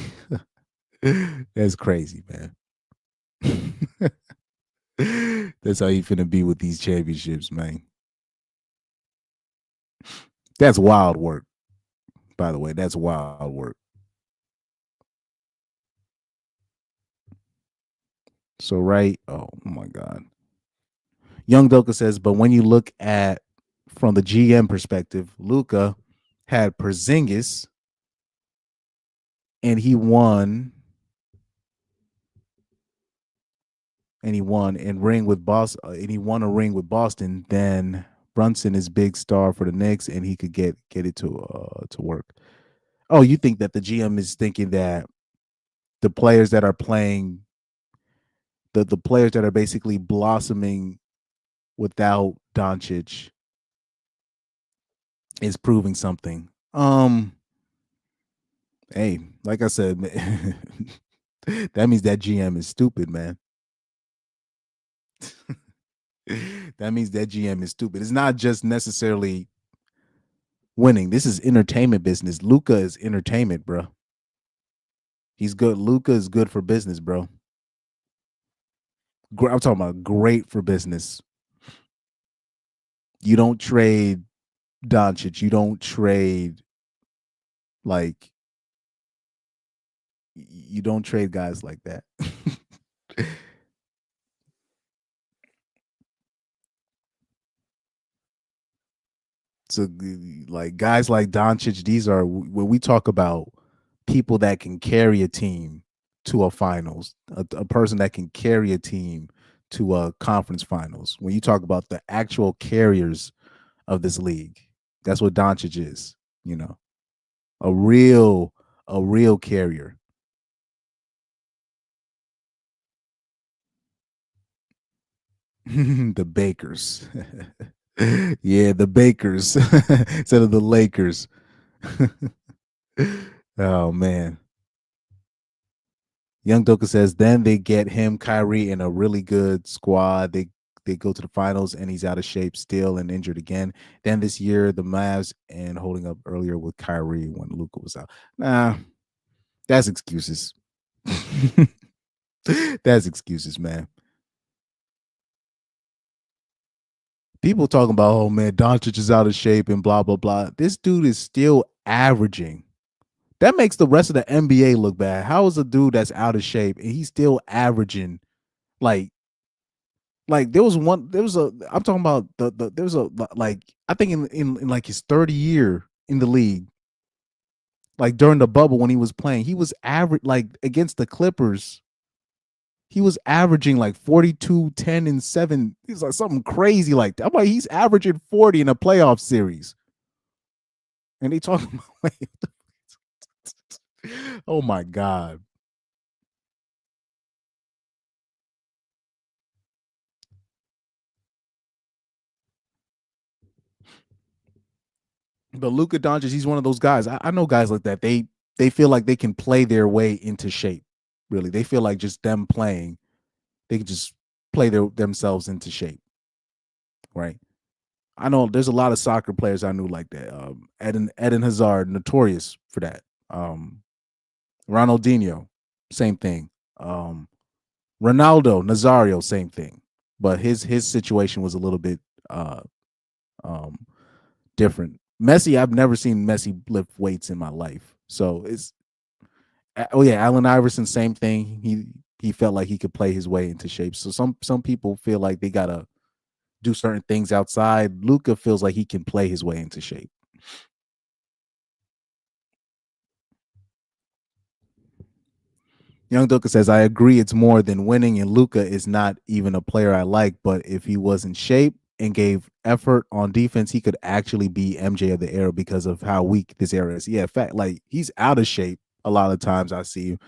That's crazy, man. That's how you finna be with these championships, man. That's wild work. By the way, that's wild work. So right, oh my God. Young Doka says, but when you look at from the GM perspective, Luka had Porzingis and he won and ring with Boston, and he won a ring with Boston. Then Brunson is big star for the Knicks, and he could get it to work. Oh, you think that the GM is thinking that the players that are playing, the players that are basically blossoming without Doncic is proving something. Hey, like I said, that means that GM is stupid, man. That means that GM is stupid. It's not just necessarily winning. This is entertainment business. Luka is entertainment, bro. He's good. Luka is good for business, bro. I'm talking about great for business. You don't trade Doncic. You don't trade you don't trade guys like that. So like guys like Doncic, these are when we talk about people that can carry a team to a finals, a person that can carry a team to a conference finals. When you talk about the actual carriers of this league, that's what Doncic is, a real carrier. The Bakers. Yeah, the Bakers instead of the Lakers. Oh man. Young Doka says then they get him, Kyrie, in a really good squad. They go to the finals and he's out of shape still and injured again. Then this year the Mavs and holding up earlier with Kyrie when Luka was out. Nah, that's excuses. That's excuses, man. People talking about, oh man, Doncic is out of shape and blah blah blah. This dude is still averaging. That makes the rest of the NBA look bad. How is a dude that's out of shape and he's still averaging like I'm talking about there was a like I think in like his 30 year in the league, like during the bubble when he was playing, he was average like against the Clippers. He was averaging like 42, 10, and 7. He was like something crazy like that. I'm like, he's averaging 40 in a playoff series. And they talking about like, oh my God. But Luka Doncic, he's one of those guys. I know guys like that. They feel like they can play their way into shape. Really, they feel like just them playing, they can just play themselves into shape. Right. I know there's a lot of soccer players I knew like that. Eden Hazard, notorious for that. Ronaldinho, same thing. Ronaldo Nazario, same thing. But his situation was a little bit different. Messi, I've never seen Messi lift weights in my life. So it's Allen Iverson, same thing. He felt like he could play his way into shape. So some people feel like they gotta do certain things outside. Luka feels like he can play his way into shape. Young Doka says, I agree it's more than winning, and Luka is not even a player I like, but if he was in shape and gave effort on defense, he could actually be MJ of the era because of how weak this era is. Yeah, fact, like he's out of shape a lot of times I see him,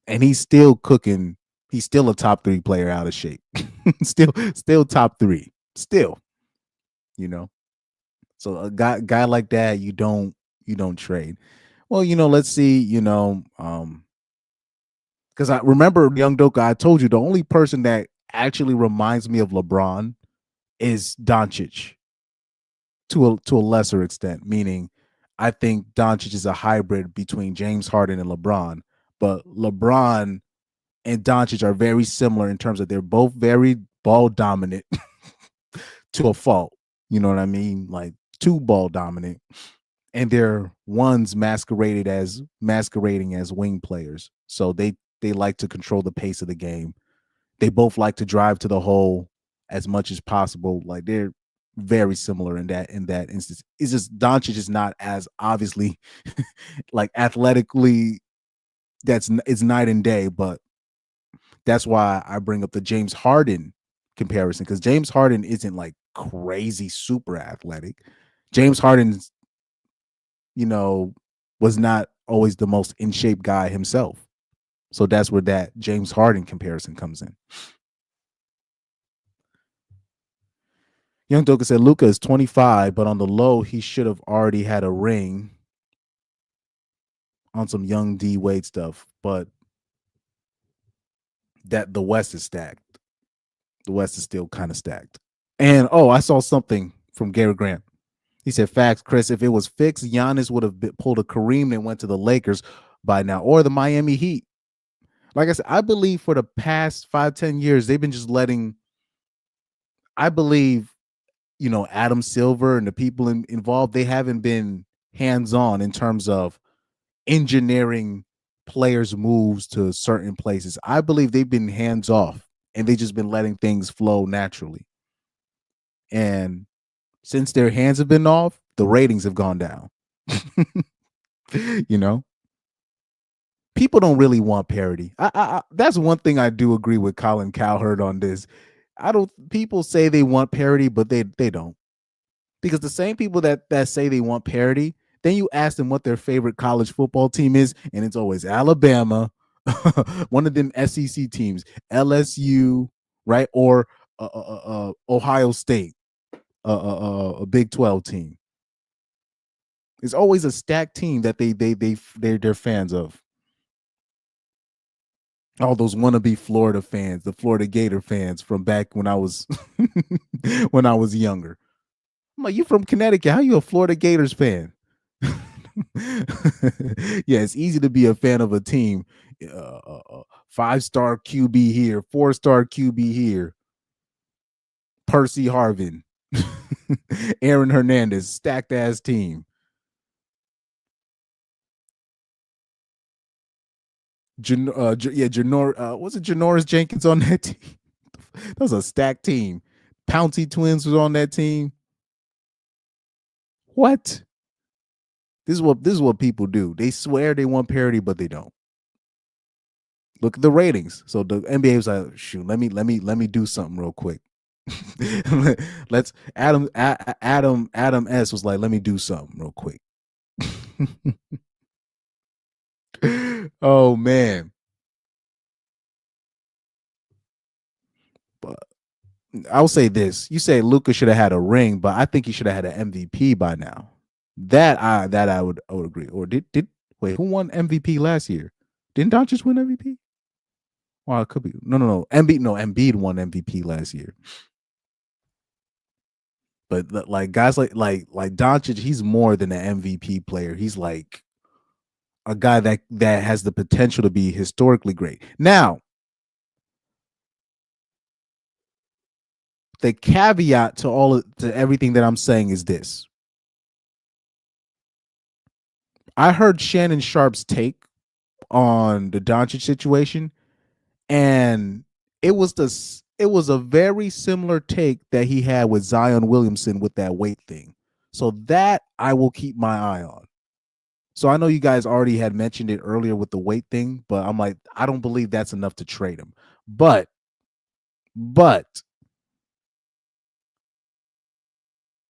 and he's still cooking. He's still a top 3 player out of shape. still top 3. Still, you know. So a guy like that, you don't trade. Well, let's see, because I remember Young Doka, I told you the only person that actually reminds me of LeBron is Doncic to a lesser extent, meaning I think Doncic is a hybrid between James Harden and LeBron, but LeBron and Doncic are very similar in terms of they're both very ball dominant to a fault. You know what I mean? Like too ball dominant. And they're ones masquerading as wing players. So they like to control the pace of the game. They both like to drive to the hole as much as possible. Like they're very similar in that instance. It's just Doncic is not as obviously like athletically it's night and day, but that's why I bring up the James Harden comparison, because James Harden isn't like crazy super athletic. James Harden's was not always the most in shape guy himself. So that's where that James Harden comparison comes in. Young Doka said Luka is 25, but on the low, he should have already had a ring on some young D Wade stuff, but that the West is stacked. The West is still kind of stacked. And I saw something from Gary Grant. He said, facts, Chris, if it was fixed, Giannis would have pulled a Kareem and went to the Lakers by now, or the Miami Heat. Like I said, I believe for the past 5-10 years, they've been just letting, I believe, Adam Silver and the people involved, they haven't been hands-on in terms of engineering players' moves to certain places. I believe they've been hands-off, and they've just been letting things flow naturally. And since their hands have been off, the ratings have gone down. People don't really want parity. I that's one thing I do agree with Colin Cowherd on this. People say they want parity, but they don't. Because the same people that say they want parity, then you ask them what their favorite college football team is, and it's always Alabama, one of them SEC teams, LSU, right? Or Ohio State, a Big 12 team. It's always a stacked team that they're fans of. All those wannabe Florida fans, the Florida Gator fans from back when I was when I was younger. I'm like, you from Connecticut? How you a Florida Gators fan? Yeah, it's easy to be a fan of a team. 5-star QB here, 4-star QB here. Percy Harvin, Aaron Hernandez, stacked ass team. Was it Janoris Jenkins on that team? That was a stacked team. Pouncey Twins was on that team. What? This is what people do. They swear they want parity, but they don't. Look at the ratings. So the NBA was like, shoot, let me do something real quick. Let's Adam S was like, let me do something real quick. Oh man. But I'll say this. You say Luka should have had a ring, but I think he should have had an MVP by now. That I would agree. Or did wait, who won MVP last year? Didn't Doncic win MVP? Well, it could be. No. Embiid won MVP last year. But like guys like Doncic, he's more than an MVP player. He's like a guy that has the potential to be historically great. Now, the caveat to everything that I'm saying is this. I heard Shannon Sharp's take on the Doncic situation, and it was a very similar take that he had with Zion Williamson with that weight thing. So that I will keep my eye on. So I know you guys already had mentioned it earlier with the weight thing, but I'm like, I don't believe that's enough to trade him. But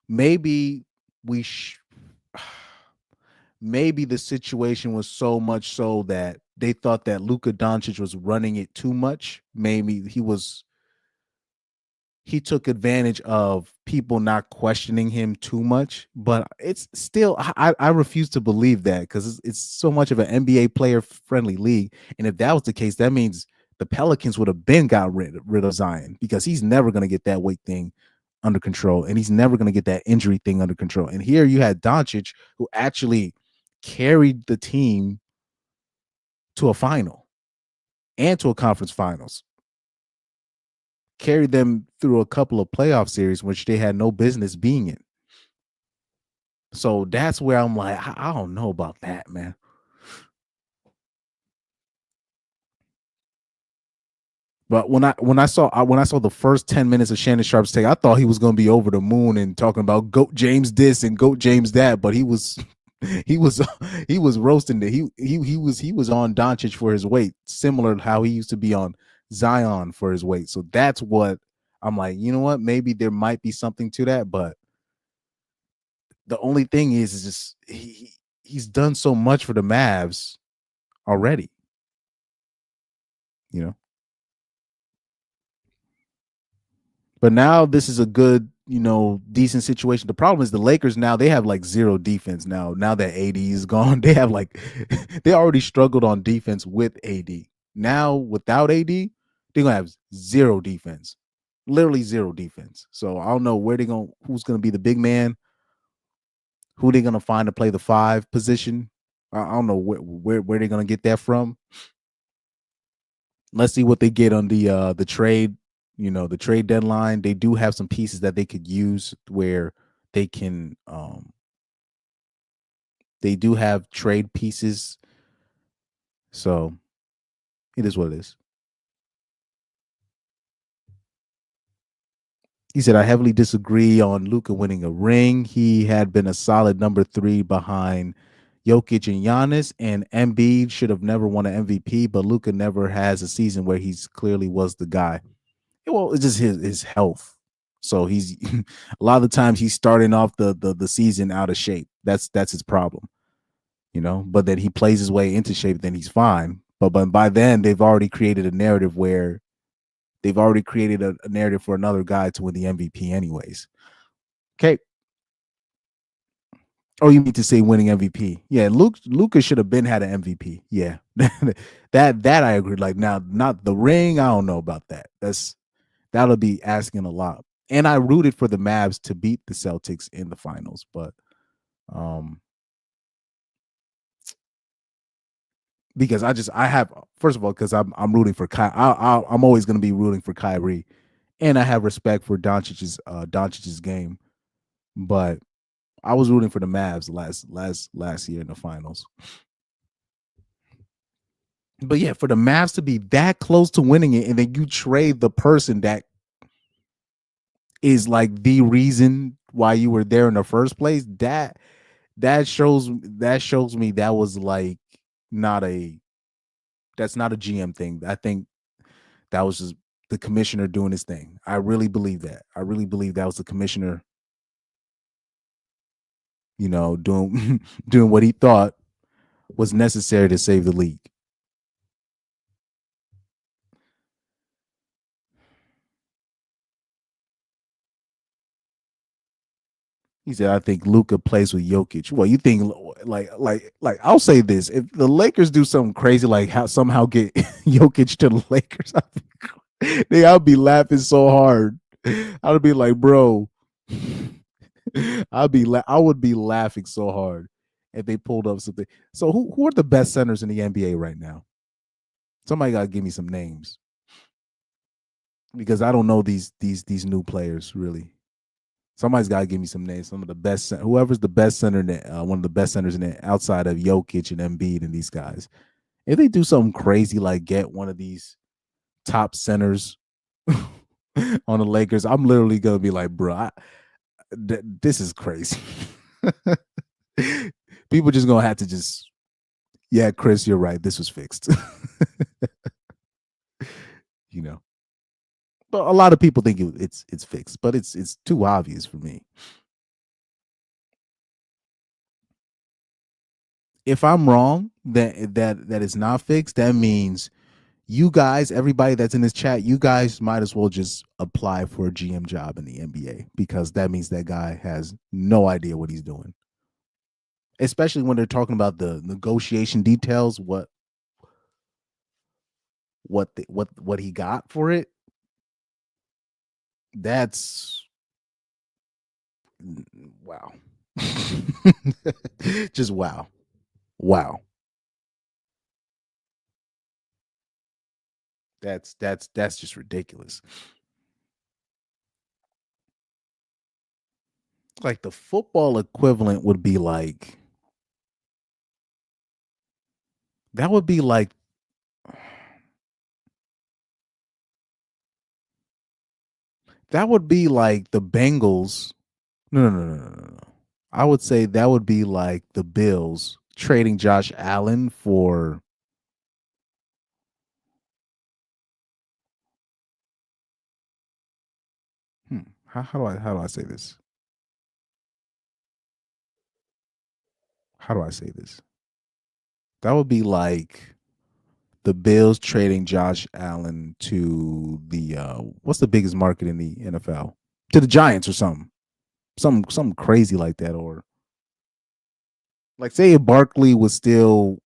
maybe we maybe the situation was so much so that they thought that Luka Doncic was running it too much. Maybe he took advantage of people not questioning him too much, but it's still, I refuse to believe that, because it's so much of an NBA player friendly league. And if that was the case, that means the Pelicans would have been got rid of Zion, because he's never going to get that weight thing under control, and he's never going to get that injury thing under control. And here you had Doncic, who actually carried the team to a final and to a conference finals, carried them through a couple of playoff series, which they had no business being in. So that's where I'm like, I don't know about that, man. But when I saw the first 10 minutes of Shannon Sharp's take, I thought he was going to be over the moon and talking about GOAT James this and GOAT James that, but he was roasting it. He was on Doncic for his weight, similar to how he used to be on Zion for his weight. So that's what I'm like, you know what? Maybe there might be something to that, but the only thing is just he's done so much for the Mavs already, you know. But now this is a good, decent situation. The problem is the Lakers now, they have like zero defense now. Now that AD is gone, they have like they already struggled on defense with AD. Now without AD, they're gonna have zero defense, literally zero defense. So I don't know who's gonna be the big man, who they're gonna find to play the 5 position. I don't know where they're gonna get that from. Let's see what they get on the trade. The trade deadline. They do have some pieces that they could use where they can they do have trade pieces. So it is what it is. He said, I heavily disagree on Luka winning a ring. He had been a solid number 3 behind Jokic and Giannis, and Embiid should have never won an MVP, but Luka never has a season where he's clearly was the guy. Well, it's just his health. So he's a lot of the times he's starting off the season out of shape. That's his problem, But then he plays his way into shape, then he's fine. But by then they've already created a narrative where they've already created a narrative for another guy to win the MVP, anyways. Okay. Oh, you mean to say winning MVP? Yeah, Luka should have been had an MVP. Yeah, that I agree. Like now, not the ring. I don't know about that. That'll be asking a lot. And I rooted for the Mavs to beat the Celtics in the finals, but because I have, first of all, because I'm rooting for I'm always going to be rooting for Kyrie, and I have respect for Doncic's game, but I was rooting for the Mavs last year in the finals. But yeah, for the Mavs to be that close to winning it, and then you trade the person that is like the reason why you were there in the first place, that shows me that was like that's not a GM thing. I think that was just the commissioner doing his thing. I really believe that. I really believe that was the commissioner, doing what he thought was necessary to save the league. He said, I think Luka plays with Jokic. Well, you think like I'll say this. If the Lakers do something crazy, like somehow get Jokic to the Lakers, I'll be laughing so hard. I would be like, bro, I would be laughing so hard if they pulled up something. So who are the best centers in the NBA right now? Somebody got to give me some names. because I don't know these new players really. Somebody's got to give me some names. Some of the best, whoever's the best center, one of the best centers in it, outside of Jokic and Embiid and these guys. If they do something crazy like get one of these top centers on the Lakers, I'm literally gonna be like, bro, this is crazy. People just gonna have to just, yeah, Chris, you're right. This was fixed. you know, but a lot of people think it's fixed, but it's too obvious for me. If I'm wrong that it's not fixed, that means you guys, everybody that's in this chat, you guys might as well just apply for a GM job in the NBA, because that means that guy has no idea what he's doing. Especially when they're talking about the negotiation details, what he got for it. That's wow. Just wow. Wow. That's just ridiculous. Like the football equivalent would be like, that would be like, that would be like the Bengals. No. I would say that would be like the Bills trading Josh Allen for how do I say this? How do I say this? That would be like the Bills trading Josh Allen to the what's the biggest market in the NFL? To the Giants or something. Something crazy like that. Or like, say if Barkley was still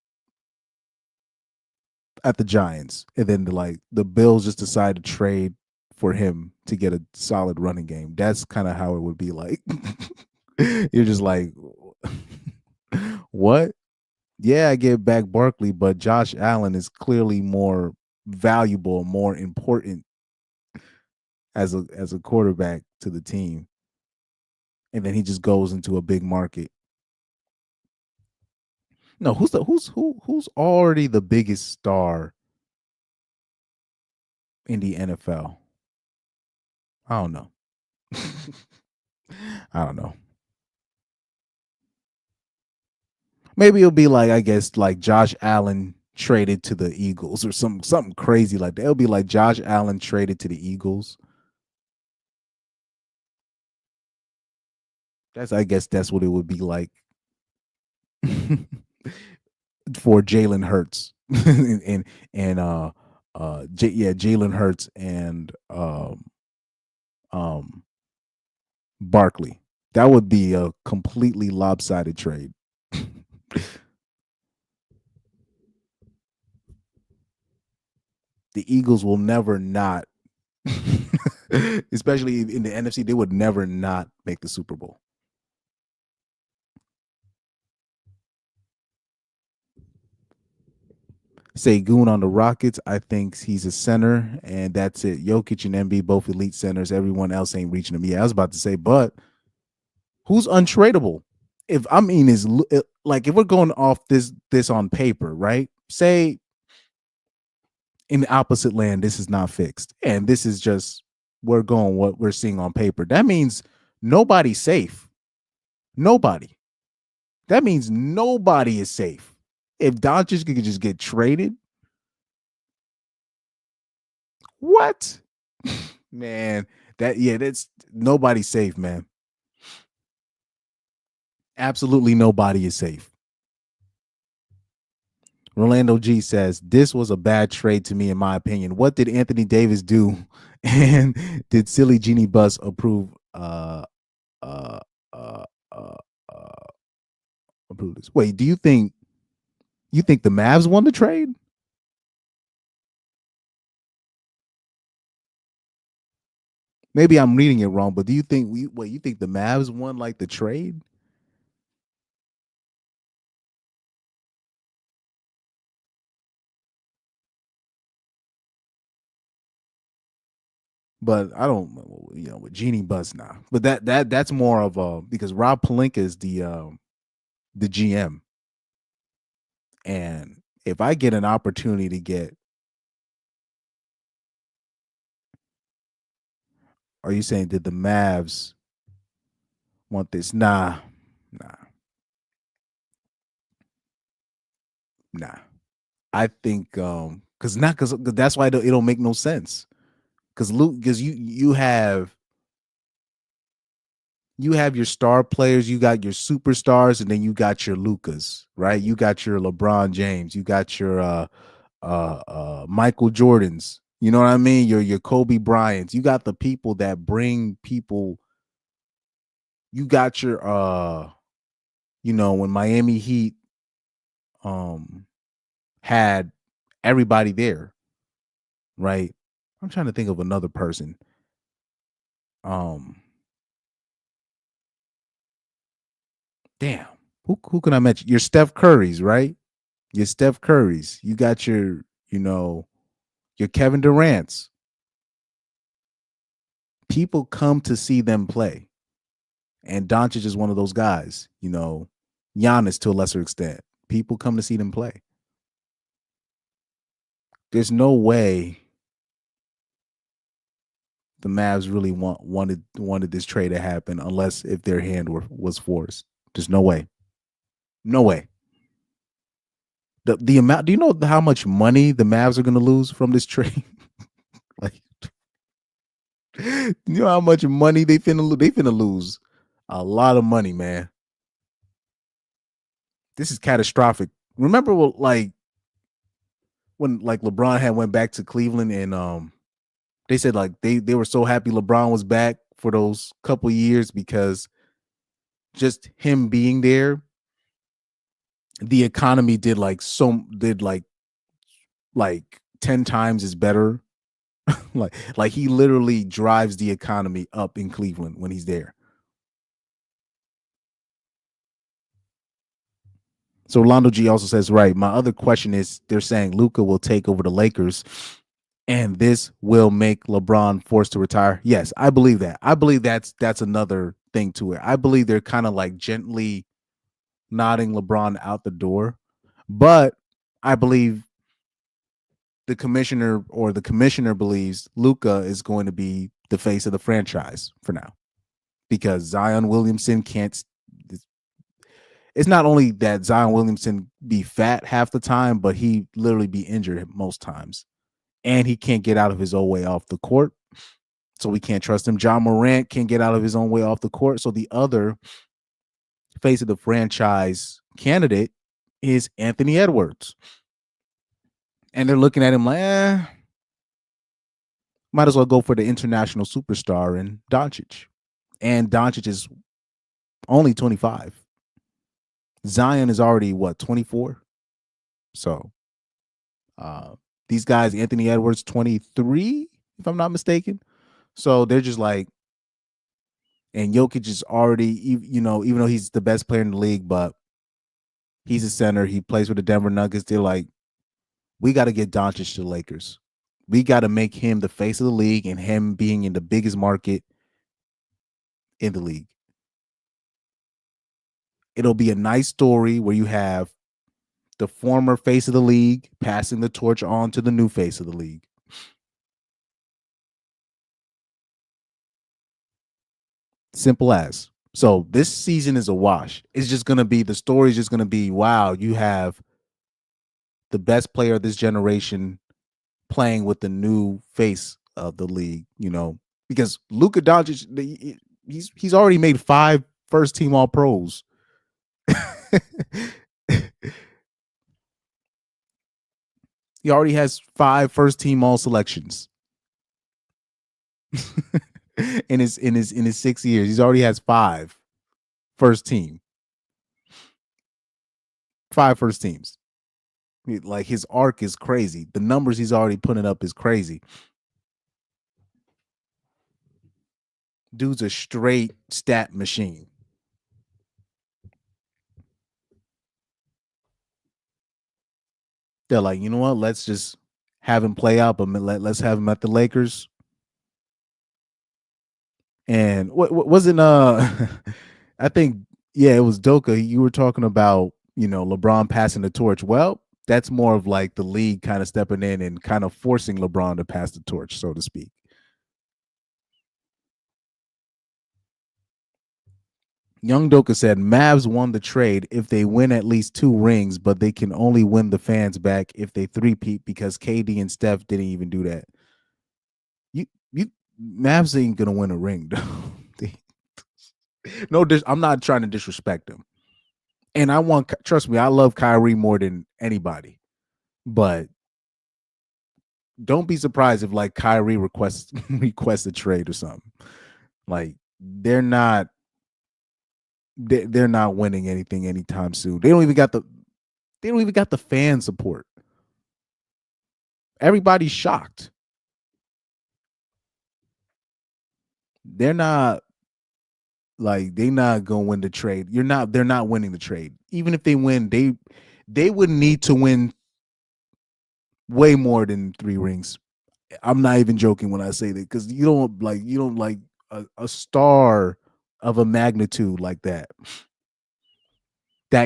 at the Giants, and then the Bills just decide to trade for him to get a solid running game. That's kind of how it would be like. You're just like, what? Yeah, I get back Barkley, but Josh Allen is clearly more valuable, more important as a quarterback to the team. And then he just goes into a big market. No, who's already the biggest star in the NFL? I don't know. I don't know. Maybe it'll be like, I guess, like Josh Allen traded to the Eagles or something crazy like that. It'll be like Josh Allen traded to the Eagles. I guess that's what it would be like for Jalen Hurts Jalen Hurts and um Barkley. That would be a completely lopsided trade. The Eagles will never not, especially in the NFC, they would never not make the Super Bowl. Say Goon on the Rockets. I think he's a center, and that's it. Jokic and Embiid, both elite centers. Everyone else ain't reaching them. Yeah, I was about to say, but who's untradeable? If I mean, is like, if we're going off this on paper, right? Say in the opposite land, this is not fixed, and this is just, we're going what we're seeing on paper. That means nobody's safe. Nobody. That means nobody is safe. If Doncic could just get traded, what? Man, that's nobody's safe, man. Absolutely nobody is safe. Rolando G says, this was a bad trade to me, in my opinion. What did Anthony Davis do? And did silly Jeannie Buss approve approve this? Wait, do you think the Mavs won the trade? Maybe I'm reading it wrong, but do you think you think the Mavs won like the trade? But I don't, with Genie Buzz now. But that's more of a, because Rob Pelinka is the GM, and if I get an opportunity to get, are you saying did the Mavs want this? Nah. I think because that's why it don't make no sense. Because you have your star players, you got your superstars, and then you got your Lukas, right? You got your LeBron James, you got your Michael Jordans. You know what I mean? Your Kobe Bryants. You got the people that bring people. You got your when Miami Heat had everybody there, right? I'm trying to think of another person. Damn, who can I mention? Your Steph Currys, right? Your Steph Currys. You got your your Kevin Durant's. People come to see them play, and Doncic is one of those guys. Giannis to a lesser extent. People come to see them play. There's no way the Mavs really wanted this trade to happen unless if their hand was forced. There's no way. No way. The amount. Do you know how much money the Mavs are going to lose from this trade? Like, you know how much money they finna lose? A lot of money, man. This is catastrophic. Remember when LeBron had went back to Cleveland and they said like they were so happy LeBron was back for those couple years because just him being there, the economy did like 10 times is better. like he literally drives the economy up in Cleveland when he's there. So Orlando G also says, right, my other question is they're saying Luka will take over the Lakers and this will make LeBron forced to retire. Yes, I believe that. I believe that's another thing to it. I believe they're kind of like gently nodding LeBron out the door. But I believe the commissioner believes Luka is going to be the face of the franchise for now because Zion Williamson can't. It's not only that Zion Williamson be fat half the time, but he literally be injured most times. And he can't get out of his own way off the court. So we can't trust him. John Morant can't get out of his own way off the court. So the other face of the franchise candidate is Anthony Edwards. And they're looking at him like, might as well go for the international superstar in Doncic. And Doncic is only 25. Zion is already, 24? So these guys, Anthony Edwards, 23, if I'm not mistaken. So they're just like, and Jokic is already, even though he's the best player in the league, but he's a center. He plays with the Denver Nuggets. They're like, we got to get Doncic to the Lakers. We got to make him the face of the league and him being in the biggest market in the league. It'll be a nice story where you have the former face of the league passing the torch on to the new face of the league. Simple as. So this season is a wash. It's just going to be, the story is just going to be, wow, you have the best player of this generation playing with the new face of the league, because Luka Doncic, he's already made 5 first team All Pros. He already has 5 first team All Selections. in his 6 years, he's already has 5 first team. 5 first teams. Like his arc is crazy. The numbers he's already putting up is crazy. Dude's a straight stat machine. They're like, you know what? Let's just have him play out, but let's have him at the Lakers. And what wasn't I think yeah, it was Doka. You were talking about, LeBron passing the torch. Well, that's more of like the league kind of stepping in and kind of forcing LeBron to pass the torch, so to speak. Young Doka said Mavs won the trade if they win at least 2 rings, but they can only win the fans back if they three-peat because KD and Steph didn't even do that. You Mavs ain't gonna win a ring, though. No, I'm not trying to disrespect them. And trust me, I love Kyrie more than anybody. But don't be surprised if like Kyrie requests a trade or something. Like they're not winning anything anytime soon. They don't even got the fan support. Everybody's shocked. They're not gonna win the trade. They're not winning the trade. Even if they win, they would need to win way more than 3 rings. I'm not even joking when I say that, because you don't like a star of a magnitude like that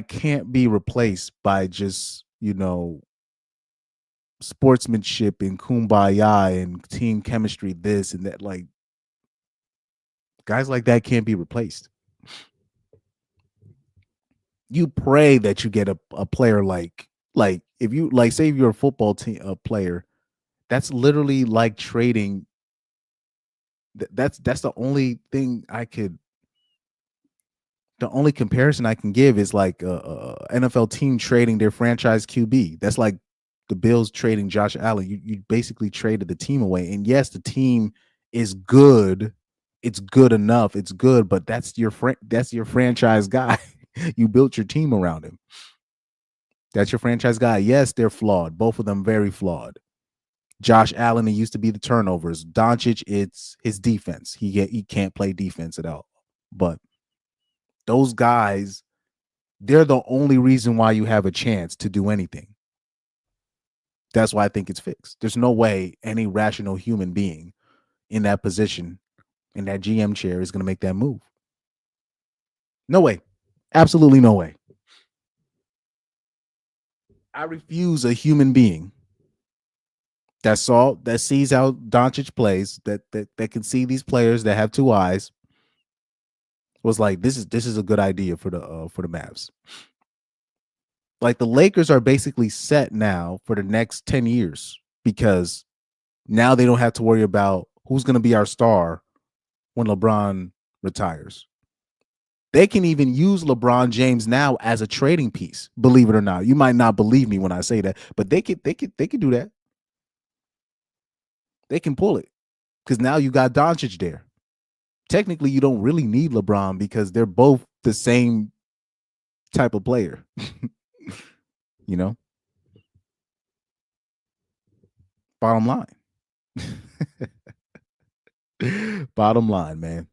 can't be replaced by just sportsmanship and kumbaya and team chemistry, this and that. Like guys like that can't be replaced. You pray that you get a player like if you say if you're a football team player, that's literally like trading. That's the only thing the only comparison I can give is like a NFL team trading their franchise QB. That's like the Bills trading Josh Allen. You basically traded the team away. And yes, the team is good. It's good enough. It's good, but that's your franchise guy. You built your team around him. That's your franchise guy. Yes, they're flawed. Both of them very flawed. Josh Allen, it used to be the turnovers. Doncic, it's his defense. He can't play defense at all. But those guys, they're the only reason why you have a chance to do anything. That's why I think it's fixed. There's no way any rational human being in that position, in that GM chair, is going to make that move. No way. Absolutely no way. I refuse a human being that sees how Doncic plays, that can see these players that have 2 eyes, was like, this is a good idea for the Mavs. Like the Lakers are basically set now for the next 10 years because now they don't have to worry about who's going to be our star when LeBron retires. They can even use LeBron James now as a trading piece, believe it or not. You might not believe me when I say that, but they could do that. They can pull it because now you got Doncic there. Technically, you don't really need LeBron because they're both the same type of player. Bottom line. Bottom line, man.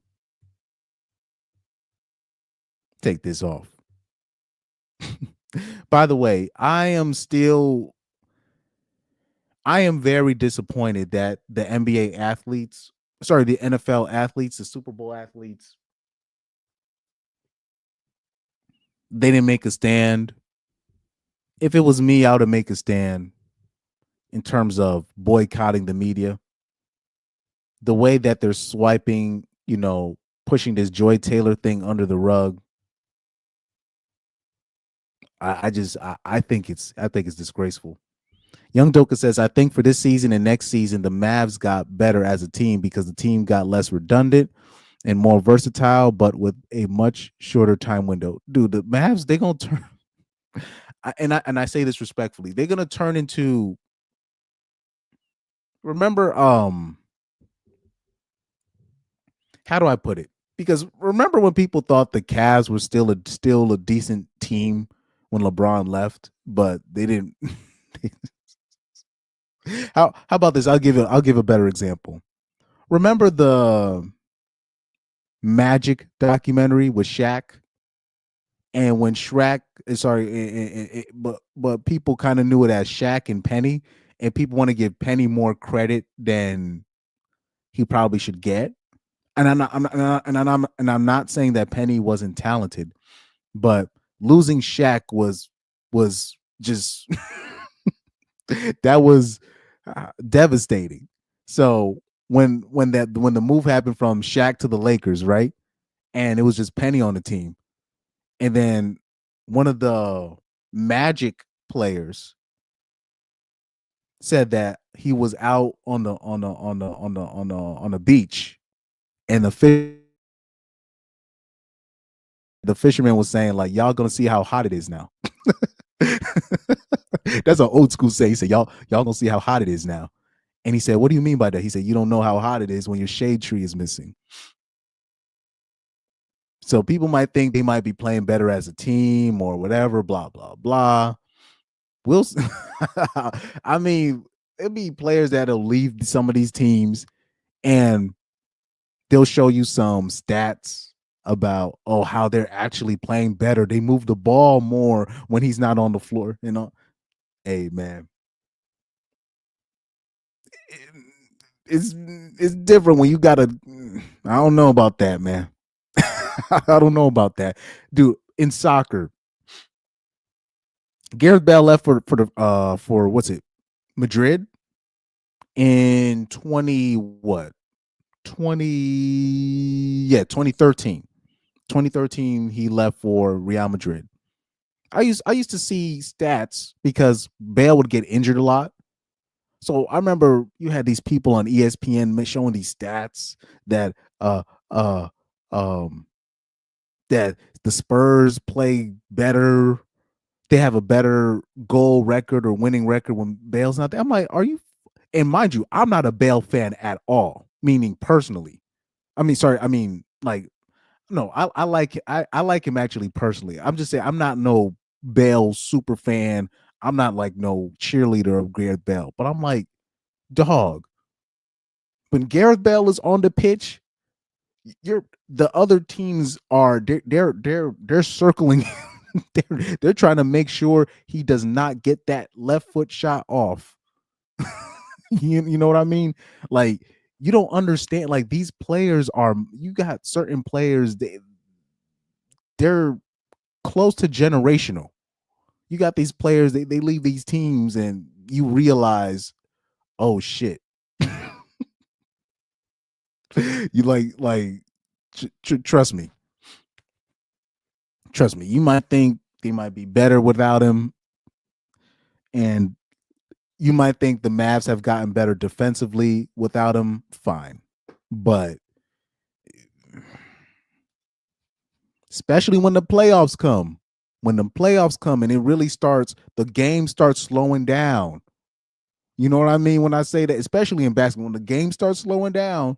Take this off. By the way, I am very disappointed that the NBA athletes, the NFL athletes, the Super Bowl athletes, they didn't make a stand. If it was me, I would have make a stand in terms of boycotting the media. The way that they're swiping, pushing this Joy Taylor thing under the rug. I think it's disgraceful. Young Doka says, I think for this season and next season, the Mavs got better as a team because the team got less redundant and more versatile, but with a much shorter time window. Dude, the Mavs, they're going to turn, and I say this respectfully, they're going to turn into, remember, how do I put it? Because remember when people thought the Cavs were still a decent team when LeBron left, but they didn't. How about this? I'll give a better example. Remember the Magic documentary with Shaq, and when Shaq, but people kind of knew it as Shaq and Penny, and people want to give Penny more credit than he probably should get. And I'm not saying that Penny wasn't talented, but losing Shaq was just that was devastating. So when the move happened from Shaq to the Lakers, right? And it was just Penny on the team. And then one of the Magic players said that he was out on the beach, and the fisherman was saying like, y'all gonna see how hot it is now. That's an old school say. He said, y'all gonna see how hot it is now. And he said, what do you mean by that? He said, you don't know how hot it is when your shade tree is missing. So people might think they might be playing better as a team or whatever, blah, blah, blah. We'll I mean, it'll be players that'll leave some of these teams and they'll show you some stats about how they're actually playing better. They move the ball more when he's not on the floor. Hey man, it's different when you gotta. I don't know about that, man. I don't know about that, dude. In soccer, Gareth Bale left for what's it, Madrid in 2013. 2013 he left for Real Madrid. I used to see stats because Bale would get injured a lot. So I remember you had these people on ESPN showing these stats that uh uh um that the Spurs play better, they have a better goal record or winning record when Bale's not there. I'm like, are you? And mind you, I'm not a Bale fan at all, meaning personally. I mean, sorry, I mean like no, I like him actually personally. I'm just saying I'm not no Bale super fan. I'm not like no cheerleader of Gareth Bale, but I'm like, dog, when Gareth Bale is on the pitch, the other teams are they're circling. they're trying to make sure he does not get that left foot shot off. You know what I mean? Like you don't understand. Like these players are. You got certain players. They're close to generational. You got these players. They leave these teams, and you realize, oh shit. You trust me. Trust me. You might think they might be better without him, and you might think the Mavs have gotten better defensively without him. Fine, but especially when the playoffs come, and it really starts, the game starts slowing down. You know what I mean when I say that, especially in basketball, when the game starts slowing down,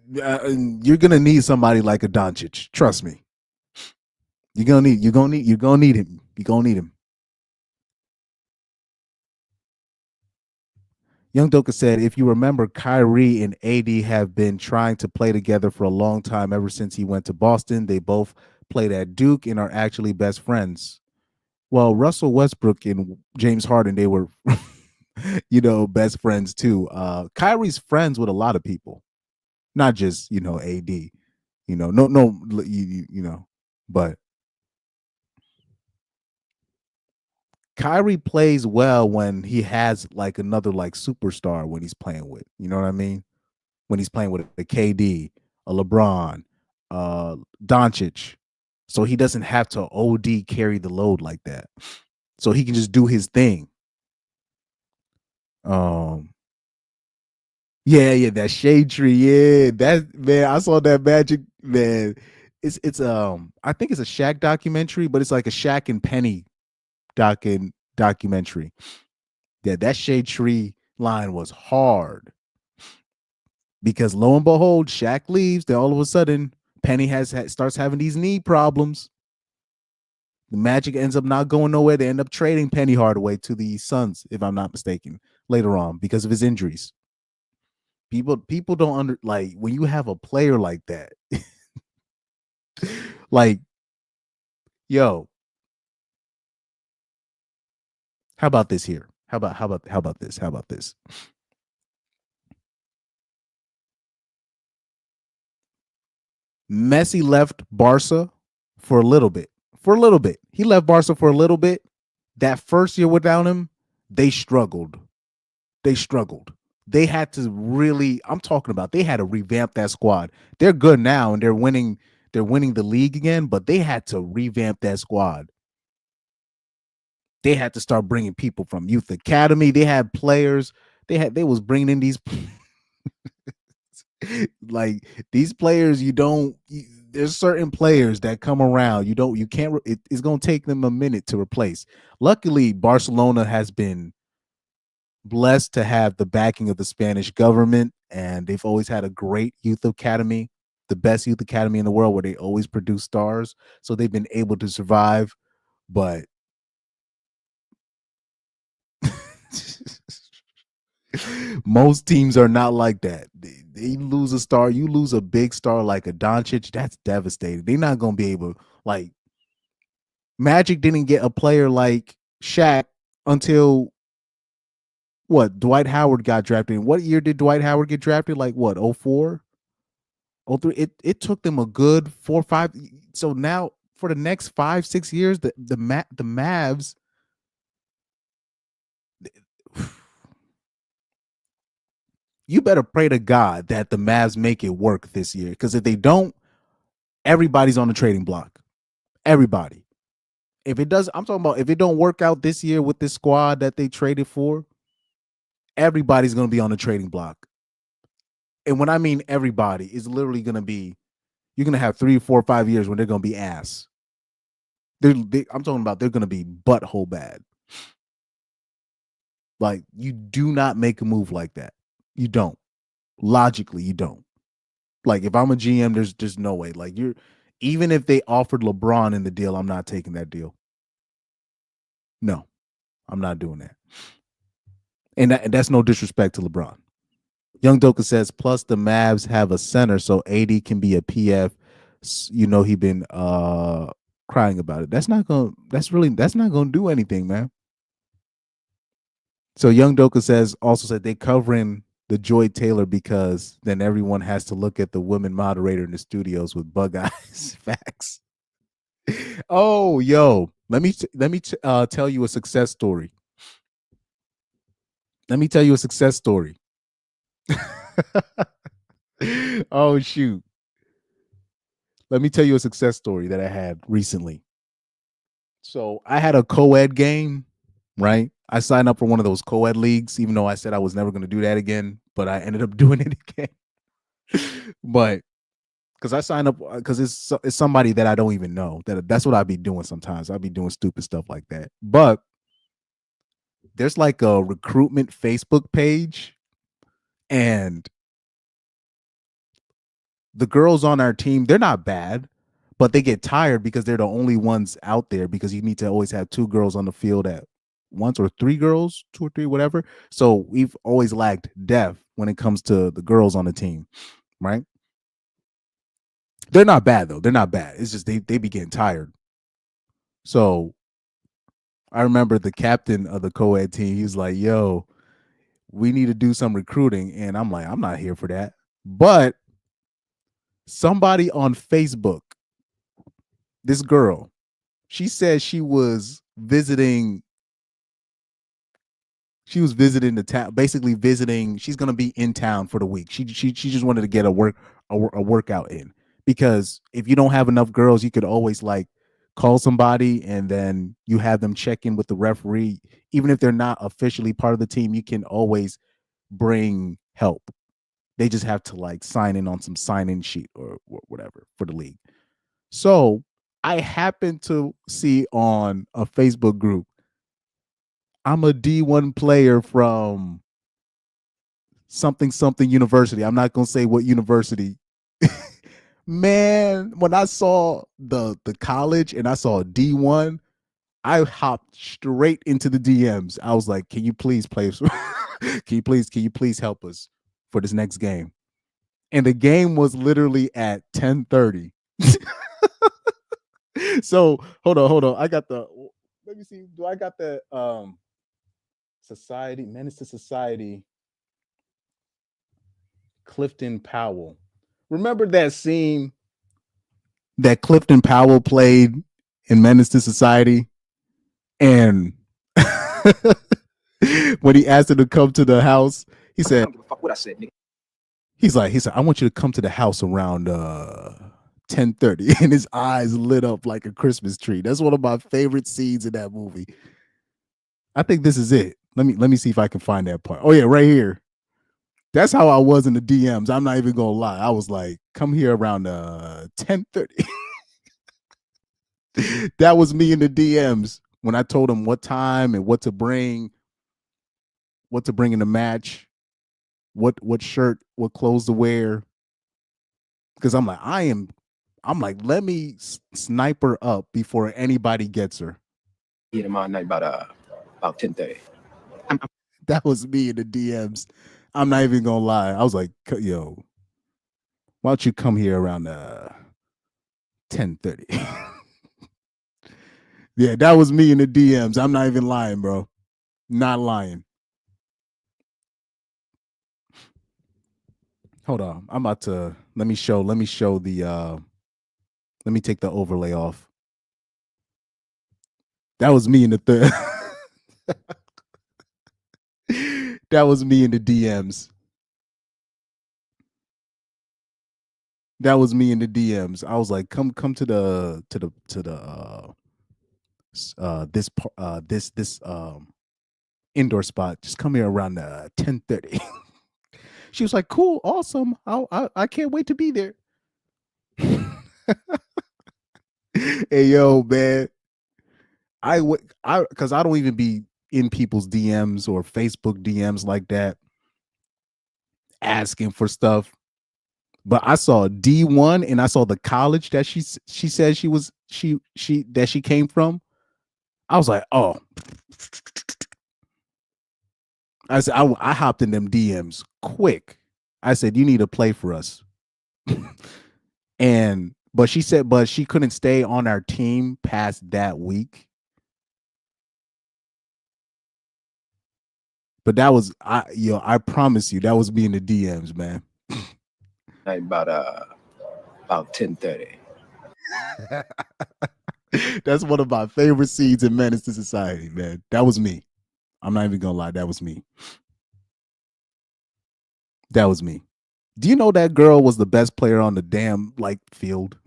you're gonna need somebody like a Doncic. Trust me. You're gonna need him. You're gonna need him. Young Doka said, if you remember, Kyrie and AD have been trying to play together for a long time, ever since he went to Boston. They both played at Duke and are actually best friends. Well, Russell Westbrook and James Harden, they were, best friends too. Kyrie's friends with a lot of people, not just, AD. But Kyrie plays well when he has like another like superstar when he's playing with. You know what I mean? When he's playing with a KD, a LeBron, Doncic. So he doesn't have to OD carry the load like that. So he can just do his thing. Yeah, that shade tree. Yeah, that man, I saw that Magic, man. It's I think it's a Shaq documentary, but it's like a Shaq and Penny documentary. Yeah, that shade tree line was hard. Because lo and behold, Shaq leaves. Then all of a sudden, Penny starts having these knee problems. The Magic ends up not going nowhere. They end up trading Penny Hardaway to the Suns, if I'm not mistaken, later on because of his injuries. People don't like when you have a player like that. Like, yo, how about this here? How about this? Messi left Barca for a little bit. For a little bit. He left Barca for a little bit. That first year without him, they struggled. They struggled. They had to really, I'm talking about, they had to revamp that squad. They're good now and they're winning the league again, but they had to revamp that squad. They had to start bringing people from youth academy. They had players. They was bringing in these like these players. There's certain players that come around. You can't. It's gonna take them a minute to replace. Luckily, Barcelona has been blessed to have the backing of the Spanish government, and they've always had a great youth academy, the best youth academy in the world, where they always produce stars. So they've been able to survive, but most teams are not like that. They lose a star, you lose a big star like a Doncic, that's devastating. They're not going to be able, like, Magic didn't get a player like Shaq until what? Dwight Howard got drafted. What year did Dwight Howard get drafted? Like what? 04? 03? It took them a good 4 or 5. So now for the next 5-6 years, the Mavs, you better pray to God that the Mavs make it work this year. Because if they don't, everybody's on the trading block. Everybody. If it does, I'm talking about if it don't work out this year with this squad that they traded for, everybody's going to be on the trading block. And when I mean everybody, it's literally going to be, you're going to have 3, 4, 5 years when they're going to be ass. I'm talking about they're going to be butthole bad. Like, you do not make a move like that. You don't. Logically, you don't. Like, if I'm a GM, there's no way. Like, even if they offered LeBron in the deal, I'm not taking that deal. No, I'm not doing that. And that's no disrespect to LeBron. Young Doka says, plus the Mavs have a center, so AD can be a PF. He been crying about it. That's not gonna do anything, man. So Young Doka also said they covering the Joy Taylor because then everyone has to look at the women moderator in the studios with bug eyes. Facts. Oh, yo, let me tell you a success story. Let me tell you a success story. Oh, shoot. Let me tell you a success story that I had recently. So I had a co-ed game, right? I signed up for one of those co-ed leagues, even though I said I was never going to do that again, but I ended up doing it again. But because I signed up because it's somebody that I don't even know. That's what I'd be doing sometimes. I'd be doing stupid stuff like that. But there's like a recruitment Facebook page, and the girls on our team, they're not bad, but they get tired because they're the only ones out there because you need to always have 2 girls on the field at once, or 3 girls, 2 or 3, whatever. So we've always lacked depth when it comes to the girls on the team, right? They're not bad though. They're not bad. It's just they be getting tired. So I remember the captain of the co-ed team, he was like, yo, we need to do some recruiting. And I'm like, I'm not here for that. But somebody on Facebook, this girl, she said she was visiting the town, basically visiting. She's gonna be in town for the week. She just wanted to get a workout in, because if you don't have enough girls, you could always like call somebody and then you have them check in with the referee. Even if they're not officially part of the team, you can always bring help. They just have to like sign in on some sign-in sheet or whatever for the league. So I happened to see on a Facebook group, I'm a D1 player from something university. I'm not gonna say what university. Man, when I saw the college and I saw D1, I hopped straight into the DMs. I was like, "Can you please play? Can you please help us for this next game?" And the game was literally at 10:30. So hold on. I got the. Let me see. Do I got the Society Menace to Society? Clifton Powell. Remember that scene that Clifton Powell played in Menace to Society, and when he asked him to come to the house, he said, I don't give a fuck what I said, nigga. he said, I want you to come to the house around 10:30, and his eyes lit up like a Christmas tree. That's one of my favorite scenes in that movie. I think this is it. Let me see if I can find that part. Oh yeah, right here. That's how I was in the DMs. I'm not even gonna lie. I was like, come here around 10:30. That was me in the DMs when I told him what time and what to bring in the match, what shirt, what clothes to wear. Because I'm like, let me snipe her up before anybody gets her. Yeah, tomorrow night about 10:30. That was me in the DMs. I'm not even gonna lie. I was like, yo, why don't you come here around 10:30? Yeah, that was me in the DMs. I'm not even lying, bro. Not lying. Hold on. I'm about to let me show the let me take the overlay off. That was me in the third. That was me in the DMs. That was me in the DMs. I was like, come to the this indoor spot. Just come here around 10:30. She was like, cool, awesome. I can't wait to be there. Hey yo, man. Because I don't even be in people's DMs or Facebook DMs like that asking for stuff. But I saw D1 and I saw the college that she said she came from. I was like, oh. I said, I hopped in them DMs quick. I said, you need to play for us. But she said, but she couldn't stay on our team past that week. But that was I promise you, that was me in the DMs, man. Night about 10:30. That's one of my favorite scenes in Menace to Society, man. That was me. I'm not even gonna lie, that was me. That was me. Do you know that girl was the best player on the damn field?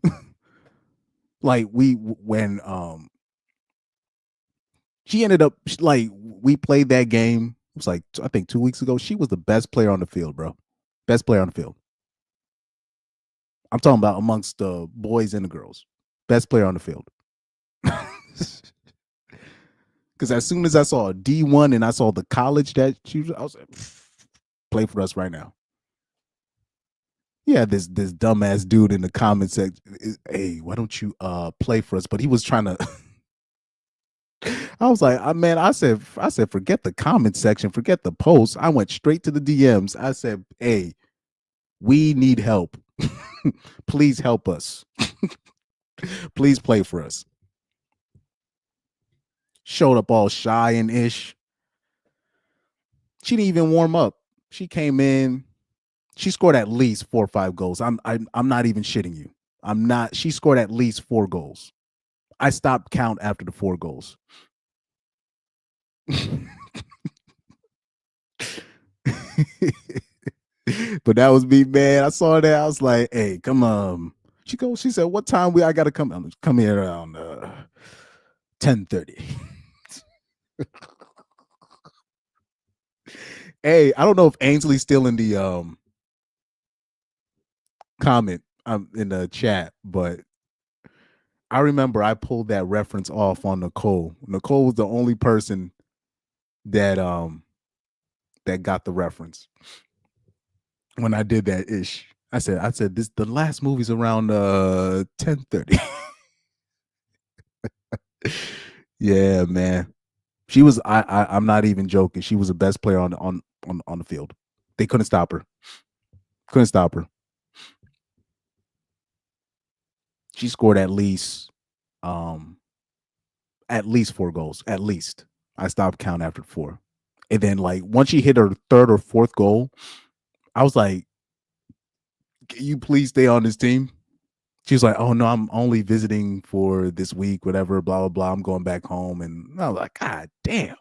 Like when she ended up we played that game. It was like I think 2 weeks ago. She was the best player on the field, bro. Best player on the field. I'm talking about amongst the boys and the girls. Best player on the field. Because as soon as I saw a D1 and I saw the college that she was, I was like, play for us right now. Yeah, this dumbass dude in the comments said, hey, why don't you play for us? But he was trying to I was like, man, I said, forget the comment section, forget the post. I went straight to the DMs. I said, hey, we need help. Please help us. Please play for us. Showed up all shy and ish. She didn't even warm up. She came in. She scored at least 4 or 5 goals. I'm not even shitting you. I'm not. She scored at least 4 goals. I stopped count after the 4 goals. But that was me, man. I saw that. I was like, hey, come on. She said, what time I gotta come? Come here around 10:30. Hey, I don't know if Ainsley's still in the comment in the chat, but I remember I pulled that reference off on Nicole. Nicole was the only person that got the reference when I did that ish. I said this the last movie's around 10:30. Yeah, man. She was I'm not even joking. She was the best player on the field. They couldn't stop her. Couldn't stop her. She scored at least 4 goals. At least. I stopped count after 4. And then once she hit her 3rd or 4th goal, I was like, can you please stay on this team? She's like, "Oh no, I'm only visiting for this week, whatever, blah blah blah. I'm going back home." And I was like, "God damn,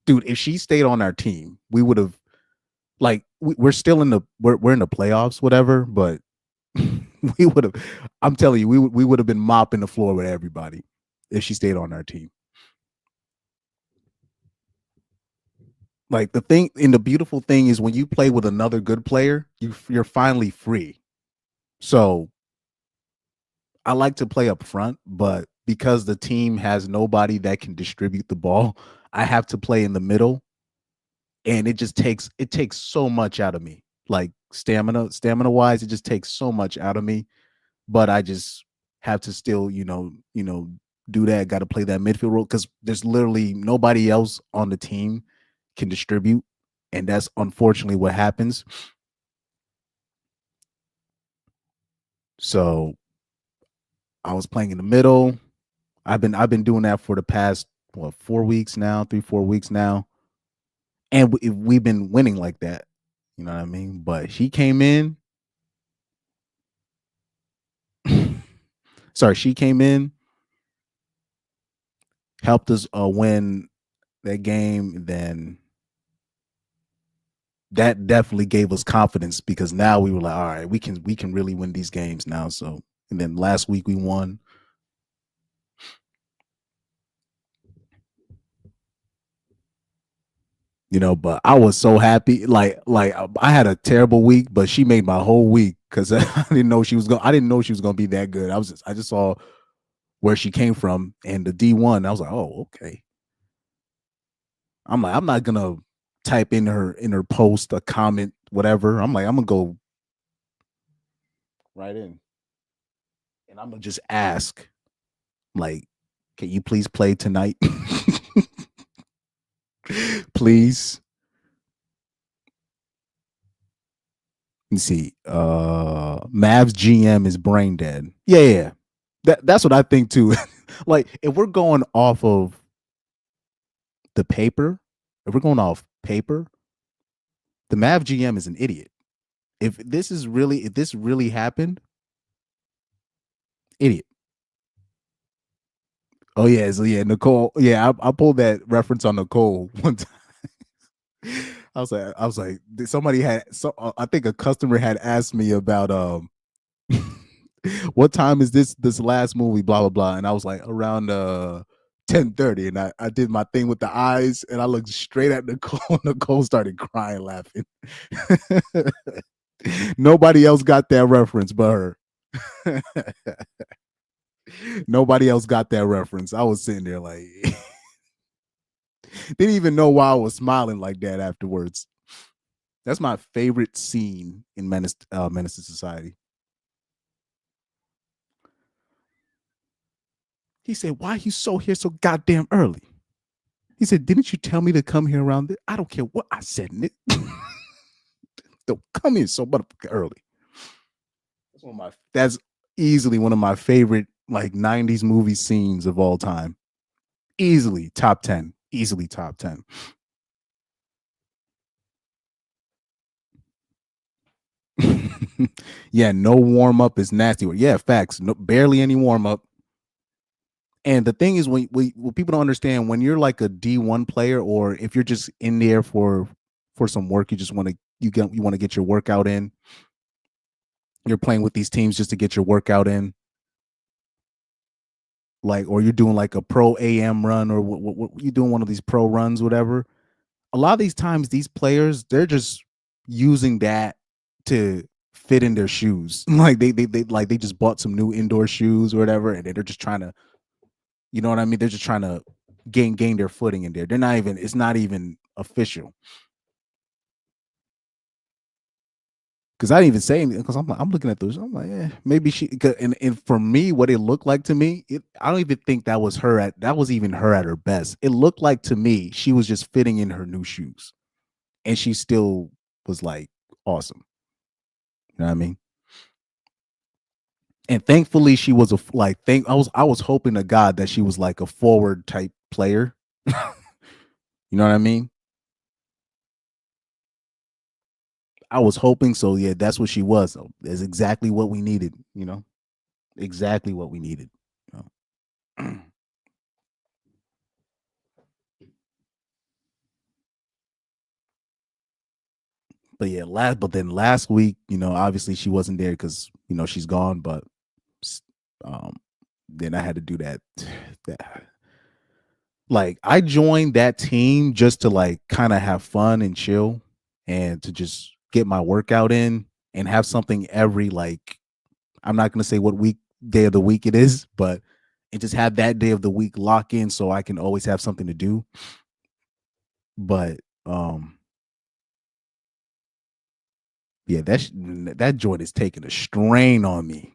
dude! If she stayed on our team, we would have like we're still in the we're in the playoffs, whatever. But we would have. I'm telling you, we would have been mopping the floor with everybody if she stayed on our team. Like the thing, and the beautiful thing is when you play with another good player, you're finally free. So I like to play up front, but because the team has nobody that can distribute the ball, I have to play in the middle, and it takes so much out of me. Like stamina wise, it just takes so much out of me. But I just have to still, do that. Got to play that midfield role because there's literally nobody else on the team can distribute, and that's unfortunately what happens. So I was playing in the middle. I've been doing that for the past 4 weeks now, 3-4 weeks now, and we've been winning like that. You know what I mean? But she came in. Sorry, she came in, helped us win that game. Then that definitely gave us confidence because now we were like, all right, we can really win these games now. So, and then last week we won. But I was so happy. Like I had a terrible week, but she made my whole week because I didn't know she was gonna be that good. I just saw where she came from and the D1. I was like, oh, okay. I'm like, I'm not gonna type in her post a comment, whatever. I'm like, I'm gonna go right in and I'm gonna just ask, like, can you please play tonight? Please. Let me see. Mavs GM is brain dead. Yeah. That's what I think too. Like, if we're going off of the paper, if we're going off paper, the Mav GM is an idiot. If this really happened, idiot. Oh yeah, so yeah, Nicole. Yeah, I pulled that reference on Nicole one time. I was like, somebody had. So I think a customer had asked me about what time is this last movie, blah blah blah, and I was like around 10:30, and I did my thing with the eyes, and I looked straight at Nicole. Nicole started crying, laughing. Nobody else got that reference but her. Nobody else got that reference. I was sitting there like, didn't even know why I was smiling like that afterwards. That's my favorite scene in Menace to Society. He said, "Why are you here so goddamn early?" He said, "Didn't you tell me to come here around this?" I don't care what I said, Nick. Don't come in so motherfucking early. That's easily one of my favorite like 90s movie scenes of all time. Easily top 10. Easily top 10. Yeah, no warm up is nasty. Yeah, facts. No, barely any warm up. And the thing is, when people don't understand, when you're like a D1 player, or if you're just in there for some work, you just want to get your workout in. You're playing with these teams just to get your workout in, like, or you're doing like a pro AM run, or what you're doing one of these pro runs, whatever. A lot of these times, these players, they're just using that to fit in their shoes. Like they just bought some new indoor shoes or whatever, and they're just trying to, you know what I mean? They're just trying to gain their footing in there. It's not even official. Because I didn't even say anything, because I'm looking at those. I'm like, maybe she. And for me, what it looked like to me, I don't even think that was even her at her best. It looked like to me she was just fitting in her new shoes, and she still was like awesome. You know what I mean? And thankfully, she was I was hoping to God that she was like a forward type player. You know what I mean? I was hoping so. Yeah, that's what she was. So that's exactly what we needed. Exactly what we needed. But yeah, last week, obviously she wasn't there because she's gone. But um, then I had to do that. Like I joined that team just to like kind of have fun and chill and to just get my workout in and have something every like I'm not gonna say what day of the week it is, but and just have that day of the week lock in so I can always have something to do. But yeah, that joint is taking a strain on me.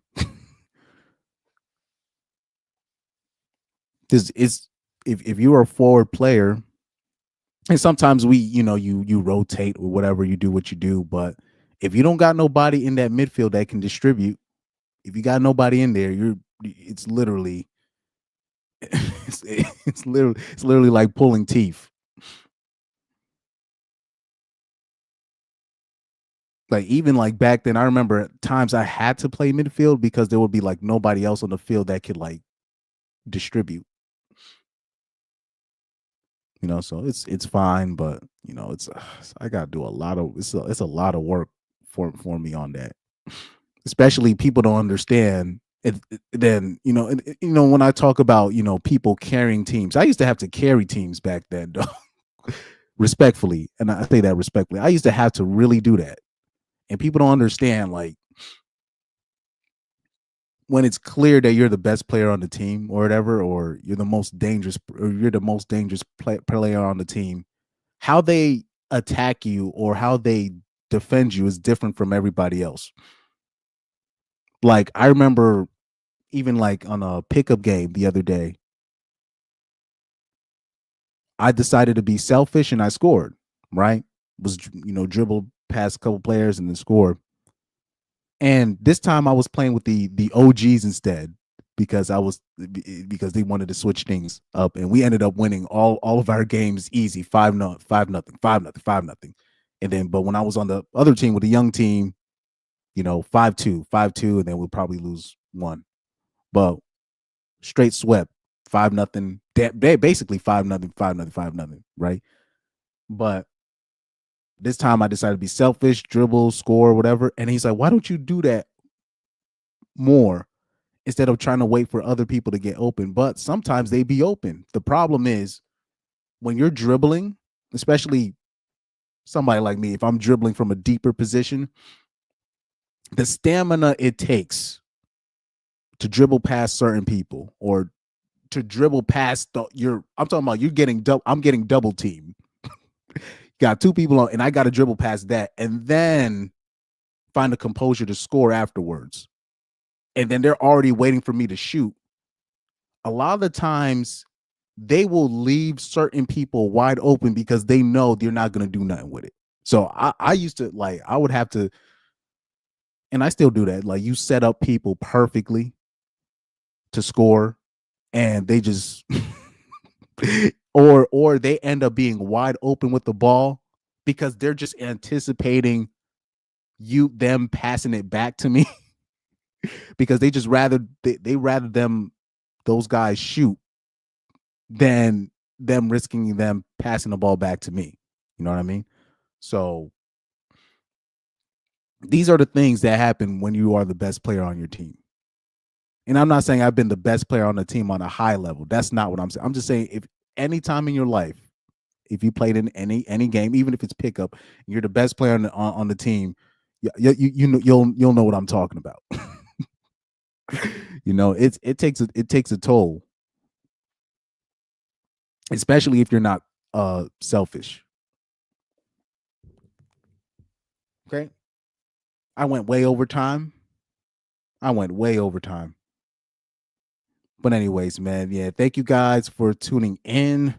Because if you're a forward player, and sometimes you rotate or whatever, you do what you do, but if you don't got nobody in that midfield that can distribute, if you got nobody in there, it's literally it's literally like pulling teeth. Like even like back then, I remember times I had to play midfield because there would be like nobody else on the field that could like distribute. So it's fine, but it's I gotta do a lot of it's a lot of work for me on that. Especially people don't understand it. Then when I talk about people carrying teams, I used to have to carry teams back then, though. Respectfully, and I say that respectfully, I used to have to really do that, and people don't understand like when it's clear that you're the best player on the team or whatever, or you're the most dangerous player on the team, how they attack you or how they defend you is different from everybody else. Like I remember even like on a pickup game the other day, I decided to be selfish and I scored, right? Was dribbled past a couple players and then scored. And this time I was playing with the OGs instead because they wanted to switch things up, and we ended up winning all of our games easy 5-0, 5-0, 5-0, 5-0. And then but when I was on the other team with the young team, 5-2, 5-2, and then we'll probably lose one. But straight swept 5-0, basically 5-0, 5-0, 5-0, right? But this time I decided to be selfish, dribble, score, whatever. And he's like, why don't you do that more instead of trying to wait for other people to get open? But sometimes they be open. The problem is when you're dribbling, especially somebody like me, if I'm dribbling from a deeper position, the stamina it takes to dribble past certain people or to dribble past I'm talking about I'm getting double teamed. Got two people on, and I got to dribble past that and then find the composure to score afterwards. And then they're already waiting for me to shoot. A lot of the times they will leave certain people wide open because they know they're not going to do nothing with it. So I used to like, I would have to, and I still do that. Like you set up people perfectly to score and they just, or they end up being wide open with the ball because they're just anticipating them passing it back to me because they just rather those guys shoot than them risking them passing the ball back to me. You know what I mean? So these are the things that happen when you are the best player on your team. And I'm not saying I've been the best player on the team on a high level. That's not what I'm saying. I'm just saying if any time in your life, if you played in any game, even if it's pickup, you're the best player on the team, you'll know what I'm talking about. It takes a toll, especially if you're not selfish. Okay. I went way over time. But anyways, man, yeah, thank you guys for tuning in.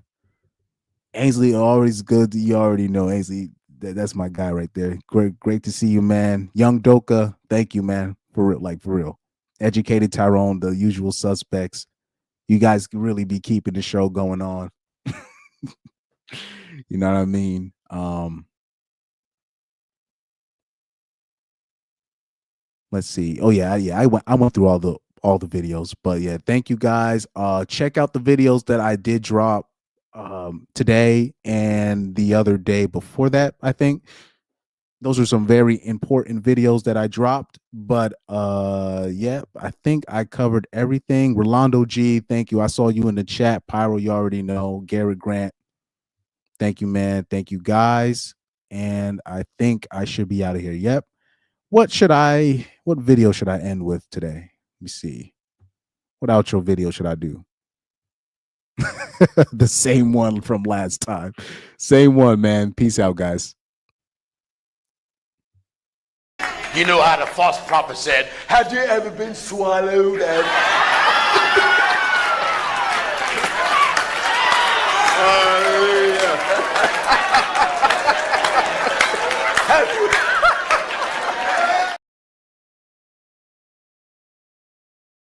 Ainsley, always good. You already know Ainsley. That's my guy right there. Great to see you, man. Young Doka, thank you, man. For real. Educated Tyrone, the usual suspects. You guys can really be keeping the show going on. You know what I mean? let's see. Oh yeah, I went through all the videos, but yeah, thank you guys. Check out the videos that I did drop today and the other day before that. I think those are some very important videos that I dropped. But yeah, I think I covered everything. Rolando G, thank you. I saw you in the chat. Pyro, you already know. Garrett Grant, thank you, man. Thank you, guys. And I think I should be out of here. Yep. What video should I end with today? Let me see. What outro video should I do? The same one from last time. Same one, man. Peace out, guys. You know how the false prophet said, have you ever been swallowed and... Hallelujah.